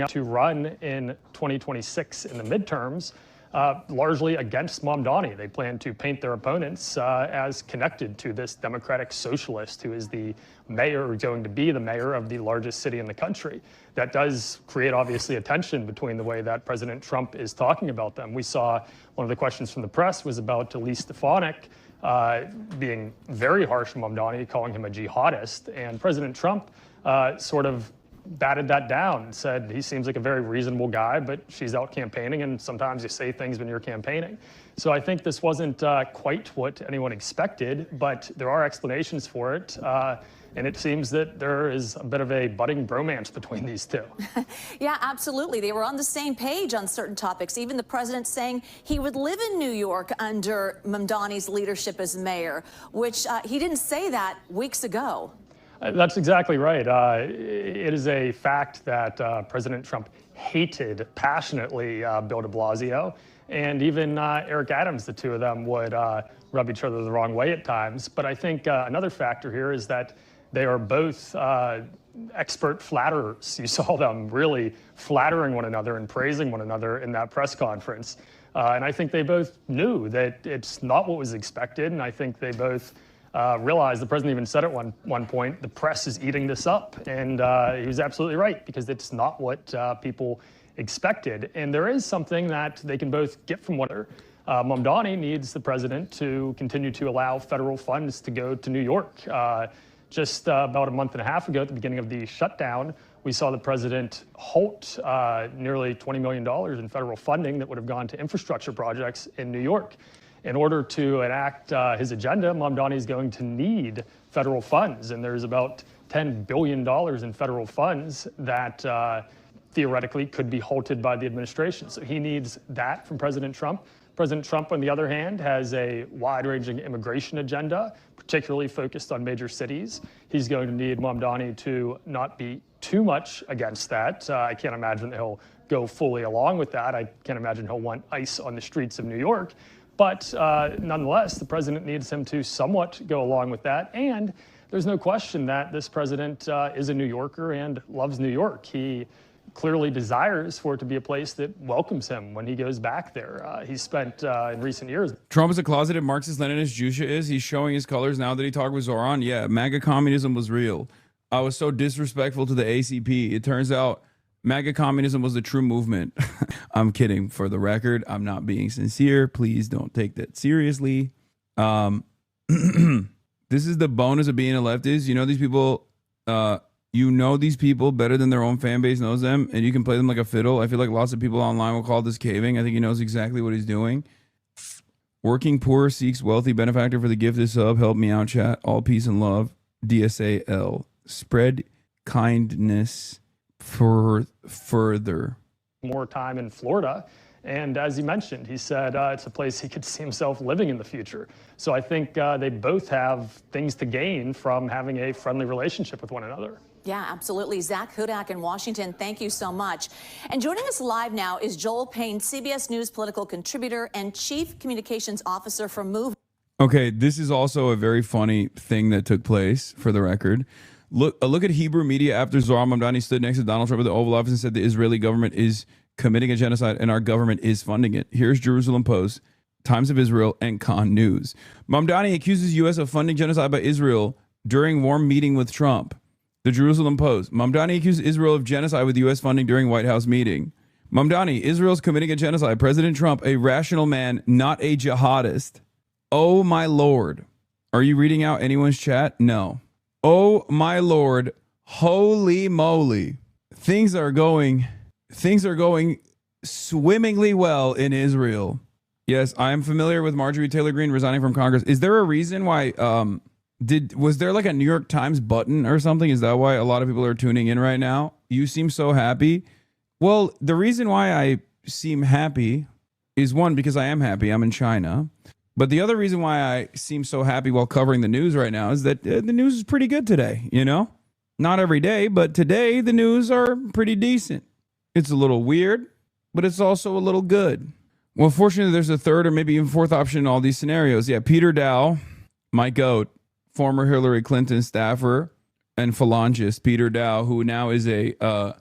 To run in 2026 in the midterms, largely against Mamdani. They plan to paint their opponents as connected to this Democratic socialist who is the mayor, or going to be the mayor of the largest city in the country. That does create, obviously, a tension between the way that President Trump is talking about them. We saw one of the questions from the press was about Elise Stefanik being very harsh on Mamdani, calling him a jihadist, and President Trump sort of batted that down and said he seems like a very reasonable guy, but she's out campaigning, and sometimes you say things when you're campaigning. So I think this wasn't quite what anyone expected, but there are explanations for it. And it seems that there is a bit of a budding bromance between these two. Yeah, absolutely. They were on the same page on certain topics. Even the president saying he would live in New York under Mamdani's leadership as mayor, which he didn't say that weeks ago. That's exactly right. It is a fact that President Trump hated passionately Bill de Blasio, and even Eric Adams. The two of them would rub each other the wrong way at times. But I think another factor here is that they are both expert flatterers. You saw them really flattering one another and praising one another in that press conference. And I think they both knew that it's not what was expected, and I think they both realized, the president even said at one point, the press is eating this up. And he was absolutely right, because it's not what people expected. And there is something that they can both get from one another. Mamdani needs the president to continue to allow federal funds to go to New York. Just about a month and a half ago, at the beginning of the shutdown, we saw the president halt nearly $20 million in federal funding that would have gone to infrastructure projects in New York. In order to enact his agenda, Mamdani is going to need federal funds, and there's about $10 billion in federal funds that theoretically could be halted by the administration. So he needs that from President Trump. President Trump, on the other hand, has a wide-ranging immigration agenda, particularly focused on major cities. He's going to need Mamdani to not be too much against that. I can't imagine that he'll go fully along with that. I can't imagine he'll want ICE on the streets of New York. But nonetheless, the president needs him to somewhat go along with that. And there's no question that this president is a New Yorker and loves New York. He clearly desires for it to be a place that welcomes him when he goes back there. He's spent in recent years. Trump is a closeted Marxist-Leninist. Jusha is. He's showing his colors now that he talked with Zohran. Yeah, MAGA communism was real. I was so disrespectful to the ACP. It turns out MAGA communism was the true movement. I'm kidding. For the record, I'm not being sincere. Please don't take that seriously. This is the bonus of being a leftist. You know these people. You know these people better than their own fan base knows them, and you can play them like a fiddle. I feel like lots of people online will call this caving. I think he knows exactly what he's doing. Working poor seeks wealthy benefactor for the gifted sub. Help me out, chat. All peace and love. DSAL. Spread kindness for further. More time in Florida. And as he mentioned, he said it's a place he could see himself living in the future. So I think they both have things to gain from having a friendly relationship with one another. Yeah, absolutely. Zach Hudak in Washington, thank you so much. And joining us live now is Joel Payne, CBS News political contributor and Chief Communications Officer for Move. Okay, this is also a very funny thing that took place, for the record. Look at Hebrew media after Zohran Mamdani stood next to Donald Trump at the Oval Office and said the Israeli government is committing a genocide, and our government is funding it. Here's Jerusalem Post, Times of Israel, and Khan News. Mamdani accuses U.S. of funding genocide by Israel during warm meeting with Trump. The Jerusalem Post. Mamdani accuses Israel of genocide with U.S. funding during White House meeting. Mamdani, Israel's committing a genocide. President Trump, a rational man, not a jihadist. Oh, my Lord. Are you reading out anyone's chat? No. Oh, my Lord. Holy moly. Things are going swimmingly well in Israel. Yes, I am familiar with Marjorie Taylor Greene resigning from Congress. Is there a reason why, was there like a New York Times button or something? Is that why a lot of people are tuning in right now? You seem so happy. Well, the reason why I seem happy is one, because I am happy. I'm in China. But the other reason why I seem so happy while covering the news right now is that the news is pretty good today, you know? Not every day, but today the news are pretty decent. It's a little weird, but it's also a little good. Well, fortunately, there's a third or maybe even fourth option in all these scenarios. Yeah, Peter Dow, my goat, former Hillary Clinton staffer and phalangist, Peter Dow, who now is a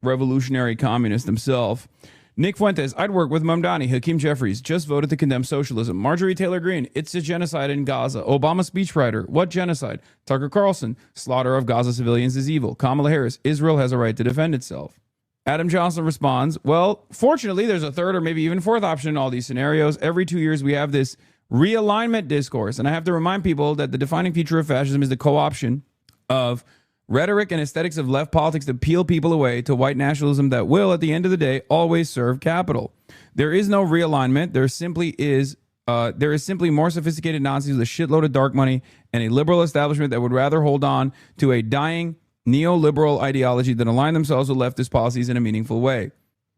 revolutionary communist himself. Nick Fuentes, I'd work with Mamdani. Hakeem Jeffries just voted to condemn socialism. Marjorie Taylor Greene, it's a genocide in Gaza. Obama speechwriter, what genocide? Tucker Carlson, slaughter of Gaza civilians is evil. Kamala Harris, Israel has a right to defend itself. Adam Johnson responds, well, fortunately, there's a third or maybe even fourth option in all these scenarios. Every 2 years, we have this realignment discourse. And I have to remind people that the defining feature of fascism is the co-option of rhetoric and aesthetics of left politics to peel people away to white nationalism that will, at the end of the day, always serve capital. There is no realignment. There is simply more sophisticated Nazis with a shitload of dark money and a liberal establishment that would rather hold on to a dying neoliberal ideology than align themselves with leftist policies in a meaningful way.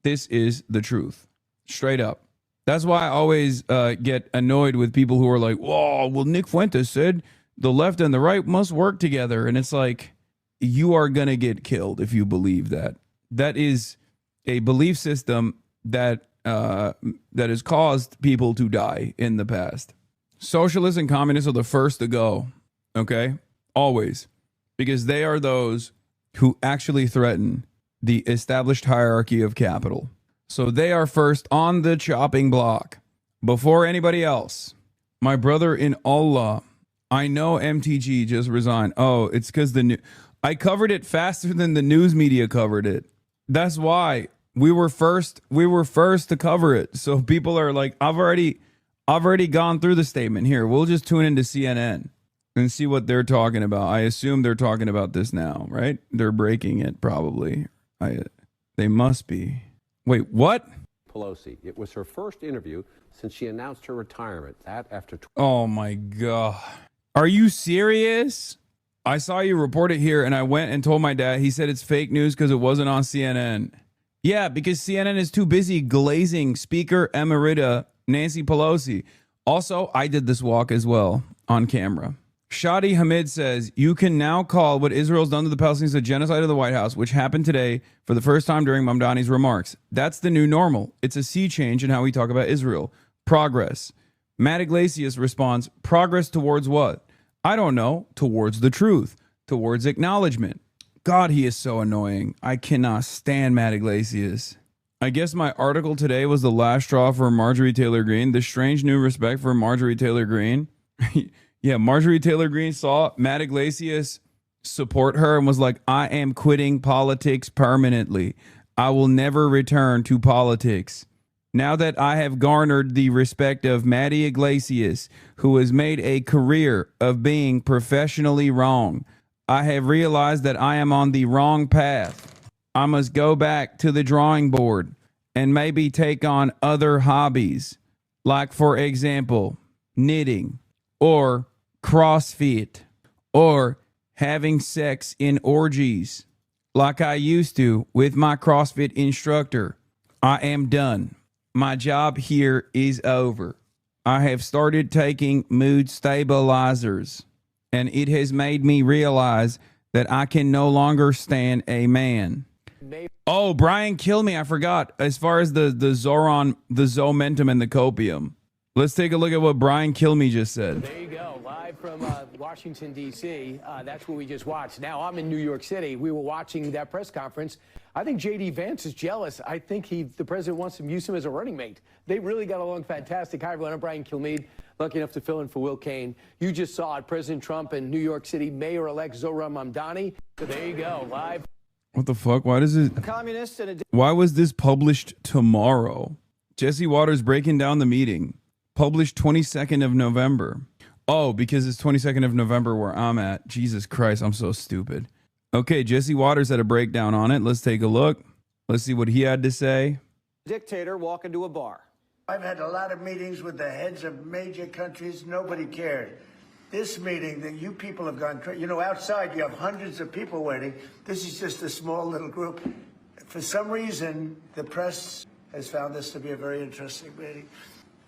This is the truth. Straight up. That's why I always get annoyed with people who are like, whoa, well, Nick Fuentes said the left and the right must work together. And it's like, you are going to get killed if you believe that. That is a belief system that has caused people to die in the past. Socialists and communists are the first to go, okay? Always. Because they are those who actually threaten the established hierarchy of capital. So they are first on the chopping block before anybody else. My brother in Allah, I know MTG just resigned. Oh, it's because I covered it faster than the news media covered it. That's why we were first to cover it. So people are like, I've already gone through the statement. Here, we'll just tune into CNN and see what they're talking about. I assume they're talking about this now, right? They're breaking it probably. They must be. Wait, what? Pelosi. It was her first interview since she announced her retirement. That after. Oh my God. Are you serious? I saw you report it here, and I went and told my dad. He said it's fake news because it wasn't on CNN. Yeah, because CNN is too busy glazing Speaker Emerita Nancy Pelosi. Also, I did this walk as well on camera. Shadi Hamid says, you can now call what Israel's done to the Palestinians a genocide of the White House, which happened today for the first time during Mamdani's remarks. That's the new normal. It's a sea change in how we talk about Israel. Progress. Matt Iglesias responds, progress towards what? I don't know. Towards the truth. Towards acknowledgement. God, he is so annoying. I cannot stand Matt Iglesias. I guess my article today was the last straw for Marjorie Taylor Greene. The strange new respect for Marjorie Taylor Greene. Yeah, Marjorie Taylor Greene saw Matt Iglesias support her and was like, I am quitting politics permanently. I will never return to politics. Now that I have garnered the respect of Matty Iglesias, who has made a career of being professionally wrong, I have realized that I am on the wrong path. I must go back to the drawing board and maybe take on other hobbies, like, for example, knitting or CrossFit or having sex in orgies like I used to with my CrossFit instructor. I am done. My job here is over. I have started taking mood stabilizers, and it has made me realize that I can no longer stand a man. Oh, Brian, kill me. I forgot. As far as the Zohran, the Zomentum, and the copium. Let's take a look at what Brian Kilme just said. There you go, live from Washington, D.C. That's what we just watched. Now I'm in New York City. We were watching that press conference. I think J.D. Vance is jealous. I think the president wants to use him as a running mate. They really got along fantastic. Hi, everyone. I'm Brian Kilmeade, lucky enough to fill in for Will Kane. You just saw it, President Trump and New York City Mayor-elect Zohran Mamdani. So there you go, live. What the fuck? Why does it? Why was this published tomorrow? Jesse Waters breaking down the meeting. Published 22nd of November. Oh, because it's 22nd of November where I'm at. Jesus Christ, I'm so stupid. Okay, Jesse Waters had a breakdown on it. Let's take a look. Let's see what he had to say. Dictator walk into a bar. I've had a lot of meetings with the heads of major countries. Nobody cared. This meeting that you people have gone, you know, outside you have hundreds of people waiting. This is just a small little group. For some reason, the press has found this to be a very interesting meeting.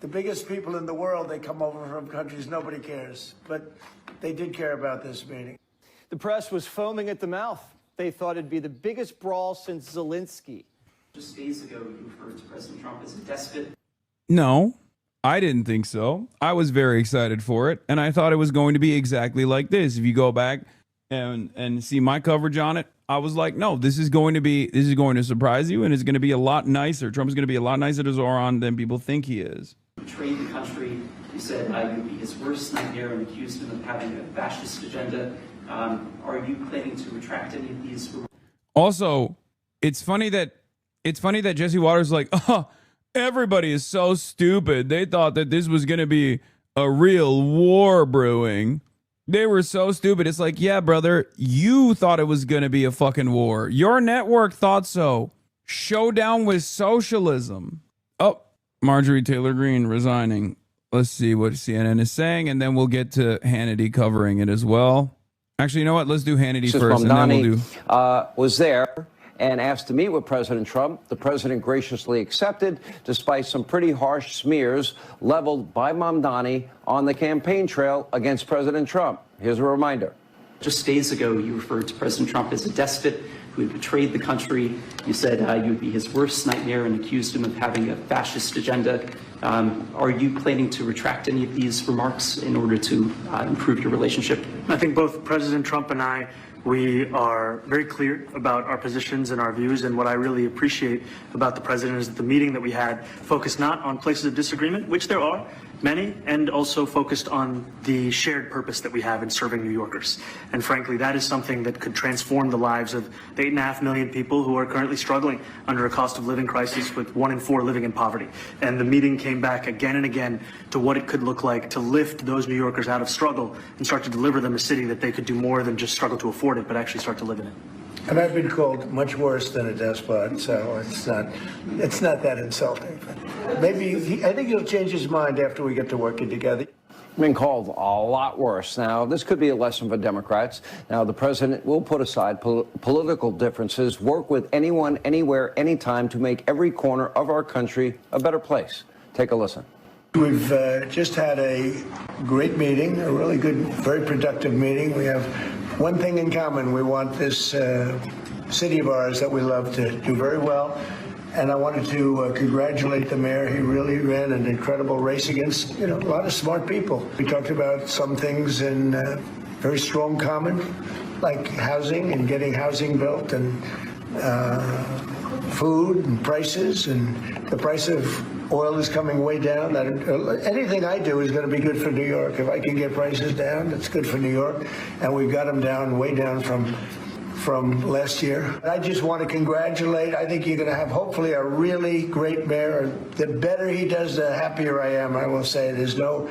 The biggest people in the world, they come over from countries nobody cares, but they did care about this meeting. The press was foaming at the mouth. They thought it'd be the biggest brawl since Zelensky. Just days ago, you referred to President Trump as a despot. No, I didn't think so. I was very excited for it, and I thought it was going to be exactly like this. If you go back and see my coverage on it, I was like, no, this is going to surprise you, and it's going to be a lot nicer. Trump's going to be a lot nicer to Zohran than people think he is. Betrayed the country. You said you would be his worst nightmare and accused him of having a fascist agenda. Are you planning to retract any of these? Also, it's funny that Jesse Waters is like, oh, everybody is so stupid. They thought that this was going to be a real war brewing. They were so stupid. It's like, yeah, brother, you thought it was going to be a fucking war. Your network thought so. Showdown with socialism. Oh, Marjorie Taylor Greene resigning. Let's see what CNN is saying, and then we'll get to Hannity covering it as well. Actually, you know what? Let's do Hannity first, and then we'll do... was there and asked to meet with President Trump. The president graciously accepted, despite some pretty harsh smears leveled by Mamdani on the campaign trail against President Trump. Here's a reminder. Just days ago, you referred to President Trump as a despot who had betrayed the country. You said you would be his worst nightmare and accused him of having a fascist agenda. Are you planning to retract any of these remarks in order to improve your relationship? I think both President Trump and I, we are very clear about our positions and our views, and what I really appreciate about the president is that the meeting that we had focused not on places of disagreement, which there are many, and also focused on the shared purpose that we have in serving New Yorkers. And frankly, that is something that could transform the lives of the 8.5 million people who are currently struggling under a cost of living crisis, with 1 in 4 living in poverty. And the meeting came back again and again to what it could look like to lift those New Yorkers out of struggle and start to deliver them a city that they could do more than just struggle to afford it, but actually start to live in it. And I've been called much worse than a despot, so it's not that insulting. Maybe I think he'll change his mind after we get to working together. Been called a lot worse. Now, this could be a lesson for Democrats. Now, the president will put aside political differences, work with anyone, anywhere, anytime to make every corner of our country a better place. Take a listen. We've just had a great meeting, a really good, very productive meeting. We have one thing in common. We want this city of ours that we love to do very well. And I wanted to congratulate the mayor. He really ran an incredible race against, a lot of smart people. We talked about some things in very strong common, like housing and getting housing built, and food and prices, and the price of oil is coming way down. Anything I do is going to be good for New York. If I can get prices down, it's good for New York. And we've got them down, way down from last year. I just want to congratulate. I think you're going to have hopefully a really great mayor. The better he does, the happier I am. I will say there's no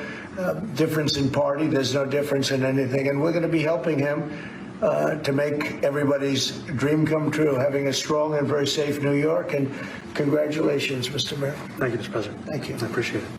difference in party. There's no difference in anything. And we're going to be helping him to make everybody's dream come true, having a strong and very safe New York. And congratulations, Mr. Mayor. Thank you, Mr. President. Thank you. I appreciate it.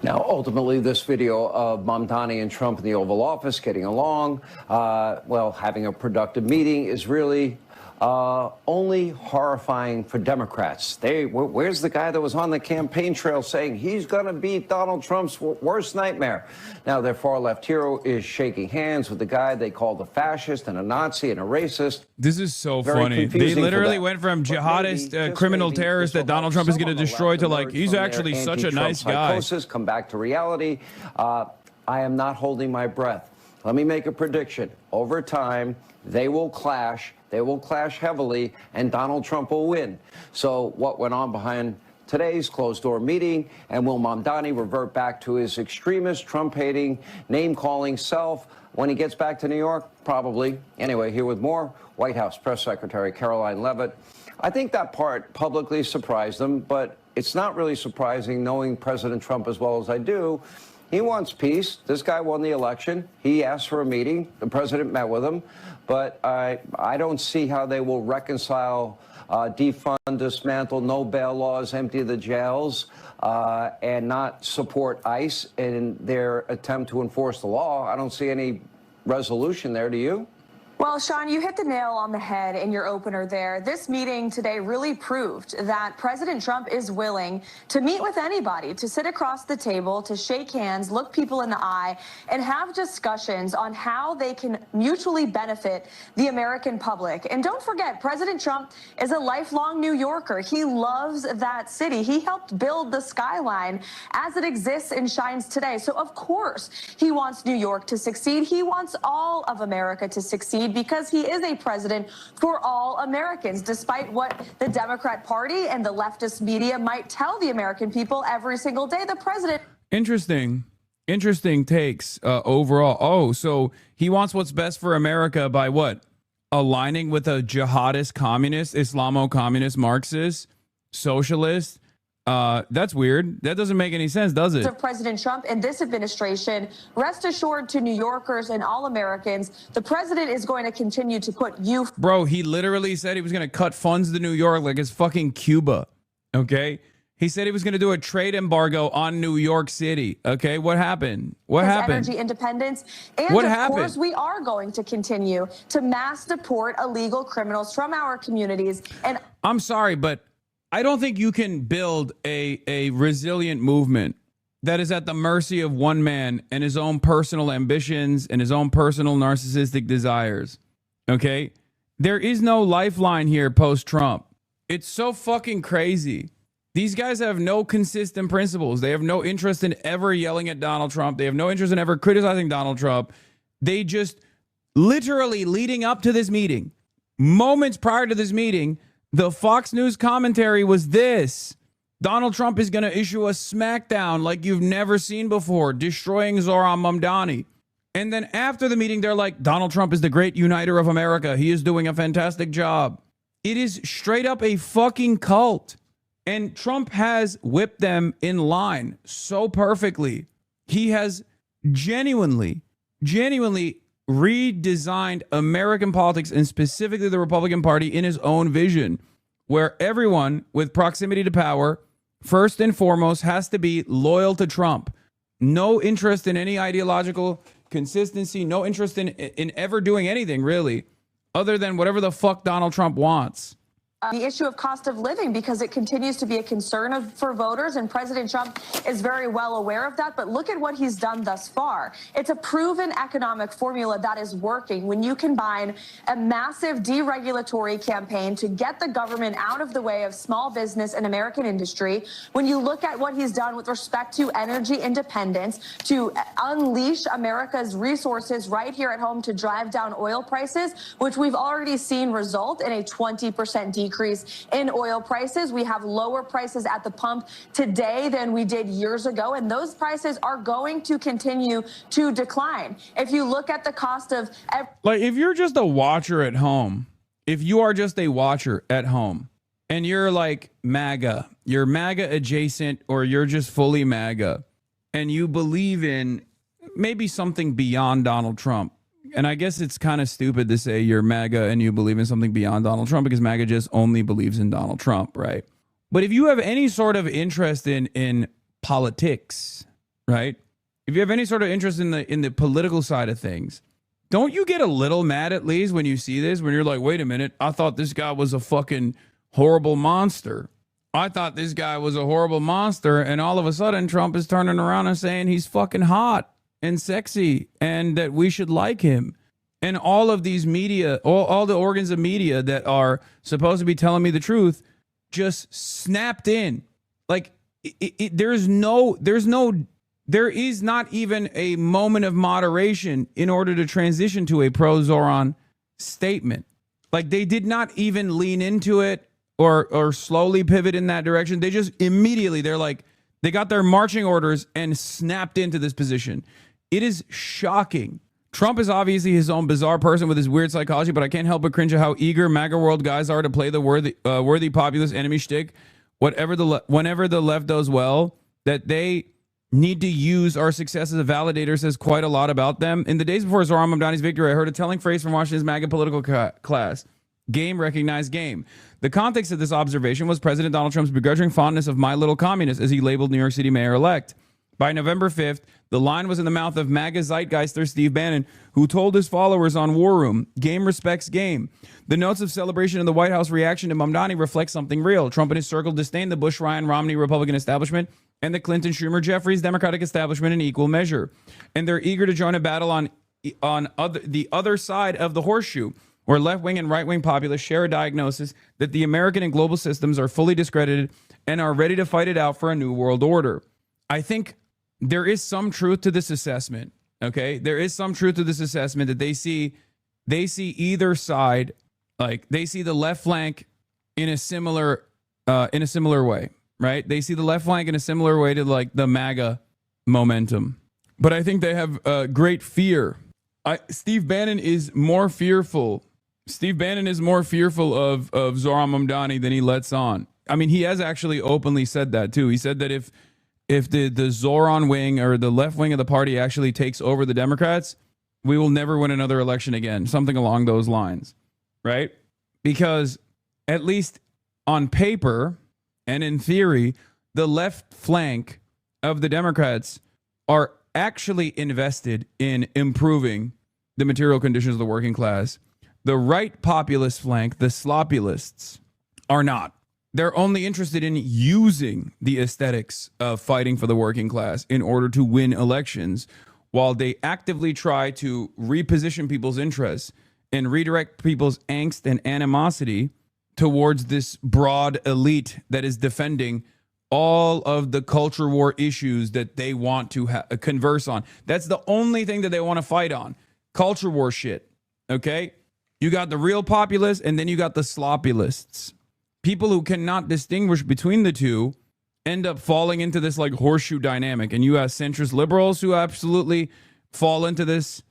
Now, ultimately, this video of Mamdani and Trump in the Oval Office getting along, having a productive meeting is really only horrifying for Democrats. Where's the guy that was on the campaign trail saying he's going to beat Donald Trump's worst nightmare? Now, their far-left hero is shaking hands with the guy they called a fascist and a Nazi and a racist. This is so Very funny. They confusing literally for went from jihadist criminal terrorist that Donald Trump is going to destroy to like, he's actually such a nice guy. Come back to reality. I am not holding my breath. Let me make a prediction. Over time, they will clash. They will clash heavily, and Donald Trump will win. So what went on behind today's closed-door meeting, and will Mamdani revert back to his extremist, Trump-hating, name-calling self when he gets back to New York? Probably. Anyway, here with more, White House Press Secretary Caroline Leavitt. I think that part publicly surprised them, but it's not really surprising knowing President Trump as well as I do. He wants peace. This guy won the election. He asked for a meeting. The president met with him. But I don't see how they will reconcile defund, dismantle, no bail laws, empty the jails, and not support ICE in their attempt to enforce the law. I don't see any resolution there. Do you? Well, Sean, you hit the nail on the head in your opener there. This meeting today really proved that President Trump is willing to meet with anybody, to sit across the table, to shake hands, look people in the eye, and have discussions on how they can mutually benefit the American public. And don't forget, President Trump is a lifelong New Yorker. He loves that city. He helped build the skyline as it exists and shines today. So, of course, he wants New York to succeed. He wants all of America to succeed, because he is a president for all Americans, despite what the Democrat Party and the leftist media might tell the American people every single day. The president... Interesting takes overall. Oh, so he wants what's best for America by what? Aligning with a jihadist, communist, Islamo-communist, Marxist, socialist. That's weird. That doesn't make any sense, does it? Of President Trump and this administration, rest assured to New Yorkers and all Americans, the president is going to continue to put you... Bro, he literally said he was going to cut funds to New York like it's fucking Cuba, okay? He said he was going to do a trade embargo on New York City, okay? What happened? What happened? Energy independence. And what of happened? course, we are going to continue to mass deport illegal criminals from our communities. And I'm sorry, but I don't think you can build a resilient movement that is at the mercy of one man and his own personal ambitions and his own personal narcissistic desires. Okay? There is no lifeline here post-Trump. It's so fucking crazy. These guys have no consistent principles. They have no interest in ever yelling at Donald Trump. They have no interest in ever criticizing Donald Trump. They just literally leading up to this meeting, moments prior to this meeting, the Fox News commentary was this: Donald Trump is going to issue a smackdown like you've never seen before, destroying Zohran Mamdani. And then after the meeting, they're like, Donald Trump is the great uniter of America. He is doing a fantastic job. It is straight up a fucking cult. And Trump has whipped them in line so perfectly. He has genuinely redesigned American politics and specifically the Republican Party in his own vision, where everyone with proximity to power, first and foremost, has to be loyal to Trump. No interest in any ideological consistency, no interest in ever doing anything, really, other than whatever the fuck Donald Trump wants. The issue of cost of living, because it continues to be a concern for voters, and President Trump is very well aware of that. But look at what he's done thus far. It's a proven economic formula that is working when you combine a massive deregulatory campaign to get the government out of the way of small business and American industry. When you look at what he's done with respect to energy independence, to unleash America's resources right here at home to drive down oil prices, which we've already seen result in a 20% decrease in oil prices. We have lower prices at the pump today than we did years ago, and those prices are going to continue to decline. If you look at the cost of... Like, if you're just a watcher at home, if you are just a watcher at home, and you're like MAGA, you're MAGA adjacent, or you're just fully MAGA, and you believe in maybe something beyond Donald Trump, and I guess it's kind of stupid to say you're MAGA and you believe in something beyond Donald Trump, because MAGA just only believes in Donald Trump, right? But if you have any sort of interest in politics, right? If you have any sort of interest in the political side of things, don't you get a little mad at least when you see this, when you're like, wait a minute, I thought this guy was a fucking horrible monster. I thought this guy was a horrible monster, and all of a sudden Trump is turning around and saying he's fucking hot and sexy and that we should like him. And all of these media, all the organs of media that are supposed to be telling me the truth just snapped in. Like, there is not even a moment of moderation in order to transition to a pro-Zohran statement. Like, they did not even lean into it or slowly pivot in that direction. They just immediately, they got their marching orders and snapped into this position. It is shocking. Trump is obviously his own bizarre person with his weird psychology, but I can't help but cringe at how eager MAGA world guys are to play the worthy populist enemy shtick. Whenever the left does well, that they need to use our success as a validator says quite a lot about them. In the days before Zohran Mamdani's victory, I heard a telling phrase from Washington's MAGA political class: game recognized game. The context of this observation was President Donald Trump's begrudging fondness of my little communist, as he labeled New York City mayor-elect. By November 5th, the line was in the mouth of MAGA zeitgeister Steve Bannon, who told his followers on War Room, game respects game. The notes of celebration in the White House reaction to Mamdani reflect something real. Trump and his circle disdain the Bush, Ryan, Romney Republican establishment and the Clinton, Schumer, Jeffries Democratic establishment in equal measure. And they're eager to join a battle on the other side of the horseshoe, where left-wing and right-wing populists share a diagnosis that the American and global systems are fully discredited and are ready to fight it out for a new world order. I think there is some truth to this assessment, okay? There is some truth to this assessment that they see either side, like they see the left flank in a similar way, right? They see the left flank in a similar way to like the MAGA momentum. But I think they have great fear. Steve Bannon is more fearful. Steve Bannon is more fearful of Zohran Mamdani than he lets on. I mean, he has actually openly said that too. He said that if the Zohran wing or the left wing of the party actually takes over the Democrats, we will never win another election again. Something along those lines, right? Because at least on paper and in theory, the left flank of the Democrats are actually invested in improving the material conditions of the working class. The right populist flank, the sloppylists, are not. They're only interested in using the aesthetics of fighting for the working class in order to win elections, while they actively try to reposition people's interests and redirect people's angst and animosity towards this broad elite that is defending all of the culture war issues that they want to converse on. That's the only thing that they want to fight on. Culture war shit, okay? You got the real populists, and then you got the sloppylists. People who cannot distinguish between the two end up falling into this like horseshoe dynamic. And you have centrist liberals who absolutely fall into this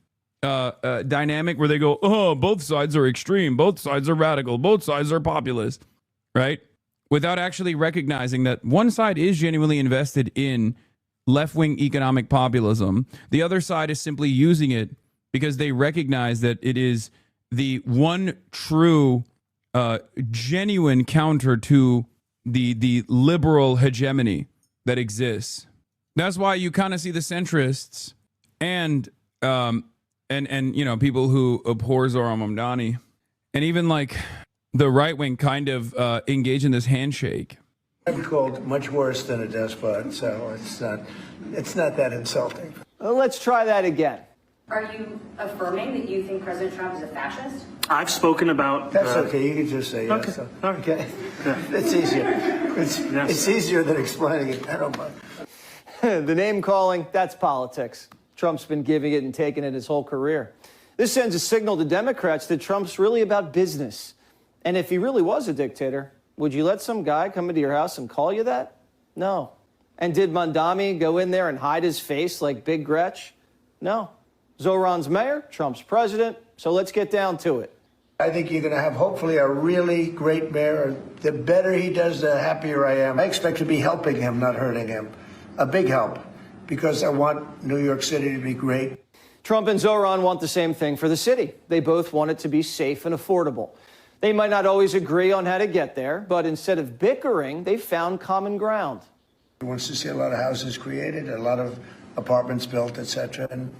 dynamic where they go, oh, both sides are extreme, both sides are radical, both sides are populist, right? Without actually recognizing that one side is genuinely invested in left-wing economic populism. The other side is simply using it because they recognize that it is the one true genuine counter to the liberal hegemony that exists. That's why you kind of see the centrists and you know, people who abhor Zohran Mamdani and even like the right wing kind of engage in this handshake. I'm called much worse than a despot, so it's not that insulting. Well, let's try that again. Are you affirming that you think President Trump is a fascist? I've spoken about... That's okay, you can just say yes. Okay. Okay. It's easier. It's easier than explaining it. I don't mind. The name calling, that's politics. Trump's been giving it and taking it his whole career. This sends a signal to Democrats that Trump's really about business. And if he really was a dictator, would you let some guy come into your house and call you that? No. And did Mamdani go in there and hide his face like Big Gretch? No. Zohran's mayor, Trump's president, so let's get down to it. I think you're going to have, hopefully, a really great mayor. The better he does, the happier I am. I expect to be helping him, not hurting him. A big help, because I want New York City to be great. Trump and Zohran want the same thing for the city. They both want it to be safe and affordable. They might not always agree on how to get there, but instead of bickering, they found common ground. He wants to see a lot of houses created, a lot of apartments built, etc. And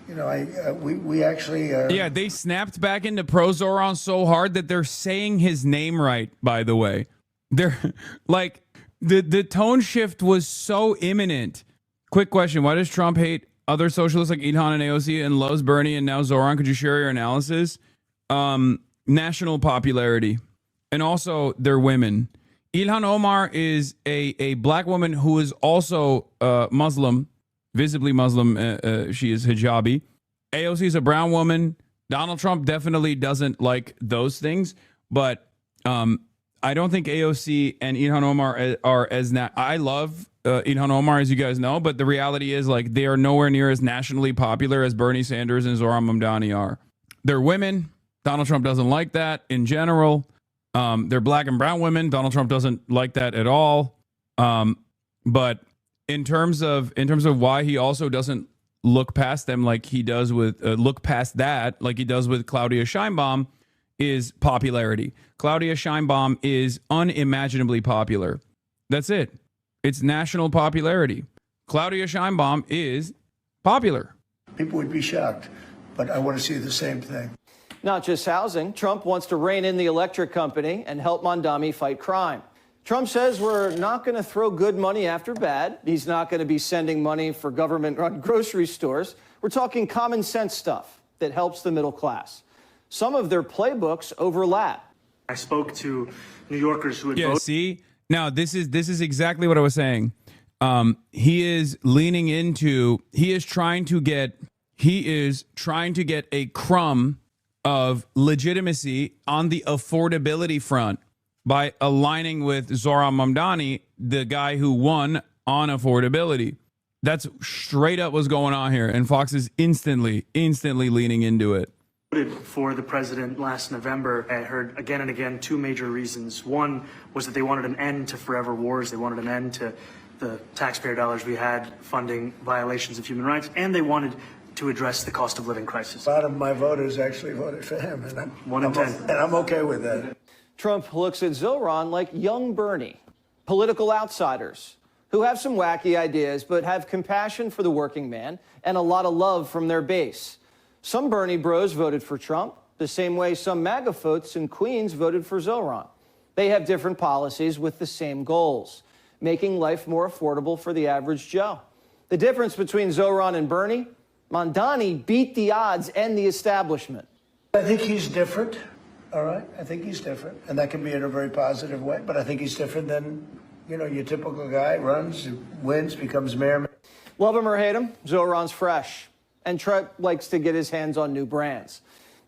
You know, we actually... Yeah, they snapped back into pro-Zohran so hard that they're saying his name right, by the way. They're like, the tone shift was so imminent. Quick question. Why does Trump hate other socialists like HON and AOC and loves Bernie and now Zohran? Could you share your analysis? National popularity. And also, they're women. Ilhan Omar is a black woman who is also Muslim, visibly Muslim. She is hijabi. AOC is a brown woman. Donald Trump definitely doesn't like those things, but I don't think AOC and Ilhan Omar are as I love Ilhan Omar, as you guys know, but the reality is, like, they are nowhere near as nationally popular as Bernie Sanders and Zohran Mamdani are. They're women. Donald Trump doesn't like that in general. They're black and brown women. Donald Trump doesn't like that at all. But in terms of why he also doesn't look past them like he does with look past that like he does with Claudia Sheinbaum is popularity. Claudia Sheinbaum is unimaginably popular. That's it. It's national popularity. Claudia Sheinbaum is popular. People would be shocked, but I want to see the same thing. Not just housing. Trump wants to rein in the electric company and help Mamdani fight crime. Trump says we're not going to throw good money after bad. He's not going to be sending money for government-run grocery stores. We're talking common sense stuff that helps the middle class. Some of their playbooks overlap. I spoke to New Yorkers who had voted. See? Now, this is exactly what I was saying. He is leaning into, he is trying to get a crumb of legitimacy on the affordability front by aligning with Zohran Mamdani, the guy who won on affordability. That's straight up what's going on here, and Fox is instantly leaning into it. For the president last November, I heard again and again two major reasons. One was that they wanted an end to forever wars. They wanted an end to the taxpayer dollars we had funding violations of human rights, and they wanted to address the cost of living crisis. A lot of my voters actually voted for him, and I'm okay with that. Trump looks at Zohran like young Bernie, political outsiders who have some wacky ideas but have compassion for the working man and a lot of love from their base. Some Bernie bros voted for Trump, the same way some MAGA folks in Queens voted for Zohran. They have different policies with the same goals, making life more affordable for the average Joe. The difference between Zohran and Bernie, Mamdani beat the odds and the establishment. I think he's different, all right? I think he's different, and that can be in a very positive way, but I think he's different than, you know, your typical guy, runs, wins, becomes mayor. Love him or hate him, Zohran's fresh, and Trump likes to get his hands on new brands.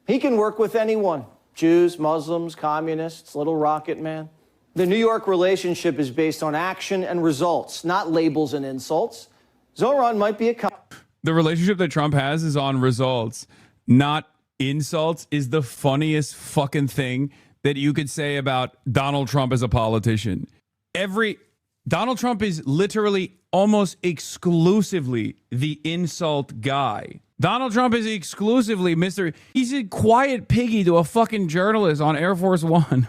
He can work with anyone, Jews, Muslims, communists, little rocket man. The New York relationship is based on action and results, not labels and insults. Zohran might be a... The relationship that Trump has is on results, not insults, is the funniest fucking thing that you could say about Donald Trump as a politician. Donald Trump is literally almost exclusively the insult guy. Donald Trump is exclusively he's a quiet piggy to a fucking journalist on Air Force One.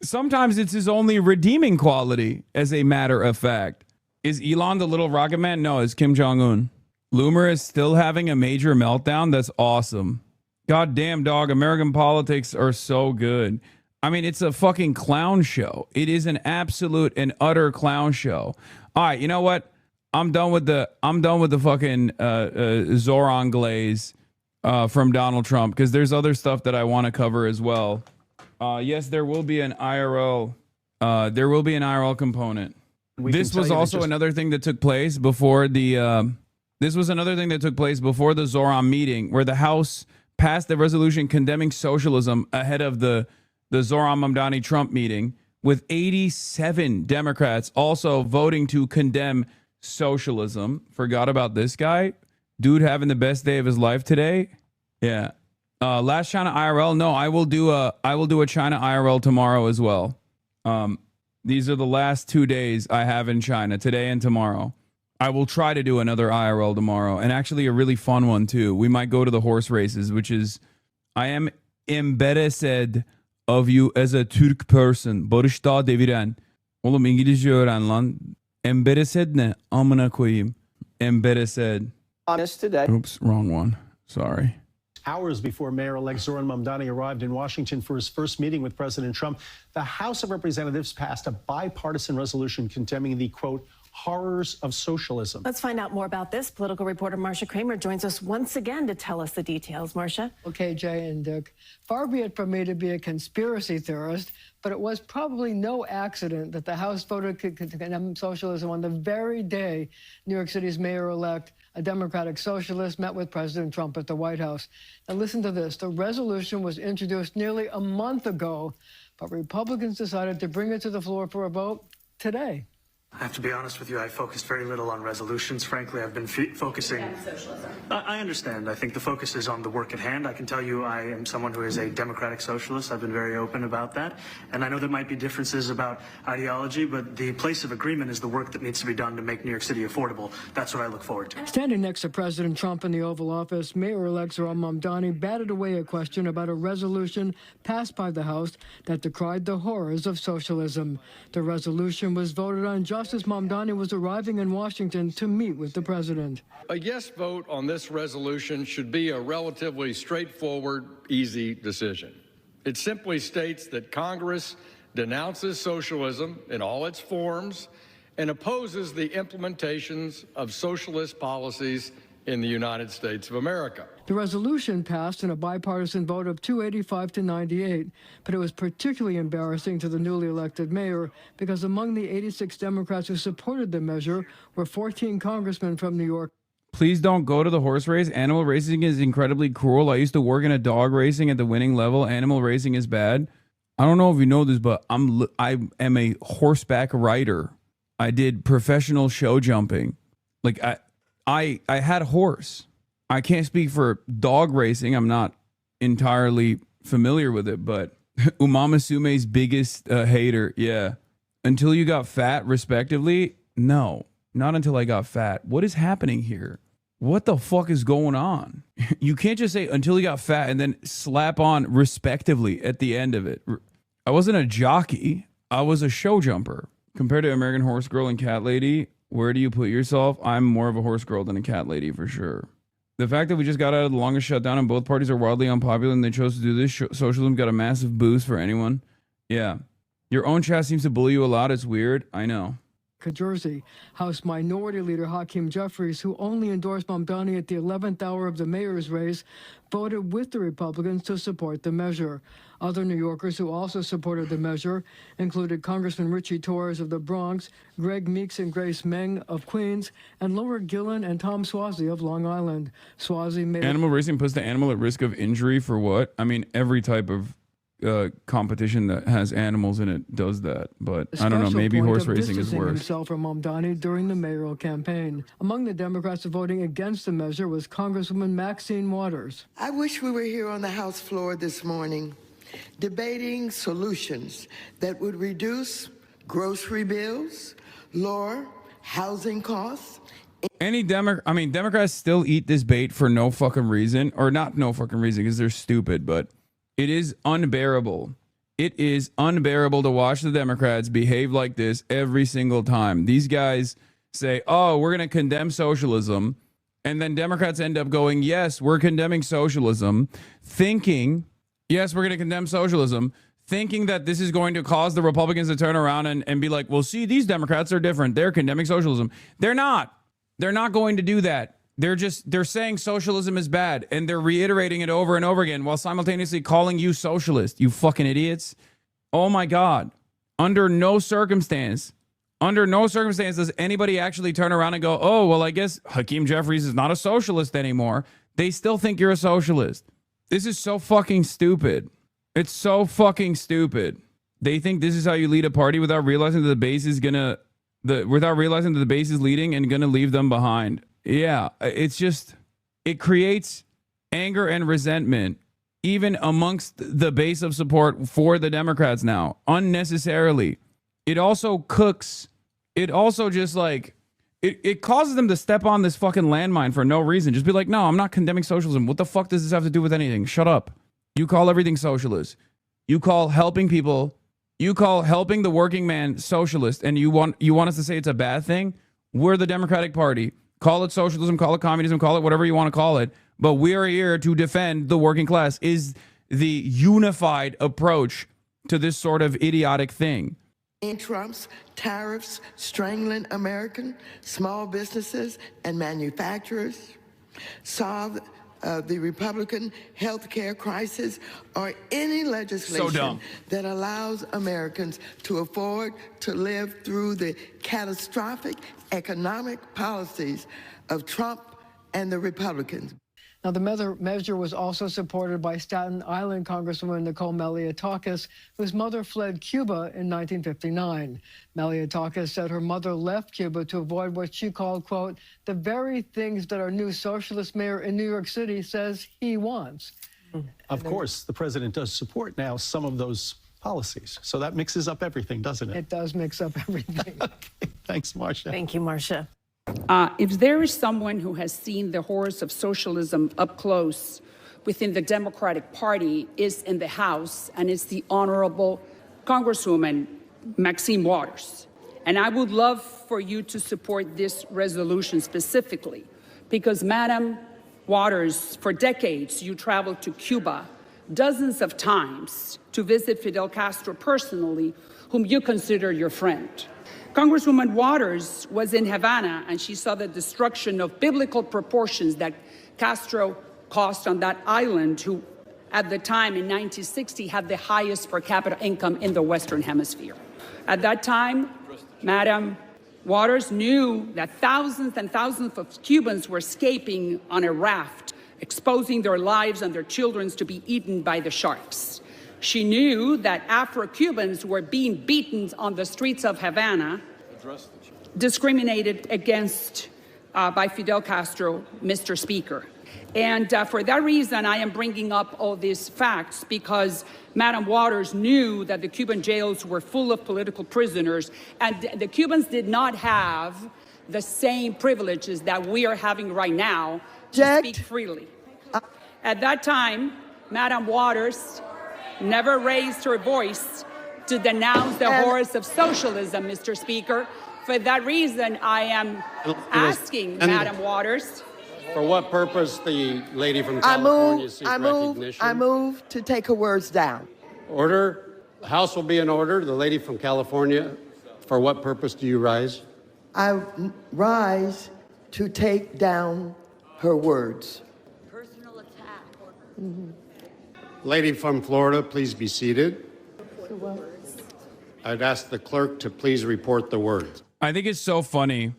Sometimes it's his only redeeming quality, as a matter of fact. Is Elon the little rocket man? No, it's Kim Jong-un. Loomer is still having a major meltdown. That's awesome. God damn, dog. American politics are so good. I mean, it's a fucking clown show. It is an absolute and utter clown show. All right, you know what? I'm done with the fucking Zohran glaze from Donald Trump, because there's other stuff that I want to cover as well. Yes, there will be an IRL. There will be an IRL component. This was also another thing that took place before the. This was another thing that took place before the Zohran meeting, where the House passed the resolution condemning socialism ahead of the Zohran Mamdani Trump meeting, with 87 Democrats also voting to condemn socialism. Forgot about this guy, dude, having the best day of his life today. Yeah. Last China IRL. No, I will do a China IRL tomorrow as well. These are the last 2 days I have in China, today and tomorrow. I will try to do another IRL tomorrow, and actually a really fun one too. We might go to the horse races, which is, I am embarrassed of you as a Türk person. Barış Dağ deviren. Oğlum İngilizce öğren lan. Embarrassed ne? Amına koyayım. Embarrassed. honest today. Oops, wrong one. Sorry. Hours before Mayor-elect Zohran Mamdani arrived in Washington for his first meeting with President Trump, the House of Representatives passed a bipartisan resolution condemning the, quote, horrors of socialism. Let's find out more about this. Political reporter Marcia Kramer joins us once again to tell us the details. Marcia? Okay, Jay and Dick. Far be it from me to be a conspiracy theorist, but it was probably no accident that the House voted to condemn socialism on the very day New York City's mayor-elect, a Democratic socialist, met with President Trump at the White House. Now listen to this. The resolution was introduced nearly a month ago, but Republicans decided to bring it to the floor for a vote today. I have to be honest with you, I focused very little on resolutions. Frankly, I've been focusing... socialism. I understand. I think the focus is on the work at hand. I can tell you I am someone who is a democratic socialist. I've been very open about that. And I know there might be differences about ideology, but the place of agreement is the work that needs to be done to make New York City affordable. That's what I look forward to. Standing next to President Trump in the Oval Office, Mayor-elect Zohran Mamdani batted away a question about a resolution passed by the House that decried the horrors of socialism. The resolution was voted on just as Mamdani was arriving in Washington to meet with the president. A yes vote on this resolution should be a relatively straightforward, easy decision. It simply states that Congress denounces socialism in all its forms and opposes the implementations of socialist policies in the United States of America. The resolution passed in a bipartisan vote of 285 to 98, but it was particularly embarrassing to the newly elected mayor because among the 86 Democrats who supported the measure were 14 congressmen from New York. Please don't go to the horse race. Animal racing is incredibly cruel. I used to work in a dog racing at the winning level. Animal racing is bad. I don't know if you know this, but I am a horseback rider. I did professional show jumping. Like I had a horse. I can't speak for dog racing. I'm not entirely familiar with it, but Umama Sume's biggest hater. Yeah. Until you got fat, respectively. No, not until I got fat. What is happening here? What the fuck is going on? You can't just say until you got fat and then slap on respectively at the end of it. I wasn't a jockey. I was a show jumper. Compared to American Horse Girl and Cat Lady, where do you put yourself? I'm more of a horse girl than a cat lady for sure. The fact that we just got out of the longest shutdown and both parties are wildly unpopular and they chose to do this, socialism got a massive boost for anyone. Yeah. Your own chat seems to bully you a lot. It's weird. I know. Jersey. House Minority Leader Hakeem Jeffries, who only endorsed Mamdani at the 11th hour of the mayor's race, voted with the Republicans to support the measure. Other New Yorkers who also supported the measure included Congressman Richie Torres of the Bronx, Greg Meeks and Grace Meng of Queens, and Laura Gillen and Tom Suozzi of Long Island. Suozzi made animal racing puts the animal at risk of injury for what? I mean, every type of competition that has animals in it does that, but I don't know, maybe horse racing is worse. Himself from Mamdani during the mayoral campaign. Among the Democrats voting against the measure was Congresswoman Maxine Waters. I wish we were here on the House floor this morning debating solutions that would reduce grocery bills, lower housing costs. Democrats still eat this bait for no fucking reason, or not no fucking reason because they're stupid, but it is unbearable. It is unbearable to watch the Democrats behave like this every single time. These guys say, oh, we're going to condemn socialism. And then Democrats end up going, yes, we're condemning socialism, thinking, yes, we're going to condemn socialism, thinking that this is going to cause the Republicans to turn around and be like, well, see, these Democrats are different. They're condemning socialism. They're not. They're not going to do that. They're saying socialism is bad, and they're reiterating it over and over again while simultaneously calling you socialist, you fucking idiots. Oh my God. Under no circumstance does anybody actually turn around and go, oh, well, I guess Hakeem Jeffries is not a socialist anymore. They still think you're a socialist. This is so fucking stupid. It's so fucking stupid. They think this is how you lead a party without realizing that the base is leading and gonna leave them behind. Yeah, it's just, it creates anger and resentment even amongst the base of support for the Democrats now, unnecessarily. It also cooks, it also just like, it causes them to step on this fucking landmine for no reason. Just be like, no, I'm not condemning socialism. What the fuck does this have to do with anything? Shut up. You call everything socialist. You call helping people, you call helping the working man socialist, and you want us to say it's a bad thing? We're the Democratic Party. Call it socialism, call it communism, call it whatever you want to call it. But we are here to defend the working class is the unified approach to this sort of idiotic thing. Trump's tariffs strangling American small businesses and manufacturers, solve the Republican health care crisis, or any legislation that allows Americans to afford to live through the catastrophic economic policies of Trump and the Republicans. Now, the measure was also supported by Staten Island Congresswoman Nicole Malliotakis, whose mother fled Cuba in 1959. Malliotakis said her mother left Cuba to avoid what she called, quote, the very things that our new socialist mayor in New York City says he wants. Of course, the president does support now some of those policies. So that mixes up everything, doesn't it? It does mix up everything. Okay. Thanks, Marcia. Thank you, Marcia. If there is someone who has seen the horrors of socialism up close within the Democratic Party is in the House, and it's the Honorable Congresswoman Maxine Waters. And I would love for you to support this resolution specifically because, Madam Waters, for decades you traveled to Cuba dozens of times to visit Fidel Castro personally, whom you consider your friend. Congresswoman Waters was in Havana, and she saw the destruction of biblical proportions that Castro caused on that island, who at the time in 1960 had the highest per capita income in the Western Hemisphere. At that time, Madam Waters knew that thousands and thousands of Cubans were escaping on a raft, exposing their lives and their children to be eaten by the sharks. She knew that Afro-Cubans were being beaten on the streets of Havana, discriminated against by Fidel Castro, Mr. Speaker. And for that reason, I am bringing up all these facts because Madam Waters knew that the Cuban jails were full of political prisoners, and the Cubans did not have the same privileges that we are having right now to speak freely. At that time, Madam Waters never raised her voice to denounce the horrors of socialism, Mr. Speaker. For that reason, I am asking Madam Waters. For what purpose the lady from California seeks recognition? I move to take her words down. Order. The House will be in order. The lady from California, for what purpose do you rise? I rise to take down her words. Personal attack. Lady from Florida, please be seated. I'd ask the clerk to please report the words. I think it's so funny.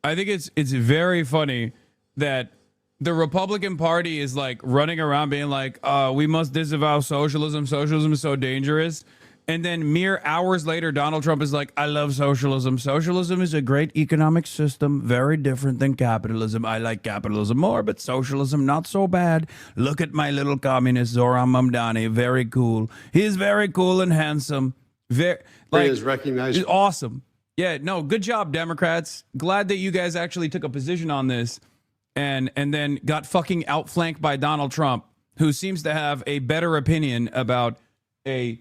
I think it's very funny that the Republican Party is like running around being like, we must disavow socialism. Socialism is so dangerous. And then mere hours later, Donald Trump is like, I love socialism. Socialism is a great economic system, very different than capitalism. I like capitalism more, but socialism not so bad. Look at my little communist, Zohran Mamdani. Very cool. He's very cool and handsome. Very, like, is recognized. He's awesome. Yeah, no, good job, Democrats. Glad that you guys actually took a position on this and then got fucking outflanked by Donald Trump, who seems to have a better opinion about a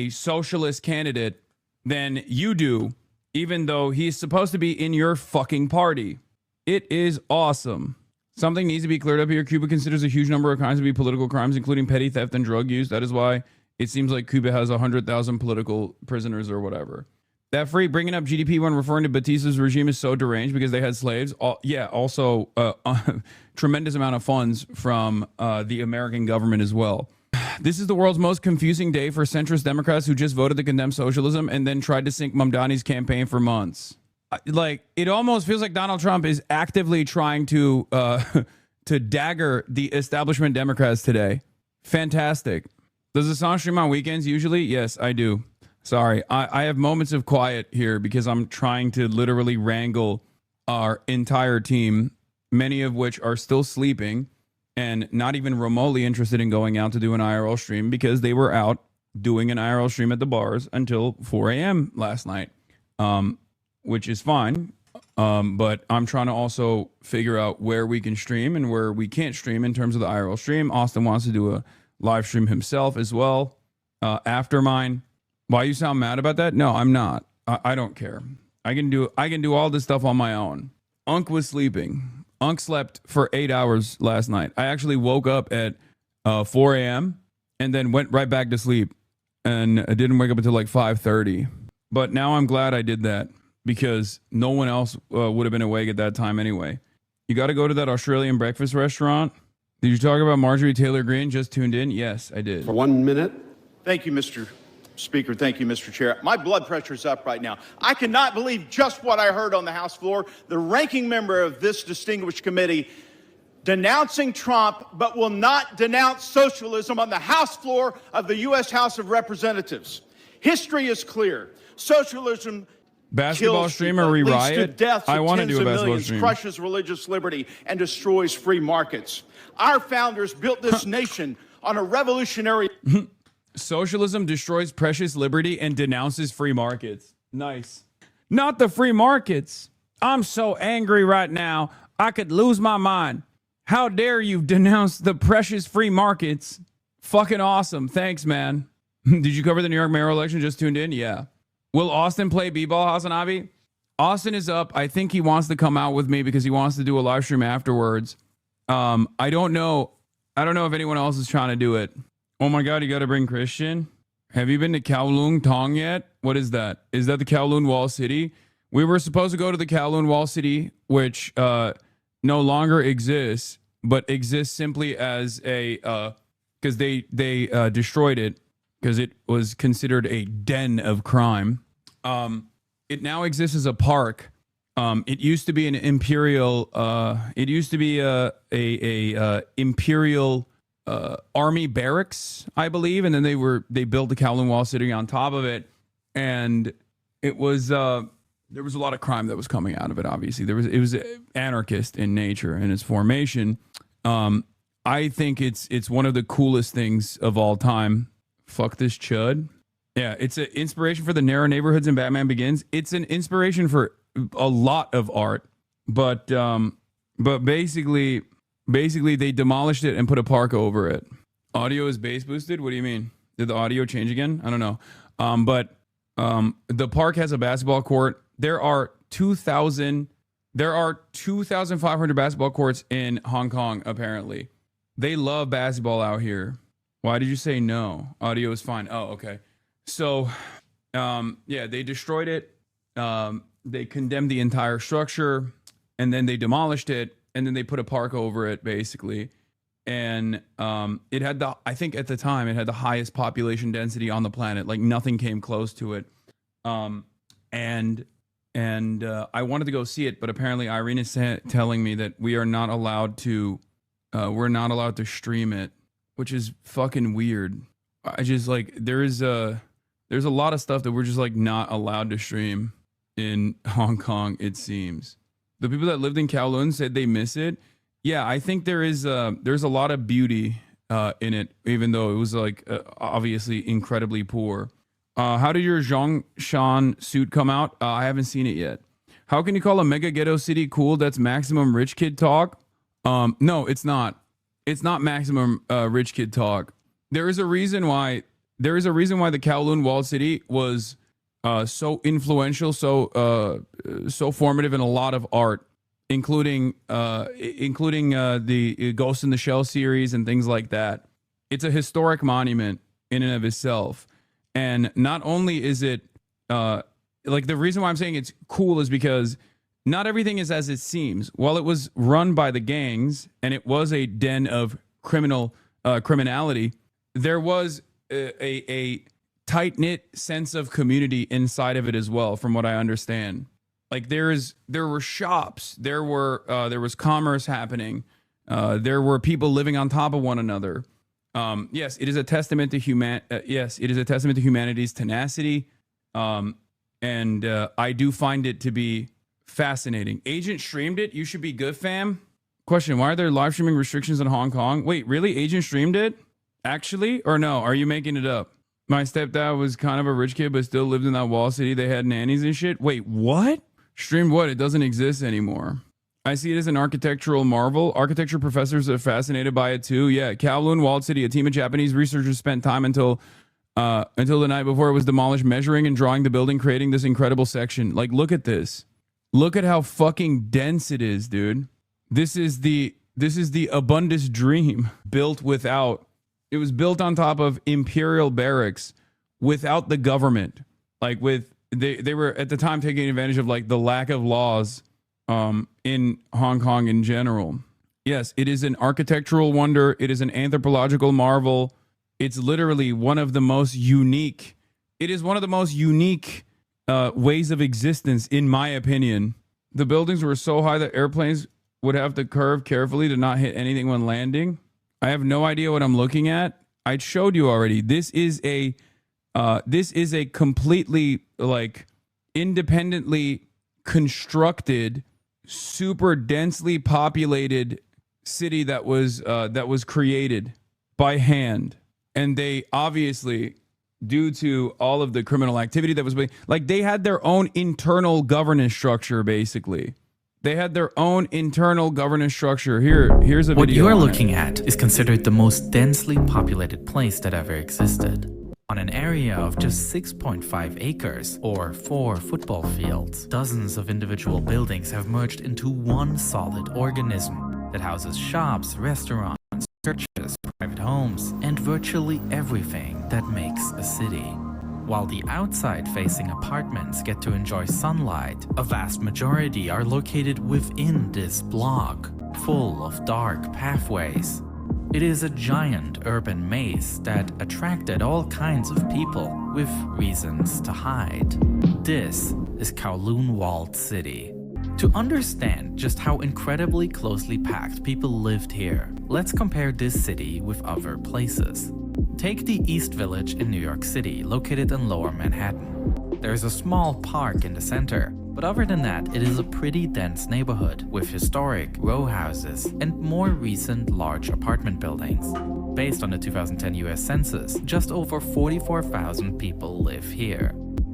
socialist candidate than you do, even though he's supposed to be in your fucking party. It is awesome. Something needs to be cleared up here. Cuba considers a huge number of crimes to be political crimes, including petty theft and drug use. That is why it seems like Cuba has 100,000 political prisoners or whatever. That free bringing up GDP when referring to Batista's regime is so deranged because they had slaves. Yeah, also tremendous amount of funds from the American government as well. This is the world's most confusing day for centrist Democrats who just voted to condemn socialism and then tried to sink Mamdani's campaign for months. Like, it almost feels like Donald Trump is actively trying to dagger the establishment Democrats today. Fantastic. Does Assange stream on weekends usually? Yes, I do. Sorry, I have moments of quiet here because I'm trying to literally wrangle our entire team, many of which are still sleeping and not even remotely interested in going out to do an IRL stream because they were out doing an IRL stream at the bars until 4 a.m. last night, which is fine. But I'm trying to also figure out where we can stream and where we can't stream in terms of the IRL stream. Austin wants to do a live stream himself as well after mine. Why you sound mad about that? No, I'm not. I don't care. I can do all this stuff on my own. Unc was sleeping. Unc slept for 8 hours last night. I actually woke up at 4 a.m. and then went right back to sleep, and I didn't wake up until like 5:30. But now I'm glad I did that because no one else would have been awake at that time anyway. You got to go to that Australian breakfast restaurant. Did you talk about Marjorie Taylor Greene? Just tuned in? Yes, I did. For 1 minute. Thank you, Mr. Speaker. Thank you, Mr. Chair. My blood pressure is up right now. I cannot believe just what I heard on the House floor. The ranking member of this distinguished committee denouncing Trump, but will not denounce socialism on the House floor of the U.S. House of Representatives. History is clear. Socialism basketball kills stream or people, leads to re-riot? deaths I of want to tens do a of basketball millions, stream. crushes religious liberty, and destroys free markets. Our founders built this nation on a revolutionary... Socialism destroys precious liberty and denounces free markets. Nice. Not the free markets. I'm so angry right now, I could lose my mind. How dare you denounce the precious free markets? Fucking awesome. Thanks, man. Did you cover the New York mayoral election? Just tuned in? Yeah. Will Austin play b-ball, HasanAbi? Austin is up. I think he wants to come out with me because he wants to do a live stream afterwards. I don't know if anyone else is trying to do it. Oh my God, you got to bring Christian. Have you been to Kowloon Tong yet? What is that? Is that the Kowloon Wall City? We were supposed to go to the Kowloon Wall City, which no longer exists, but exists simply as a because they destroyed it because it was considered a den of crime. It now exists as a park. It used to be an imperial. It used to be a imperial army barracks, I believe, and then they built the Kowloon Wall City on top of it, and it was there was a lot of crime that was coming out of it. Obviously, it was anarchist in nature in its formation. I think it's one of the coolest things of all time. Fuck this chud. Yeah, it's an inspiration for the narrow neighborhoods in Batman Begins. It's an inspiration for a lot of art, but basically they demolished it and put a park over it. Audio is bass boosted. What do you mean? Did the audio change again? I don't know. But the park has a basketball court. There are 2,500 basketball courts in Hong Kong. Apparently, they love basketball out here. Why did you say no? Audio is fine. Oh, okay. So, yeah, they destroyed it. They condemned the entire structure, and then they demolished it, and then they put a park over it, basically. And it had I think at the time, it had the highest population density on the planet. Like nothing came close to it. And I wanted to go see it, but apparently Irene is telling me that we are not allowed to, we're not allowed to stream it, which is fucking weird. I just like, there's a lot of stuff that we're just like not allowed to stream in Hong Kong, it seems. The people that lived in Kowloon said they miss it. Yeah, I think there's a lot of beauty in it, even though it was like obviously incredibly poor. How did your Zhongshan suit come out? I haven't seen it yet. How can you call a mega ghetto city cool? That's maximum rich kid talk. No, it's not. It's not maximum rich kid talk. There is a reason why the Kowloon Walled City was so influential, so formative in a lot of art, including the Ghost in the Shell series and things like that. It's a historic monument in and of itself. And not only is it like, the reason why I'm saying it's cool is because not everything is as it seems. While it was run by the gangs and it was a den of criminality, there was a tight-knit sense of community inside of it as well, from what I understand. Like there were shops, there was commerce happening, there were people living on top of one another. Yes, it is a testament to humanity's tenacity, and I do find it to be fascinating. Agent streamed it. You should be good, fam. Question: why are there live streaming restrictions in Hong Kong? Wait, really? Agent streamed it? Actually, or no? Are you making it up? My stepdad was kind of a rich kid, but still lived in that wall city. They had nannies and shit. Wait, what? Streamed what? It doesn't exist anymore. I see it as an architectural marvel. Architecture professors are fascinated by it too. Yeah, Kowloon Walled City. A team of Japanese researchers spent time until the night before it was demolished, measuring and drawing the building, creating this incredible section. Like, look at this. Look at how fucking dense it is, dude. This is the abundance dream built without. It was built on top of imperial barracks without the government. Like they were at the time taking advantage of like the lack of laws in Hong Kong in general. Yes, it is an architectural wonder. It is an anthropological marvel. It's literally one of the most unique. It is one of the most unique ways of existence, in my opinion. The buildings were so high that airplanes would have to curve carefully to not hit anything when landing. I have no idea what I'm looking at. I showed you already. This is a completely like independently constructed, super densely populated city that was created by hand. And they obviously, due to all of the criminal activity that was like, they had their own internal governance structure. Basically, they had their own internal governance structure. Here's a video. What you're looking at is considered the most densely populated place that ever existed. On an area of just 6.5 acres, or 4 football fields, dozens of individual buildings have merged into one solid organism that houses shops, restaurants, churches, private homes, and virtually everything that makes a city. While the outside-facing apartments get to enjoy sunlight, a vast majority are located within this block, full of dark pathways. It is a giant urban maze that attracted all kinds of people with reasons to hide. This is Kowloon Walled City. To understand just how incredibly closely packed people lived here, let's compare this city with other places. Take the East Village in New York City, located in Lower Manhattan. There's a small park in the center, but other than that, it is a pretty dense neighborhood with historic row houses and more recent large apartment buildings. Based on the 2010 US Census, just over 44,000 people live here.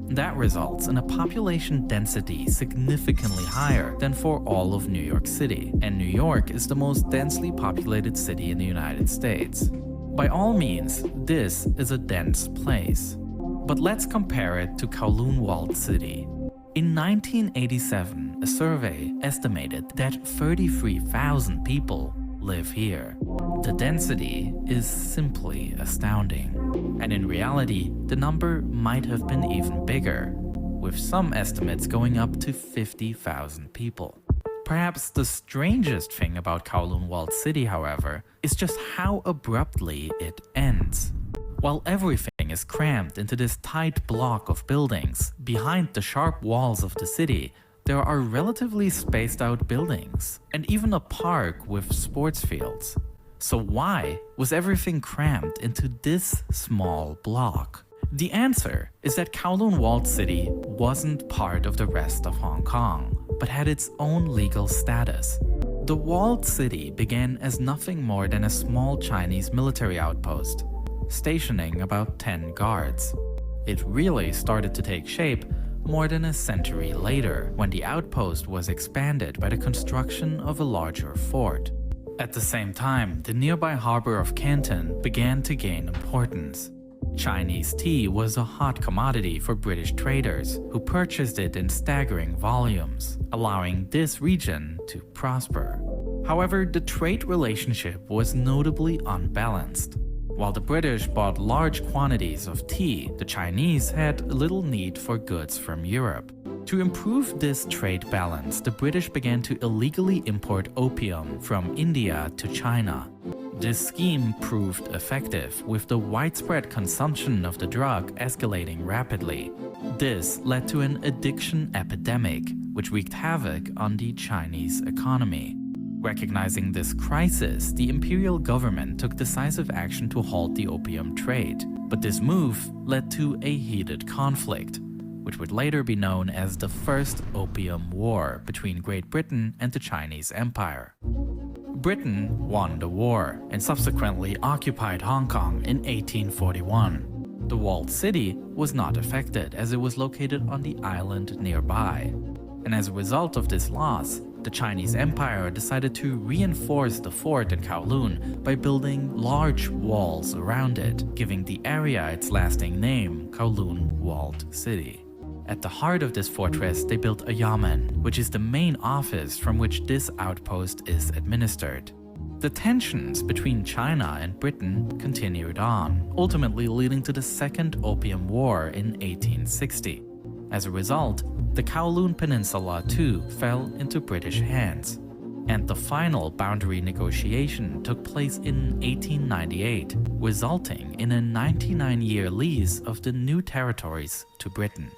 That results in a population density significantly higher than for all of New York City, and New York is the most densely populated city in the United States. By all means, this is a dense place. But let's compare it to Kowloon Walled City. In 1987, a survey estimated that 33,000 people live here. The density is simply astounding. And in reality, the number might have been even bigger, with some estimates going up to 50,000 people. Perhaps the strangest thing about Kowloon Walled City, however, is just how abruptly it ends. While everything is crammed into this tight block of buildings, behind the sharp walls of the city, there are relatively spaced out buildings, and even a park with sports fields. So why was everything crammed into this small block? The answer is that Kowloon Walled City wasn't part of the rest of Hong Kong, but had its own legal status. The walled city began as nothing more than a small Chinese military outpost, stationing about 10 guards. It really started to take shape more than a century later, when the outpost was expanded by the construction of a larger fort. At the same time, the nearby harbor of Canton began to gain importance. Chinese tea was a hot commodity for British traders, who purchased it in staggering volumes, allowing this region to prosper. However, the trade relationship was notably unbalanced. While the British bought large quantities of tea, the Chinese had little need for goods from Europe. To improve this trade balance, the British began to illegally import opium from India to China. This scheme proved effective, with the widespread consumption of the drug escalating rapidly. This led to an addiction epidemic, which wreaked havoc on the Chinese economy. Recognizing this crisis, the imperial government took decisive action to halt the opium trade. But this move led to a heated conflict, which would later be known as the First Opium War between Great Britain and the Chinese Empire. Britain won the war and subsequently occupied Hong Kong in 1841. The walled city was not affected, as it was located on the island nearby. And as a result of this loss, the Chinese Empire decided to reinforce the fort in Kowloon by building large walls around it, giving the area its lasting name, Kowloon Walled City. At the heart of this fortress, they built a yamen, which is the main office from which this outpost is administered. The tensions between China and Britain continued on, ultimately leading to the Second Opium War in 1860. As a result, the Kowloon Peninsula too fell into British hands, and the final boundary negotiation took place in 1898, resulting in a 99-year lease of the new territories to Britain.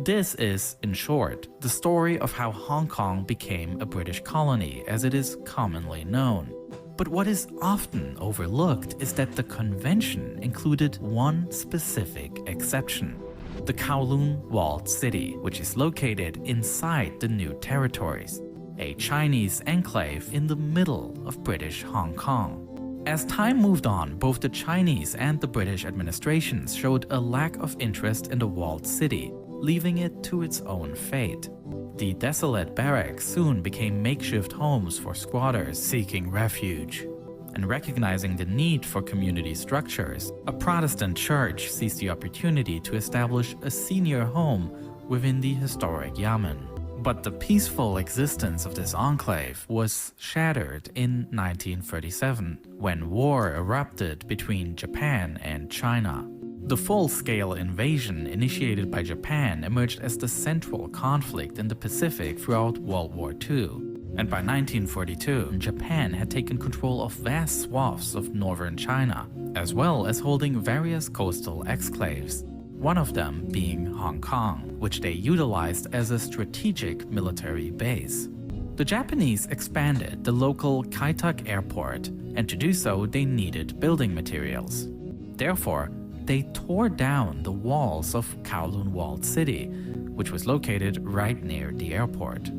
This is, in short, the story of how Hong Kong became a British colony as it is commonly known. But what is often overlooked is that the convention included one specific exception: the Kowloon Walled City, which is located inside the new territories, a Chinese enclave in the middle of British Hong Kong. As time moved on, both the Chinese and the British administrations showed a lack of interest in the walled city, leaving it to its own fate. The desolate barracks soon became makeshift homes for squatters seeking refuge. And recognizing the need for community structures, a Protestant church seized the opportunity to establish a senior home within the historic Yamen. But the peaceful existence of this enclave was shattered in 1937, when war erupted between Japan and China. The full-scale invasion initiated by Japan emerged as the central conflict in the Pacific throughout World War II. And by 1942, Japan had taken control of vast swaths of northern China, as well as holding various coastal exclaves, one of them being Hong Kong, which they utilized as a strategic military base. The Japanese expanded the local Kai Tak airport, and to do so they needed building materials. Therefore, they tore down the walls of Kowloon Walled City, which was located right near the airport.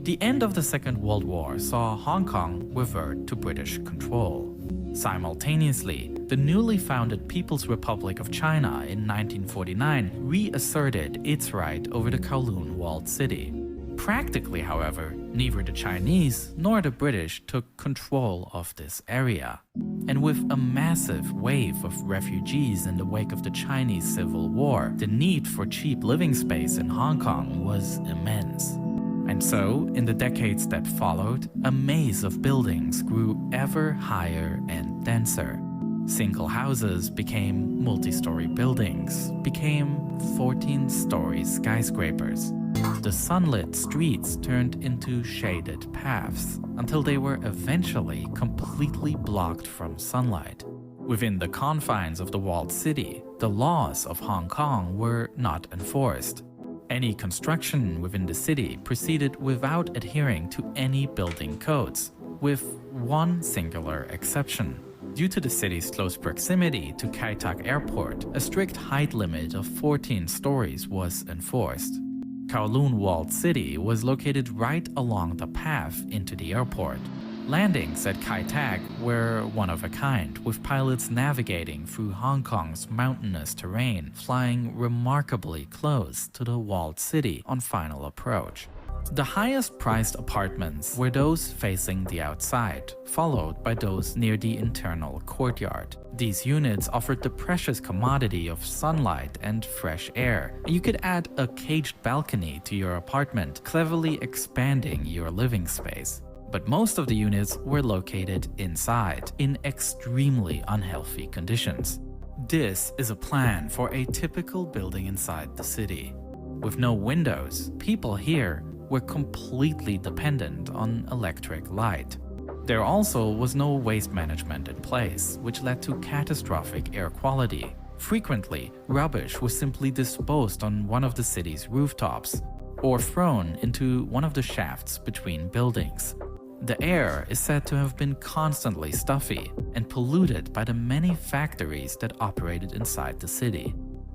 The end of the Second World War saw Hong Kong revert to British control. Simultaneously, the newly founded People's Republic of China in 1949 reasserted its right over the Kowloon Walled City. Practically, however, neither the Chinese nor the British took control of this area. And with a massive wave of refugees in the wake of the Chinese Civil War, the need for cheap living space in Hong Kong was immense. And so, in the decades that followed, a maze of buildings grew ever higher and denser. Single houses became multi-story buildings, became 14-story skyscrapers. The sunlit streets turned into shaded paths until they were eventually completely blocked from sunlight. Within the confines of the walled city, the laws of Hong Kong were not enforced. Any construction within the city proceeded without adhering to any building codes, with one singular exception. Due to the city's close proximity to Kai Tak Airport, a strict height limit of 14 stories was enforced. Kowloon Walled City was located right along the path into the airport. Landings at Kai Tak were one of a kind, with pilots navigating through Hong Kong's mountainous terrain, flying remarkably close to the walled city on final approach. The highest priced apartments were those facing the outside, followed by those near the internal courtyard. These units offered the precious commodity of sunlight and fresh air. You could add a caged balcony to your apartment, cleverly expanding your living space. But most of the units were located inside, in extremely unhealthy conditions. This is a plan for a typical building inside the city. With no windows, people here were completely dependent on electric light. There also was no waste management in place, which led to catastrophic air quality. Frequently, rubbish was simply disposed on one of the city's rooftops, or thrown into one of the shafts between buildings. The air is said to have been constantly stuffy and polluted by the many factories that operated inside the city.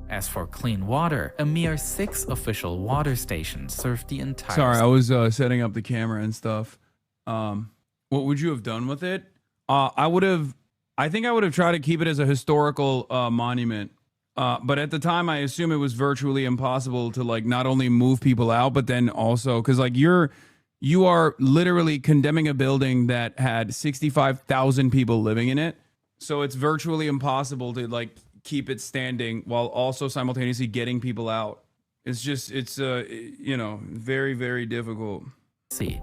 As for clean water, a mere 6 official water stations served the entire Sorry, I was setting up the camera and stuff. What would you have done with it? I think I would have tried to keep it as a historical monument. But at the time, I assume it was virtually impossible to like not only move people out, but then also because like you are literally condemning a building that had 65,000 people living in it. So it's virtually impossible to like keep it standing while also simultaneously getting people out. It's just, it's, you know, very, very difficult.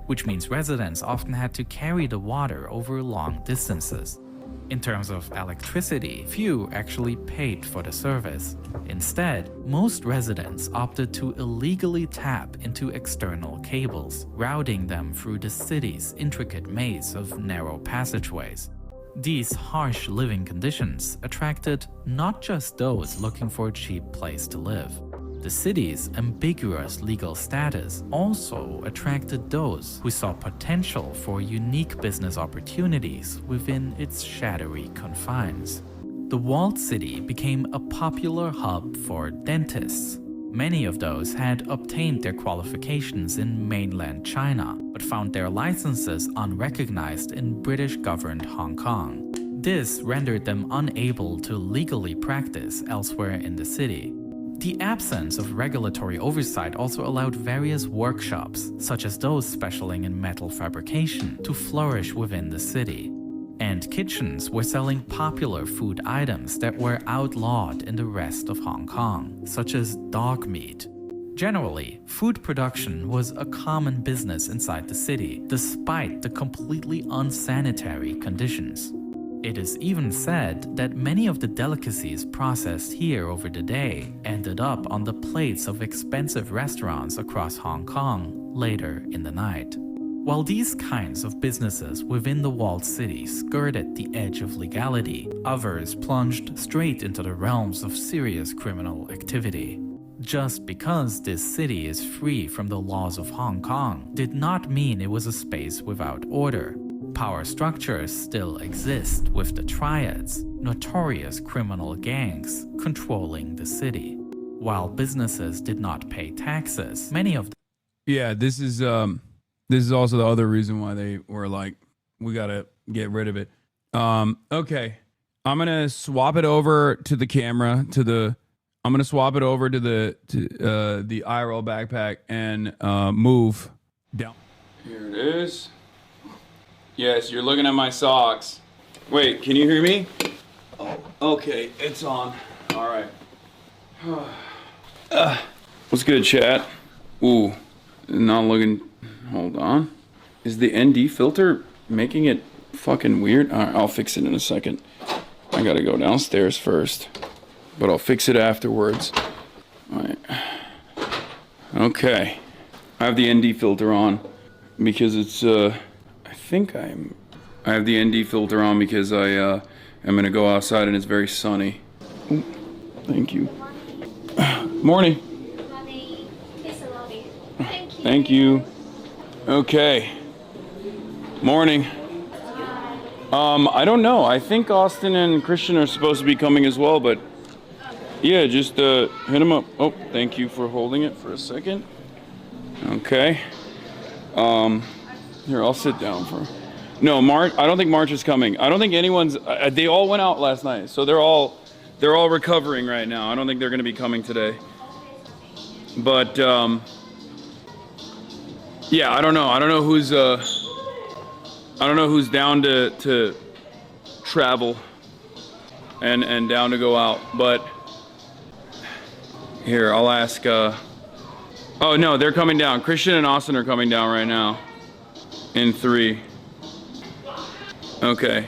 Which means residents often had to carry the water over long distances. In terms of electricity, few actually paid for the service. Instead, most residents opted to illegally tap into external cables, routing them through the city's intricate maze of narrow passageways. These harsh living conditions attracted not just those looking for a cheap place to live. The city's ambiguous legal status also attracted those who saw potential for unique business opportunities within its shadowy confines. The walled city became a popular hub for dentists. Many of those had obtained their qualifications in mainland China, but found their licenses unrecognized in British-governed Hong Kong. This rendered them unable to legally practice elsewhere in the city. The absence of regulatory oversight also allowed various workshops, such as those specializing in metal fabrication, to flourish within the city. And kitchens were selling popular food items that were outlawed in the rest of Hong Kong, such as dog meat. Generally, food production was a common business inside the city, despite the completely unsanitary conditions. It is even said that many of the delicacies processed here over the day ended up on the plates of expensive restaurants across Hong Kong later in the night. While these kinds of businesses within the walled city skirted the edge of legality, others plunged straight into the realms of serious criminal activity. Just because this city is free from the laws of Hong Kong did not mean it was a space without order. Power structures still exist, with the triads, notorious criminal gangs, controlling the city. While businesses did not pay taxes, many of them... Yeah, this is also the other reason why they were like, we gotta get rid of it. Okay, I'm gonna swap it over to the camera, I'm gonna swap it over to the IRL backpack and move down. Here it is. Yes, you're looking at my socks. Wait, can you hear me? Oh, okay, it's on. All right. What's good, chat? Ooh, not looking. Hold on. Is the ND filter making it fucking weird? All right, I'll fix it in a second. I gotta go downstairs first, but I'll fix it afterwards. All right. Okay. I have the ND filter on because it's I have the ND filter on because I am gonna go outside and it's very sunny. Ooh, thank you. Morning. Thank you. Okay. Morning. I don't know. I think Austin and Christian are supposed to be coming as well, but yeah, just hit them up. Oh, thank you for holding it for a second. Okay. Here, I'll sit down for... No, I don't think March is coming. I don't think anyone's... they all went out last night, so they're all recovering right now. I don't think they're going to be coming today. But, yeah, I don't know. I don't know who's down to travel and down to go out. But here, I'll ask... oh, no, they're coming down. Christian and Austin are coming down right now. In 3. Okay.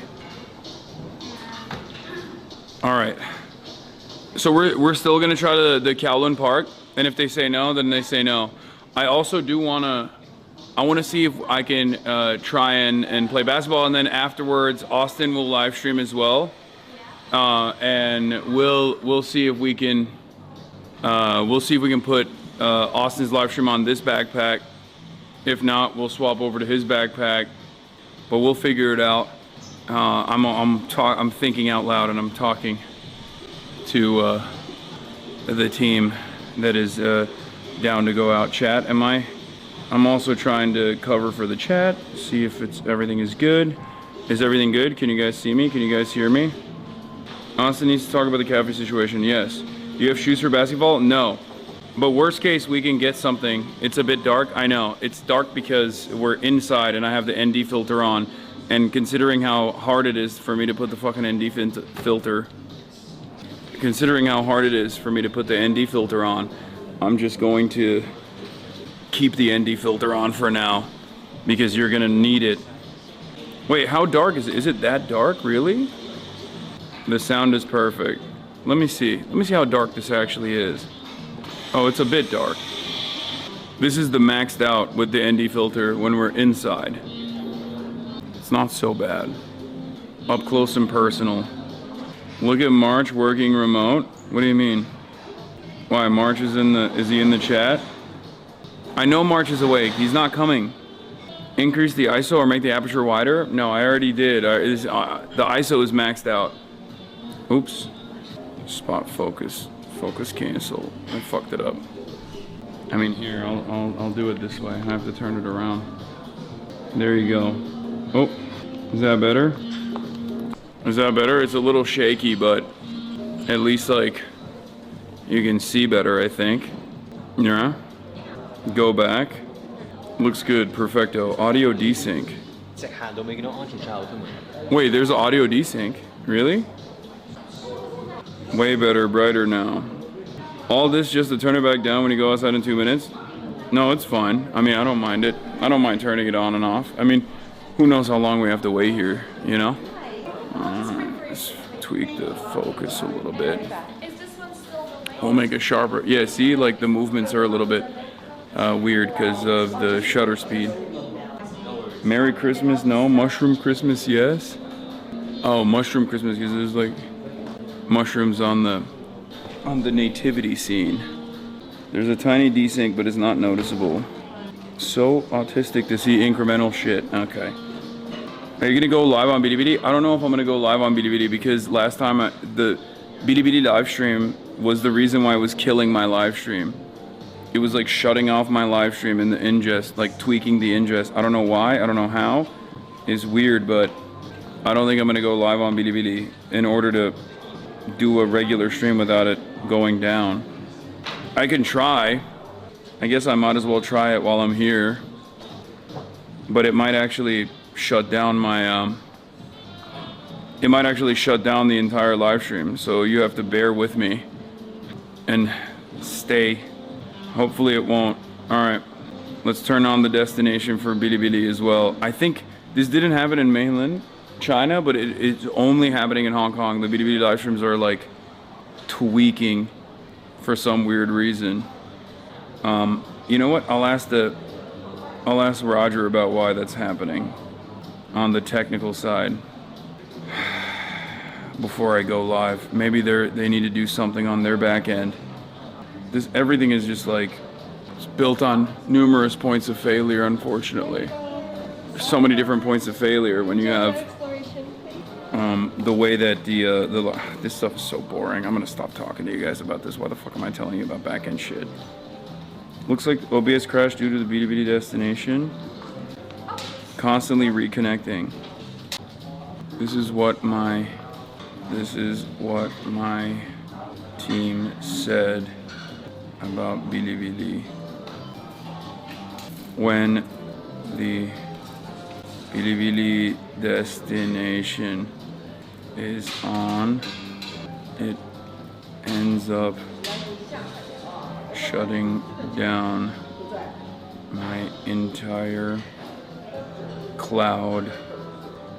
All right. So we're still gonna try the Kowloon Park, and if they say no, then they say no. I also do wanna see if I can try and play basketball, and then afterwards Austin will live stream as well, and we'll see if we can put Austin's live stream on this backpack. If not, we'll swap over to his backpack, but we'll figure it out. I'm thinking out loud, and I'm talking to the team that is down to go out. Chat, I'm also trying to cover for the chat, see if everything is good. Is everything good? Can you guys see me? Can you guys hear me? Austin needs to talk about the cafe situation. Yes. Do you have shoes for basketball? No. But worst case, we can get something. It's a bit dark. I know. It's dark because we're inside and I have the ND filter on. And considering how hard it is for me to put the fucking ND filter... Considering how hard it is for me to put the ND filter on, I'm just going to keep the ND filter on for now because you're gonna need it. Wait, how dark is it? Is it that dark, really? The sound is perfect. Let me see how dark this actually is. Oh, it's a bit dark. This is the maxed out with the ND filter when we're inside. It's not so bad. Up close and personal. Look at March working remote. What do you mean? Why, March is he in the chat? I know March is awake. He's not coming. Increase the ISO or make the aperture wider? No, I already did. The ISO is maxed out. Oops. Spot focus. Focus cancel. I fucked it up. I mean, here, I'll do it this way. I have to turn it around. There you go. Oh, is that better? Is that better? It's a little shaky, but at least, like, you can see better, I think. Yeah. Go back. Looks good. Perfecto. Audio desync. Wait, there's audio desync? Really? Way better, brighter now. All this just to turn it back down when you go outside in 2 minutes? No, it's fine. I mean, I don't mind it. I don't mind turning it on and off. I mean, who knows how long we have to wait here, you know? Let's tweak the focus a little bit. We'll make it sharper. Yeah, see, like the movements are a little bit weird because of the shutter speed. Merry Christmas, no. Mushroom Christmas, yes. Oh, Mushroom Christmas, because there's like mushrooms on the nativity scene. There's a tiny desync, but it's not noticeable. So autistic to see incremental shit. Okay. Are you gonna go live on BDBD? I don't know if I'm gonna go live on BDBD because last time the BDBD live stream was the reason why I was killing my live stream. It was like shutting off my live stream in the ingest, like tweaking the ingest. I don't know why, I don't know how. It's weird, but I don't think I'm gonna go live on BDBD in order to do a regular stream without it going down. I can try. I guess I might as well try it while I'm here. But it might actually shut down my it might actually shut down the entire live stream, so you have to bear with me and stay. Hopefully it won't. Alright, let's turn on the destination for BDBD as well. I think this didn't happen in mainland China, but it's only happening in Hong Kong. The BDBD live streams are like tweaking for some weird reason. You know what? I'll ask Roger about why that's happening on the technical side before I go live. Maybe they need to do something on their back end. Everything is just like it's built on numerous points of failure, unfortunately. There's so many different points of failure when you have the way that this stuff is so boring. I'm gonna stop talking to you guys about this. Why the fuck am I telling you about back-end shit? Looks like OBS crashed due to the BDBD destination. Constantly reconnecting. This is what my team said about BDBD. When the BDBD destination is on, it ends up shutting down my entire cloud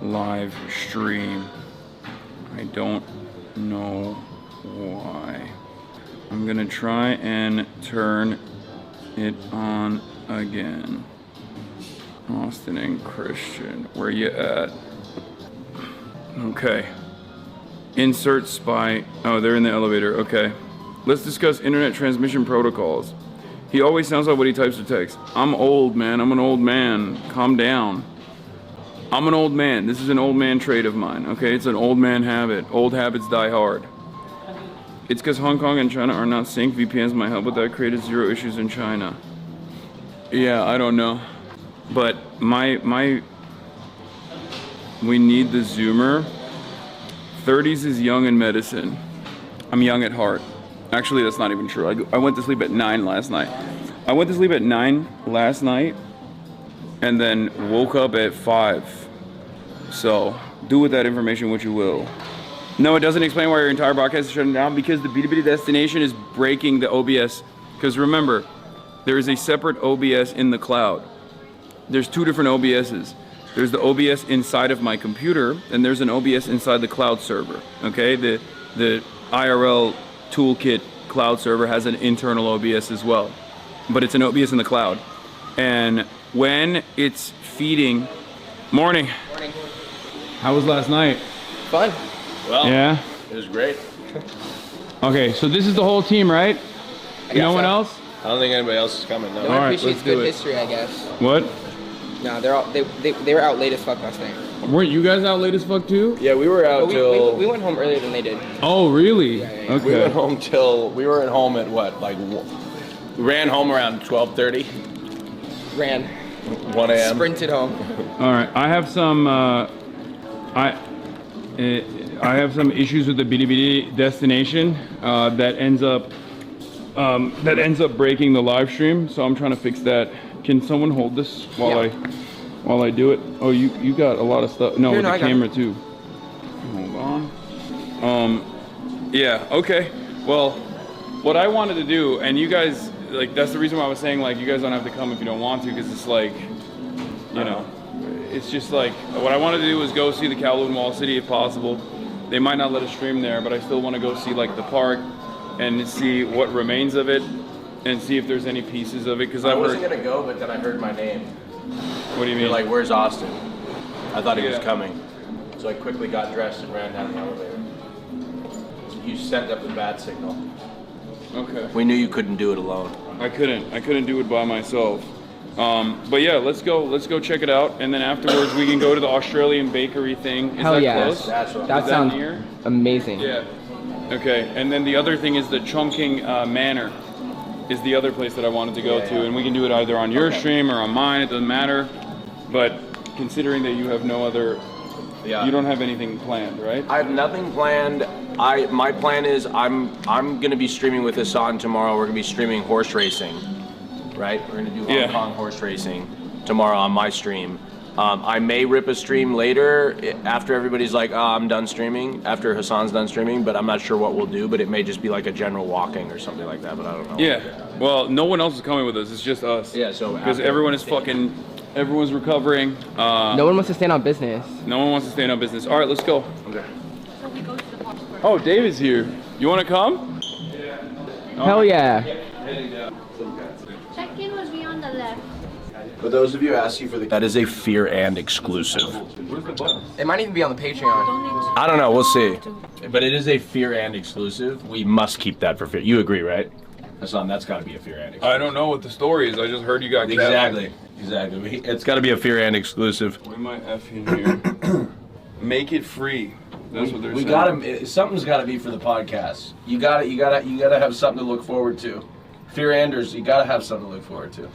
live stream. I don't know why. I'm gonna try and turn it on again. Austin and Christian, where you at? Okay. Insert spy. Oh, they're in the elevator. Okay. Let's discuss internet transmission protocols. He always sounds like what he types to text. I'm old, man. I'm an old man. Calm down. I'm an old man. This is an old man trait of mine, okay? It's an old man habit. Old habits die hard. It's because Hong Kong and China are not synced. VPNs might help with that. Created zero issues in China. Yeah, I don't know. But we need the Zoomer. 30s is young in medicine. I'm young at heart. Actually, that's not even true. I went to sleep at 9 last night. I went to sleep at 9 last night and then woke up at 5. So do with that information what you will. No, it doesn't explain why your entire broadcast is shutting down, because the BDBD destination is breaking the OBS Because remember, there is a separate OBS in the cloud. There's two different OBSs. There's the OBS inside of my computer, and there's an OBS inside the cloud server. Okay, the IRL toolkit cloud server has an internal OBS as well, but it's an OBS in the cloud. And when it's feeding, morning. Morning. How was last night? Fun. Well, yeah, it was great. Okay, so this is the whole team, right? No one else? I don't think anybody else is coming. No. All right, Appreciates good history, I guess. What? No, they were out late as fuck last night. Weren't you guys out late as fuck too? Yeah, we were out till. We went home earlier than they did. Oh, really? Yeah. Okay. We went home till we were at home at what, like, we ran home around 12:30. Ran. 1 a.m. Sprinted home. All right, I have some. I have some issues with the BDBD destination that ends up breaking the live stream. So I'm trying to fix that. Can someone hold this while I do it? Oh, you got a lot of stuff. No, with the camera too. Hold on. Yeah. Okay. Well, what I wanted to do, and you guys, like, that's the reason why I was saying, like, you guys don't have to come if you don't want to, because it's like, you know, it's just like, what I wanted to do was go see the Kowloon Wall City if possible. They might not let us stream there, but I still want to go see, like, the park and see what remains of it and see if there's any pieces of it, because I wasn't gonna go, but then I heard my name. What do you mean? You're like, where's Austin? I thought he was coming, so I quickly got dressed and ran down the elevator. You sent up the bat signal. Okay. We knew you couldn't do it alone. I couldn't do it by myself. But yeah, let's go check it out, and then afterwards we can go to the Australian bakery thing. Is that close? That sounds near? amazing. Yeah. Okay, and then the other thing is the Chongqing Manor is the other place that I wanted to go to, and we can do it either on your stream or on mine, it doesn't matter. But considering that you have no other, you don't have anything planned, right? I have nothing planned. My plan is I'm gonna be streaming with Hasan tomorrow. We're gonna be streaming horse racing, right? We're gonna do Hong Kong horse racing tomorrow on my stream. I may rip a stream later after everybody's like, oh, I'm done streaming, after Hasan's done streaming, but I'm not sure what we'll do, but it may just be like a general walking or something like that, but I don't know. Yeah, well, no one else is coming with us, it's just us. Yeah, so because everyone is everyone's recovering. No one wants to stand on business. No one wants to stand on business. All right, let's go. Okay. Oh, David's here. You want to come? Yeah. Hell yeah. Check-in was beyond the left. For those of you asking for that is a Fear and exclusive. It might even be on the Patreon. I don't know, we'll see. But it is a Fear and exclusive. We must keep that for Fear. You agree, right? Hasan, that's got to be a Fear and exclusive. I don't know what the story is. I just heard you got Exactly. It's got to be a Fear and exclusive. We might F in here. Make it free. That's what they're saying. Something's got to be for the podcast. You gotta have something to look forward to. Fear Anders, you gotta have something to look forward to.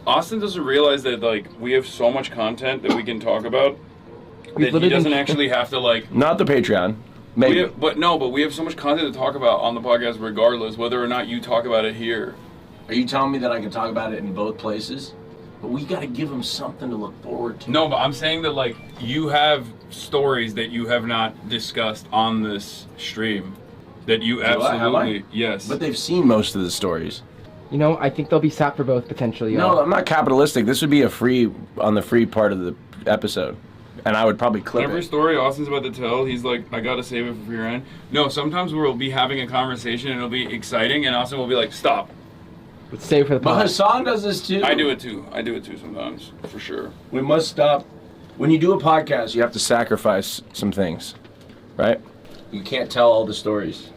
Austin doesn't realize that, like, we have so much content that we can talk about that he doesn't actually have to, like... Not the Patreon. Maybe. But we have so much content to talk about on the podcast regardless, whether or not you talk about it here. Are you telling me that I can talk about it in both places? But we gotta give them something to look forward to. No, but I'm saying that, like, you have stories that you have not discussed on this stream. That you absolutely... Yes. But they've seen most of the stories. You know, I think they'll be sat for both potentially. No, I'm not capitalistic. This would be a free part of the episode, and I would probably clip Every story Austin's about to tell, he's like, I gotta save it for your end. No, sometimes we'll be having a conversation and it'll be exciting, and Austin will be like, stop. Let's save for the podcast. But Hasan does this too. I do it too sometimes, for sure. We must stop. When you do a podcast, you have to sacrifice some things, right? You can't tell all the stories.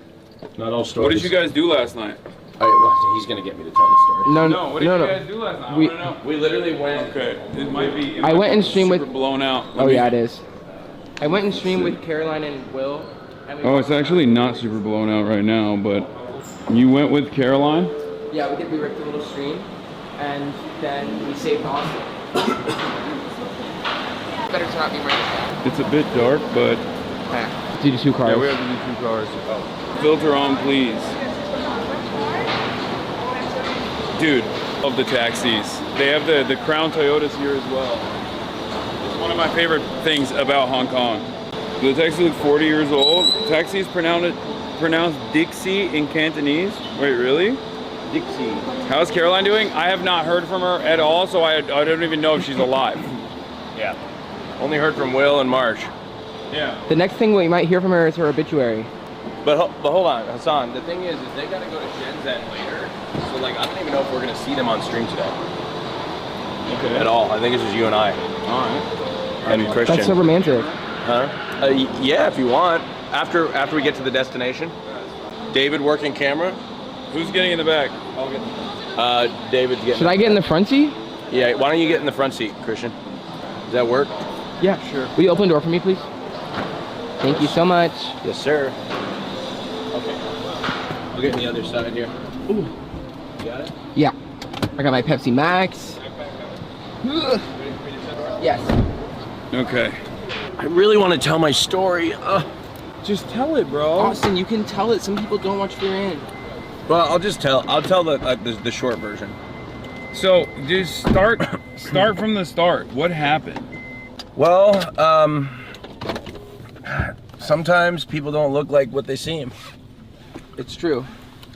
Not all stories. What did you guys do last night? He's gonna get me to tell the story. No, what did you guys do last night? I wanna know. We literally went. Okay, it might be. I went and streamed with. Blown out. Oh yeah, it is. I went and streamed with Caroline and Will. Oh, it's actually not super blown out right now, but you went with Caroline? Yeah, we did. We ripped a little stream, and then we saved Austin. Better to not be right. It's a bit dark, but. Do the 2 cars. Yeah, we have to do 2 cars. Filter on, please. Dude, love the taxis. They have the Crown Toyotas here as well. It's one of my favorite things about Hong Kong. The taxi looks 40 years old. Taxis pronounced pronounced Dixie in Cantonese? Wait, really? Dixie. How's Caroline doing? I have not heard from her at all, so I don't even know if she's alive. Yeah. Only heard from Will and Marsh. Yeah. The next thing we might hear from her is her obituary. But hold on, Hasan. The thing is they gotta go to Shenzhen later. So like, I don't even know if we're gonna see them on stream today. Okay. At all. I think it's just you and I. All right. And Christian. That's so romantic. Huh? Yeah, if you want. After we get to the destination. David working camera. Who's getting in the back? I'll get. David's getting. Should I get in the front seat? Yeah. Why don't you get in the front seat, Christian? Does that work? Yeah, sure. Will you open the door for me, please? Thank you so much. Yes, sir. Okay. I'll get on the other side here. Ooh. You got it? Yeah. I got my Pepsi Max. Yes. Okay. I really want to tell my story. Just tell it, bro. Austin, you can tell it. Some people don't watch Fear In. Well, I'll tell the short version. So just start from the start. What happened? Well, sometimes people don't look like what they seem. It's true.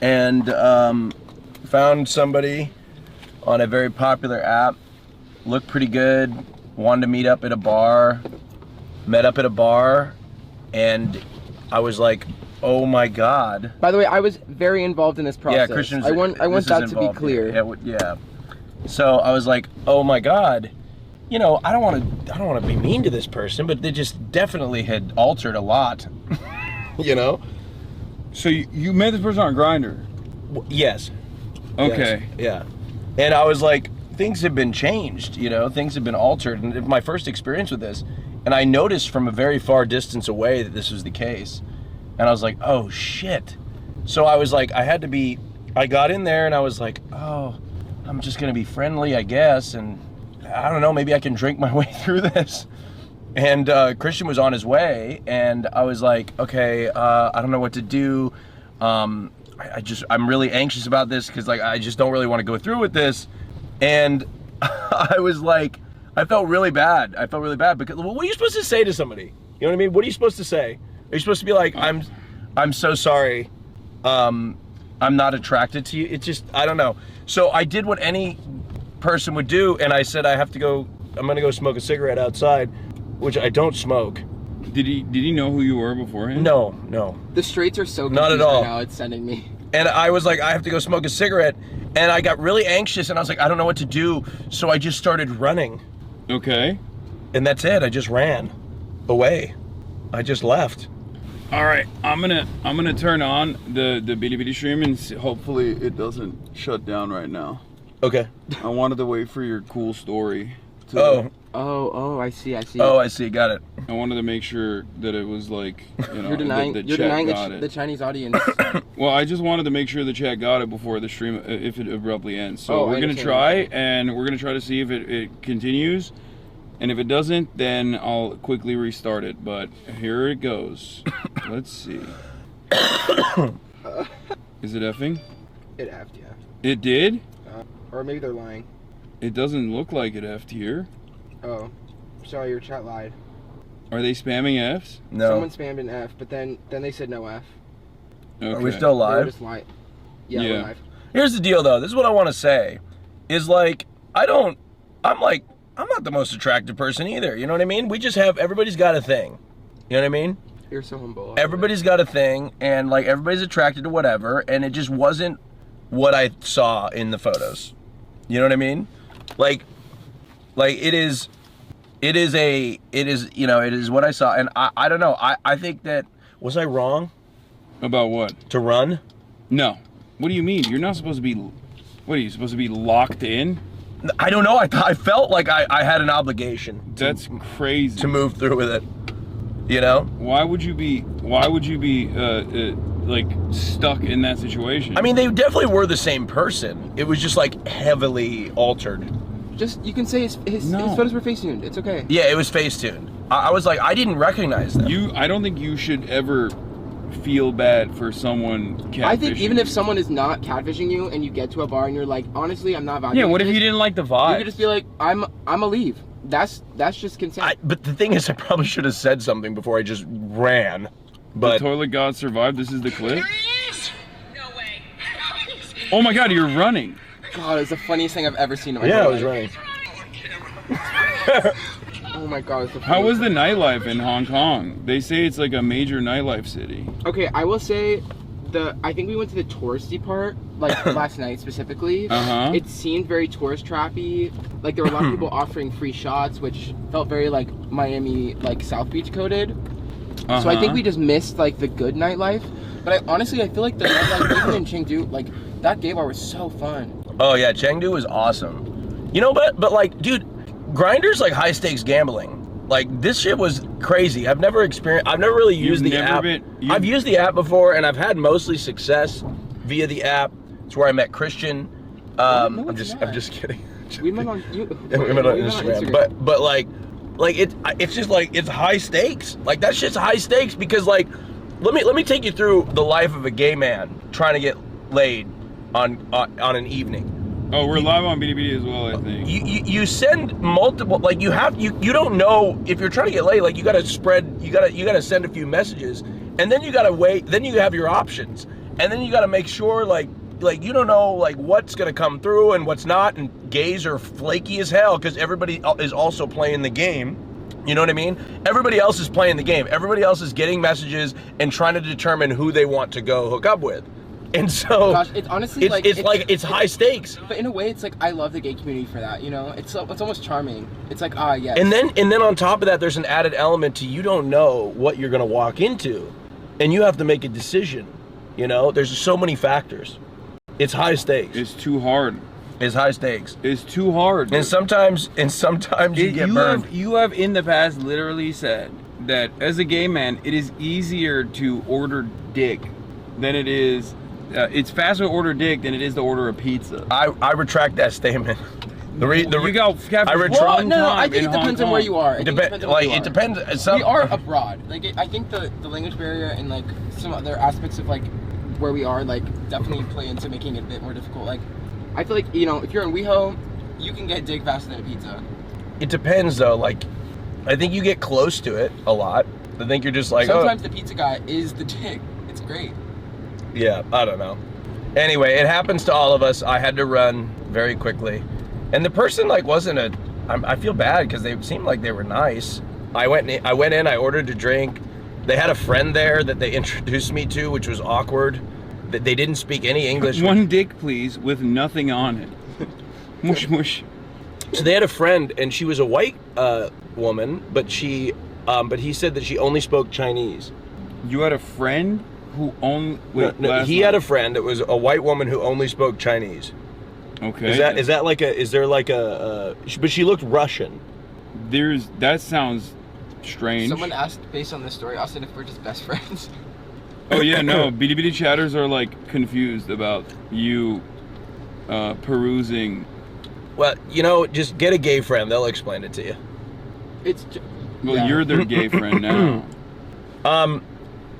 And found somebody on a very popular app, looked pretty good, wanted to meet up at a bar, met up at a bar, and I was like, oh my God. By the way, I was very involved in this process. Yeah, Christian's. I want that to be clear. Yeah. So I was like, oh my God. You know, I don't want to be mean to this person, but they just definitely had altered a lot. You know. So you met this person on Grindr? Yes. Okay. Yes. Yeah. And I was like, things have been changed. You know, things have been altered. And my first experience with this, and I noticed from a very far distance away that this was the case. And I was like, oh shit. So I was like, I got in there and I was like, oh, I'm just gonna be friendly, I guess, and I don't know, maybe I can drink my way through this. And Christian was on his way, and I was like, okay, I don't know what to do. I'm really anxious about this because like I just don't really want to go through with this. And I was like, I felt really bad. Because what are you supposed to say to somebody? You know what I mean? What are you supposed to say? Are you supposed to be like, I'm so sorry. I'm not attracted to you. It's just, I don't know. So I did what any person would do, and I said I'm gonna go smoke a cigarette outside, which I don't smoke. Did he know who you were beforehand? No. The straights are so not confused at all. Right now. It's sending me. And I was like, I have to go smoke a cigarette, and I got really anxious, and I was like, I don't know what to do, so I just started running. Okay. And that's it. I just ran away. I just left. All right, I'm gonna turn on the Bilibili stream and hopefully it doesn't shut down right now. Okay. I wanted to wait for your cool story. Oh, I see. Oh, I see. Got it. I wanted to make sure that it was like, you know, you're denying the Chinese audience. Well, I just wanted to make sure the chat got it before the stream, if it abruptly ends. So we're gonna try, and we're gonna try to see if it continues. And if it doesn't, then I'll quickly restart it. But here it goes. Let's see. Is it effing? It effed, yeah. It did? Or maybe they're lying. It doesn't look like it effed here. Oh, sorry, your chat lied. Are they spamming Fs? No. Someone spammed an F, but then they said no F. Okay. Are we still live? Just lied. Yeah, we're live. Here's the deal, though. This is what I want to say. Is like, I'm not the most attractive person either. You know what I mean? We just have, everybody's got a thing. You know what I mean? You're so humble. Everybody's got a thing, and like everybody's attracted to whatever, and it just wasn't what I saw in the photos. You know what I mean? Like it is what I saw, and I don't know. I think that, was I wrong? About what? To run? No. What do you mean? You're not supposed to be, what are you supposed to be locked in? I don't know. I felt like I had an obligation. That's crazy. To move through with it. You know? Why would you be like stuck in that situation? I mean, they definitely were the same person. It was just like heavily altered. Just, you can say his photos were face-tuned. It's okay. Yeah, it was face-tuned. I was like, I didn't recognize them. I don't think you should ever feel bad for someone catfishing. I think even if someone is not catfishing you and you get to a bar and you're like, honestly, I'm not vibing. Yeah, what if you didn't like the vibe? You could just be like, I'ma leave. That's just consent. But the thing is, I probably should have said something bore I just ran. But the toilet god survived. This is the clip. Oh my God, you're running. God, it's the funniest thing I've ever seen in my yeah, I life. was running. Oh my God, it's the How was the nightlife in Hong Kong? They say it's like a major nightlife city. Okay, I will say I think we went to the touristy part, like last night specifically. It seemed very tourist trappy. Like there were a lot of people offering free shots, which felt very like Miami, like South Beach coded. So I think we just missed like the good nightlife. But I feel like the nightlife even in Chengdu, like that gay bar was so fun. Oh yeah, Chengdu was awesome. You know, but like, dude, Grindr's like high stakes gambling. Like this shit was crazy. I've never really used the app. I've used the app before, and I've had mostly success via the app. It's where I met Christian. I'm just kidding. We met on Instagram. But like it's just like it's high stakes. Like that shit's high stakes because like let me take you through the life of a gay man trying to get laid on an evening. Oh, we're live on BDBD as well, I think. You send multiple, like you don't know if you're trying to get laid, like you gotta send a few messages, and then you gotta wait, then you have your options, and then you gotta make sure like you don't know like what's gonna come through and what's not, and gays are flaky as hell because everybody is also playing the game. You know what I mean? Everybody else is playing the game. Everybody else is getting messages and trying to determine who they want to go hook up with. And so, gosh, it's honestly it's high stakes. But in a way, it's like I love the gay community for that. You know, it's almost charming. It's like yes. And then on top of that, there's an added element to you don't know what you're gonna walk into, and you have to make a decision. You know, there's so many factors. It's high stakes. It's too hard. It's high stakes. It's too hard. And sometimes you get burned. You have in the past literally said that as a gay man, it is easier to order dick than it is. It's faster to order dick than it is to order a pizza. I retract that statement. I think it depends on where you are. It depends. We are abroad. Like I think the language barrier and like some other aspects of like where we are like definitely play into making it a bit more difficult. Like I feel like, you know, if you're in WeHo, you can get dick faster than a pizza. It depends though. Like I think you get close to it a lot. I think you're just like sometimes the pizza guy is the dick. It's great. Yeah, I don't know. Anyway, it happens to all of us. I had to run very quickly. And the person like wasn't I feel bad because they seemed like they were nice. I went in, I ordered a drink. They had a friend there that they introduced me to, which was awkward. That they didn't speak any English. One dick, please, with nothing on it. Mush, mush. So they had a friend, and she was a white woman, but he said that she only spoke Chinese. You had a friend who only... He had a friend that was a white woman who only spoke Chinese. Okay. But she looked Russian. That sounds strange. Someone asked, based on this story, Austin, if we're just best friends. Oh yeah, no, BDBD chatters are like confused about you perusing. Well, you know, just get a gay friend, they'll explain it to you. You're their gay friend now.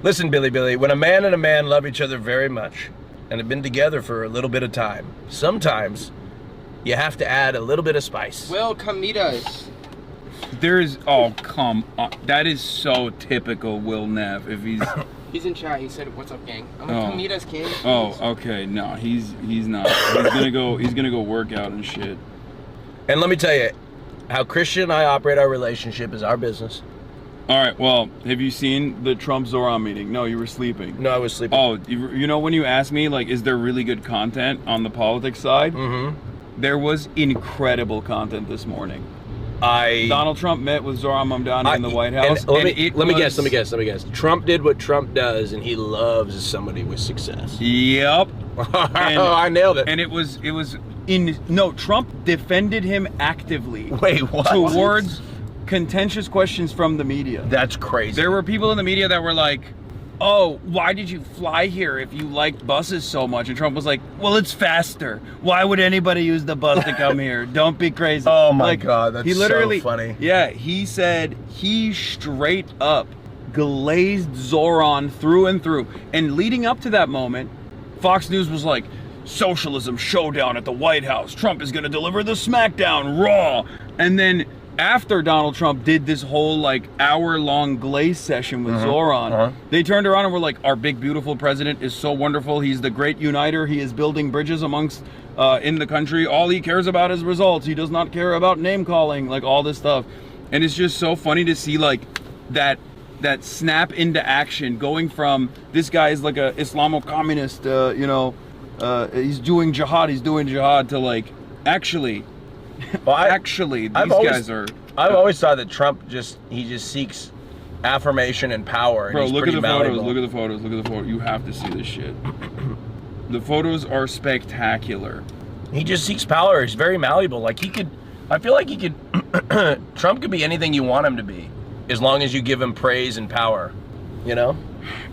Listen, Billy, when a man and a man love each other very much and have been together for a little bit of time, sometimes you have to add a little bit of spice. Will, come meet us. Oh, come on. That is so typical Will Neff. If he's... He's in chat. He said, "What's up, gang?" I'm like, "Come meet us, King." Oh, okay. No, he's not. He's gonna go work out and shit. And let me tell you, how Christian and I operate our relationship is our business. All right. Well, have you seen the Trump Zohran meeting? No, you were sleeping. No, I was sleeping. Oh, you know when you asked me like, is there really good content on the politics side? Mm-hmm. There was incredible content this morning. Donald Trump met with Zohran Mamdani in the White House. Let me guess. Trump did what Trump does, and he loves somebody with success. Yep. I nailed it. And it was Trump defended him actively. Wait, what? Towards contentious questions from the media. That's crazy. There were people in the media that were like, "Oh, why did you fly here if you like buses so much?" And Trump was like, "Well, it's faster. Why would anybody use the bus to come here? Don't be crazy." Oh my God, that's so funny. Yeah, he said he straight up glazed Zohran through and through. And leading up to that moment, Fox News was like, "Socialism showdown at the White House. Trump is going to deliver the smackdown raw." And then after Donald Trump did this whole like hour-long glaze session with Zohran, they turned around and were like, our big beautiful president is so wonderful. He's the great uniter. He is building bridges amongst in the country. All he cares about is results. He does not care about name calling, like all this stuff. And it's just so funny to see like that snap into action, going from this guy is like a Islamo-communist, you know, he's doing jihad, to like, actually, these guys are. I've always thought that Trump he just seeks affirmation and power. Bro, and he's look at pretty the photos. malleable. Look at the photos. Look at the photos. You have to see this shit. The photos are spectacular. He just seeks power. He's very malleable. Like I feel like he could. Trump could be anything you want him to be, as long as you give him praise and power. You know.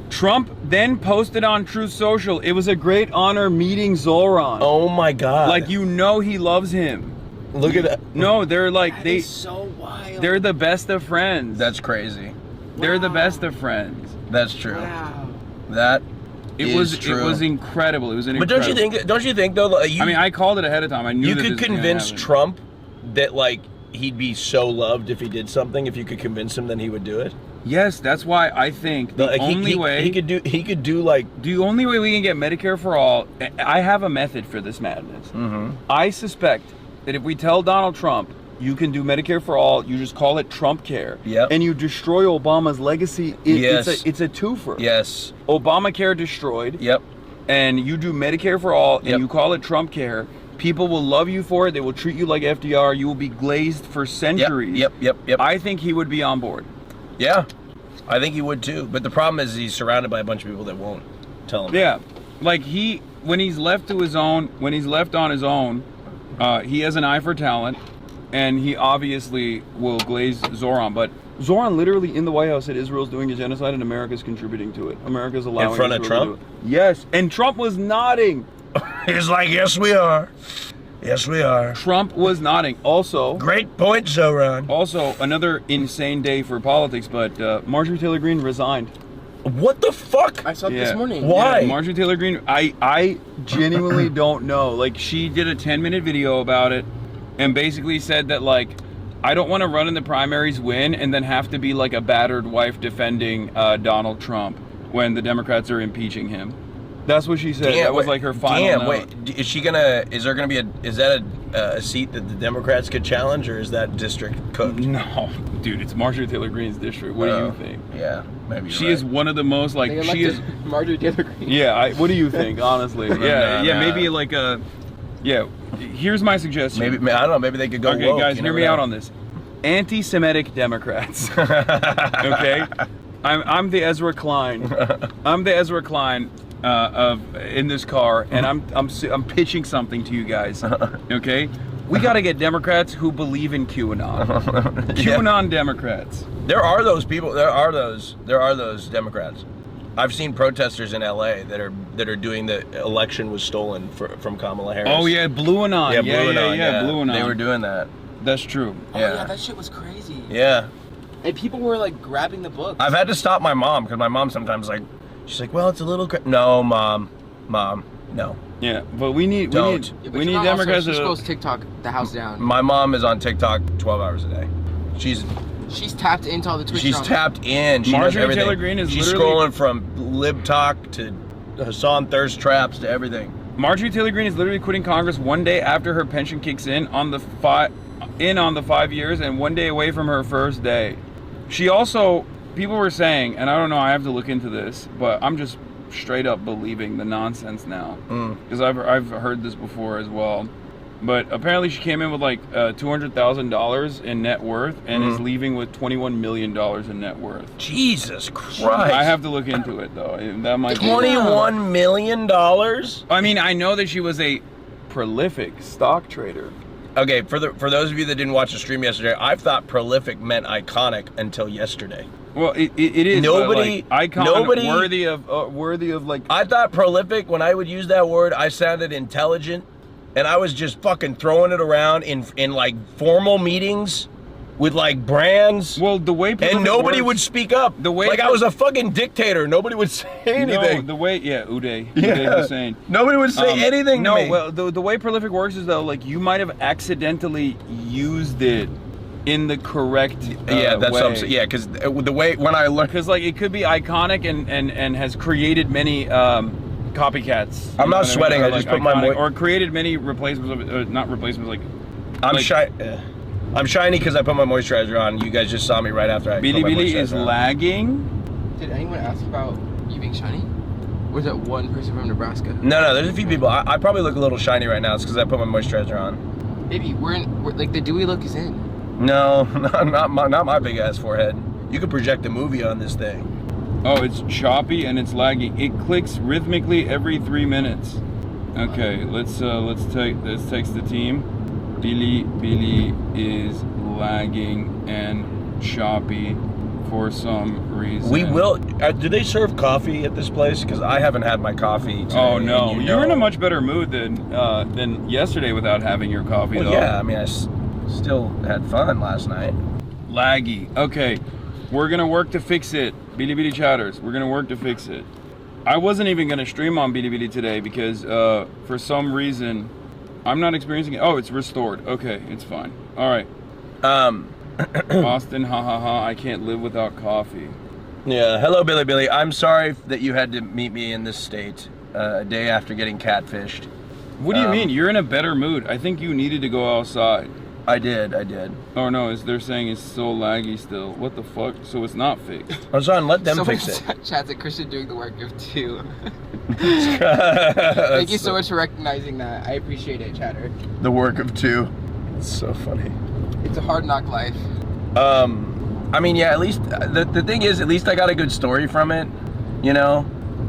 Trump then posted on Truth Social, it was a great honor meeting Zohran. Oh my God. Like, you know he loves him. Look at that. No, they're like, That is so wild. they're the best of friends. That's crazy. They're the best of friends. That's true. Wow. That It was incredible. It was an But incredible. don't you think though? I mean, I called it ahead of time. I knew you that could this was gonna convince happen. Trump that like he'd be so loved if he did something. If you could convince him, then he would do it. Yes, that's why I think the only way he could do like the only way we can get Medicare for all. I have a method for this madness. I suspect that if we tell Donald Trump you can do Medicare for all, you just call it Trump Care, and you destroy Obama's legacy. It's a twofer. Yes, Obamacare destroyed. And you do Medicare for all, and you call it Trump Care. People will love you for it. They will treat you like FDR. You will be glazed for centuries. Yep. I think he would be on board. Yeah, I think he would too. But the problem is he's surrounded by a bunch of people that won't tell him. Yeah, like when he's left on his own, he has an eye for talent, and he obviously will glaze Zohran. But Zohran literally in the White House said Israel's doing a genocide and America's contributing to it. America's allowing in front of Israel Trump. to do it. Yes, and Trump was nodding. He's like, yes, we are. Yes, we are. Trump was nodding. Also, great point, Zohran. Also, another insane day for politics, but Marjorie Taylor Greene resigned. What the fuck? I saw it this morning. Why? Yeah, Marjorie Taylor Greene, I genuinely don't know. Like, she did a 10-minute video about it and basically said that, like, I don't want to run in the primaries, win, and then have to be like a battered wife defending Donald Trump when the Democrats are impeaching him. That's what she said. That was like her final note. Wait, is there gonna be is that a seat that the Democrats could challenge, or is that district cooked? No, dude, it's Marjorie Taylor Greene's district. What do you think? Yeah, maybe she is one of the most like she is Marjorie Taylor Greene. Yeah, what do you think, honestly? Maybe like a here's my suggestion. Maybe I don't know. Maybe they could go. Okay, woke, guys, hear me out on this. Anti-Semitic Democrats. Okay, I'm the Ezra Klein. I'm the Ezra Klein. In this car, and I'm pitching something to you guys. Okay, we got to get Democrats who believe in QAnon. QAnon Democrats. There are those people. There are those Democrats. I've seen protesters in LA that are doing the election was stolen from Kamala Harris. Oh yeah, Blue Anon. Yeah, Blue Anon. They were doing that. That's true. Oh yeah, that shit was crazy. Yeah. And people were like grabbing the books. I've had to stop my mom because my mom sometimes she's like, well, it's a little. No, mom, no. Yeah, but we need Democrats. She scrolls TikTok the house down. My mom is on TikTok 12 hours a day. She's tapped into all the Twitch. She's tapped in. She knows everything. Taylor Greene is she's scrolling from Lib Talk to Hassan Thirst Traps to everything. Marjorie Taylor Greene is literally quitting Congress one day after her pension kicks in on the 5 years, and one day away from her first day. She also. People were saying, and I don't know, I have to look into this, but I'm just straight up believing the nonsense now. Because I've heard this before as well. But apparently she came in with like $200,000 in net worth and is leaving with $21 million in net worth. Jesus Christ. I have to look into it though. That might $21 million? I mean, I know that she was a prolific stock trader. Okay, for those of you that didn't watch the stream yesterday, I thought prolific meant iconic until yesterday. Well, it is. Nobody, worthy of like. I thought prolific, when I would use that word, I sounded intelligent, and I was just fucking throwing it around in like formal meetings with like brands. Well, the way and nobody would speak up. The way I was a fucking dictator. Nobody would say anything. No, the way Uday Hussein. Nobody would say anything to me. Well, the way prolific works is though, like you might have accidentally used it in the correct yeah, that's way. what I'm saying. Yeah, because the way when I learned, because like it could be iconic and has created many copycats. I'm not sweating. I just put my or created many replacements of not replacements like. I'm I'm shiny because I put my moisturizer on. You guys just saw me right after I put my Bilibili moisturizer is on. lagging. Did anyone ask about you being shiny? Or is that one person from Nebraska? No, there's a few people. I probably look a little shiny right now. It's because I put my moisturizer on. Maybe we're like the dewy look is in. No, not my big ass forehead. You could project a movie on this thing. Oh, it's choppy and it's lagging. It clicks rhythmically every 3 minutes. Okay, let's text the team. Billy is lagging and choppy for some reason. We will. Do they serve coffee at this place? Because I haven't had my coffee today. Oh no, you're in a much better mood than yesterday without having your coffee. Well, though. yeah, I mean, I still had fun last night. Laggy. Okay, we're gonna work to fix it. Bilibili chatters, we're gonna work to fix it. I wasn't even gonna stream on Bilibili today because for some reason I'm not experiencing it. Oh, it's restored. Okay, it's fine. All right. Austin, I can't live without coffee. Yeah, hello Billy. I'm sorry that you had to meet me in this state a day after getting catfished. What do you mean? You're in a better mood. I think you needed to go outside. I did. Oh no, they're saying it's so laggy still. What the fuck? So it's not fixed. Hassan, let them fix it. Chat's at Christian doing the work of 2. Thank you so much for recognizing that. I appreciate it, chatter. The work of 2. It's so funny. It's a hard knock life. I mean, yeah, at least, the thing is, at least I got a good story from it, you know?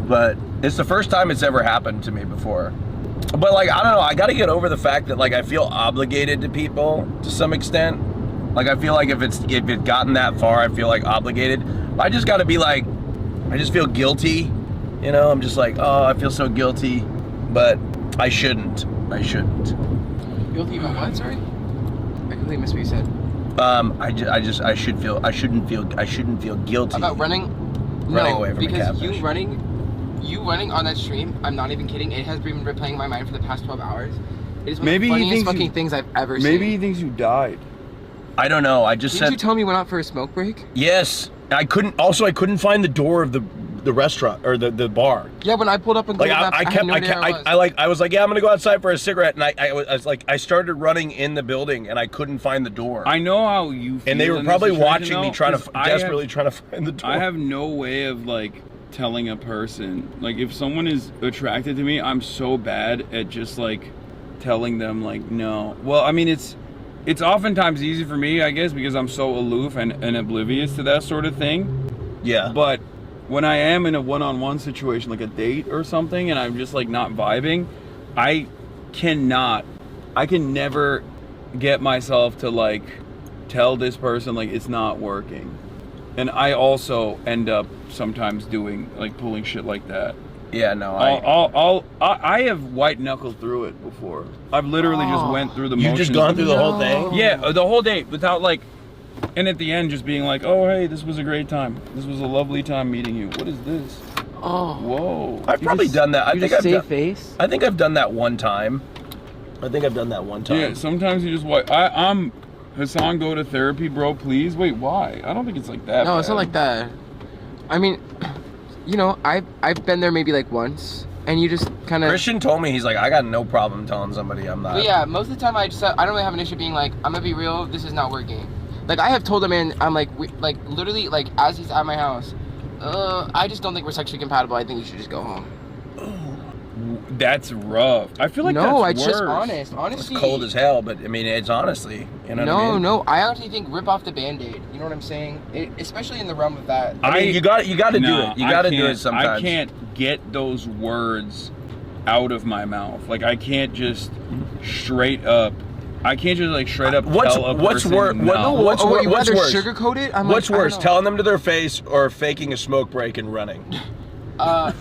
But it's the first time it's ever happened to me before. But, like, I don't know, I gotta get over the fact that, like, I feel obligated to people to some extent. Like, I feel like if it's gotten that far, I feel, like, obligated. I just gotta be, like, I just feel guilty, you know? I'm just like, oh, I feel so guilty, but I shouldn't. Guilty about what, sorry? I completely missed what you said. I shouldn't feel guilty about running away from because a catfish. you running on that stream, I'm not even kidding, it has been replaying in my mind for the past 12 hours. It is one of the funniest fucking things I've ever seen. Maybe he thinks you died. I don't know, I just Didn't you tell me you went out for a smoke break? Yes, I couldn't find the door of the restaurant or the bar. Yeah, when I pulled up and like I was like, yeah, I'm gonna go outside for a cigarette, and I was like, I started running in the building and I couldn't find the door. I know how you feel. And they were probably watching me desperately trying to find the door. I have no way of like telling a person, like if someone is attracted to me, I'm so bad at just like telling them like no. Well, I mean it's oftentimes easy for me, I guess, because I'm so aloof and oblivious to that sort of thing. Yeah. But when I am in a one-on-one situation, like a date or something, and I'm just like not vibing, I can never get myself to like tell this person like it's not working. And I also end up sometimes doing like pulling shit like that. Yeah, no, I have white knuckled through it before. I've literally just went through the motions. You've just gone through the whole thing? Yeah, the whole date without like, and at the end just being like, oh hey, this was a great time. This was a lovely time meeting you. What is this? Oh. Whoa. I've probably done that. I think I've done that one time. Yeah, sometimes you just I'm Hassan, go to therapy, bro, please. Wait, why? I don't think it's like that. No, bad. it's not like that. I mean, you know, I've been there maybe like once, and you just kind of. Christian told me, he's like, I got no problem telling somebody I'm not. But yeah, most of the time I don't really have an issue being like, I'm gonna be real, this is not working. Like I have told a man, I'm like, literally, like as he's at my house, I just don't think we're sexually compatible. I think you should just go home. That's rough. I feel like no, that's it's worse. just honest. Honestly, It's cold as hell, but I mean, it's honestly, you know what I mean? No, I honestly think rip off the Band-Aid. You know what I'm saying? Especially in the realm of that. I mean, you got to do it. You got to do it sometimes. I can't get those words out of my mouth. Like I can't just straight up. I can't just like straight up tell a person no. What's worse? Sugarcoat it? What's worse, telling them to their face or faking a smoke break and running? I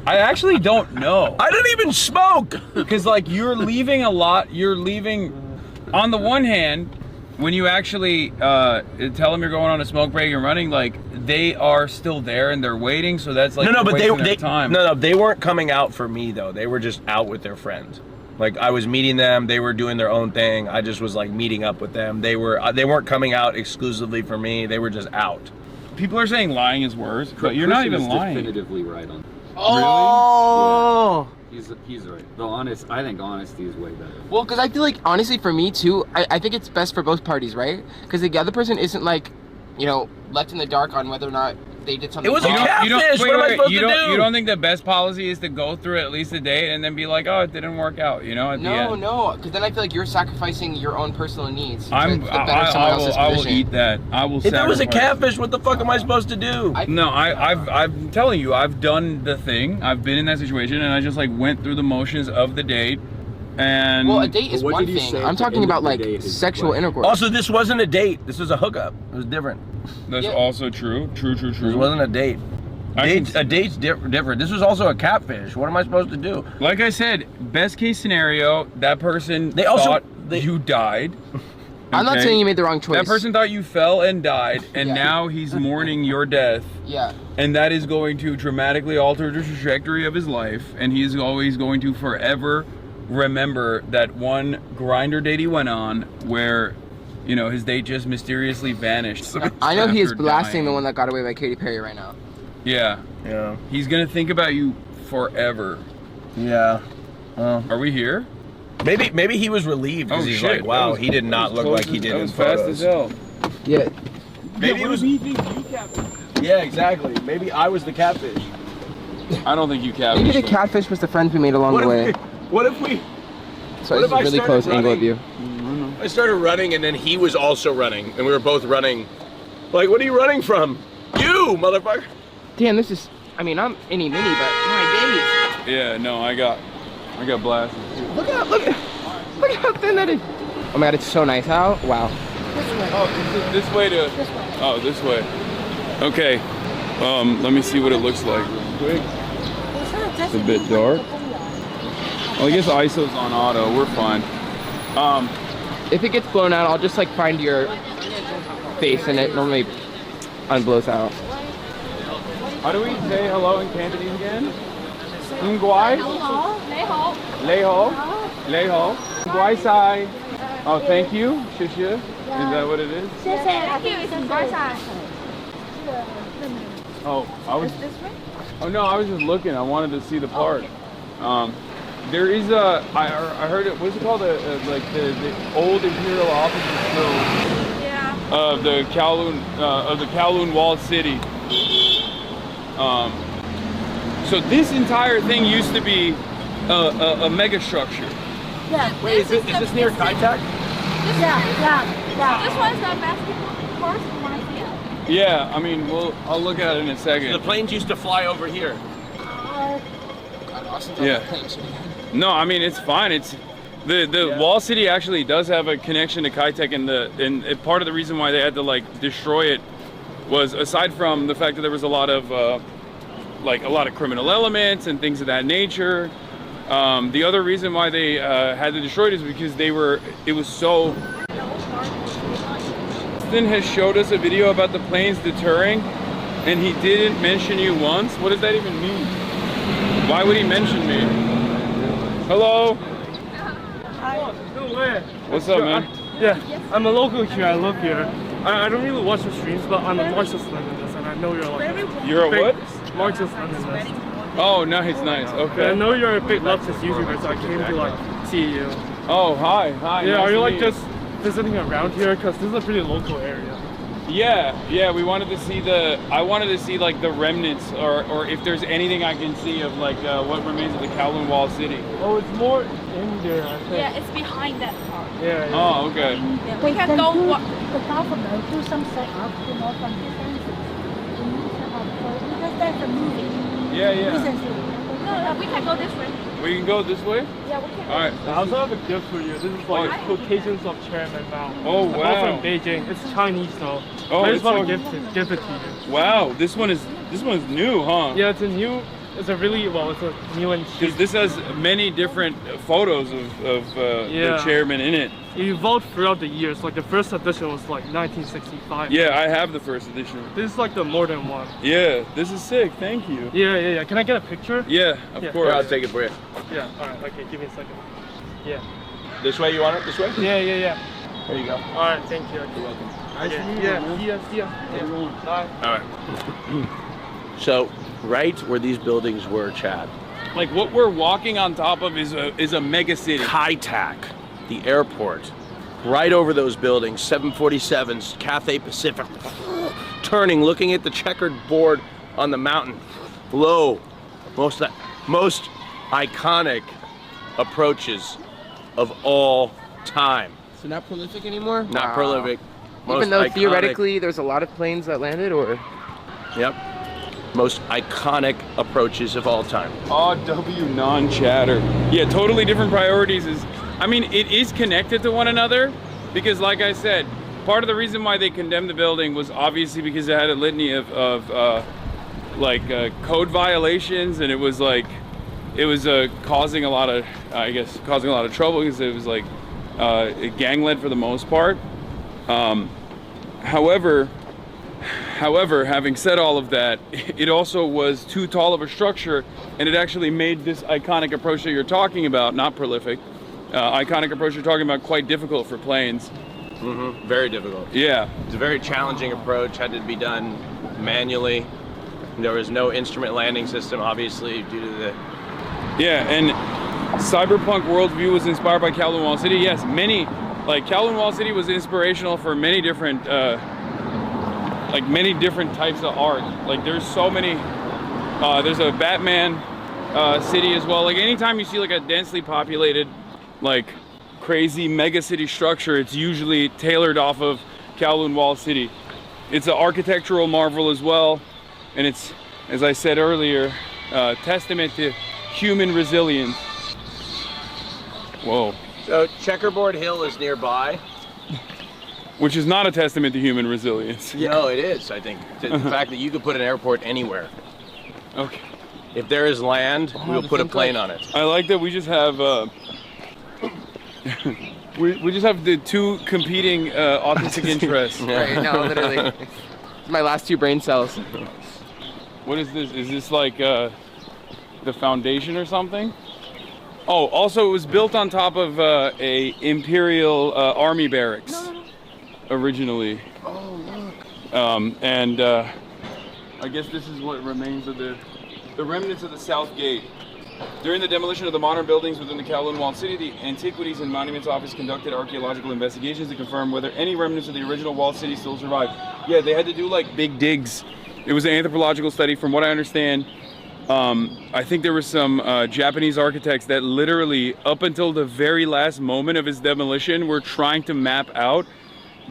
actually don't know. I don't even smoke. Because like you're leaving on the one hand, when you actually tell them you're going on a smoke break and running, like they are still there and they're waiting, so that's like but wasting their time. they weren't coming out for me though. They were just out with their friends. Like I was meeting them, they were doing their own thing. I just was like meeting up with them. They weren't coming out exclusively for me. They were just out. People are saying lying is worse, but you're not even lying. Definitively right on. Oh. Really? He's right. I think honesty is way better. Well, because I feel like, honestly, for me too, I think it's best for both parties, right? Because the other person isn't like, you know, left in the dark on whether or not they did something. It was a catfish. What am I supposed to do? You don't think the best policy is to go through at least a date and then be like, oh, it didn't work out, you know? At the end. No, because then I feel like you're sacrificing your own personal needs. I will eat that. I will. If it was a catfish, what the fuck am I supposed to do? I'm telling you, I've done the thing. I've been in that situation, and I just like went through the motions of the date. And well, a date is one thing. I'm talking about like sexual intercourse. Also, this wasn't a date. This was a hookup. It was different. That's also true. True. This wasn't a date. A date's different. This was also a catfish. What am I supposed to do? Like I said, best case scenario, that person thought you died. I'm not saying you made the wrong choice. That person thought you fell and died, and now he's mourning your death. Yeah. And that is going to dramatically alter the trajectory of his life, and he's always going to forever remember that one grinder date he went on where, you know, his date just mysteriously vanished. I know he is after blasting dying. the one that got away by Katy Perry right now. Yeah. He's gonna think about you forever. Yeah. Are we here? Maybe he was relieved because he's like, wow, he did not look like he did in photos. Fast as hell. Yeah. Maybe it was. Yeah, exactly. Maybe I was the catfish. I don't think you catfished. Maybe the catfish was the friends we made along the way. What if we? So it's a really close angle of you. I started running, and then he was also running, and we were both running. Like, what are you running from? You, motherfucker! Damn, this is. I mean, I'm any mini, but my days. Yeah, no, I got blasted. Look how thin that is. Oh my god, it's so nice. How? Wow. Oh, this way to. Oh, this way. Okay. Let me see what it looks like real quick. It's a bit dark. Well, I guess ISO's on auto. We're fine. If it gets blown out, I'll just like find your face and it normally unblows out. How do we say hello in Cantonese again? Nguai? Leho. Leho. Nguai sai. Oh, thank you. Shishia. Is that what it is? Oh, Oh no, I was just looking. I wanted to see the park. There is a. I heard it. What's it called? Like the old Imperial offices still. Of the Kowloon walled city. So this entire thing used to be a mega structure. Yeah. Wait, is this near Kai-Tak? Yeah. This one's the basketball course. You want to see it? Yeah, I mean, I'll look at it in a second. The planes used to fly over here. Yeah. No, I mean it's fine. It's the wall city actually does have a connection to Kai-Tak, and part of the reason why they had to like destroy it was, aside from the fact that there was a lot of criminal elements and things of that nature. The other reason why they had to destroy it is because it was so. Austin has showed us a video about the planes deterring, and he didn't mention you once. What does that even mean? Why would he mention me? Hello? No way. What's up, man? I'm a local here. I live here. I don't really watch the streams, but I'm a Marxist-Leninist, and I know you're like You're a what? Marxist-Leninist. Oh, nice. Okay. I know you're a big leftist YouTuber, so I came to like see you. Oh, hi. Yeah, Nice are you to like meet just visiting around here? Because this is a pretty local area. Yeah, we wanted to see I wanted to see like the remnants, or if there's anything I can see of like what remains of the Kowloon Wall City. Oh, it's more in there, I think. Yeah, it's behind that part. Yeah. Oh, okay. Yeah, we can go walk. The government do some set up, you know, from defenses. Because that's a movie. Yeah. No, we can go this way. We can go this way? Yeah, we can. All right. I also have a gift for you. This is like quotations of Chairman Mao. Oh, It's wow. all from Beijing. It's Chinese though. Oh, I it's just want to all- give it to you. Wow, this one is new, huh? Yeah, it's a new and cheap. Because this has many different photos of the chairman in it. It evolved throughout the years. Like the first edition was like 1965. Yeah, I have the first edition. This is like the modern one. Yeah, this is sick. Thank you. Yeah. Can I get a picture? Yeah, of course. I'll take it for you. Yeah. All right. Okay. Give me a second. Yeah. This way, you want it? This way? Yeah. There you go. All right, thank you. You're welcome. Yeah. Bye. All right. So, right where these buildings were, Chad. Like what we're walking on top of is a mega city. Kai-Tak, the airport, right over those buildings, 747s, Cathay Pacific, turning, looking at the checkered board on the mountain. Low, most iconic approaches of all time. So not prolific anymore? Not prolific. Even though iconic. theoretically there's a lot of planes that landed, or? Yep. Most iconic approaches of all time. RW non-chatter. Yeah, totally different priorities. I mean, it is connected to one another because, like I said, part of the reason why they condemned the building was obviously because it had a litany of code violations, and it was causing a lot of trouble because it was like gang-led for the most part. However, having said all of that, it also was too tall of a structure, and it actually made this iconic approach that you're talking about, not prolific, iconic approach you're talking about, quite difficult for planes. Mm-hmm. Very difficult. Yeah. It's a very challenging approach, had to be done manually. There was no instrument landing system, obviously, due to the... Yeah, and cyberpunk worldview was inspired by Kowloon Wall City. Yes, Kowloon Wall City was inspirational for many different types of art. Like there's so many, there's a Batman city as well. Like anytime you see like a densely populated, like crazy mega city structure, it's usually tailored off of Kowloon Wall City. It's an architectural marvel as well. And it's, as I said earlier, testament to human resilience. Whoa. So Checkerboard Hill is nearby. Which is not a testament to human resilience. Yeah. No, it is, I think. The fact that you could put an airport anywhere. Okay. If there is land, we'll put a plane on it. I like that we just have we just have the two competing autistic interests. Right, no, literally. It's my last two brain cells. What is this? Is this like the foundation or something? Oh, also it was built on top of a Imperial Army barracks. Originally. Oh, look. I guess this is what remains of the remnants of the South Gate. During the demolition of the modern buildings within the Kowloon Walled City, the Antiquities and Monuments Office conducted archaeological investigations to confirm whether any remnants of the original walled city still survive. Yeah, they had to do like big digs. It was an anthropological study, from what I understand. I think there were some Japanese architects that literally, up until the very last moment of its demolition, were trying to map out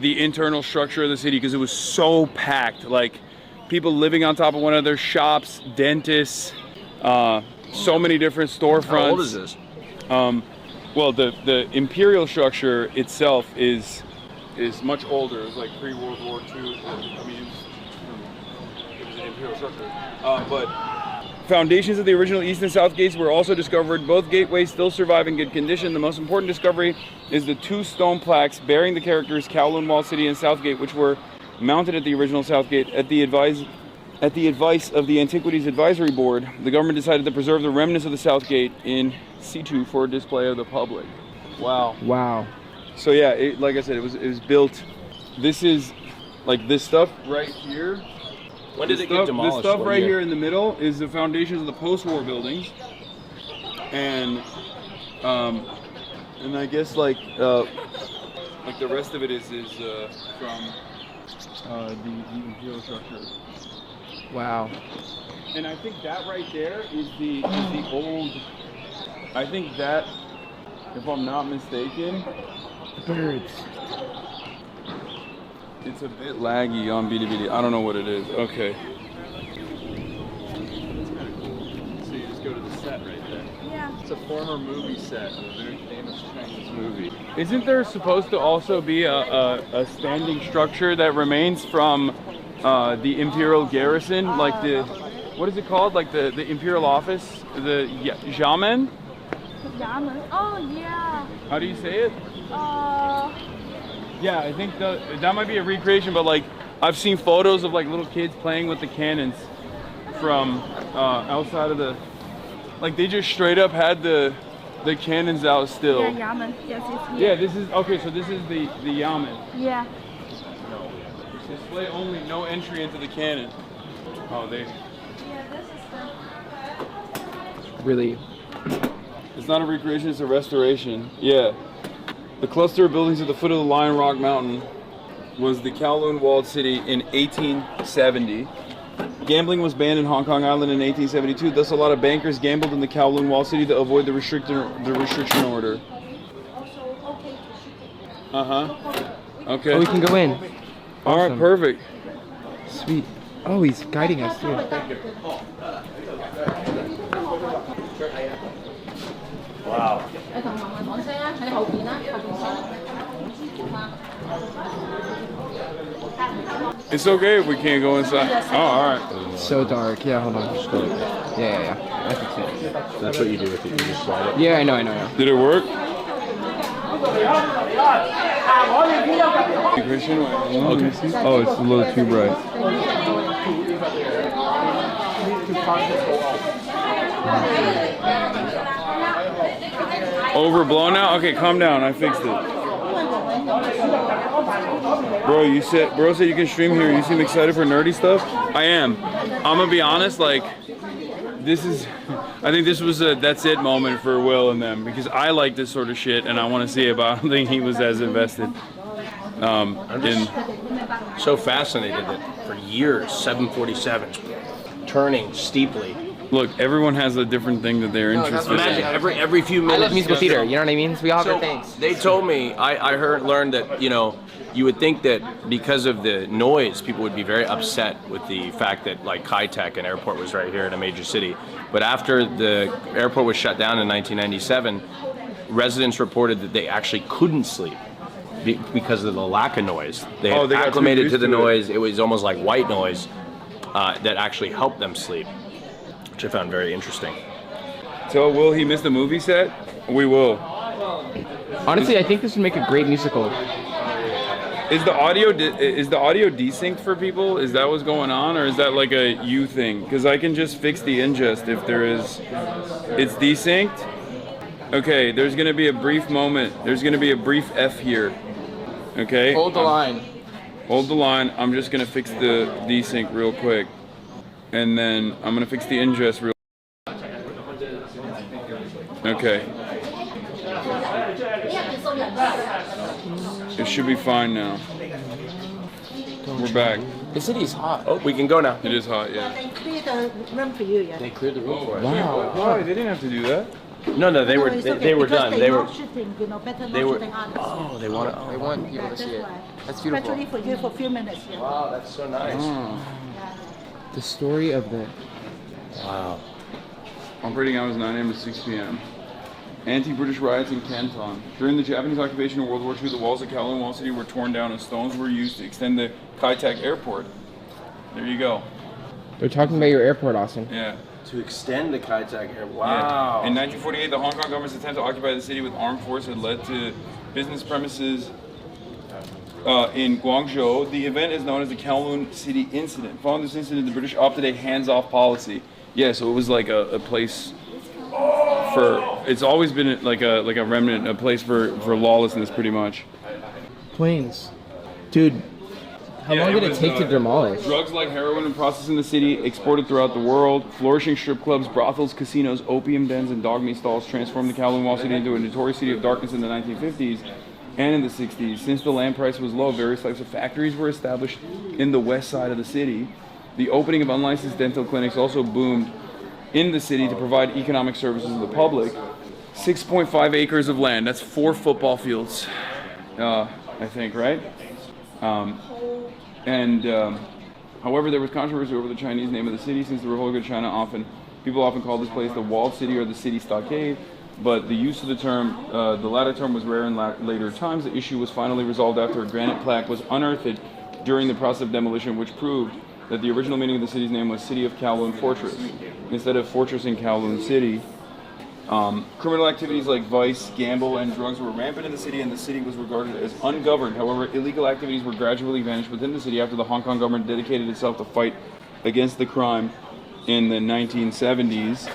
the internal structure of the city because it was so packed. Like people living on top of one another, shops, dentists, so many different storefronts. How old is this? Well, the imperial structure itself is much older. It was like pre-World War II. I mean, it was an imperial structure. But foundations of the original east and south gates were also discovered. Both gateways still survive in good condition. The most important discovery is the two stone plaques bearing the characters Kowloon Walled City and Southgate, which were mounted at the original Southgate. At the advice of the Antiquities Advisory Board, the government decided to preserve the remnants of the Southgate in situ for display of the public. Wow. Wow. So yeah, like I said, it was built. This is like this stuff right here. When did it get demolished? This stuff right here in the middle is the foundations of the post-war buildings, and I guess like the rest of it is from the imperial structure. Wow. And I think that right there is the old. I think that, if I'm not mistaken, birds. It's a bit laggy on BDBD. I don't know what it is. Okay. So you just go to the set right there. Yeah. It's a former movie set of a very famous Chinese movie. Isn't there supposed to also be a standing structure that remains from the Imperial Garrison? Like the, what is it called? Like the Imperial Office? The Xiamen? Xiamen. Oh, yeah. How do you say it? Yeah, I think that might be a recreation, but like I've seen photos of like little kids playing with the cannons from outside of the, like they just straight up had the The cannon's out still. Yeah, Yamen. Yes, it's here. Yeah, this is okay. So this is the Yamen. Yeah. Display only, no entry into the cannon. Oh, they. Really? It's not a recreation, it's a restoration. Yeah. The cluster of buildings at the foot of the Lion Rock Mountain was the Kowloon walled city in 1870. Gambling was banned in Hong Kong Island in 1872. Thus, a lot of bankers gambled in the Kowloon walled city to avoid the restriction order. Okay. Oh, we can go in. All right, perfect. Sweet. Oh, he's guiding us too. Wow. It's okay if we can't go inside. Oh, all right. So dark. Yeah, hold on. Yeah. I can see it. That's what you do with it. You just slide it. Yeah, I know. Did it work? Christian, okay. Oh, it's a little too bright. Overblown now? Okay, calm down. I fixed it. Bro said you can stream here. You seem excited for nerdy stuff? I am. I'm gonna be honest, like, I think this was a that's it moment for Will and them, because I like this sort of shit and I want to see it, but I don't think he was as invested. I'm just so fascinated that for years, 747s turning steeply. Look, everyone has a different thing that they're interested in. Imagine every few minutes. I love musical theater, you know what I mean? So we all have our So things. they told me, I learned that, you would think that because of the noise, people would be very upset with the fact that like Kai-Tak, an airport, was right here in a major city. But after the airport was shut down in 1997, residents reported that they actually couldn't sleep because of the lack of noise. They had got acclimated too to the used to it. noise. It was almost like white noise that actually helped them sleep, which I found very interesting. So will he miss the movie set? We will. Honestly, I think this would make a great musical. Is the audio desynced for people? Is that what's going on, or is that like a you thing? Because I can just fix the ingest if there is. It's desynced. Okay, there's gonna be a brief moment. There's gonna be a brief F here. Okay. Hold the line. Hold the line. I'm just gonna fix the desync real quick, and then I'm gonna fix the ingest real. Okay. It should be fine now. We're back. The city is hot. Oh, we can go now. It is hot, yeah. They cleared the room for you, yeah. They cleared the room for us. Wow. Why? They didn't have to do that. No, they were it's okay, they were because done. They They were. not shooting, better They not were. shooting others. Oh, they want to. They want people to see it. That's beautiful. Especially for you for a few minutes, yeah. Wow, that's so nice. The story of the... Wow. Operating hours 9 a.m. to 6 p.m. Anti-British riots in Canton. During the Japanese occupation of World War II, the walls of Kowloon Wall City were torn down and stones were used to extend the Kai-Tak airport. There you go. They're talking about your airport, Austin. Yeah. To extend the Kai-Tak air. Yeah. Wow. In 1948, the Hong Kong government's attempt to occupy the city with armed force had led to business premises in Guangzhou. The event is known as the Kowloon City Incident. Following this incident, the British opted a hands-off policy. Yeah, so it was like a place for. It's always been like a remnant, a place for lawlessness, pretty much. Planes. Dude, how long did it take to demolish? Drugs like heroin and processed in the city, exported throughout the world. Flourishing strip clubs, brothels, casinos, opium dens, and dog meat stalls transformed the Kowloon Wall City into a notorious city of darkness in the 1950s and in the 60s. Since the land price was low, various types of factories were established in the west side of the city. The opening of unlicensed dental clinics also boomed in the city to provide economic services to the public. 6.5 acres of land, that's 4 football fields, I think, right? However, there was controversy over the Chinese name of the city since the Republic of China people often call this place the Walled City or the City Stockade, but the use of the term, the latter term was rare in later times. The issue was finally resolved after a granite plaque was unearthed during the process of demolition, which proved that the original meaning of the city's name was City of Kowloon Fortress, instead of Fortress in Kowloon City. Criminal activities like vice, gamble, and drugs were rampant in the city, and the city was regarded as ungoverned. However, illegal activities were gradually vanished within the city after the Hong Kong government dedicated itself to fight against the crime in the 1970s.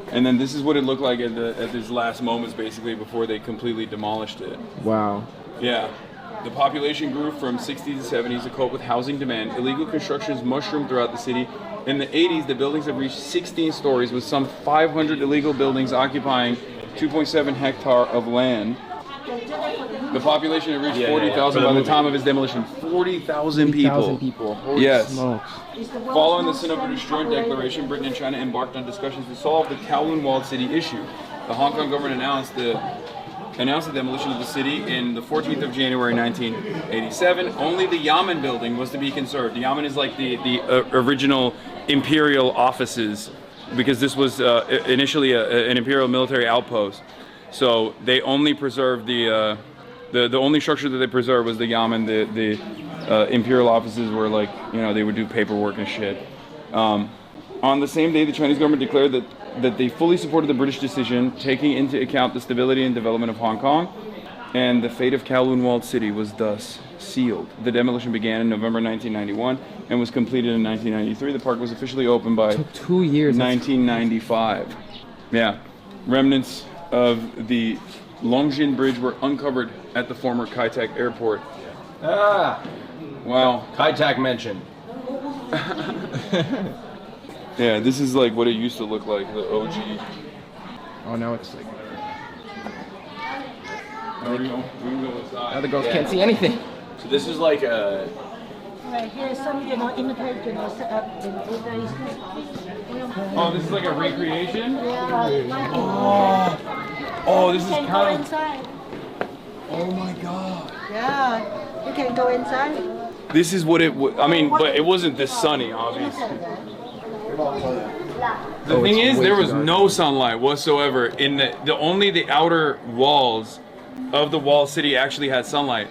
And then this is what it looked like at these last moments, basically, before they completely demolished it. Wow. Yeah. The population grew from 60s to 70s to cope with housing demand. Illegal constructions mushroomed throughout the city. In the 80s, the buildings have reached 16 stories, with some 500 illegal buildings occupying 2.7 hectares of land. The population had reached 40,000 by the time of its demolition. 40,000 people. Holy yes. smokes. Following the Singapore Joint Declaration, Britain and China embarked on discussions to solve the Kowloon Walled City issue. The Hong Kong government announced the demolition of the city in the 14th of January 1987. Only the Yamen building was to be conserved. The Yamen is like the original imperial offices, because this was initially an imperial military outpost. So they only preserved the only structure that they preserved was the Yamen. The imperial offices were like, you know, they would do paperwork and shit. On the same day, the Chinese government declared that they fully supported the British decision, taking into account the stability and development of Hong Kong, and the fate of Kowloon Walled City was thus sealed. The demolition began in November 1991 and was completed in 1993. The park was officially opened by 2 years. 1995. Yeah. Remnants of the Longjin Bridge were uncovered at the former Kai Tak Airport. Ah! Wow. Kai Tak mentioned. Yeah, this is like what it used to look like, the OG. Oh, now it's like... We can go inside. Now the girls can't see anything. So this is like a... Right, here's some, imitate, set up. Oh, this is like a recreation? Yeah. Oh, this is You can kind go of... inside. Oh my God. Yeah, you can go inside. This is what it I mean, but it wasn't this sunny, obviously. The thing is, there was no sunlight whatsoever. In only the outer walls of the walled city actually had sunlight.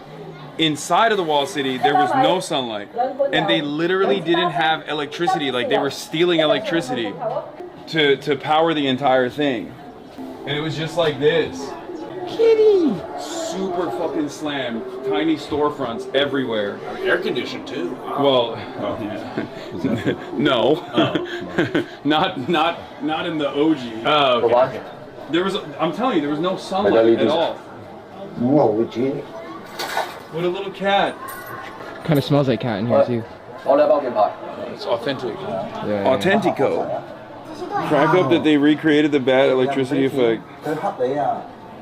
Inside of the walled city, there was no sunlight, and they literally didn't have electricity. Like, they were stealing electricity to power the entire thing, and it was just like this. Kitty. Super fucking slammed. Tiny storefronts everywhere. Air conditioned too. Well, no, not in the OG. Oh, okay. There was, I'm telling you, there was no sunlight at all. What a little cat. Kind of smells like cat in here too. It's authentic. Yeah. Authentico. Crack up that they recreated the bad electricity effect.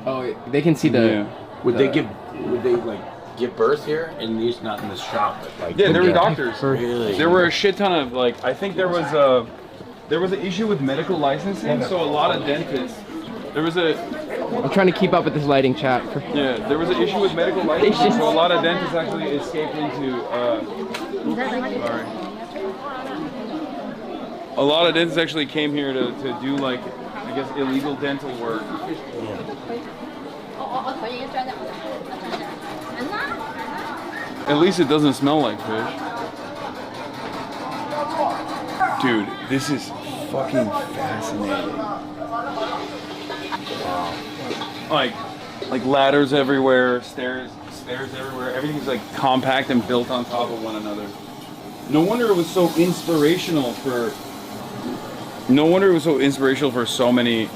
Oh, they can see the. Would they like give birth here? And these not in this shop, but like. Yeah, there were doctors. Really? There were a shit ton of like. I think there was an issue with medical licensing, so a lot of dentists. I'm trying to keep up with this lighting chat. Yeah, there was an issue with medical licensing, so a lot of dentists actually escaped into. Sorry. A lot of dentists actually came here to do like, I guess, illegal dental work. At least it doesn't smell like fish. Dude, this is fucking fascinating. Like ladders everywhere, stairs everywhere. Everything's like compact and built on top of one another. No wonder it was so inspirational for. No wonder it was so inspirational for so many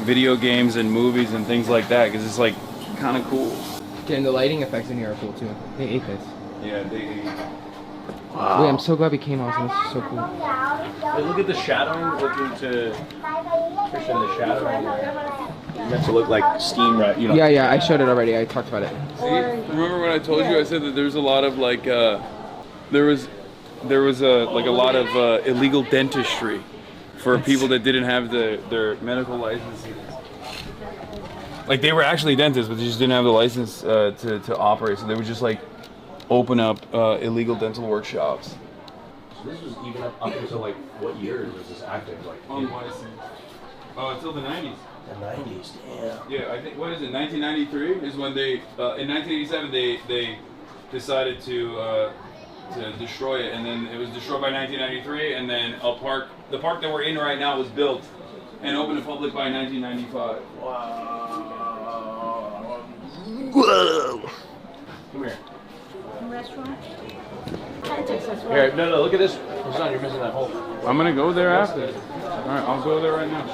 video games and movies and things like that, because it's like kind of cool. And the lighting effects in here are cool too. They ate this. Yeah, they ate. Wow. Wait, I'm so glad we came out. This is so cool. Hey, look at the shadowing. Looking to Christian, the shadowing there. Meant to look like steam, right? You know. Yeah, I showed it already. I talked about it. See, remember when I told you? I said that there's a lot of like, there was like a lot of illegal dentistry for people that didn't have their medical licenses. Like, they were actually dentists, but they just didn't have the license to operate. So they would just like open up illegal dental workshops. So this was even up until like what year was this active? Like unlicensed. Oh, until the 90s. The 90s, damn. Yeah, I think, what is it, 1993 is when they, in 1987 they decided to destroy it, and then it was destroyed by 1993, and then the park that we're in right now was built and opened to public by 1995. Wow. Whoa. Come here. Restaurant? Here, no, look at this. Hassan, you're missing that hole. I'm gonna go there after. All right, I'll go there right now.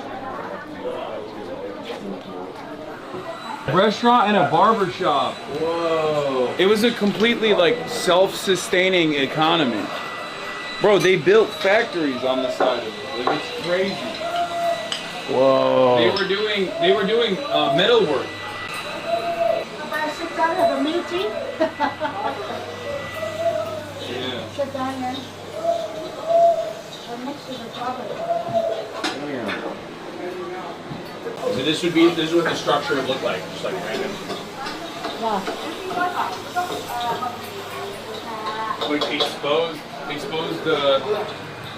Restaurant and a barber shop. Whoa. It was a completely like self-sustaining economy. Bro, they built factories on the side of it. Like, it's crazy. Whoa. They were doing metal work. Sit down, have a meeting. Yeah. Sit down then. Next to the property. So this is what the structure would look like, just like random. Like exposed the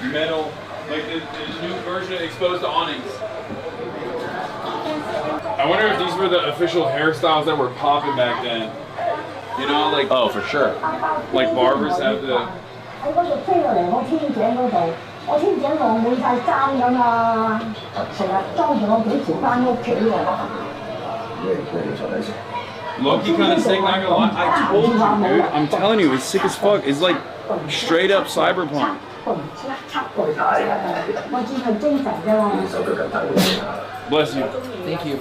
metal, like the new version exposed the awnings. I wonder if these were the official hairstyles that were popping back then. You know, like oh, for sure. Like barbers have the. Low-key kind of sick, not gonna lie. I told you, dude. I'm telling you, it's sick as fuck. It's like straight up cyberpunk. Bless you. Thank you.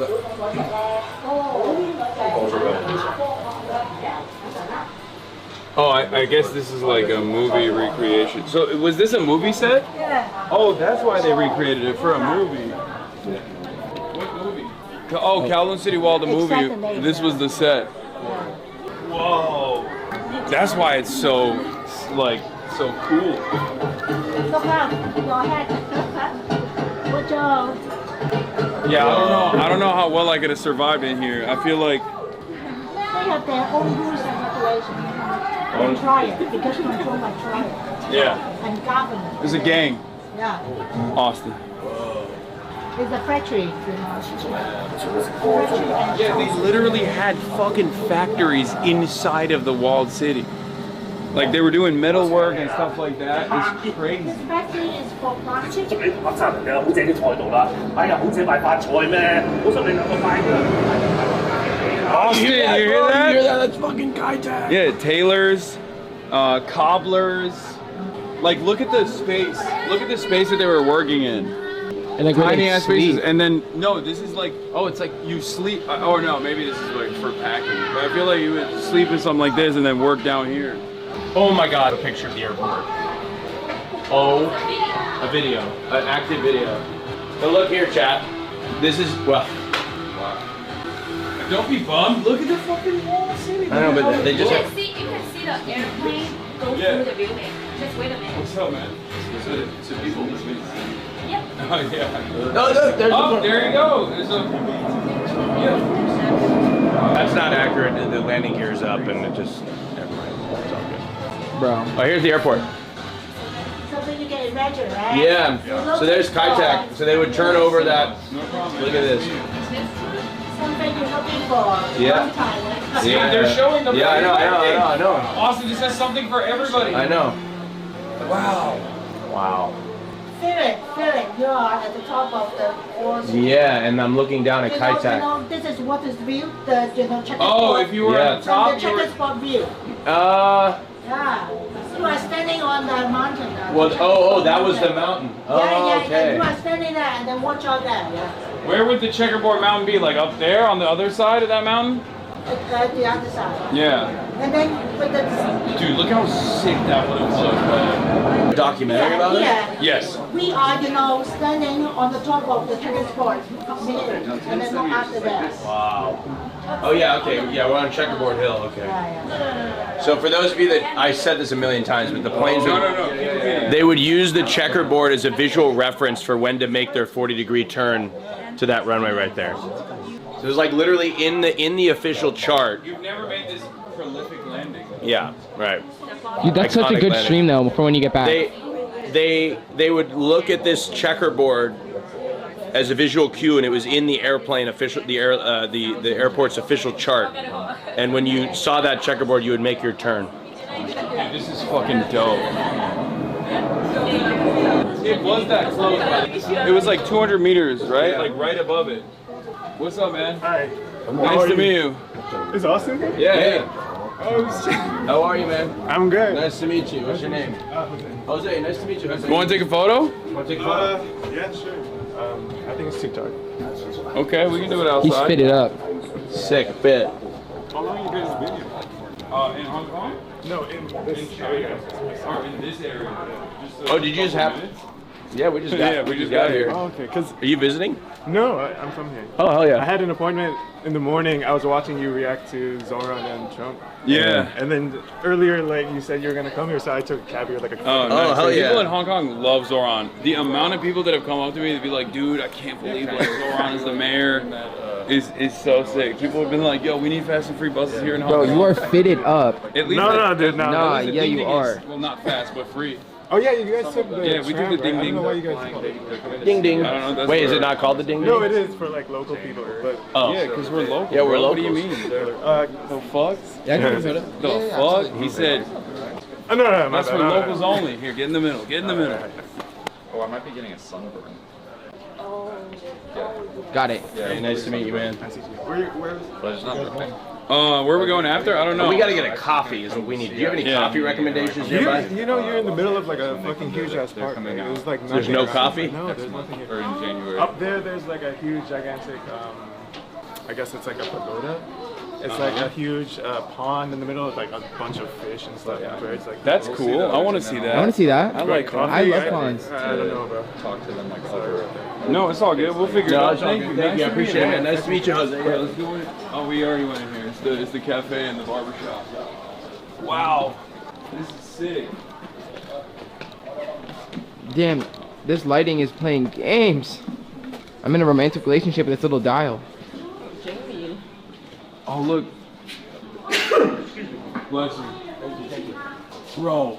Oh, I guess this is like a movie recreation. So was this a movie set? Yeah. Oh, that's why they recreated it for a movie. What movie? Oh, Kowloon City Wall, the movie. This was the set. Whoa. That's why it's so, like, so cool. Look out, your head. Good job. Yeah, I don't know how well I could have survived in here. I feel like They have their own rules and regulations. They try it because control by try it. yeah, And government. there's a gang. Yeah. Austin. It's a factory, you know. Factory and Yeah, they literally had fucking factories inside of the walled city. Like they were doing metal work and stuff like that. It's crazy. This factory is for plastic. Austin, you hear that? You hear that? That's fucking Kai-Tak. Yeah, tailors, cobblers. Like, look at the space. Look at the space that they were working in. And like tiny ass spaces. And then, no, this is like, oh, it's like you sleep. Oh no, maybe this is like for packing. But I feel like you would sleep in something like this and then work down here. Oh my God, a picture of the airport. Oh, a video, an active video. So look here, chat. This is, well. Don't be bummed. Look at the fucking wall city. I know, but they just have. You can see the airplane go Yeah. through the building. Just wait a minute. What's up, man? So people listening. Yep. Oh yeah. No, look, there's oh, there you go. There's a. Yeah. That's not accurate. The landing gear's up and it just, never mind. It's all good. Bro. Oh, here's the airport. So you can imagine, right? Yeah. So there's Kai-Tak. So they would turn over that. Look at this. Something you're looking for. Yeah. Long time. See, they're showing the. Yeah, I know. Austin, this has something for everybody. I know. Wow. Wow. Feel it. You are at the top of the force. Yeah, and I'm looking down at Kai-Tak. You know, this is what is view, the checkerboard. Oh, if you were at the top, From the checkerboard view. Yeah. You are standing on the mountain. Well, that was the mountain. Oh, Yeah, okay. you are standing there and then watch out there. Yeah. Where would the checkerboard mountain be? Like up there on the other side of that mountain? At the other side. Yeah. And then with the. Dude, look how sick that would have looked, man. A documentary about it? Yes. We are, standing on the top of the checkerboard, and then not after that. Wow. Oh yeah, okay. Yeah, we're on Checkerboard Hill. Okay. So for those of you that, I said this a million times, but the planes they would use the checkerboard as a visual reference for when to make their 40-degree turn to that runway right there. So it was like literally in the official chart. You've never made this prolific landing. Yeah, right. Dude, that's such a good stream though for when you get back. They would look at this checkerboard as a visual cue, and it was in the airplane official, the airport's official chart. And when you saw that checkerboard, you would make your turn. Dude, this is fucking dope. It was that close. It was like 200 meters, right? Yeah. Like right above it. What's up, man? Hi. Nice to meet you. Is Austin here? Yeah. Hey. Oh shit. How are you, man? I'm good. Nice to meet you. What's your name? Jose. Nice to meet you. Jose. You want to take a photo? Want to take a photo? Yeah, sure. I think it's TikTok. Okay, we can do it outside. He spit it up. Sick fit. How long have you guys been here? In Hong Kong? No, in China. Or in this area. Oh, did you just have? Yeah, we just got. we just got here. Oh, okay. Cause are you visiting? No, I'm from here. Oh, hell yeah. I had an appointment in the morning. I was watching you react to Zohran and Trump. Yeah. And then earlier, like, you said you were going to come here, so I took a cab here like a Oh, nice. Hell yeah. People in Hong Kong love Zohran. The amount of people that have come up to me to be like, dude, I can't believe like Zohran is the mayor is so sick. People have been like, yo, we need fast and free buses here in Hong Kong. Bro, you are fitted up. At least No, dude, no. Nah, the yeah, ding you ding are. Is, well, not fast, but free. Oh, yeah, you guys took the Yeah, we took the ding I ding. don't know why you guys took it. Ding ding. I don't know, that's Wait, is for- it not called the ding ding? No, it is for like local people. But Yeah, because we're local. Yeah, we're bro. What do you locals. mean? The fuck? Yeah, I can fit it. The fuck? He said, Oh, no, my that's bad, for my bad. locals only. Here, get in the middle. Get in the middle. Oh, I might be getting a sunburn. Got it. Yeah, nice to meet you, man. Where are we going after? I don't know. We gotta get a coffee is what we need. Do you have any coffee recommendations nearby? You know you're in the middle of like a fucking huge ass park. Like, there's like There's nothing no around. coffee? No, there's nothing here. Or in January. Up there's like a huge, gigantic, I guess it's like a pagoda. It's like a huge pond in the middle with like a bunch of fish and stuff and birds. Like That's cool. I want to see that. I want to see that. I like coffee. I love ponds. I don't know, bro. Talk to them like other. No, it's all good. We'll figure it out. Thank you. Thank you. I appreciate it. Nice to meet you, Jose. Yeah, let's go in. Oh, we already went in here. It's the cafe and the barber shop. Wow. This is sick. Damn, this lighting is playing games. I'm in a romantic relationship with this little dial. Oh, look. Bless you. Bro,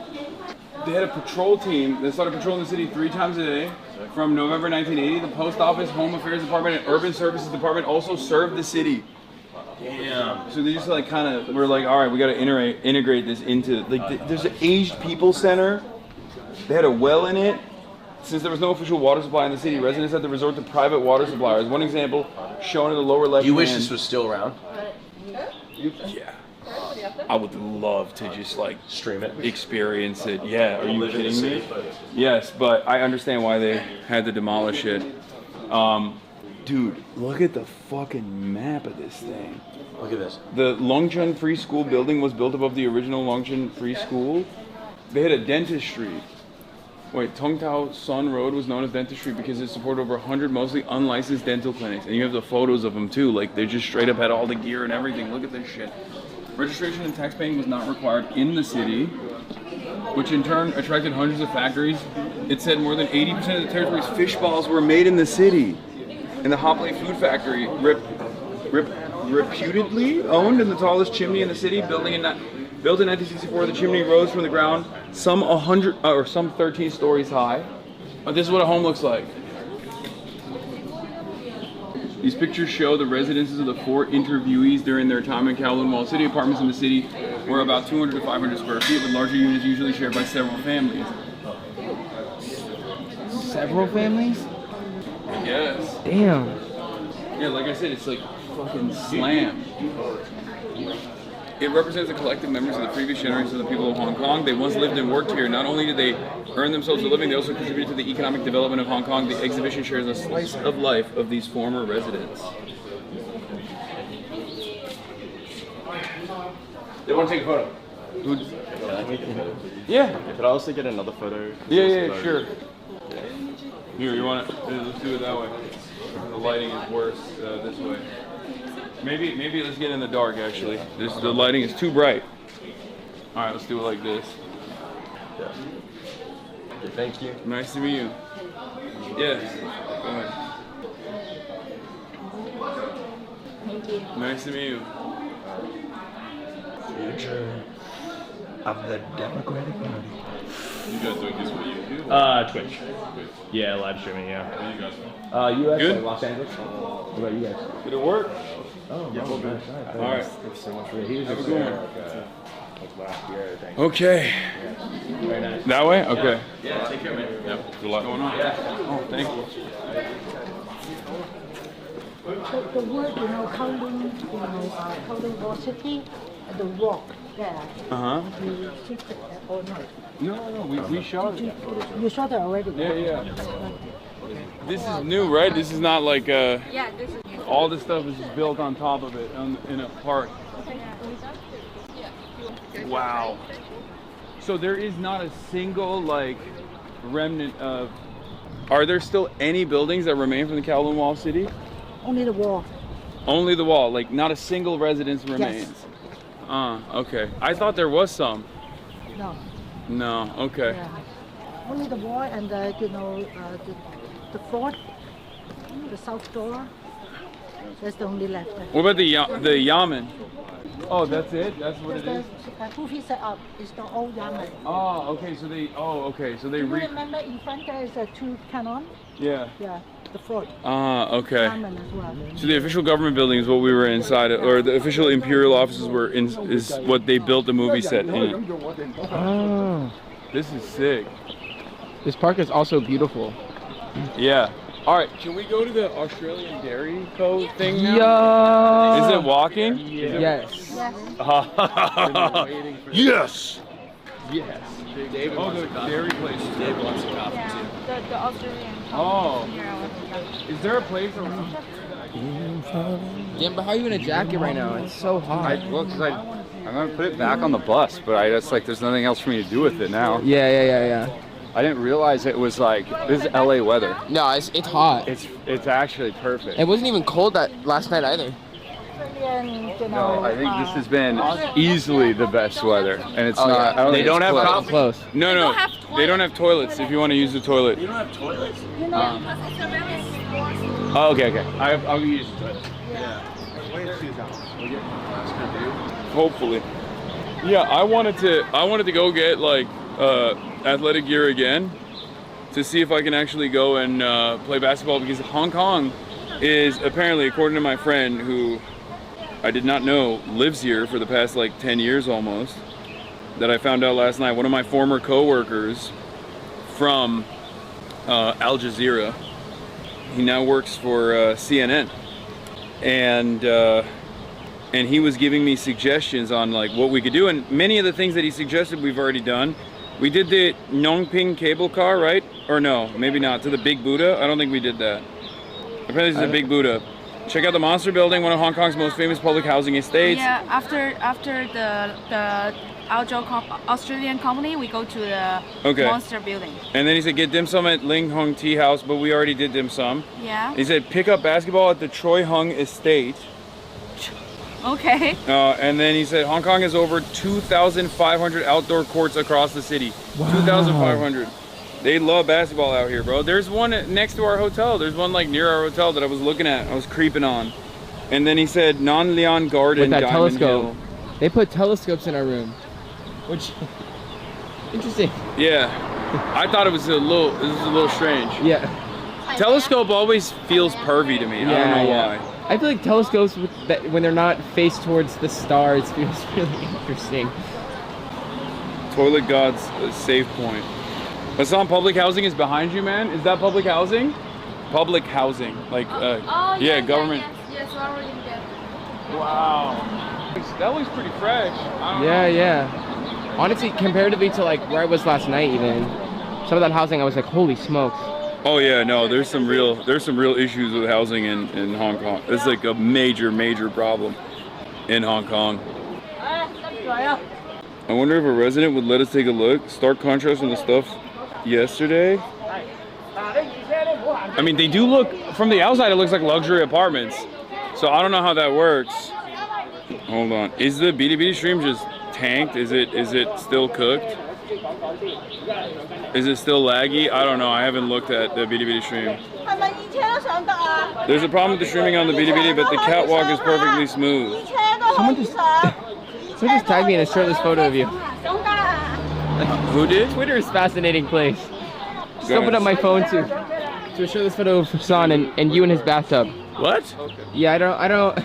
they had a patrol team that started patrolling the city 3 times a day from November 1980. The Post Office, Home Affairs Department, and Urban Services Department also served the city. Damn. So they just like kind of were like, all right, we got to integrate this into like there's an aged people center. They had a well in it. Since there was no official water supply in the city, residents had to resort to private water suppliers. One example shown in the lower left. Do you wish this was still around? Yeah. I would love to just like stream it, experience it. Yeah, are you kidding me? Yes, but I understand why they had to demolish it. Dude, look at the fucking map of this thing. Look at this. The Longchun Free School building was built above the original Longchun Free School. They had a dentistry. Wait, Tung Tao Sun Road was known as dentistry because it supported over 100 mostly unlicensed dental clinics. And you have the photos of them too. Like they just straight up had all the gear and everything. Look at this shit. Registration and tax paying was not required in the city, which in turn attracted hundreds of factories. It said more than 80% of the territory's fish balls were made in the city. And the Hopley Food Factory, reputedly owned in the tallest chimney in the city, built in 1964. The chimney rose from the ground some 13 stories high. This is what a home looks like. These pictures show the residences of the 4 interviewees during their time in Kowloon Wall. City apartments in the city were about 200 to 500 square feet, with larger units usually shared by several families. Several families? Yes. Damn. Yeah, like I said, it's like fucking slammed. It represents the collective memories of the previous generations of the people of Hong Kong. They once lived and worked here. Not only did they earn themselves a living, they also contributed to the economic development of Hong Kong. The exhibition shares a slice of life of these former residents. They want to take a photo. Yeah. Could I also get another photo? Yeah, sure. Here, you want it? Let's do it that way. The lighting is worse this way. Maybe let's get in the dark. Actually, the lighting is too bright. All right, let's do it like this. Yeah. Okay, thank you. Nice to meet you. Yes. Go ahead. Thank you. Nice to meet you. Future of the Democratic Party. You guys doing this for YouTube? Twitch. Yeah, live streaming, yeah. Where are you guys from? US, Good? Los Angeles. What about you guys? Did it work? Oh, yeah, no, good. All right. Thanks so much for it. He was Have a just good there, one. like last year, I think. Okay. Very nice. That way? Okay. Yeah, take care, man. Yep. There's a lot going on. Yeah. Oh, thank you. The word, Kowloon Wall City, the rock there. Uh-huh. You took it or not? No, we shot it. You shot it already? Yeah. This is new, right? This is not like Yeah, this is new. all this stuff is just built on top of it in a park. Wow. So there is not a single like remnant of. Are there still any buildings that remain from the Kowloon Wall City? Only the wall. Only the wall, like not a single residence remains. Yes. Okay. I thought there was some. No. No. Okay. Yeah. Only the wall and you know the fort, the south door. That's the only left. What about the yamen? Oh, that's it. That's what it is. Who he set up is the old yamen. Oh, okay. So they. Oh, okay. So they. Do you remember in front there is two cannon? Yeah. Yeah. The fort. Okay. Yamen as well. So the official government building is what we were inside of, or the official imperial offices were in, is what they built the movie set in. Oh. This is sick. This park is also beautiful. Yeah. All right, can we go to the Australian Dairy Co. thing now? Yo! Is it walking? Yes. Yes. Yes. David wants the dairy place. David wants a coffee too. The Australian. Oh. Is there a place around? Yeah, but how are you in a jacket right now? It's so hot. Well, because I'm gonna put it back on the bus, but it's like there's nothing else for me to do with it now. Yeah. I didn't realize it was like this is LA weather. No, it's hot. It's actually perfect. It wasn't even cold that last night either. No, I think this has been easily the best weather, and it's not. They don't have close. Close. No, they don't have toilets. If you want to use the toilet. You don't have toilets? Oh, okay. I'll use the toilet. Yeah. Hopefully. Yeah, I wanted to go get like athletic gear again to see if I can actually go and play basketball, because Hong Kong is apparently, according to my friend who I did not know lives here for the past like 10 years almost, that I found out last night, one of my former co-workers from Al Jazeera, he now works for CNN, and he was giving me suggestions on like what we could do, and many of the things that he suggested we've already done. We did the Nongping cable car, right? Or no, maybe not, to the Big Buddha. I don't think we did that. Apparently this is the Big Buddha. Check out the Monster Building, one of Hong Kong's most famous public housing estates. Yeah, after the Australian company, we go to the Monster Building. And then he said get dim sum at Ling Hung Tea House, but we already did dim sum. Yeah. He said pick up basketball at the Choi Hung Estate. Okay. And then he said Hong Kong has over 2,500 outdoor courts across the city. Wow. 2,500. They love basketball out here, bro. There's one next to our hotel. There's one like near our hotel that I was looking at. I was creeping on. And then he said Non Lian Garden. With that Diamond telescope. Hill. They put telescopes in our room. Which interesting. Yeah. I thought it was a little strange. Yeah. Telescope always feels pervy to me. I don't know why. I feel like telescopes when they're not faced towards the stars feels really interesting. Toilet God's safe point. Hassan, public housing is behind you, man. Is that public housing? Public housing, like yeah, government. Yes, we're already there. Wow. That looks pretty fresh. Yeah. Honestly, comparatively to like where I was last night, even some of that housing, I was like, holy smokes. Oh yeah, no, there's some real issues with housing in Hong Kong. It's like a major problem in Hong Kong. I wonder if a resident would let us take a look. Stark contrast from the stuff yesterday. I mean, they do look, from the outside it looks like luxury apartments. So I don't know how that works. Hold on. Is the BDB stream just tanked? Is it still cooked? Is it still laggy? I don't know. I haven't looked at the BDB stream. There's a problem with the streaming on the BDB, but the catwalk is perfectly smooth. Someone just tagged me in a shirtless photo of you. Who did? Twitter is a fascinating place. Just opened up my phone to show this photo of Hassan and you in his bathtub. What? Yeah, I don't.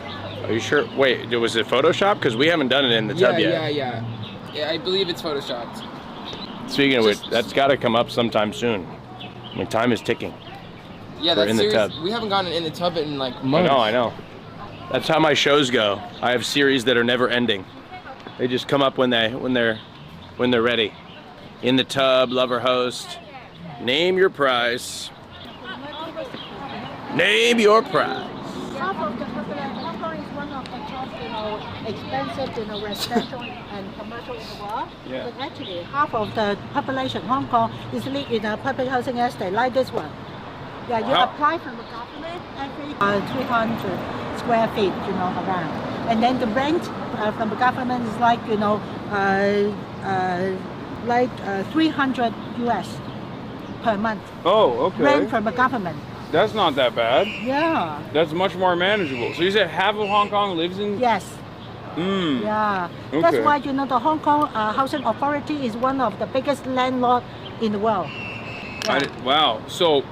Are you sure? Wait, was it Photoshop? Because we haven't done it in the tub yet. Yeah, I believe it's Photoshopped. Speaking of which, that's got to come up sometime soon. I mean, time is ticking. Yeah, that's serious. We haven't gotten in the tub in like months. I know. That's how my shows go. I have series that are never ending. They just come up when they're ready. In the tub, lover host. Name your price. Name your price. half of the population. Hong Kong is one of the top, expensive, residential and commercial in the world. Yeah. But actually, half of the population Hong Kong is live in a public housing estate like this one. Yeah, you apply from the government every 300 square feet, around. And then the rent from the government is like, 300 US per month. Oh, okay. Rent from the government. That's not that bad. Yeah. That's much more manageable. So you said half of Hong Kong lives in? Yes. Yeah. That's Okay. why, the Hong Kong Housing Authority is one of the biggest landlord in the world. Wow. So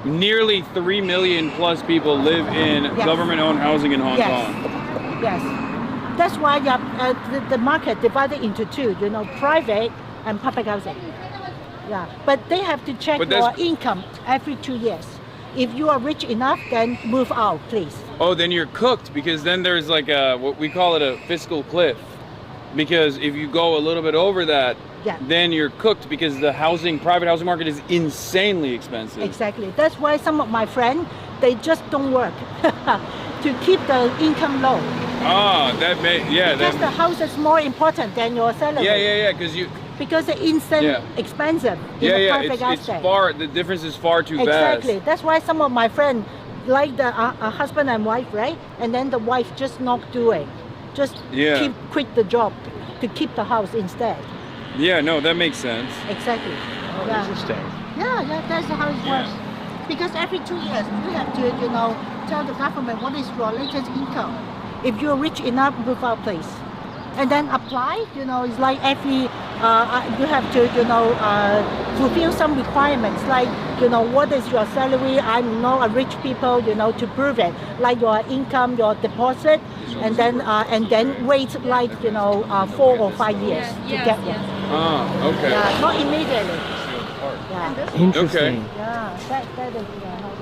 nearly 3 million plus people live in government-owned housing in Hong Kong. Yes. That's why the market divided into two, private and public housing. Yeah. But they have to check your income every 2 years. If you are rich enough, then move out, please. Oh, then you're cooked, because then there's like what we call it a fiscal cliff. Because if you go a little bit over that, then you're cooked, because the private housing market is insanely expensive. Exactly. That's why some of my friends, they just don't work to keep the income low. Ah, Because the house is more important than your salary. Yeah, because it's instant expensive in the private estate. The difference is far too Exactly. vast. That's why some of my friends like the husband and wife, right? And then the wife just not do it. Just quit the job to keep the house instead. Yeah, no, that makes sense. Exactly. Interesting. Yeah, that's how it works. Because every 2 years you have to, tell the government what is your latest income. If you're rich enough, move out, please. And then apply, it's like every, you have to, fulfill some requirements, like, what is your salary? I'm not a rich people, to prove it, like your income, your deposit, and then wait like, 4 or 5 years to get it. Ah, okay. Yeah, not immediately. Yeah. Interesting. Okay. Yeah, that is how it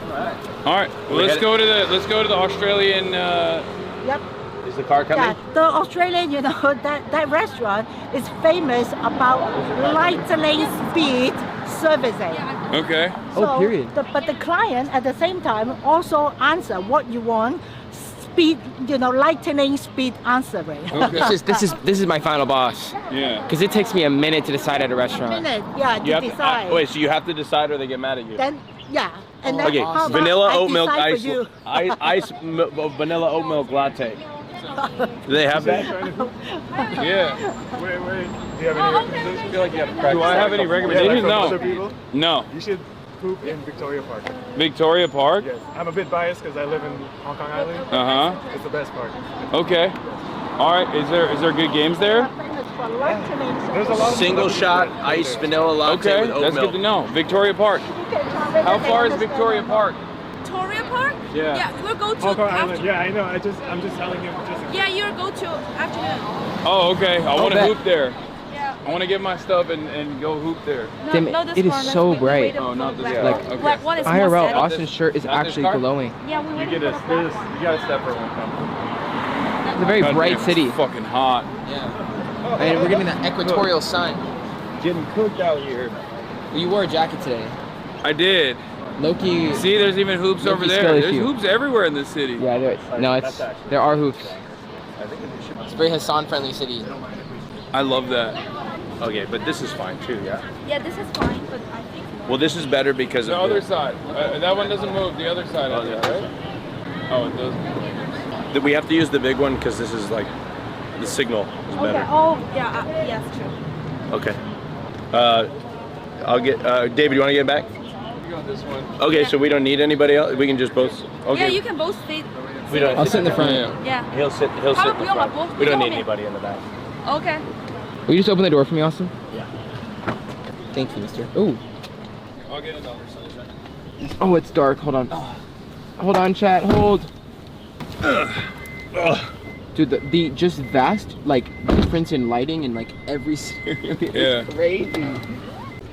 works. All right. Well, let's go to the Australian. Yep. Is the car coming? Yeah, the Australian, that restaurant is famous about lightning speed servicing. Okay. So, but the client at the same time also answer what you want, speed, lightning speed answering. Okay. This is my final boss. Yeah. Because it takes me a minute to decide at a restaurant. To decide. Wait, so you have to decide or they get mad at you? Then, and then Okay, how about vanilla I oat milk decide for ice, you? vanilla oat milk latte. Do they have that? Yeah. Wait. Do you have any recommendations? I feel like you have to Do I have any recommendations? from No. other people? No. You should poop in Victoria Park. Victoria Park? Yes. I'm a bit biased because I live in Hong Kong Island. Uh-huh. It's the best park. Okay. All right. Is there good games there? There's a lot of Single shot ice vanilla latte Okay, with oat that's milk. good to know. Victoria Park. How far is Victoria Park? Victoria Park? Yeah. Yeah, we'll go to Hong Kong after. Island. Yeah, I know. I'm just telling him. Yeah, you'll go to afternoon. Oh, okay. I want to bet. hoop there. Yeah. I want to get my stuff and go hoop there. No, Damn it, no, this it is one, so let's wait, bright. wait Oh, not this for car. black. Okay. Black one is more IRL, sad. Austin's shirt is Not this actually car? glowing. Yeah, we waited You for the black. you gotta step for one coming. It's a very God bright damn, city. It's fucking hot. Yeah. And we're getting that equatorial sun. Getting cooked out here. You wore a jacket today. I did. Loki. See, there's even hoops Loki over there. still is There's you. hoops everywhere in this city. Yeah, there are hoops. It's a very Hassan-friendly city. I love that. Okay, but this is fine too, yeah? Yeah, this is fine, but I think Well, this is better because The of other side. That one doesn't move. The other side, I think, right? Oh, it does. We have to use the big one because this is like, the signal is okay. better. Oh, yeah, yes, true. Okay. I'll get, David, you want to get back? You got this one. Okay, so we don't need anybody else? We can just both, okay. Yeah, you can both sit. We don't, I'll sit in the front. Yeah. He'll sit in the front. We don't need anybody in the back. Okay. Will you just open the door for me, Austin? Yeah. Thank you, mister. Ooh. I'll get another sunshine. Oh, it's dark. Hold on. Hold on, chat. Hold. Dude, the just vast difference in lighting and every serial is crazy.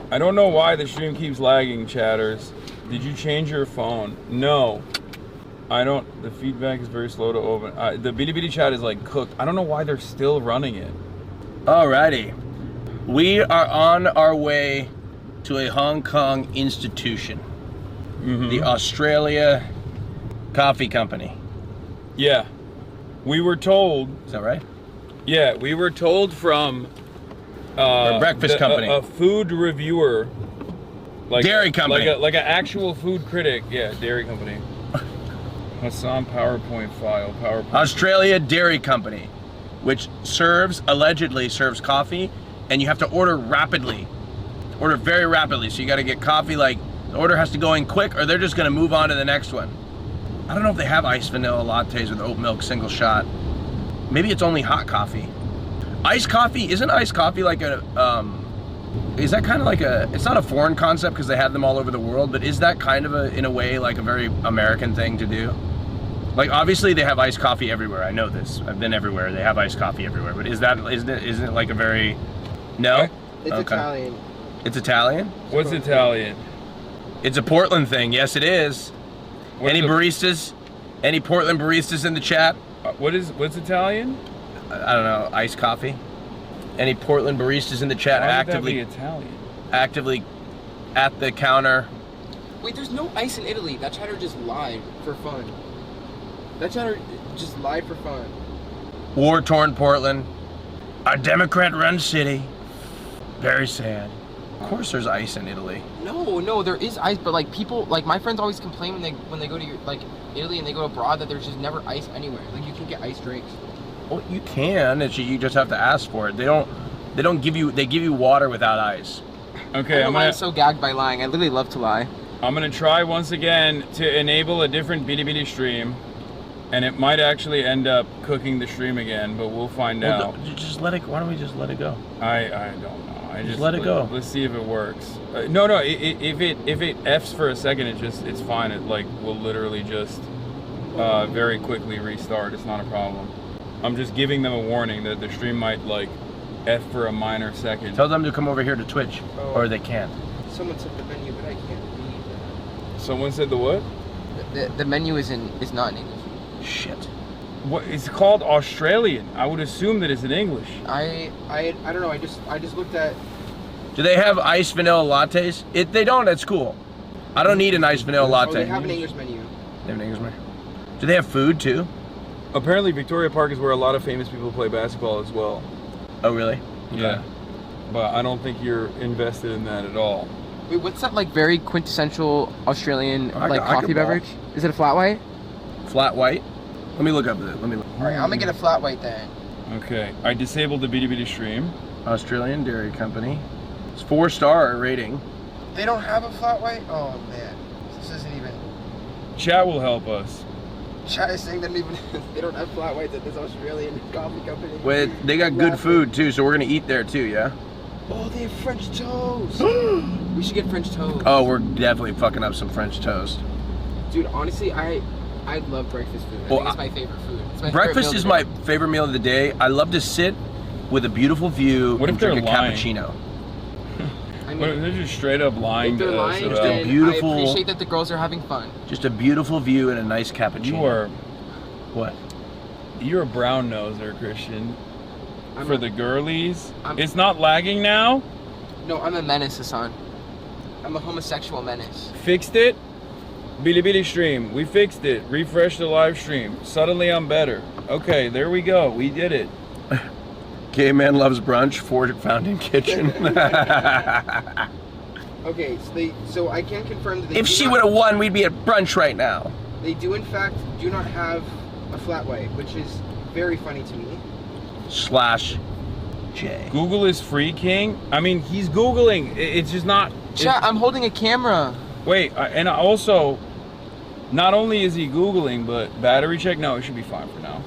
I don't know why the stream keeps lagging, chatters. Did you change your phone? No. I don't. The feedback is very slow to open. The Bilibili chat is cooked. I don't know why they're still running it. Alrighty. We are on our way to a Hong Kong institution. The Australia Coffee company. Yeah. We were told. Is that right? Yeah, we were told from a breakfast company. A food reviewer. Like dairy company. Like an actual food critic. Yeah, dairy company. Hasan PowerPoint file. PowerPoint. Australia Dairy Company, which allegedly serves coffee, and you have to order rapidly. Order very rapidly. So you got to get coffee, like, the order has to go in quick, or they're just going to move on to the next one. I don't know if they have iced vanilla lattes with oat milk single shot. Maybe it's only hot coffee. Iced coffee, isn't iced coffee like a, is that kind of like a, it's not a foreign concept because they have them all over the world, but is that kind of a, in a way, like a very American thing to do? Like, obviously they have iced coffee everywhere. I know this. I've been everywhere. They have iced coffee everywhere. But isn't it like a very, no? It's okay. Italian. It's Italian? What's Italian? It's a Portland thing. Yes, it is. Any baristas? Any Portland baristas in the chat? What's Italian? I don't know. Iced coffee. Any Portland baristas in the chat? Why would actively that be Italian? Actively at the counter. Wait, there's no ice in Italy. That chatter just lied for fun. That chatter just lied for fun. War-torn Portland. A Democrat-run city. Very sad. Of course there's ice in Italy. No, there is ice, but like people, like my friends always complain when they go to like Italy and they go abroad that there's just never ice anywhere. Like you can get iced drinks. Well, you can. You just have to ask for it. They don't give you. They give you water without ice. Okay, I'm so gagged by lying. I literally love to lie. I'm gonna try once again to enable a different bitty stream, and it might actually end up cooking the stream again, but we'll find out. Just let it. Why don't we just let it go? I don't know. Just let it go. Let's see if it works. No. If it f's for a second, it's fine. It like will literally just very quickly restart. It's not a problem. I'm just giving them a warning that the stream might like f for a minor second. Tell them to come over here to Twitch, or they can't. Someone said the menu, but I can't read that. Someone said the what? The menu is not in English. Shit. What? It's called Australian. I would assume that it's in English. I don't know. I just looked at. Do they have iced vanilla lattes? If they don't, that's cool. I don't need an iced vanilla latte. They have an English menu. They have an English menu. Do they have food too? Apparently, Victoria Park is where a lot of famous people play basketball as well. Oh, really? Okay. Yeah. But I don't think you're invested in that at all. Wait, what's that like very quintessential Australian coffee beverage? Is it a flat white? Flat white? Let me look up this. All right, I'm gonna get a flat white then. Okay, I disabled the bitty stream. Australian Dairy Company. It's 4-star rating. They don't have a flat white? Oh man, this isn't even. Chat will help us. Chat is saying that they don't have flat whites at this Australian coffee company. Wait, they got good food too, so we're gonna eat there too, yeah? Oh, they have French toast. We should get French toast. Oh, we're definitely fucking up some French toast. Dude, honestly, I love breakfast food. I think it's my favorite food. It's my breakfast is my favorite meal of the day. I love to sit with a beautiful view and drink a cappuccino. I mean, they're just straight up lying. If they're lying, then beautiful, I appreciate that the girls are having fun. Just a beautiful view and a nice cappuccino. You are... What? You're a brown noser, Christian. For the girlies. It's not lagging now? No, I'm a menace, Hasan. I'm a homosexual menace. Fixed it? Bilibili stream. We fixed it. Refresh the live stream. Suddenly I'm better. Okay, there we go. We did it. Gay man loves brunch. Ford Fountain Kitchen. Okay, so I can confirm that they if she would have won, we'd be at brunch right now. They do, in fact, do not have a flat white, which is very funny to me. /J. Google is free, King. I mean, he's Googling. It's just not. Chat, I'm holding a camera. Wait, and also, not only is he Googling, but battery check. No, it should be fine for now.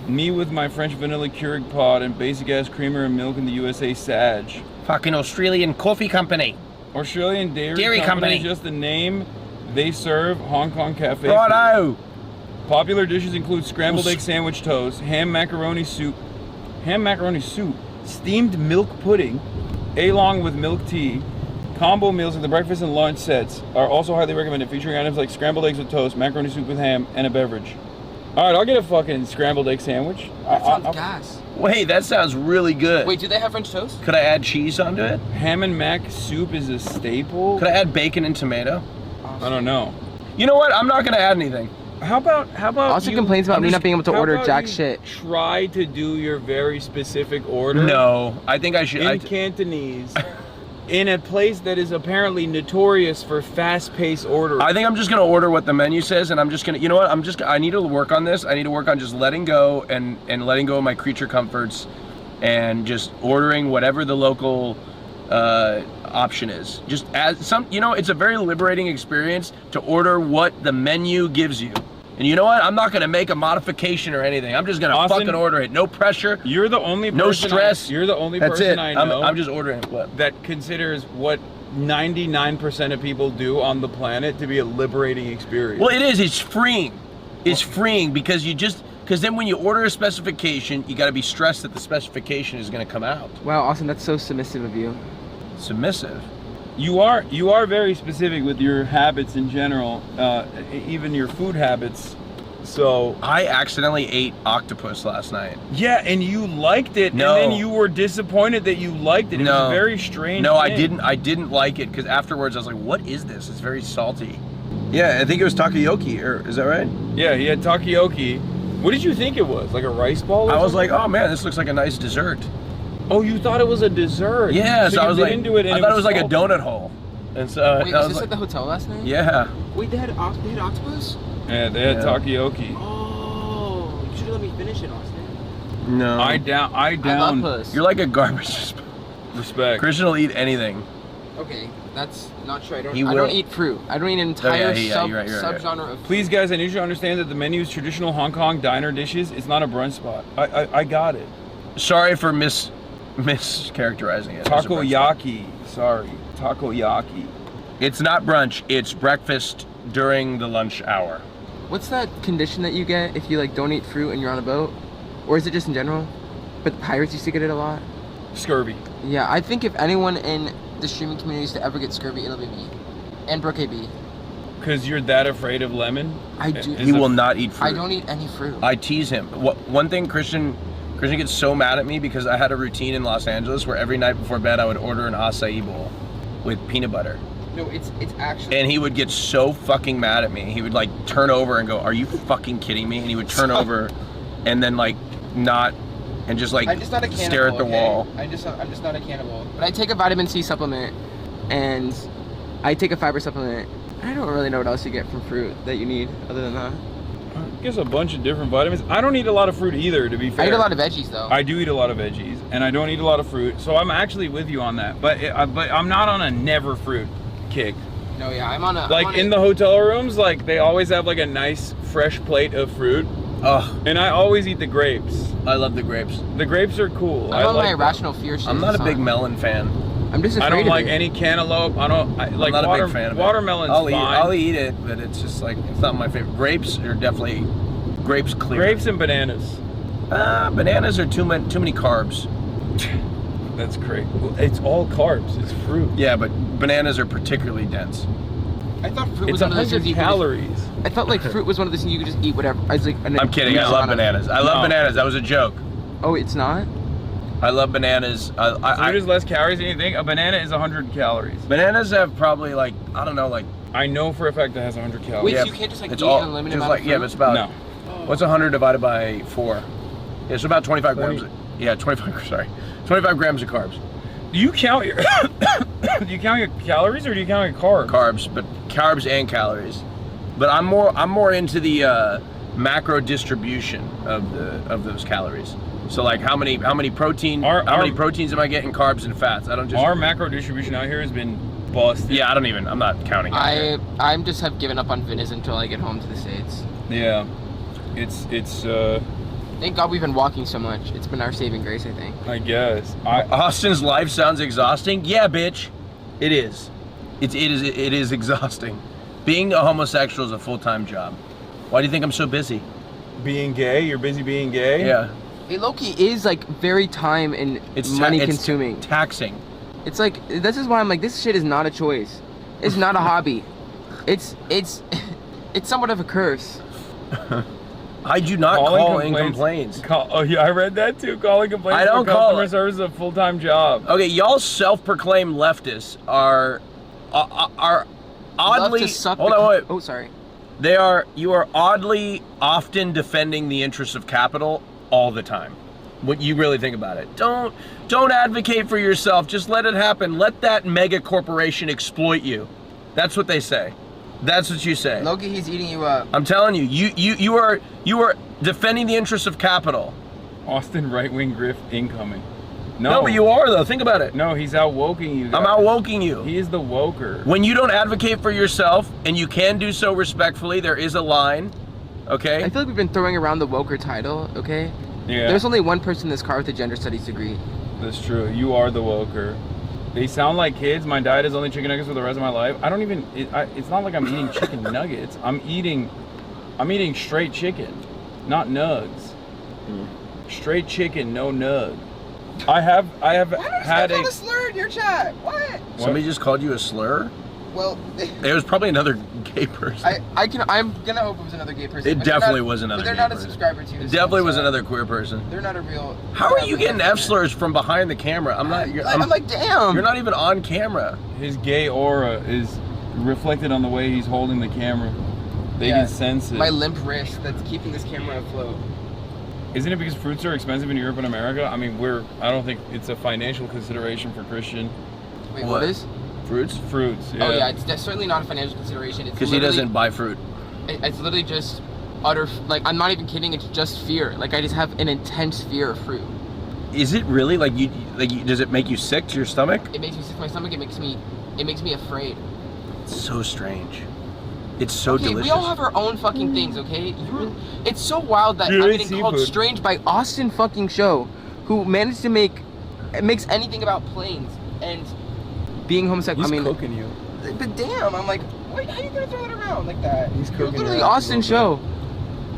Me with my French vanilla Keurig pod and basic ass creamer and milk in the USA Sag. Fucking Australian coffee company. Australian Dairy Company. Just the name they serve. Hong Kong cafe. Righto. Popular dishes include scrambled egg sandwich toast, ham macaroni soup, steamed milk pudding, along with milk tea. Combo meals at the breakfast and lunch sets are also highly recommended, featuring items like scrambled eggs with toast, macaroni soup with ham, and a beverage. All right, I'll get a fucking scrambled egg sandwich. That sounds gas. Wait, that sounds really good. Wait, do they have French toast? Could I add cheese onto it? Ham and mac soup is a staple. Could I add bacon and tomato? Awesome. I don't know. You know what? I'm not gonna add anything. How about Also complains about me not being able to order jack shit. Try to do your very specific order. No, I think I should. In Cantonese, in a place that is apparently notorious for fast-paced ordering. I think I'm just gonna order what the menu says, and I'm just gonna. You know what? I need to work on this. I need to work on just letting go and letting go of my creature comforts, and just ordering whatever the local option is. Just as some, you know, it's a very liberating experience to order what the menu gives you. And you know what? I'm not gonna make a modification or anything. I'm just gonna fucking order it. No pressure. You're the only person. No stress. You're the only person I know. I'm just ordering what that considers what 99% of people do on the planet to be a liberating experience. Well, it is. It's freeing. It's freeing because because then when you order a specification, you got to be stressed that the specification is going to come out. Wow, Austin, that's so submissive of you. Submissive? You are very specific with your habits in general, even your food habits. So I accidentally ate octopus last night. Yeah, and you liked it, No. and then you were disappointed that you liked it. It was a very strange No, thing. I didn't like it because afterwards I was like, what is this? It's very salty. Yeah, I think it was takoyaki, or is that right? Yeah, he had takoyaki. What did you think it was? Like a rice ball? I was like, oh man, this looks like a nice dessert. Oh, you thought it was a dessert? Yeah, so I was like, into it, and I thought it was like a salty. donut hole. And so Wait, I was was this like, at the hotel last night? yeah. Wait, they had octopus? Yeah, they had takoyaki. Oh, you should have let me finish it, Austin. No. I down. love puss. You're like a garbage. Respect. Christian will eat anything. Okay, that's not true. I He don't will. eat fruit. I don't eat an entire you're right, you're right. subgenre of Please, guys, I need you to understand that the menu is traditional Hong Kong diner dishes. It's not a brunch spot. I got it. Sorry for mischaracterizing it. as a brunch spot. Takoyaki. Sorry. Takoyaki. It's not brunch. It's breakfast during the lunch hour. What's that condition that you get if you like don't eat fruit and you're on a boat? Or is it just in general? But the pirates used to get it a lot. Scurvy. Yeah, I think if anyone in the streaming community is to ever get scurvy, it'll be me. And Brooke AB. Because you're that afraid of lemon? I do. He will not eat fruit. I don't eat any fruit. I tease him. One thing, Christian gets so mad at me because I had a routine in Los Angeles where every night before bed I would order an acai bowl with peanut butter. No, it's actually. And he would get so fucking mad at me. He would like turn over and go, "Are you fucking kidding me?" And he would turn over, and then like not, and just like I'm just not a cannibal, stare at the wall. I'm just not a cannibal. But I take a vitamin C supplement, and I take a fiber supplement. I don't really know what else you get from fruit that you need other than that. I guess a bunch of different vitamins. I don't eat a lot of fruit either, to be fair. I eat a lot of veggies though. I do eat a lot of veggies, and I don't eat a lot of fruit. So I'm actually with you on that. But I'm not on a never fruit kick. No, yeah, I'm on a. Like in the hotel rooms, like they always have like a nice fresh plate of fruit. Ugh. And I always eat the grapes. I love the grapes. The grapes are cool. I'm on like my them. irrational fear shit. I'm not a big melon fan. I'm just afraid I don't of like it. any cantaloupe. I like I'm not water, a big fan of watermelon's it. fine. I'll eat it, but it's just like it's not my favorite. Grapes are definitely grapes clear. Grapes and bananas. Bananas are too many carbs. That's great. It's all carbs. It's fruit. Yeah, but bananas are particularly dense. I thought fruit It's was one of those things 100 you could calories. just- I thought like fruit was one of those things you could just eat whatever. I was like, I'm kidding. I love bananas. I love bananas. That was a joke. Oh, it's not? I love bananas. Fruit is less calories than you think. A banana is 100 calories. Bananas have probably like, I don't know, like. I know for a fact that has 100 calories. Wait, Yeah, so you can't just like it's eat all- an unlimited just amount like, of yeah, fruit? but it's about. No. What's 100 divided by 4? Yeah, it's about 25 grams. Yeah, 25. Sorry, 25 grams of carbs. Do you count your do you count your calories or do you count your carbs? Carbs, but carbs and calories. But I'm more into the macro distribution of those calories. So like how many proteins am I getting, carbs and fats? I don't just. Our macro distribution out here has been busted. Yeah, I'm not counting it. I'm just have given up on fitness until I get home to the States. Yeah. It's Thank God we've been walking so much. It's been our saving grace, I think. I guess. Austin's life sounds exhausting. Yeah, bitch. It is. It is exhausting. Being a homosexual is a full-time job. Why do you think I'm so busy? Being gay? You're busy being gay? Yeah. It low-key is like very time and money consuming. Taxing. It's like, this is why I'm like, this shit is not a choice. It's not a hobby. It's somewhat of a curse. I do not call in complaints. Oh yeah, I read that too. Calling complaints I don't for call customer it. service is a full-time job. Okay, y'all self-proclaimed leftists are oddly. Love to suck Hold the on, wait. Oh, sorry. You are oddly often defending the interests of capital all the time. When you really think about it. Don't advocate for yourself. Just let it happen. Let that mega corporation exploit you. That's what they say. That's what you say. Loki, he's eating you up. I'm telling you, you are defending the interests of capital. Austin right-wing grift incoming. No, but you are though. Think about it. No, he's out-woking you guys. I'm out-woking you. He is the woker. When you don't advocate for yourself, and you can do so respectfully, there is a line, okay? I feel like we've been throwing around the woker title, okay? Yeah. There's only one person in this car with a gender studies degree. That's true. You are the woker. They sound like kids. My diet is only chicken nuggets for the rest of my life. I don't even, it's not like I'm eating chicken nuggets. I'm eating straight chicken, not nugs. Straight chicken, no nug. I have had a slur in your chat. What? Somebody just called you a slur? Well, it was probably another gay person. I'm gonna hope it was another gay person. It definitely was another. But they're gay not person. a subscriber to you. It definitely was another queer person. They're not a real. How are you getting F slurs from behind the camera? I'm not. I'm like, damn. You're not even on camera. His gay aura is reflected on the way he's holding the camera. They can sense it. My limp wrist that's keeping this camera afloat. Isn't it because fruits are expensive in Europe and America? I mean, I don't think it's a financial consideration for Christian. Wait, what is? Fruits? Fruits, yeah. Oh yeah, it's certainly not a financial consideration. Because he doesn't buy fruit. It's literally just utter, like, I'm not even kidding, it's just fear. Like, I just have an intense fear of fruit. Is it really? Does it make you sick to your stomach? It makes me sick to my stomach, it makes me afraid. It's so strange. It's so delicious. We all have our own fucking things, okay? It's so wild that I'm getting called strange by Austin fucking Show, who managed to makes anything about planes and being homosexual. He's cooking you. But damn, I'm like, wait, how are you gonna throw that around like that? He's cooking you. Literally Austin Show.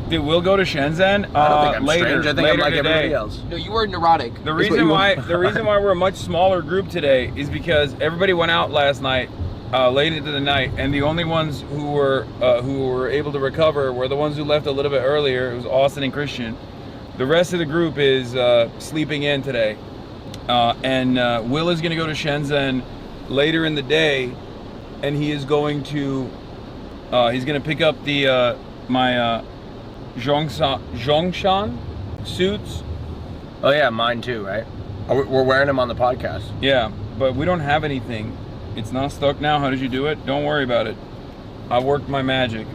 Dude, we'll go to Shenzhen. I don't think I'm later, strange. I think I'm like today. everybody else. No, you are neurotic. The reason why we're a much smaller group today is because everybody went out last night, late into the night, and the only ones who were able to recover were the ones who left a little bit earlier. It was Austin and Christian. The rest of the group is sleeping in today, and Will is going to go to Shenzhen later in the day, and he is going to pick up the my Zhongshan suits. Oh yeah, mine too, right? We're wearing them on the podcast. Yeah, but we don't have anything. It's not stuck now. How did you do it? Don't worry about it. I worked my magic.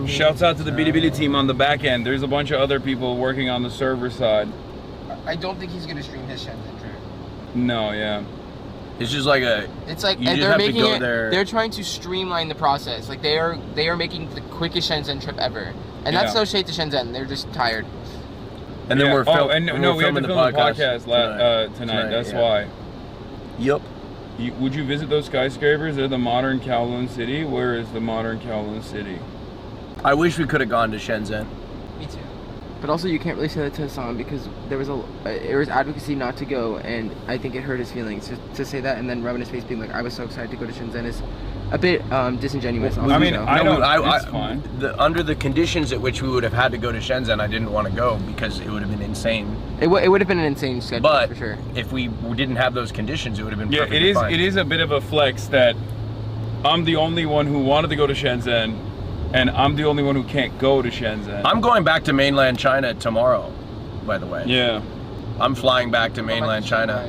Shouts out to the Bilibili team on the back end. There's a bunch of other people working on the server side. I don't think he's gonna stream his Shenzhen trip. No, yeah. It's just like It's like they're making it. They're trying to streamline the process. Like they are making the quickest Shenzhen trip ever. And that's no shade to Shenzhen. They're just tired. And then we're we have to film the podcast tonight. That's why. Yep. Would you visit those skyscrapers? They're the modern Kowloon City. Where is the modern Kowloon City? I wish we could have gone to Shenzhen. Me too. But also, you can't really say that to Hasan because there was advocacy not to go, and I think it hurt his feelings to say that and then rubbing his face, being like, "I was so excited to go to Shenzhen," is a bit disingenuous. I mean, it's fine. Under the conditions at which we would have had to go to Shenzhen, I didn't want to go because it would have been insane. It would have been an insane schedule, but for sure. If we didn't have those conditions, it would have been perfectly fine. It is a bit of a flex that I'm the only one who wanted to go to Shenzhen, and I'm the only one who can't go to Shenzhen. I'm going back to mainland China tomorrow, by the way. Yeah. I'm flying back to mainland China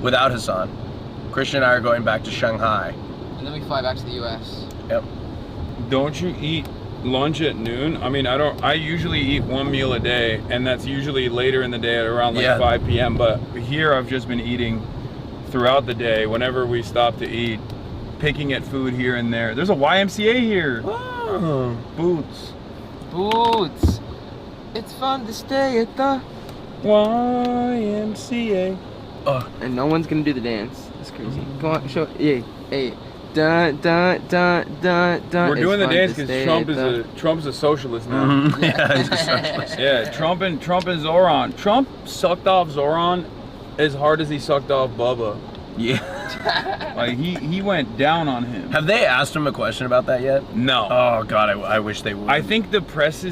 without Hasan. Christian and I are going back to Shanghai. And then we fly back to the U.S. Yep. Don't you eat lunch at noon? I mean, I usually eat one meal a day, and that's usually later in the day at around 5 p.m. But here I've just been eating throughout the day whenever we stop to eat, picking at food here and there. There's a YMCA here. Oh. Boots. It's fun to stay at the YMCA. And no one's gonna do the dance. That's crazy. Go on, show. Yeah, hey. Dun, dun, dun, dun, dun. We're doing the dance because Trump's a socialist now. Mm-hmm. Yeah, he's a socialist. Yeah, Trump and Zohran. Trump sucked off Zohran as hard as he sucked off Bubba. Yeah. Like he went down on him. Have they asked him a question about that yet? No. Oh God, I wish they would. I think the press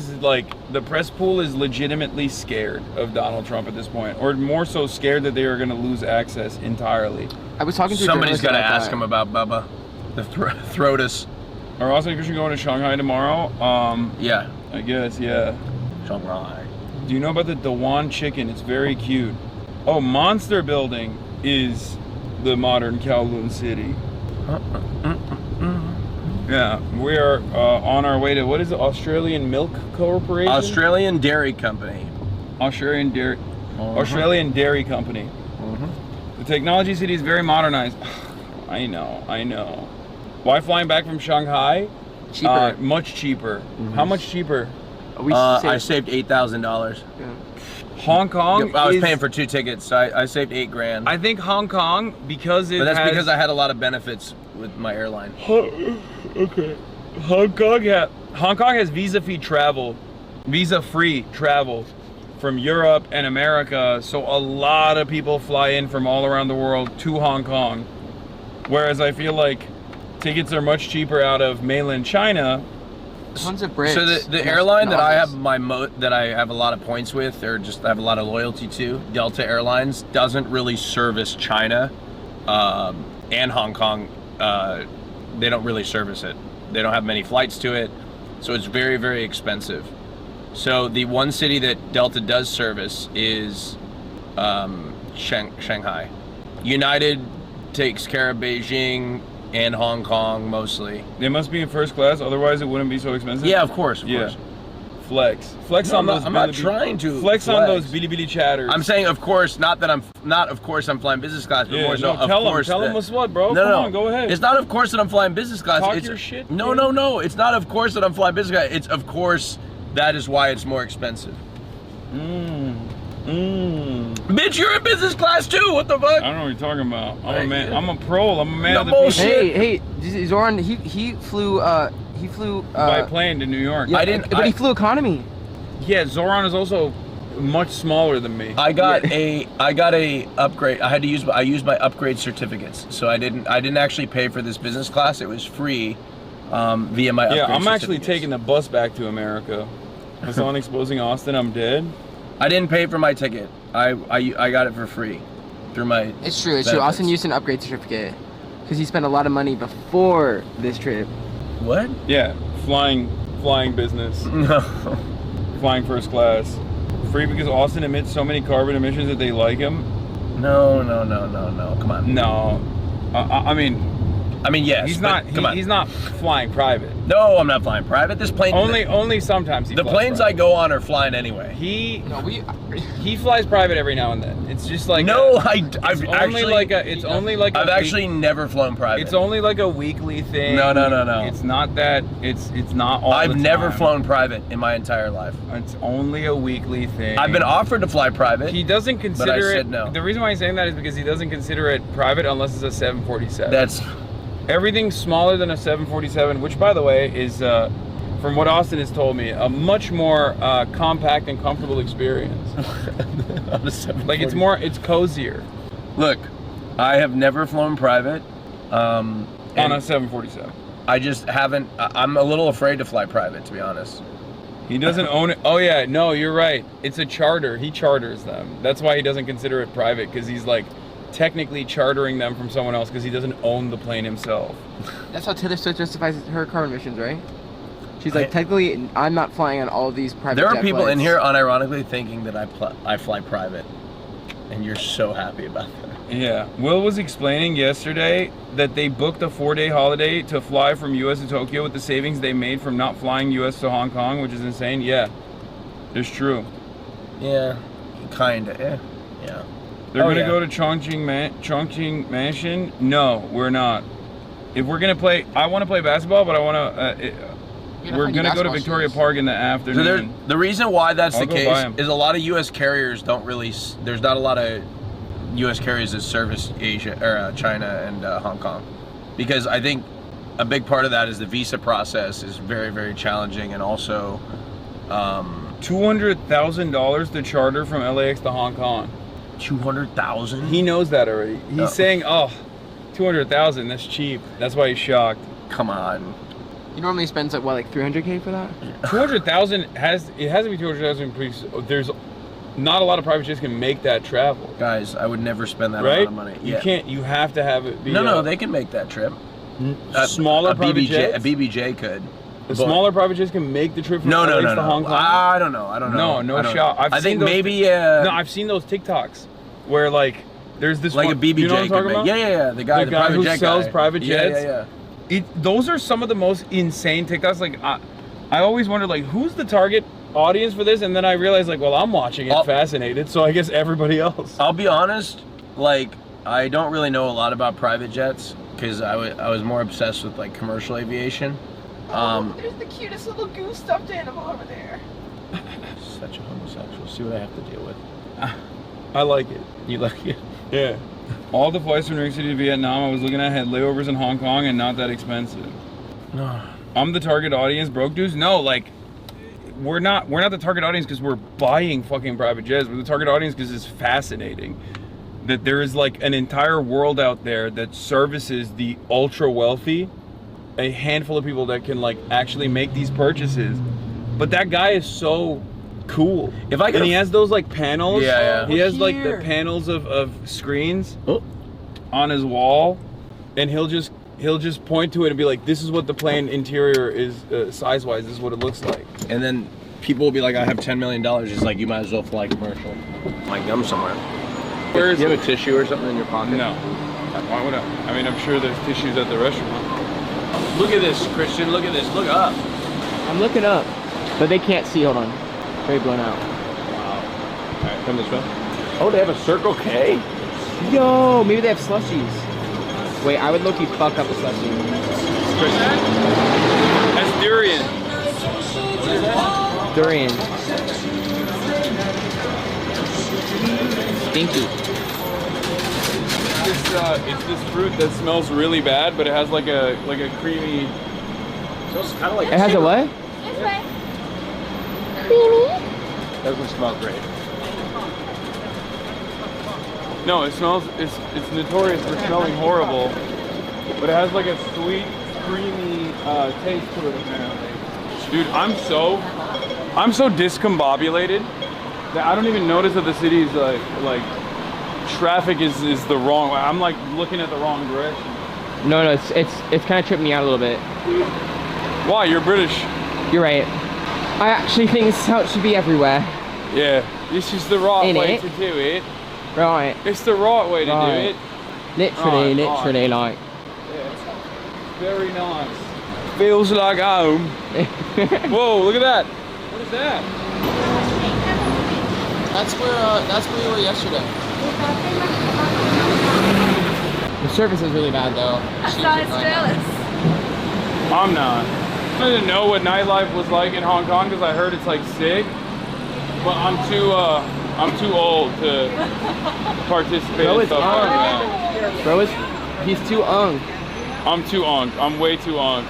pool is legitimately scared of Donald Trump at this point, or more so scared that they are going to lose access entirely. I was talking to somebody's got to ask him about Bubba, the throatus. Are Austin and Christian going to Shanghai tomorrow? Yeah. I guess, yeah. Shanghai. Do you know about the Dewan chicken? It's very cute. Oh, Monster Building is the modern Kowloon city. Yeah, we are on our way to, what is it, Australian Milk Corporation? Australian Dairy Company. Australian Dairy Company. The technology city is very modernized. I know. Why flying back from Shanghai? Cheaper. Much cheaper. How much cheaper? I saved $8,000. Hong Kong. I was paying for 2 tickets, so I saved $8 grand. I think Hong Kong because it. But that's has, because I had a lot of benefits with my airline. Okay. Hong Kong has visa-free travel from Europe and America, so a lot of people fly in from all around the world to Hong Kong. Whereas I feel like tickets are much cheaper out of mainland China. Tons of Brits. So the airline that I have that I have a lot of points with, or just I have a lot of loyalty to, Delta Airlines, doesn't really service China and Hong Kong. They don't really service it. They don't have many flights to it, so it's very, very expensive. So the one city that Delta does service is Shanghai. United takes care of Beijing and Hong Kong mostly. They must be in first class, otherwise it wouldn't be so expensive. Yeah, of course. Flex No, on those. I'm not trying to flex on those Bilibili chatters. I'm saying, of course, not that I'm flying business class, but more so, of course. Tell them what's what, bro. No, Come no, on, go ahead. It's not, of course, that I'm flying business class. Talk it's, your shit. No. It's not, of course, that I'm flying business class. It's, of course, that is why it's more expensive. Bitch, you're in business class too. What the fuck? I don't know what you're talking about. I'm a man. I'm a pro. I'm a man No of the people. Hey, Zoran, he flew by plane to New York. Yeah, but he flew economy. Yeah, Zoran is also much smaller than me. I got a upgrade. I used my upgrade certificates, so I didn't actually pay for this business class. It was free via my upgrade I'm actually certificates. taking the bus back to America. I saw exposing Austin. I'm dead. I didn't pay for my ticket. I got it for free through my. It's true. Austin used an upgrade certificate because he spent a lot of money before this trip. What? Yeah, flying business. No. Flying first class. Free because Austin emits so many carbon emissions that they like him. No. Come on. No. I mean, yes. He's not. He's not flying private. No, I'm not flying private. This plane. Only sometimes. The planes I go on are flying anyway. He flies private every now and then. It's just like I've actually never flown private. It's only like a weekly thing. No. It's not that. It's not all. I've the time. never flown private in my entire life. It's only a weekly thing. I've been offered to fly private. He doesn't consider but I it. said no. The reason why he's saying that is because he doesn't consider it private unless it's a 747. That's. Everything smaller than a 747, which by the way is, from what Austin has told me, a much more compact and comfortable experience. Like it's cozier. Look, I have never flown private. On a 747. I just haven't. I'm a little afraid to fly private, to be honest. He doesn't own it. Oh yeah, no, you're right. It's a charter. He charters them. That's why he doesn't consider it private, because he's like technically chartering them from someone else because he doesn't own the plane himself. That's how Taylor Swift justifies her carbon emissions, right? She's like, technically, I'm not flying on all of these private There are jet people flights. in here unironically thinking that I fly private, and you're so happy about that. Yeah, Will was explaining yesterday that they booked a 4-day holiday to fly from US to Tokyo with the savings they made from not flying US to Hong Kong, which is insane. Yeah, it's true. Yeah, kinda. Yeah. They're gonna go to Chongqing Mansion. No, we're not. If we're gonna play, I want to play basketball, but I want to. We're gonna go to Victoria Park in the afternoon. So the reason why that's the I'll go case buy 'em. is a lot of U.S. carriers don't really. There's not a lot of U.S. carriers that service Asia or China and Hong Kong, because I think a big part of that is the visa process is very, very challenging, and also $200,000 to charter from LAX to Hong Kong. 200,000? He knows that already. He's saying, "Oh, 200,000. That's cheap." That's why he's shocked. Come on. He normally spends like 300K for that. 200,000 has to be 200,000. There's not a lot of private jets can make that travel. Guys, I would never spend that right? amount of money. You can't. You have to have it. Be no, they can make that trip. Smaller private jets? A BBJ could. The smaller private jets can make the trip from No. LA to Hong Kong? I don't know. No shot. I think maybe. No, I've seen those TikToks where like there's this like one, a BBJ. you know what I'm talking about? Yeah. The guy private who jet sells private jets. Yeah. Those are some of the most insane TikToks. Like I always wonder like who's the target audience for this, and then I realized like, well, I'm watching it fascinated, so I guess everybody else. I'll be honest, like I don't really know a lot about private jets because I was more obsessed with like commercial aviation. There's the cutest little goose stuffed animal over there. Such a homosexual. See what I have to deal with. I like it. You like it? Yeah. All the flights from New York City to Vietnam I was looking at had layovers in Hong Kong and not that expensive. No. I'm the target audience, broke dudes? No, like we're not the target audience because we're buying fucking private jets. We're the target audience because it's fascinating that there is like an entire world out there that services the ultra wealthy, a handful of people that can like actually make these purchases. But that guy is so cool. If I could, and he has those like panels. Yeah. He has like the panels of screens on his wall, and he'll just point to it and be like, "This is what the plane interior is size-wise. This is what it looks like." And then people will be like, "I have $10 million." It's like you might as well fly commercial. My gum somewhere. Where is you have a tissue or something in your pocket? No. Why would I? I mean, I'm sure there's tissues at the restaurant. Look at this, Christian. Look at this. Look up. I'm looking up, but they can't see. Hold on. Very blown out. Wow. All right, come this way. Oh, they have a Circle K? Yo, maybe they have slushies. Wait, I would low-key fuck up a slushie. That's durian. What is that? Durian. Stinky. It's this fruit that smells really bad, but it has like a creamy. Smells kind of like. It has a what? Creamy. Doesn't smell great. No, it smells. It's notorious for smelling horrible, but it has like a sweet, creamy taste to it apparently. Dude, I'm so discombobulated that I don't even notice that the city's like traffic is the wrong. I'm like looking at the wrong direction. No, it's kind of tripping me out a little bit. Why? You're British. You're right. I actually think South should be everywhere. Yeah, this is the right way to do it. Right. It's the right way to do it. Literally, right. Like. Yeah, it's very nice. Feels like home. Whoa, look at that. What is that? That's where we were yesterday. The service is really bad though. I'm jealous. I'm not. I didn't know what nightlife was like in Hong Kong because I heard it's like sick, but I'm too old to participate in stuff like that. Bro, he's too young. I'm too young. I'm way too young.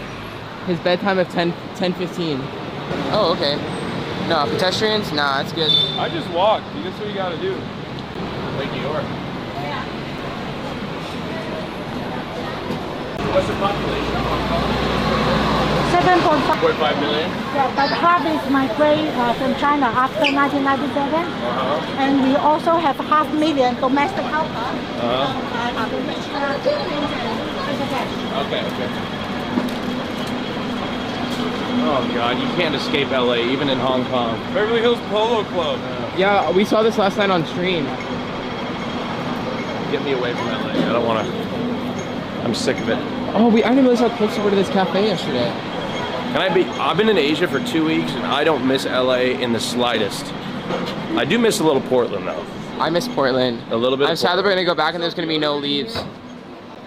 His bedtime of 10:15. Oh, okay. No, pedestrians? Nah, that's good. I just walked. That's what you gotta do. Like New York. What's the population of Hong Kong? 7.5 million. Yeah, but half is migrate from China after 1997, and we also have 500,000 domestic helpers. Okay. Oh God, you can't escape LA, even in Hong Kong. Beverly Hills Polo Club. Yeah, we saw this last night on stream. Get me away from LA. I don't want to. I'm sick of it. Oh, I didn't realize how close we were to this cafe yesterday. I've been in Asia for 2 weeks and I don't miss LA in the slightest. I do miss a little Portland though. I miss Portland. A little bit. I'm sad that we're gonna go back and there's gonna be no leaves.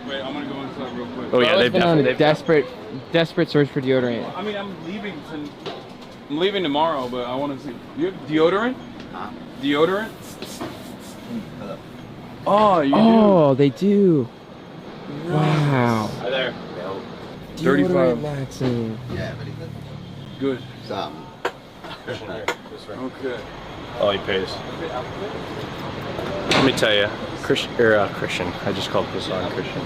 Wait, I'm gonna go inside real quick. Oh yeah, they've been on a definitely. desperate search for deodorant. I mean, I'm leaving tomorrow, but I want to see. You have deodorant? Deodorant? Oh, you do? Oh, they do. Wow. Hi there. 35. Maxine. Yeah, very good. Good. Some. Okay. Oh, he pays. Let me tell you, Christian. I just called Hasan Christian.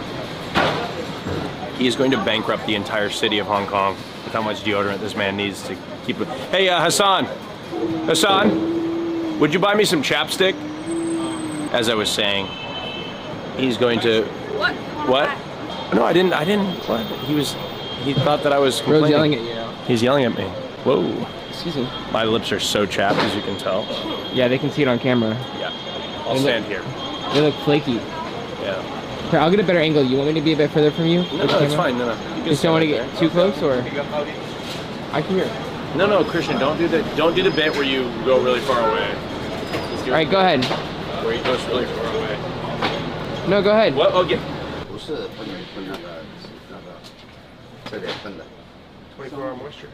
He is going to bankrupt the entire city of Hong Kong with how much deodorant this man needs to keep it. Hey, Hasan, would you buy me some chapstick? As I was saying, he's going to. What? What? No, I didn't. What? He thought that I was complaining. Bro's yelling at you now. He's yelling at me. Whoa. Excuse me. My lips are so chapped, as you can tell. Yeah, they can see it on camera. Yeah. I'll stand here. They look flaky. Yeah. Here, I'll get a better angle. You want me to be a bit further from you? No, it's fine. No. You just don't want to get too close, or? I can hear. No, Christian, don't do the bit where you go really far away. All right, go ahead. Where he goes really far away. No, go ahead. What? Oh, get. 24-hour moisture.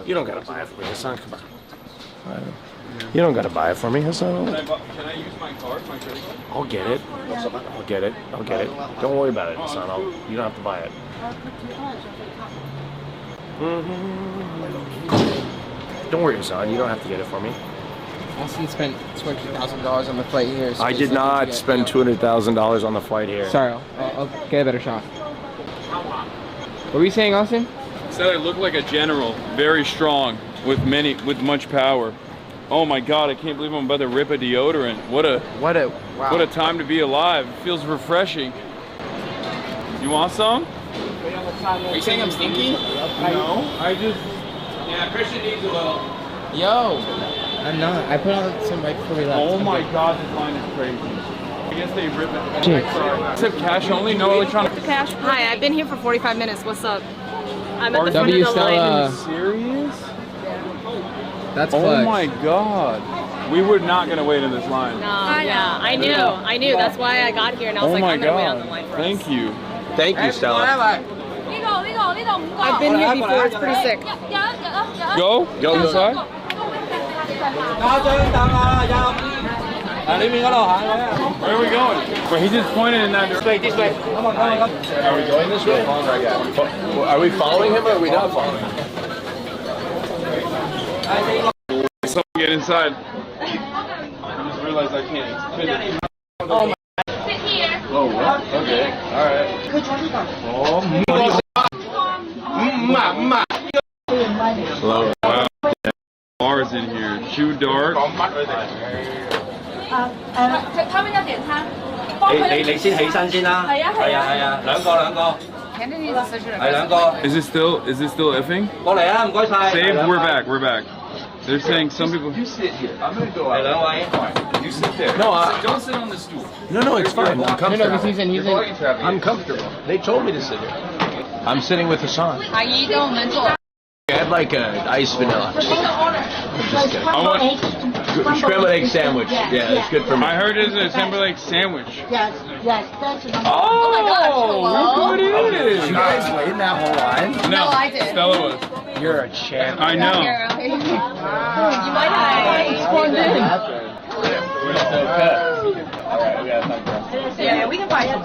You don't gotta buy it for me, Hassan. Come on. You don't gotta buy it for me, Hassan. Can I use my card, my credit card? I'll get it. I'll get it. Don't worry about it, Hassan. You don't have to buy it. Don't worry, Hassan. You don't have to get it for me. Austin spent $200,000 on the flight here. So I did not spend $200,000 on the flight here. Sorry, I'll get a better shot. What were you saying, Austin? Said I look like a general, very strong, with much power. Oh my God, I can't believe I'm about to rip a deodorant. What a time to be alive. It feels refreshing. You want some? Are you saying I'm stinky? No, yeah, Christian needs a little. Yo, I'm not. I put on some right before we left. Oh my God, this line is crazy. I guess they rip it. Except cash only, no electronic. Cash. Hi, I've been here for 45 minutes. What's up? I'm at the front W of the line. Are you serious? That's oh clutch. my God. We were not going to wait in this line. No, yeah, I knew. That's why I got here, and I was like, I'm going to wait on the line for Thank us. you. Thank you, Stella. I've been here before. It's pretty sick. Go inside. Where are we going? Well, he just pointed in that direction. This way. Come on. Are we going this way? Are we following him or are we not following him? Someone get inside. I just realized I can't. Oh my. Oh, what? Okay. All right. Hello. Wow. Bars in here. Too dark. 你先起身先啦。係啊，兩個。Is it still effing? 過嚟啊，唔該晒。Save. We're back. They're saying some people. You sit here. I'm gonna go out. 兩位。You sit there. No, don't sit on the stool. No, it's fine. I'm comfortable. No, he's in. I'm comfortable. They told me to sit here. I'm sitting with Hassan. 阿姨跟我们坐。 I'd like an iced vanilla. Just I want scrambled egg sandwich. Yeah, it's good for me. I heard it's a scrambled egg sandwich. Yes, that's the number. Oh my gosh, look who it is. You guys waiting that whole line? No, I did. Stella was. You're a champ. I know. You might have spawned in. Yeah, we can buy some.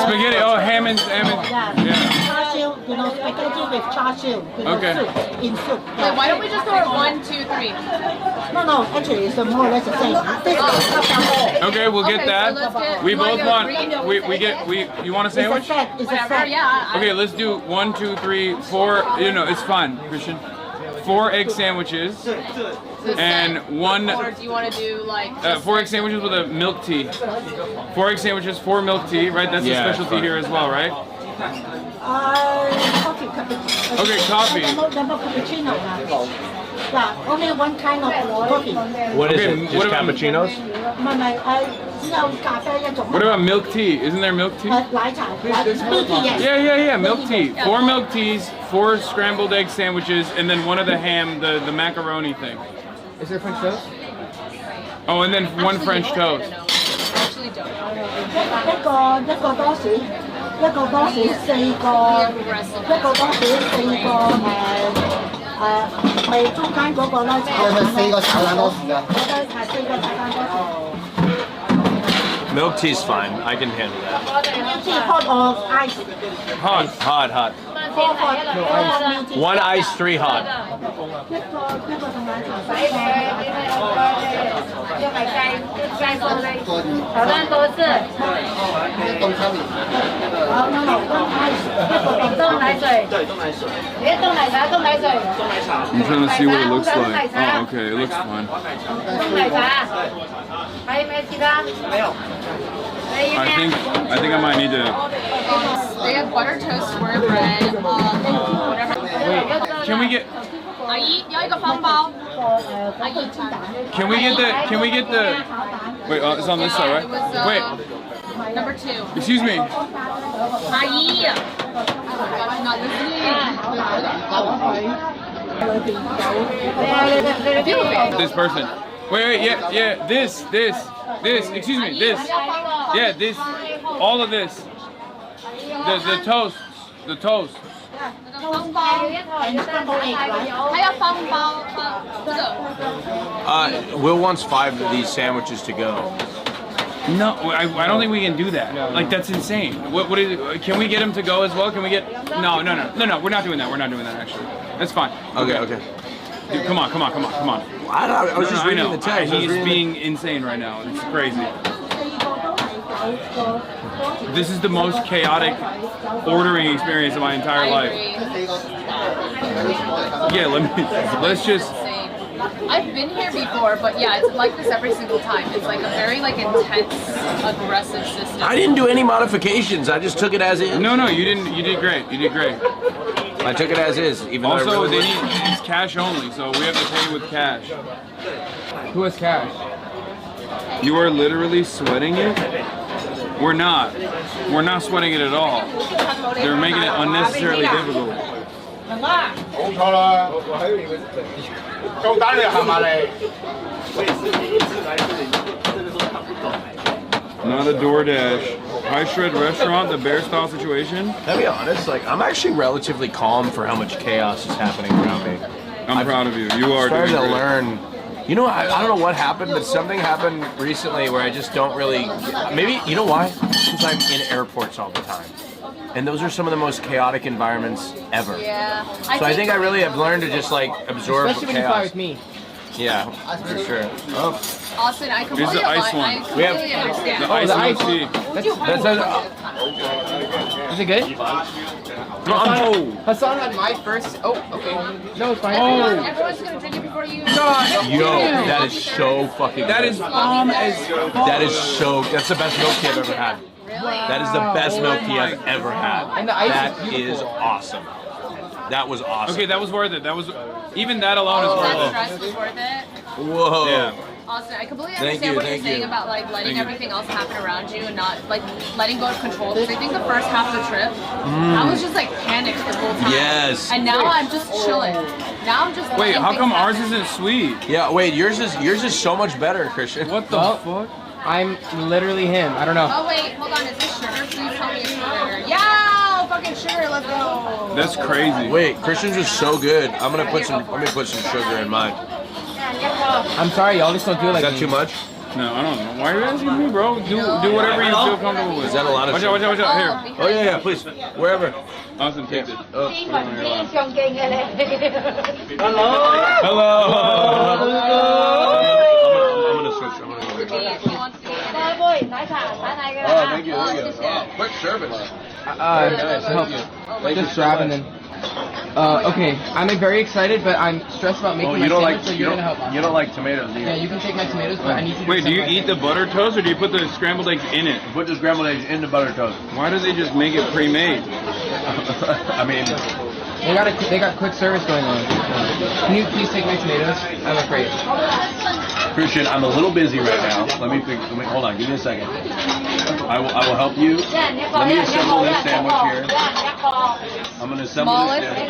Spaghetti. Oh, ham and yeah. Spaghetti with char siu. Okay. Soup, in soup. Wait, why don't we just order 1, 2, 3? No, actually it's more or less the same. Okay, we'll get Okay, that. so let's get- We you wanna both do want. three? You want a sandwich? It's a set. Whatever, yeah. Okay, let's do 1, 2, 3, 4. It's fine, Christian. 4 egg sandwiches and 1. Or do you want to do like 4 egg sandwiches with a milk tea. 4 egg sandwiches, 4 milk tea, right? That's a specialty here as well, right? Coffee, cappuccino. Okay, coffee. No cappuccino. Yeah, only one kind of coffee. What is it? Just cappuccinos? What about milk tea? Isn't there milk tea? Milk tea, yes. Yeah. Milk tea. 4 milk teas, 4 scrambled egg sandwiches, and then one of the ham, the macaroni thing. Is there French toast? Oh, and then 1 French toast. Actually don't. 一個多士4個咪中間嗰個咧炒蛋4個炒蛋多士啊？我覺得係4個炒蛋多士。Milk tea's fine. I can handle that. Milk tea hot or ice? Hot. 1 ice, 3 hot. I'm trying to see what it looks like. Oh, okay, it looks fine. I think I might need to. They have butter toast, square bread, whatever. Wait, can we get? Can we get the? Wait, it's on this side, right? Wait. Number 2. Excuse me. This person. Wait, yeah, this, excuse me, this. Yeah, this, all of this. The toast. Will wants 5 of these sandwiches to go. No, I don't think we can do that. Like, that's insane. What is it? Can we get him to go as well? Can we get? No. We're not doing that. We're not doing that. Actually, that's fine. Okay. Dude, come on. I was just reading the text. He's being insane right now. It's crazy. This is the most chaotic ordering experience of my entire life. Yeah, let's just. I've been here before, but yeah, it's like this every single time. It's like a very intense, aggressive system. I didn't do any modifications. I just took it as is. No, you didn't. You did great. I took it as is, even though also it's cash only, so we have to pay with cash. Who has cash? You are literally sweating it? We're not sweating it at all. They're making it unnecessarily difficult. Not a DoorDash. High Shred Restaurant, the bear style situation. To be honest, I'm actually relatively calm for how much chaos is happening around me. I'm proud of you. You are starting doing to great. learn. You know, I don't know what happened, but something happened recently where I just don't really. Maybe you know why? Because I'm in airports all the time, and those are some of the most chaotic environments ever. Yeah. So I think I really have learned to just absorb Especially when you chaos. fly with me. Yeah, for sure. Oh. Austin, I completely, understand. The ice That's Is it good? Hasan had my first. Oh, okay. No, it's fine. Everyone's gonna drink it before you. Yo, that is so fucking. That good. is bomb as fuck. That is so. That's the best milk tea I've ever had. Really? That is the best milk tea I've ever had. And the ice that is is awesome. That was awesome. Okay, that was worth it. That was even that alone is That worth stress was worth it. Whoa. Yeah. Austin, I completely Thank understand you, what you're thank saying you. about letting everything else happen around you and not letting go of control. Because I think the first half of the trip, I was just panicked the whole time. Yes. And now I'm just chilling. Now I'm just. Wait, how come ours happen. isn't sweet? Yeah, wait, yours is so much better, Christian. What the fuck? I'm literally him. I don't know. Oh wait, hold on. Is this sugar? Please tell me it's sugar. Yeah, fucking sugar. Let's go. That's crazy. Wait, Christian's is so good. I'm gonna put some sugar in mine. I'm sorry, y'all just don't do it like Is that too much? No, I don't know. Why are you asking me, bro? Do whatever you feel comfortable with. Is that a lot of Watch out, sugar? watch out. Here. Oh yeah, please. Wherever. Awesome, take it. Oh. Hello. I'm gonna switch. I'm gonna go. Oh, thank you. Quick service. Just grab and then. Okay, I'm very excited, but I'm stressed about making my sandwich, so you're gonna help me. You don't like tomatoes, do you? Yeah, you can take my tomatoes, but I need to. Wait, do you eat the butter toast or do you put the scrambled eggs in it? Put the scrambled eggs in the butter toast. Why do they just make it pre-made? I mean, they got quick service going on. Can you please take my tomatoes? I'm afraid. Christian, I'm a little busy right now. Let me hold on. Give me a second. I will help you. Let me assemble this sandwich here. I'm gonna assemble this sandwich.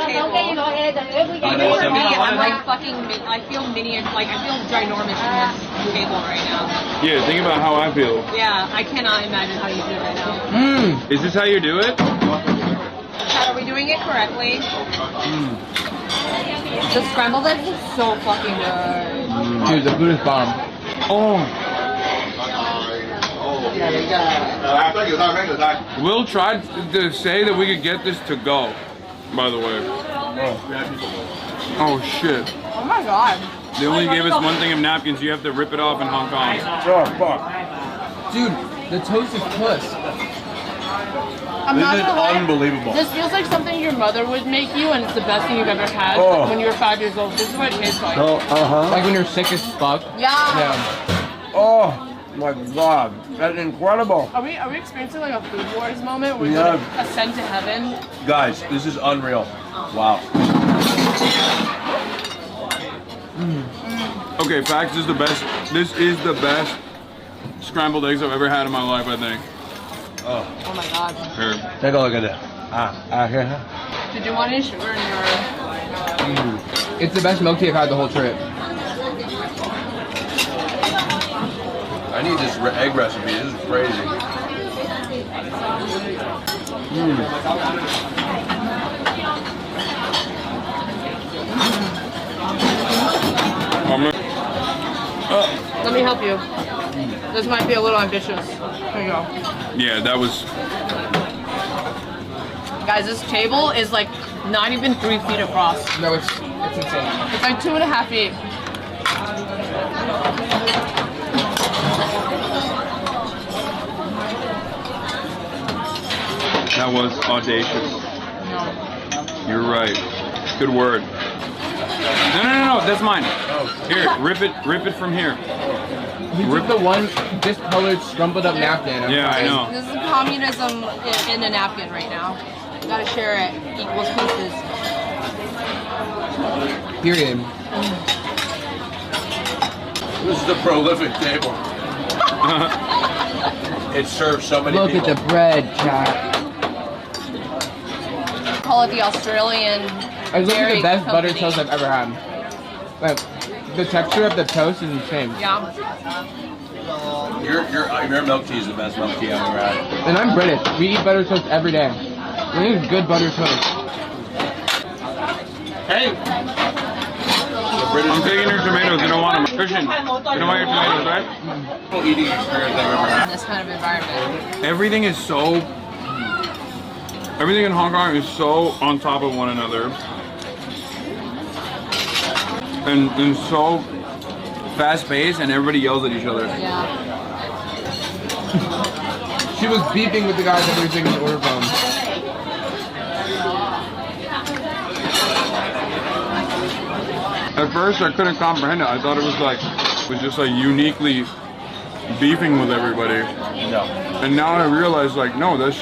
I'm fucking. I feel mini. I feel ginormous in this table right now. Yeah, think about how I feel. Yeah, I cannot imagine how you do it right now. Is this how you do it? Are we doing it correctly? The scrambled eggs is so fucking good. Dude, the food is bomb. Oh. Will tried to say that we could get this to go. by the way. Oh shit. Oh my god. They only gave us one thing of napkins. You have to rip it off in Hong Kong. Oh, fuck. Dude, the toast is puss. I'm not gonna lie. Unbelievable. This feels like something your mother would make you, and it's the best thing you've ever had when you were 5 years old. This is what it tastes like. Oh, Like when you're sick as fuck. Yeah. Oh my god, that's incredible. Are we experiencing like a food wars moment where we like ascend to heaven? Guys, this is unreal. Wow. Okay, facts is the best. This is the best scrambled eggs I've ever had in my life, I think. Oh my god. Here. Take a look at it. Here. Did you want any sugar in your... It's the best milk tea I've had the whole trip. I need this egg recipe. This is crazy. Let me help you. This might be a little ambitious. Here you go. Yeah, that was... Guys, this table is like not even 3 feet across. No, it's insane. It's like 2.5 feet. That was audacious. You're right. Good word. No, that's mine. Here, rip it from here. You took the one discolored, scrumpled up napkin. Yeah, I know. This is communism in a napkin right now. You gotta share it, equals pieces. Period. This is a prolific table. It serves so many people. Look at the bread, chat. Call it the Australian. It's literally the best company. butter toast I've ever had. Like, the texture of the toast is insane. Yeah. Your milk tea is the best milk tea I've ever had. And I'm British. We eat butter toast every day. We need good butter toast. Hey! I'm taking your tomatoes. You don't want them. Christian, you don't want your tomatoes, right? Eating experience I've ever had. In this kind of environment. Everything is so... Everything in Hong Kong is so on top of one another. And so fast-paced, and everybody yells at each other. Yeah. She was beeping with the guys that we were taking the order from. At first, I couldn't comprehend it. I thought it was just like uniquely beefing with everybody. No. And now I realize, like, no, that's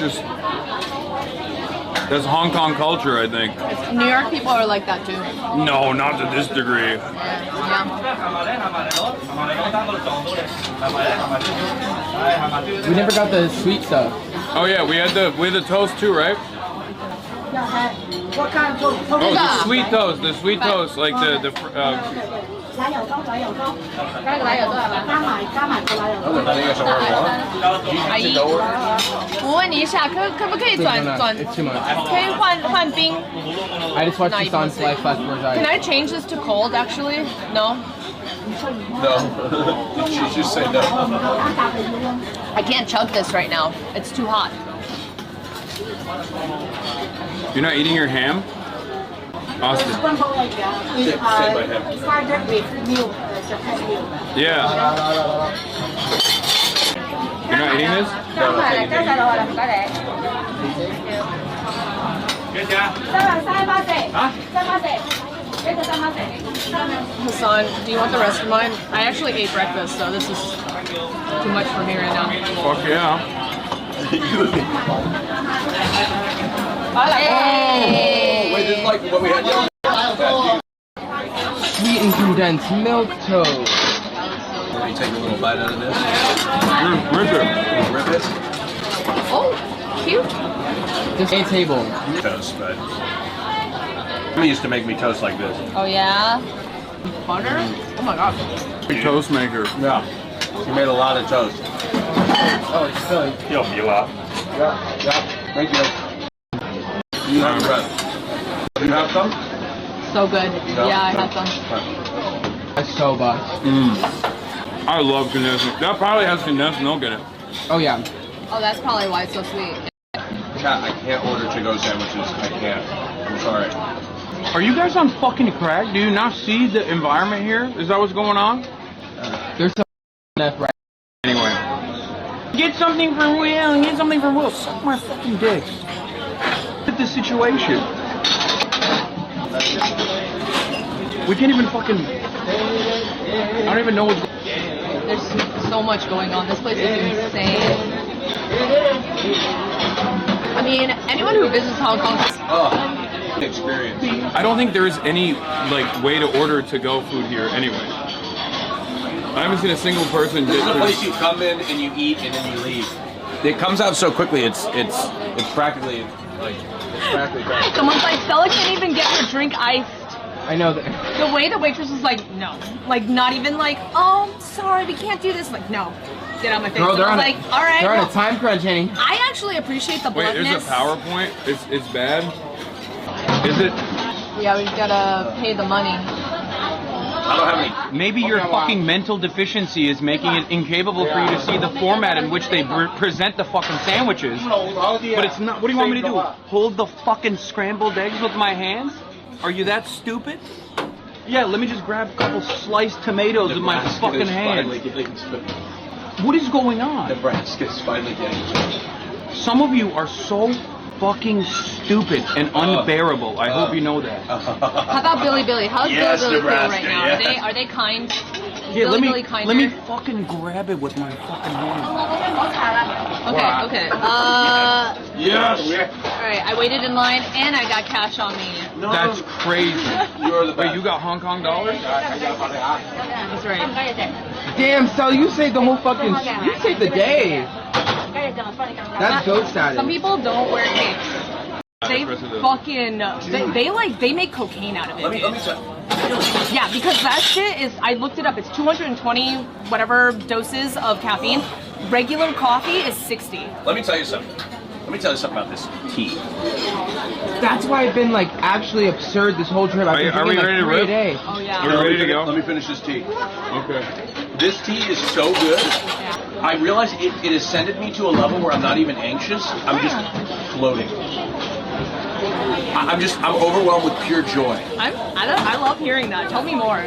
Hong Kong culture, I think. New York people are like that too. No, not to this degree. We never got the sweet stuff. Oh yeah, we had the toast too, right? What kind of toast? Oh, the sweet toast, like the我问你一下，可不可以转 It's too much. 可以换冰 I just watched this on Slice Flash Can I change this to cold actually? No? No. She just said no. I can't chug this right now. It's too hot. You're not eating your ham? Austin. Say by him. Started with milk, Japan milk. Yeah. You're not eating this? Hasan, do you want the rest of mine? I actually ate breakfast, so this is too much for me right now. Fuck yeah. Hey. Wait, this is like what we had yesterday. Sweet and condensed milk toast. Let me take a little bite out of this. Rip it. Rip it. Oh, cute. Just a table. Toast, but Mom used to make me toast like this. Oh yeah? Butter? Oh my god. Toast maker. Yeah. She made a lot of toast. Oh, it's filling. You'll be a lot. Yeah. Thank you. You have some? So good. No? Yeah, I had some. That's so bad. I love condensed milk. That probably has condensed milk in it. Oh yeah. Oh, that's probably why it's so sweet. Chat, I can't order to-go sandwiches. I can't. I'm sorry. Are you guys on fucking crack? Do you not see the environment here? Is that what's going on? There's some left, right? Anyway. Get something for Will. Get something for Will. Suck my fucking dick. Look at this situation. We can't even fucking... I don't even know what's going on. There's so much going on. This place is insane. I mean, anyone who visits Hong Kong... Experience. I don't think there's any like way to order to-go food here anyway. I haven't seen a single person This get is a place you come in and you eat and then you leave. It comes out so quickly. It's practically like practically. Someone's like, Stella can't even get her drink iced. I know that. The way the waitress was like, no. Like, not even like, oh, sorry, we can't do this. Like, no. Get out my face. Girl, they're I on was like, all right. They're on a time crunch, Henny. I actually appreciate the Wait, bluntness. there's a PowerPoint? It's bad? Is it? Yeah, we've gotta pay the money. I don't have any. Maybe your fucking mental deficiency is making it incapable for you to see the format in which they present the fucking sandwiches. But it's not. What do you want me to do? Hold the fucking scrambled eggs with my hands? Are you that stupid? Yeah, let me just grab a couple sliced tomatoes with my fucking hands. What is going on? Nebraska's finally getting it. Some of you are so fucking stupid and unbearable. I hope you know that. How about Billy Billy? How's Yes, Billy Billy Nebraska, right now? yes. Are they kind? Yeah, Billy Billy kinder? let me fucking grab it with my fucking hands. Okay. Yes. Alright, I waited in line and I got cash on me. That's crazy. You're the best. Wait, you got Hong Kong dollars? That's right. Damn, so you saved the whole fucking... You saved the day. That's goat status. Some people don't wear capes. They fucking... They make cocaine out of it, dude. Yeah, because that shit is... I looked it up. It's 220 whatever doses of caffeine. Regular coffee is 60. Let me tell you something. Let me tell you something about this tea. That's why I've been like actually absurd this whole trip. I've been Are we drinking, ready to like 3 rip? a day. Oh yeah. Are we ready to go? Let me finish this tea. Okay. This tea is so good. I realize it has sended me to a level where I'm not even anxious. I'm just floating. I'm overwhelmed with pure joy. I love hearing that. Tell me more.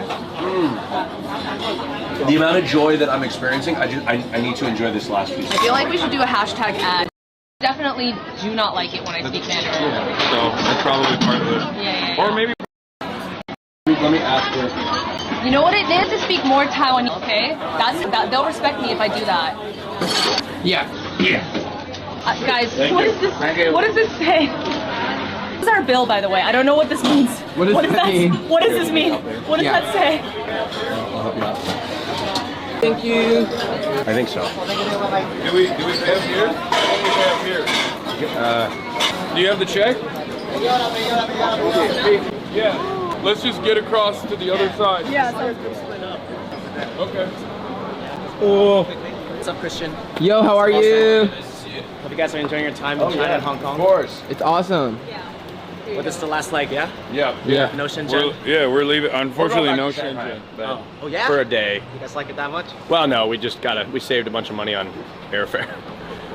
The amount of joy that I'm experiencing, I need to enjoy this last piece. I feel like we should do a hashtag ad. Definitely do not like it when I speak Mandarin. So that's probably part of it. Yeah. Or maybe. Let me ask her. You know what it is to speak more Taiwanese, okay? They'll respect me if I do that. Yeah. Guys, what is this? What does this say? This is our bill, by the way. I don't know what this means. What does that mean? What does this mean? What does that say? I'll help you out. Thank you. I think so. Do we pay up here? Do you have the check? Yeah. Let's just get across to the other side. Yeah, sounds good. Split up. Okay. Oh. What's up, Christian? Yo, how are you? Hope you guys are enjoying your time in China and Hong Kong. Of course. It's awesome. Well, this is the last leg, yeah? Yeah. No Shenzhen? We're leaving. Unfortunately, no Shenzhen. Oh, yeah? For a day. You guys like it that much? Well, no, we saved a bunch of money on airfare.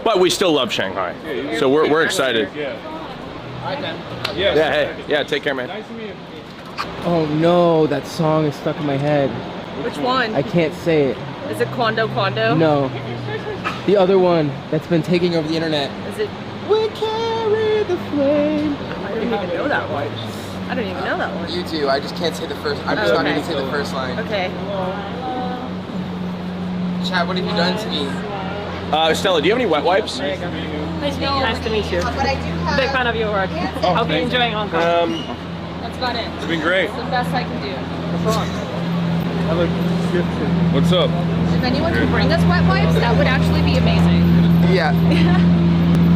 But we still love Shanghai. So we're excited. Yeah. Yeah, hey. Yeah, take care, man. Nice to meet you. Oh no, that song is stuck in my head. Which one? I can't say it. Is it Quando Quando? No. The other one that's been taking over the internet. Is it? We carry the flame. I don't even know that one. I don't even know that one. You do. I just can't say the first. I'm just not going to say the first line. Okay. Chad, what have you done to me? Stella, do you have any wet wipes? Nice to meet you. Nice to meet you. Big fan of your work. Hope you're enjoying Hong Kong. That's about it. It's been great. It's the best I can do. What's up? If anyone can bring us wet wipes, that would actually be amazing. Yeah.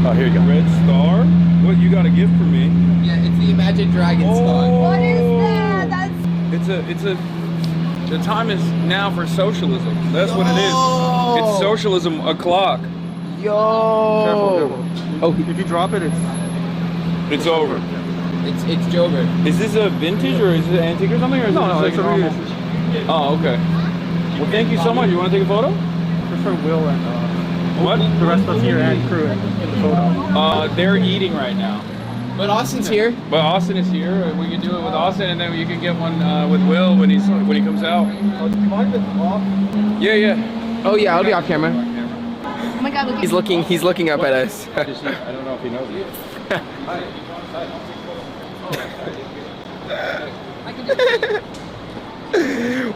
Oh, here you go. Red Star? What, you got a gift for me? Yeah, it's the Imagine Dragons song. What is that? The time is now for socialism. That's what it is. It's socialism o'clock. Yo. Oh, if you drop it, it's over. It's over. Is this a vintage or is it antique or something? Or is no, it's a normal? Oh, okay. Well, thank you so much. You want to take a photo? Just for Will and what? The rest of us here and crew in the photo. They're eating right now. But Austin's here. But Austin is here. We can do it with Austin, and then you can get one with Will when he comes out. Yeah, yeah. Oh yeah, I'll be off camera. Oh my God, look. He's looking up at us. I don't know if he knows it.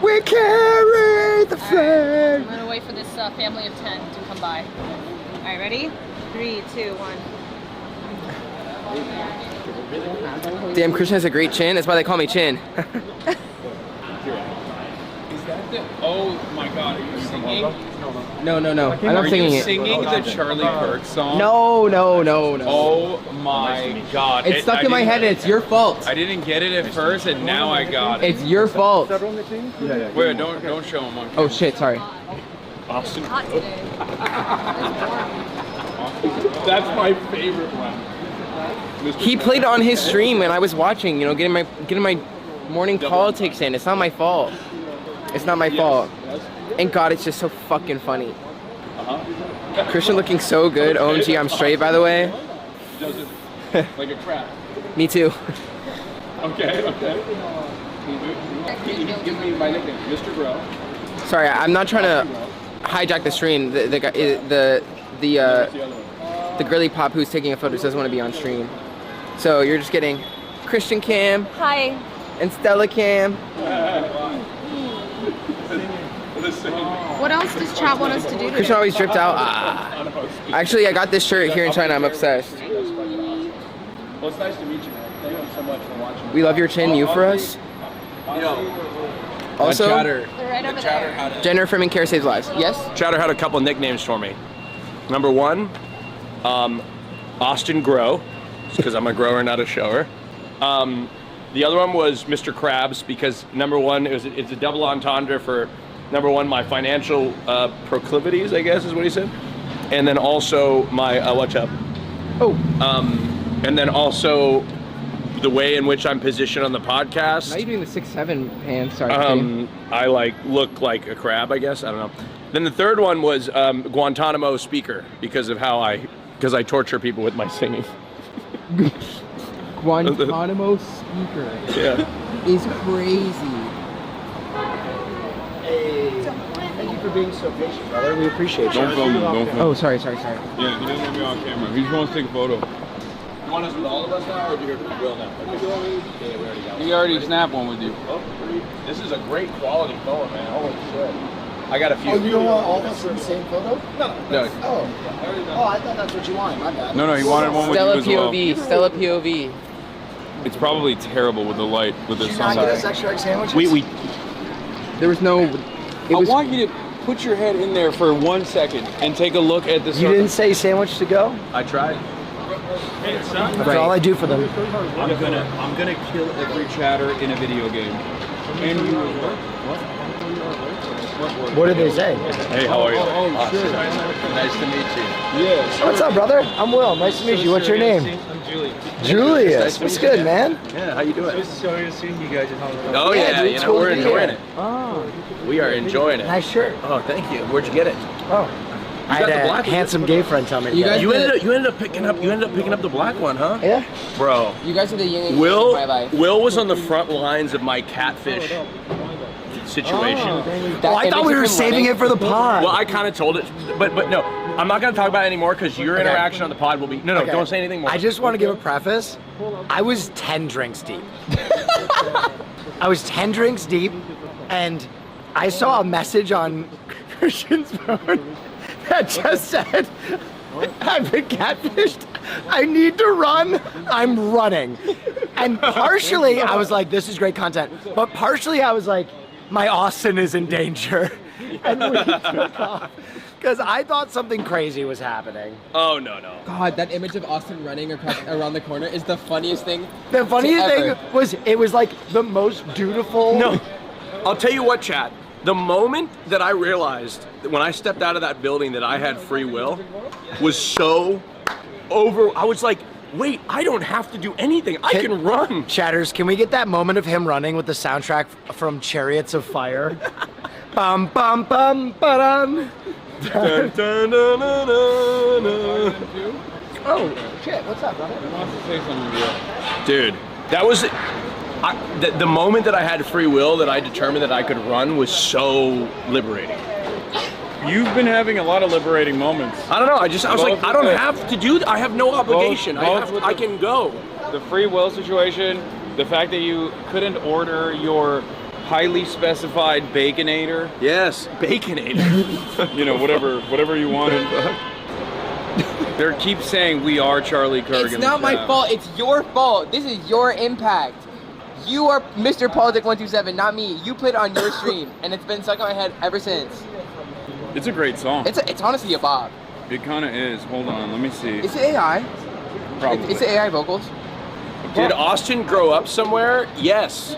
We carry the flag. I'm gonna wait for this family of 10 to come by. All right, ready? 3, 2, 1. Damn, Christian has a great chin. That's why they call me Chin. Oh my God, are you singing? No. I'm not singing it. Are you singing the Charlie Kirk song? No. Oh my God. It's stuck in my head and it's your fault. I didn't get it at first and now I got it. It's your fault. Yeah. Wait, don't show him on camera. Oh shit, sorry. Austin. That's my favorite one. He played on his stream and I was watching, you know, getting my morning politics in. It's not my fault. It's not my fault. And God, it's just so fucking funny. Christian looking so good. OMG, I'm straight, by the way. Does it like a crap? Me too. Okay. Give me my nickname, Mr. Grill. Sorry, I'm not trying to hijack the stream. The girly pop who's taking a photo doesn't want to be on stream. So you're just getting Christian Cam. Hi. And Stella Cam. What else does chat want us to do today? Christian always dripped out. Actually, I got this shirt here in China. I'm obsessed. Well, it's nice to meet you, man. Thank you so much for watching. We love your chin. You for us. Also, Jenner from In Care Saves Lives. Yes? Chatter had a couple nicknames for me. Number one, Austin Grow, because I'm a grower, not a shower. The other one was Mr. Krabs, because number one, it's a double entendre for number one, my financial proclivities, I guess is what he said. And then also my, what's up? Oh. And then also the way in which I'm positioned on the podcast. Now you're doing the 6'7" pan, sorry. I look like a crab, I guess, I don't know. Then the third one was Guantanamo speaker, because I torture people with my singing. Guantanamo speaker. Yeah. Is crazy. Hey, thank you for being so patient, brother. We appreciate you. Don't film him, don't film him. Oh, sorry. Yeah, he doesn't want to be on camera. He just wants to take a photo. You want us with all of us now, or do you Will now? Yeah, we already got one. He already snapped one with you. Oh, this is a great quality photo, man. Holy shit. I got a few. Oh, you don't want all of us in the same photo? No. Oh, I thought that's what you wanted. My bad. No, he wanted one with you as well. Stella POV. It's probably terrible with the light, with the Did you not sun. get us extra egg sandwiches? There was no. I want you to put your head in there for 1 second and take a look at the sun. You didn't say sandwich to go? I tried. Hey, son. That's all I do for them. I'm gonna kill every chatter in a video game. And you What did they say? Hey, how are you? Shit. Nice to meet you. Yes. What's up, brother? I'm Will. Nice to meet you. What's your name? I'm Julius. Julius. What's good, man? Yeah, how you doing? So you're seeing you guys in Hollywood. Oh yeah, dude, you it's know, cool we're to be enjoying here. it. Oh. We are enjoying it. Nice shirt. Oh, thank you. Where'd you get it? Oh. I had a handsome gay friend tell me. You ended up picking up the black one, huh? Yeah. Bro. You guys are the yin and yang of my life. Will was on the front lines of my catfish situation. Oh, I thought we were saving it for the pod. Well, I kind of told it, but no, I'm not going to talk about it anymore because your interaction on the pod will be. No, Okay. don't say anything more. I just want to give a preface. I was 10 drinks deep. I was 10 drinks deep, and I saw a message on Christian's phone that just said, I've been catfished. I need to run. I'm running. And partially, I was like, this is great content. But partially, I was like, my Austin is in danger. And we took off. Because I thought something crazy was happening. Oh, no. God, that image of Austin running around the corner is the funniest thing. The funniest thing was, it was like the most dutiful. No, I'll tell you what, chat. The moment that I realized that when I stepped out of that building that I had free will was so over. I was like, wait, I don't have to do anything. I can run. Chatters, can we get that moment of him running with the soundtrack from Chariots of Fire? Bum bum bum ba-dum. Dun, dun, dun, dun, dun, dun. Oh, shit. What's up, brother? He wants to say something to you. Dude, that was the moment that I had free will, that I determined that I could run, was so liberating. You've been having a lot of liberating moments. I don't know. I was like, I don't have to do that. I have no obligation. I can go. The free will situation, the fact that you couldn't order your highly specified Baconator. Yes, Baconator. You know, whatever you wanted. They keep saying we are Charlie Kirk. It's not my fault. It's your fault. This is your impact. You are Mr. Politic 127, not me. You put it on your stream, and it's been stuck in my head ever since. It's a great song. It's honestly a bop. It kind of is. Hold on, let me see. It's AI. Probably. It's AI vocals. Did Austin grow up somewhere? Yes.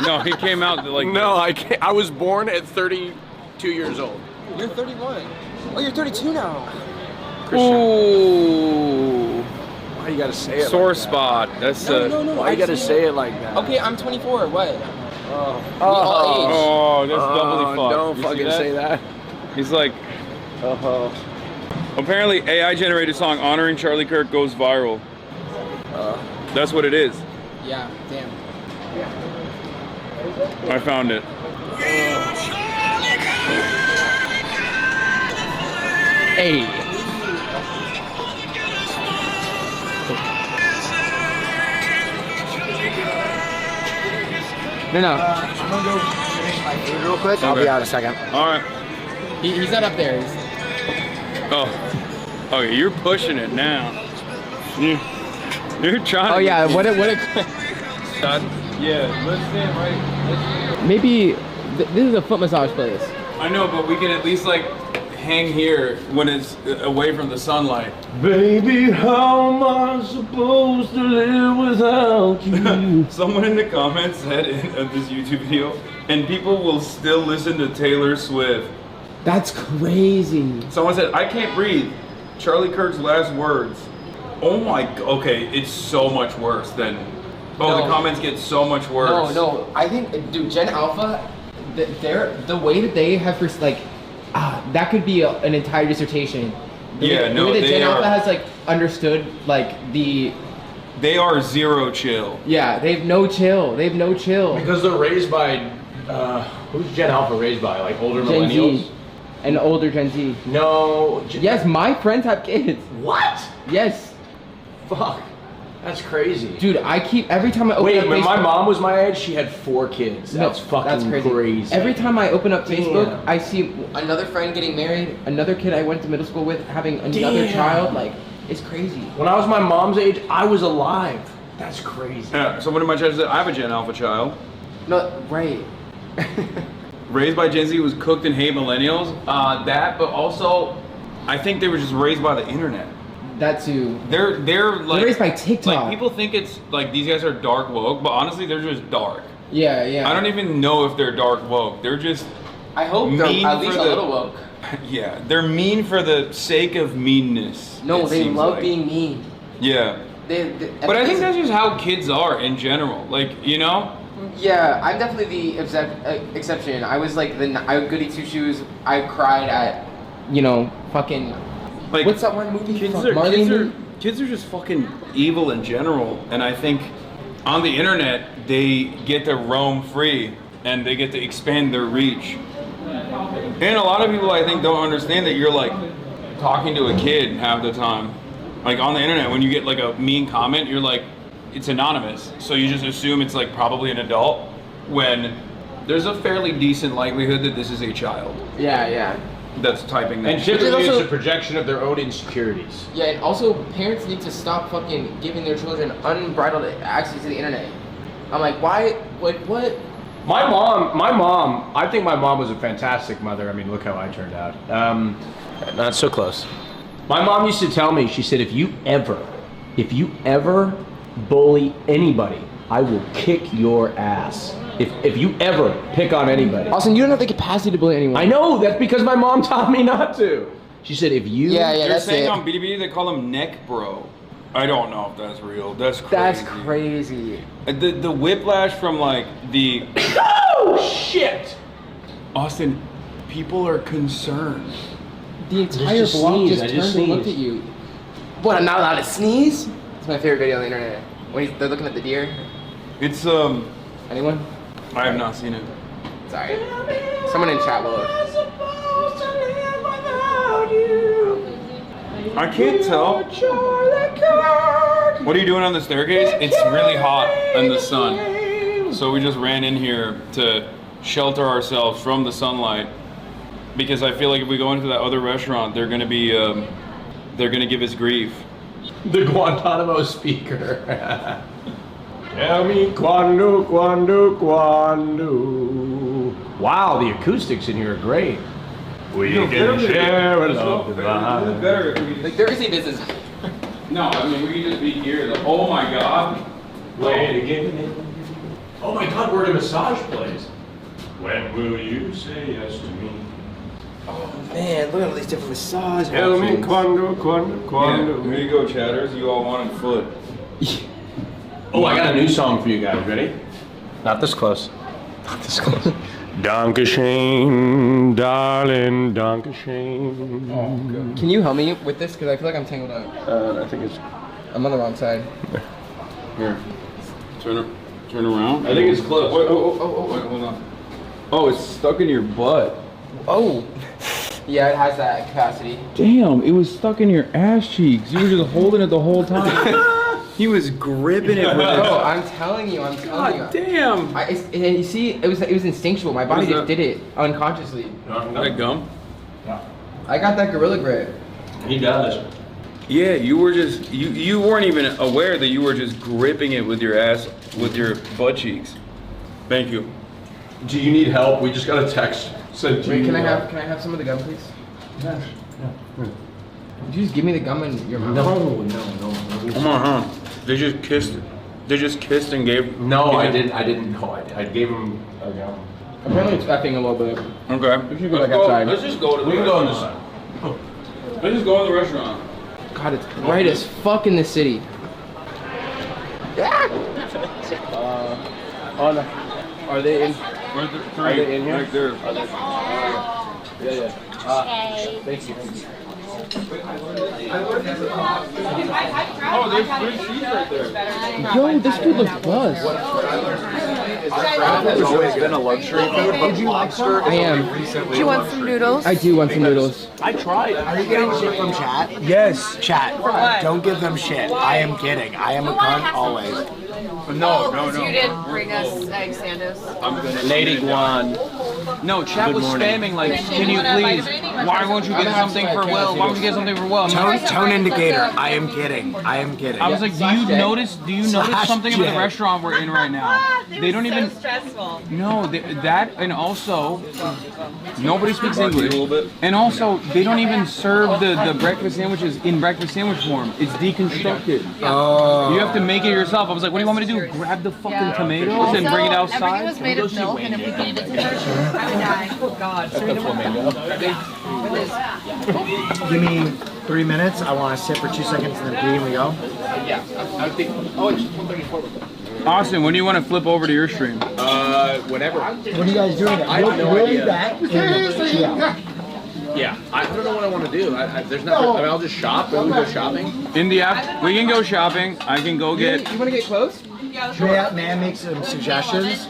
No, he came out like. No, I was born at 32 years old. You're 31. Oh, you're 32 now. Christian. Ooh. Why you gotta say it? Sore like spot. That's No. Why you gotta say it like that? Okay, I'm 24. What? Oh, that's doubly fucked. Don't You fucking say that. He's like, apparently AI generated song honoring Charlie Kirk goes viral. That's what it is. Yeah, damn. I found it. Hey. No. I'm gonna go finish my food real quick. I'll be out in a second. All right. He's not up there. Oh. Okay, you're pushing it now. You're trying. Oh yeah. What a. Yeah. Let's stand right. Maybe this is a foot massage place. I know, but we can at least like hang here when it's away from the sunlight. Baby, how am I supposed to live without you? Someone in the comments said of this YouTube video, and people will still listen to Taylor Swift. That's crazy. Someone said, I can't breathe. Charlie Kirk's last words. Oh my, okay, it's so much worse than, the comments get so much worse. No, I think, dude, Gen Alpha, the way that they have, that could be an entire dissertation. The way that Gen Alpha has like understood like the. They are zero chill. Yeah, they have no chill. Because they're raised by, who's Gen Alpha raised by? Like older Gen millennials? Z. And older Gen Z. No. Yes, my friends have kids. What? Yes. Fuck. That's crazy. Dude, every time I open up Facebook. When my mom was my age, she had 4 kids. That's fucking crazy. Every time I open up Facebook, I see another friend getting married, another kid I went to middle school with having another child. Like, it's crazy. When I was my mom's age, I was alive. That's crazy. Yeah, someone in my chat said, I have a Gen Alpha child. No, right. Raised by Gen Z was cooked and hate millennials. But also, I think they were just raised by the internet. That too. They're like raised by TikTok. Like people think it's like these guys are dark woke, but honestly they're just dark. Yeah. I don't even know if they're dark woke. They're just. I hope they're at least a little woke. Yeah, they're mean for the sake of meanness. No, they love being mean. Yeah. But I think that's just how kids are in general. Like, you know. Yeah, I'm definitely the exception. I was like I goody two shoes. I cried at, fucking. Like, what's that one movie? Kids are just fucking evil in general, and I think on the internet they get to roam free and they get to expand their reach. And a lot of people I think don't understand that you're like talking to a kid half the time. Like on the internet, when you get like a mean comment, you're like, it's anonymous, so you just assume it's like probably an adult when there's a fairly decent likelihood that this is a child. Yeah. That's typing that. And typically it's a projection of their own insecurities. Yeah, and also parents need to stop fucking giving their children unbridled access to the internet. I'm like, why? What? My mom, I think my mom was a fantastic mother. I mean, look how I turned out. Not so close. My mom used to tell me, she said, if you ever bully anybody, I will kick your ass. If you ever pick on anybody. Austin, you don't have the capacity to bully anyone. I know, that's because my mom taught me not to. She said if you... Yeah, They're that's saying it. on BDB they call him neck bro. I don't know if that's real. That's crazy. That's crazy. The whiplash from like the... Oh, shit! Austin, people are concerned. The entire block just turned and looked at you. What, I'm not allowed to sneeze? It's my favorite video on the internet. When they're looking at the deer. It's Anyone? I have not seen it. Sorry. Someone in chat will. I can't tell. What are you doing on the staircase? It's really hot in the sun. So we just ran in here to shelter ourselves from the sunlight because I feel like if we go into that other restaurant, they're gonna give us grief. The Guantanamo speaker. Tell me quando. Wow, the acoustics in here are great. We can share a love divine. Like, there is a business. No, I mean, we can just be here. Oh my God. Wait again. Oh my God, we're at a massage place. When will you say yes to me? Oh man, look at all these different massage Tell me quando. Yeah, here you go, chatters. You all wanted foot. Oh, I got a new song for you guys. Ready? Not this close. Not this close. Dankeschön, darling, Dankeschön. Oh, God. Can you help me with this? Because I feel like I'm tangled up. I think it's... I'm on the wrong side. Here. Turn around. I think it's close. Wait, wait, hold on. Oh, it's stuck in your butt. Oh. Yeah, it has that capacity. Damn, it was stuck in your ass cheeks. You were just holding it the whole time. He was gripping it with it. No, I'm telling you. God damn. And you see, it was instinctual. My body just did it unconsciously. Is that gum? I got that gorilla grip. He does. Yeah, you were just, you weren't even aware that you were just gripping it with your ass, with your butt cheeks. Thank you. Do you need help? We just got a text. Said, Wait, can I have some of the gum, please? Yeah. Would you just give me the gum in your mouth? No. Come on, huh? They just kissed. They just kissed and gave. No, I didn't know. I gave him a gum. Apparently it's effing a little bit. Okay. We should go back outside. Let's just go to the restaurant. Let's just go to the restaurant. God, it's bright as fuck in this city. Are they in? Are Are they in here? Right there. Yeah. Thank you. Oh, there's seats right there. Yo, this food looks buzzed. It's always been a luxury food, but lobster. I am. Do you want some noodles? I do want some noodles. I tried. Are you getting shit from chat? Yes. Chat. Don't give them shit. I am kidding. I am a cunt always. No. You did bring us egg sandos. Lady Guan. No, chat was spamming like, can you please? Why won't you get something for Will? Why won't you get something for Will? Tone indicator. I am kidding. I am kidding. I was like, do you notice something about the restaurant we're in right now? They don't even. Stressful. No, that and also nobody speaks English. And also they don't even serve the breakfast sandwiches in breakfast sandwich form. It's deconstructed. Oh. You have to make it yourself. I was like, what do you want me to do? Grab the fucking tomatoes and bring it outside? Everything was made of milk, and if we gave it to her, I would die. Oh God. Give me 3 minutes. I want to sit for 2 seconds and then pee and we go. Yeah. I think. Oh, it's 1:34. Austin, when do you want to flip over to your stream? Whenever. What are you guys doing? I have no idea. Yeah, I don't know what I want to do. There's nothing. I mean, I'll just shop. We go shopping. In the app, we can go shopping. I can go get. You want to get close? Yeah, sure. May I make some suggestions?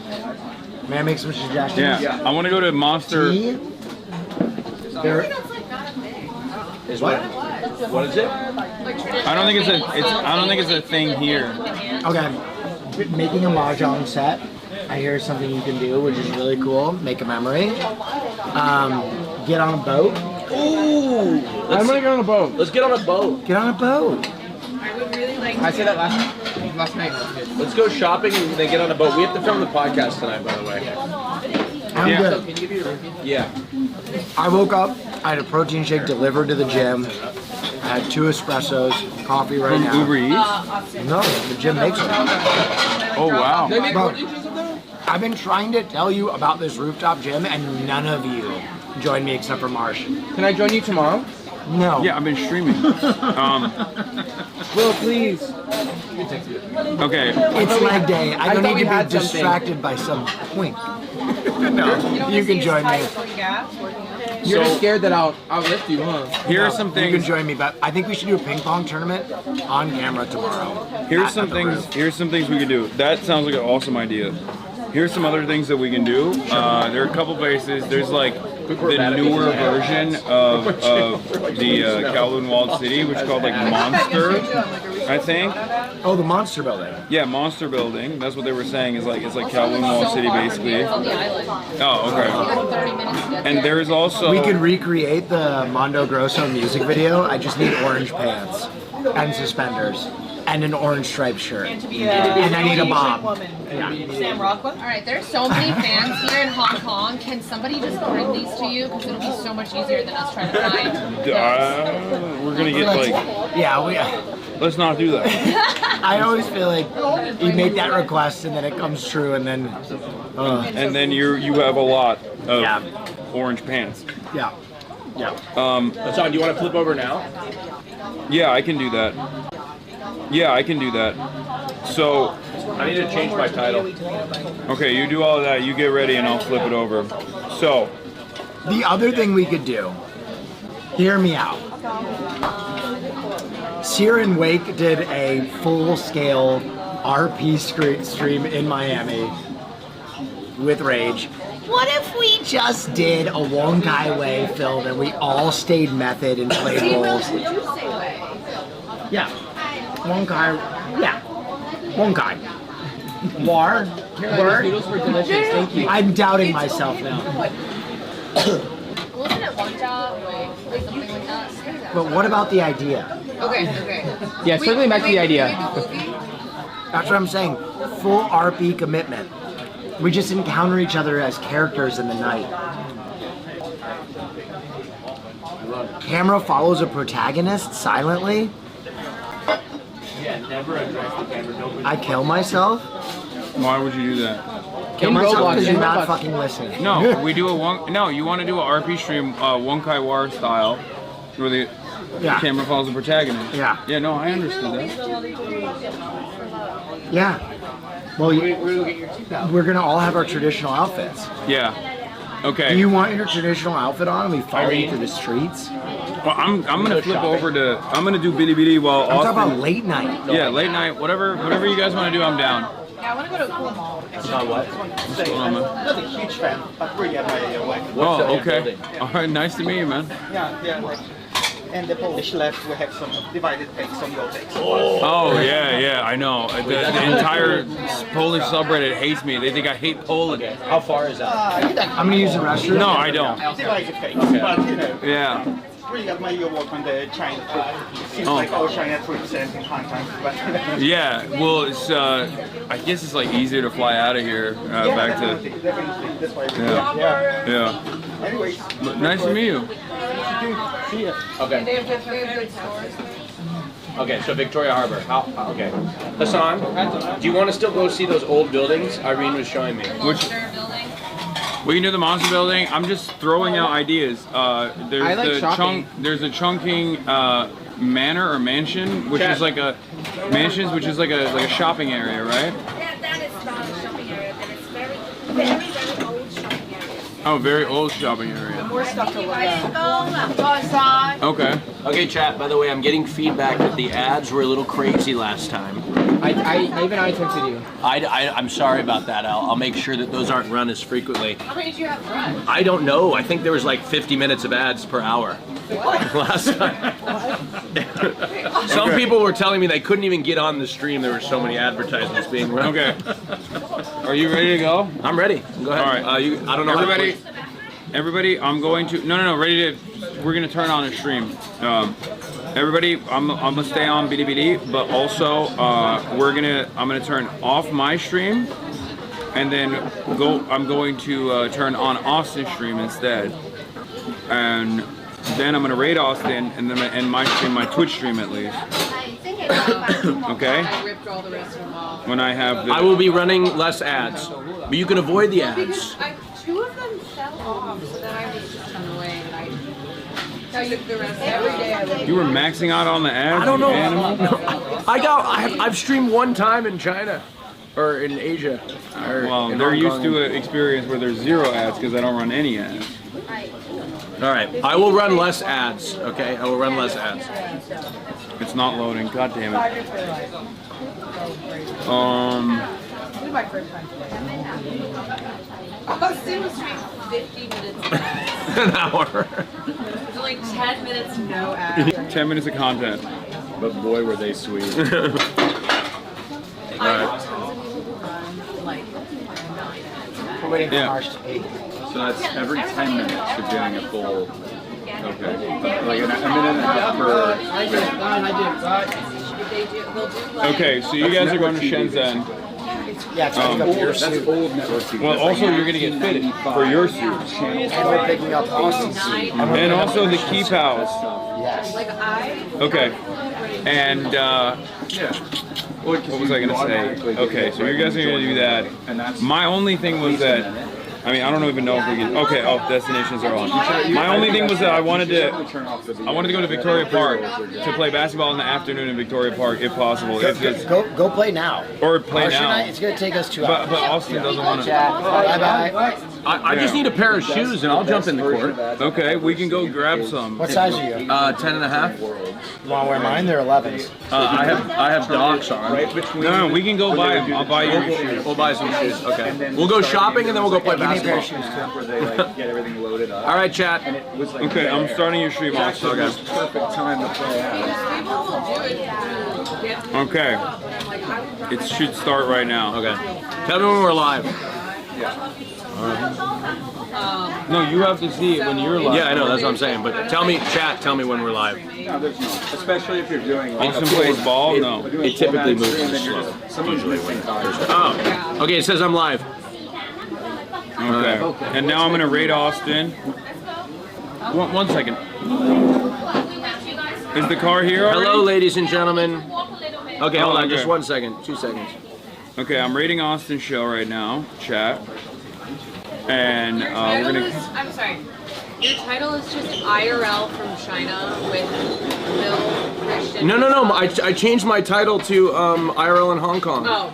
May I make some suggestions? Yeah, I want to go to Monster. There, Is what? What is it? I don't think it's a thing here. okay, making a mahjong set. I hear something you can do, which is really cool. Make a memory. Get on a boat. Ooh! I'm gonna get on a boat. Let's get on a boat. Get on a boat. I would really like I said that last night. Let's go shopping and then get on a boat. We have to film the podcast tonight, by the way. I'm good. Can you give me your review? Yeah. I woke up. I had a protein shake delivered to the gym. I had 2 espressos, coffee right now. Uber Eats? No, the gym makes them. Oh wow. They make Bro, protein shakes up there? I've been trying to tell you about this rooftop gym, and none of you joined me except for Marsh. Can I join you tomorrow? No. Yeah, I've been streaming. Will, please. Okay. It's leg day. I don't thought we need to had be something. distracted by some point. No, you can join me. You're just scared that I'll lift you, huh? Here are some things. You can join me, but I think we should do a ping pong tournament on camera tomorrow. Here's some things. Here's some things we can do. That sounds like an awesome idea. Here's some other things that we can do. There are a couple places. There's like the newer version of the Kowloon Walled City, which is called like Monster, I think. Oh, the Monster Building. Yeah, Monster Building. That's what they were saying. Is like it's like Kowloon Walled City basically. Oh, okay. And there's also we could recreate the Mondo Grosso music video. I just need orange pants and suspenders. And an orange striped shirt. And I need a bob. Sam Rockwell? All right, there's so many fans here in Hong Kong. Can somebody just bring these to you? Because it'll be so much easier than us trying to find. We're gonna get like. Yeah, let's not do that. I always feel like you make that request and then it comes true and then. And then you have a lot of orange pants. Yeah. Yeah. Hassan, do you want to flip over now? Yeah, I can do that. Yeah, I can do that. So I need to change my title. Okay, you do all of that. You get ready, and I'll flip it over. So the other thing we could do. Hear me out. Sear and Wake did a full-scale RP stream in Miami with Rage. What if we just did a Wong Kai Wei film and we all stayed method and played roles? Yeah. Wong Kai. Yeah. Wong Kai. War. Word. Noodles were delicious. Thank you. I'm doubting myself now. Wasn't it one job or something like that? But what about the idea? Okay. Yeah, circling back to the idea. That's what I'm saying. Full RP commitment. We just encounter each other as characters in the night. Camera follows a protagonist silently. Yeah, never address the camera. I kill myself. Why would you do that? Kill myself because you're not fucking listening. No, we do you want to do a RP stream, Wong Kai War style, where the camera follows the protagonist. Yeah. Yeah, no, I understood that. Yeah. Well, we're gonna all have our traditional outfits. Yeah. Okay. Do you want your traditional outfit on and we follow you through the streets? Well, I'm gonna flip over to I'm gonna do Bitty Bitty while I'm Austin. talking about late night. Yeah, late night. Whatever you guys want to do, I'm down. Yeah, I want to go to a cool mall. What? What's going on, man? Not a huge fan, but really admire your work. Oh, okay. All right, nice to meet you, man. Yeah, like, and the Polish left will have some divided takes, some no takes. Oh yeah, I know. The entire Polish subreddit hates me. They think I hate Poland. How far is that? I'm gonna use the restroom. No, I don't. Divided takes, Okay. but you know. Yeah. Really admire your work on the China food. Seems like all China food is in Hong Kong, but Yeah, well, it's I guess it's like easier to fly out of here back to. definitely. That's why. Yeah. Anyways. But nice to meet you. See ya. Okay. They have good stores. Okay, so Victoria Harbor. Okay. Hassan, do you want to still go see those old buildings Irene was showing me? Which? We can do the Monster Building. I'm just throwing out ideas. There's a Chongqing manor or mansion, which is like a shopping area, right? That is not a shopping area, but it's very old shopping area. Oh, very old shopping area. More stuff to look at. Okay. Okay, chat. By the way, I'm getting feedback that the ads were a little crazy last time. Even I texted you. I'm sorry about that. I'll make sure that those aren't run as frequently. How many did you have run? I don't know. I think there was like 50 minutes of ads per hour last time. Some people were telling me they couldn't even get on the stream. There were so many advertisements being run. Okay. Are you ready to go? I'm ready. Go ahead. All right. I don't know. Everybody, I'm going to. No. Ready to. We're gonna turn on a stream. Everybody, I'm gonna stay on BDBD, but also I'm gonna turn off my stream, and then I'm going to turn on Austin's stream instead, and then I'm gonna raid Austin, and then end my stream, my Twitch stream at least. Okay. I ripped all the rest of them off. When I have the. I will be running less ads, but you can avoid the ads. Two of them fell off, so then I was just on the way, and I took the rest every day. You were maxing out on the ads? I don't know. Animal? I've streamed one time in China, or in Asia. Well, they're used to an experience where there's zero ads because I don't run any ads. All right, I will run less ads. Okay, I will run less ads. It's not loading. God damn it. Austin was streaming 50 minutes. An hour. So like 10 minutes, no ads. 10 minutes of content. But boy, were they sweet. Alright. We're waiting for Yeah. Marsh to eat. So that's every 10 minutes you're doing a full. Okay. Like a minute and a half per. Okay, so you guys are going to Shenzhen. Yeah, it's picking up your That's suit. old network TV. Well, also you're going to get fitted for your suits. And we're picking up Austin's suit. And also the Keep House. Yes. Okay. And, what was I going to say? Okay, so you guys are going to do that. My only thing was that, I mean, I don't even know if we can. Okay, destinations are on. My only thing was that I wanted to go to Victoria Park to play basketball in the afternoon in Victoria Park, if possible. Go play now. Or play Marsh and now. I, it's gonna take us 2 hours. But Austin doesn't want to. Bye bye. I just need a pair of shoes and I'll jump in the court. Okay, we can go grab some. What size are you? 10 and a half. You want to wear mine? They're 11s. I have docs on. No, we can go buy them. I'll buy you your shoes. We'll buy some shoes. Okay. We'll go shopping and then we'll go play basketball. Where they like get everything loaded up. All right, chat. And it was like Okay, I'm starting your stream off. actually the perfect time to play out. Okay. It should start right now. Okay. Tell me when we're live. No, you have to see it when you're live. Yeah, I know. That's what I'm saying. But tell me, chat. Tell me when we're live. No, there's no. Especially if you're doing like Austin plays ball? No. It typically moves slow. Usually when. Oh. Okay. It says I'm live. Okay. And now I'm going to raid Austin. One second. Is the car here already? Hello, ladies and gentlemen. Okay, hold on. okay. Just 1 second. 2 seconds. Okay, I'm raiding Austin's show right now. Chat. And we're going to... I'm sorry. Your title is just IRL from China with Bill Christian. No. I changed my title to IRL in Hong Kong. Oh.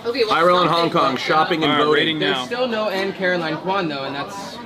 Okay, well, IRL in Hong Kong, shopping and voting. Rating There's now. still no Anne Caroline Kwan though, and that's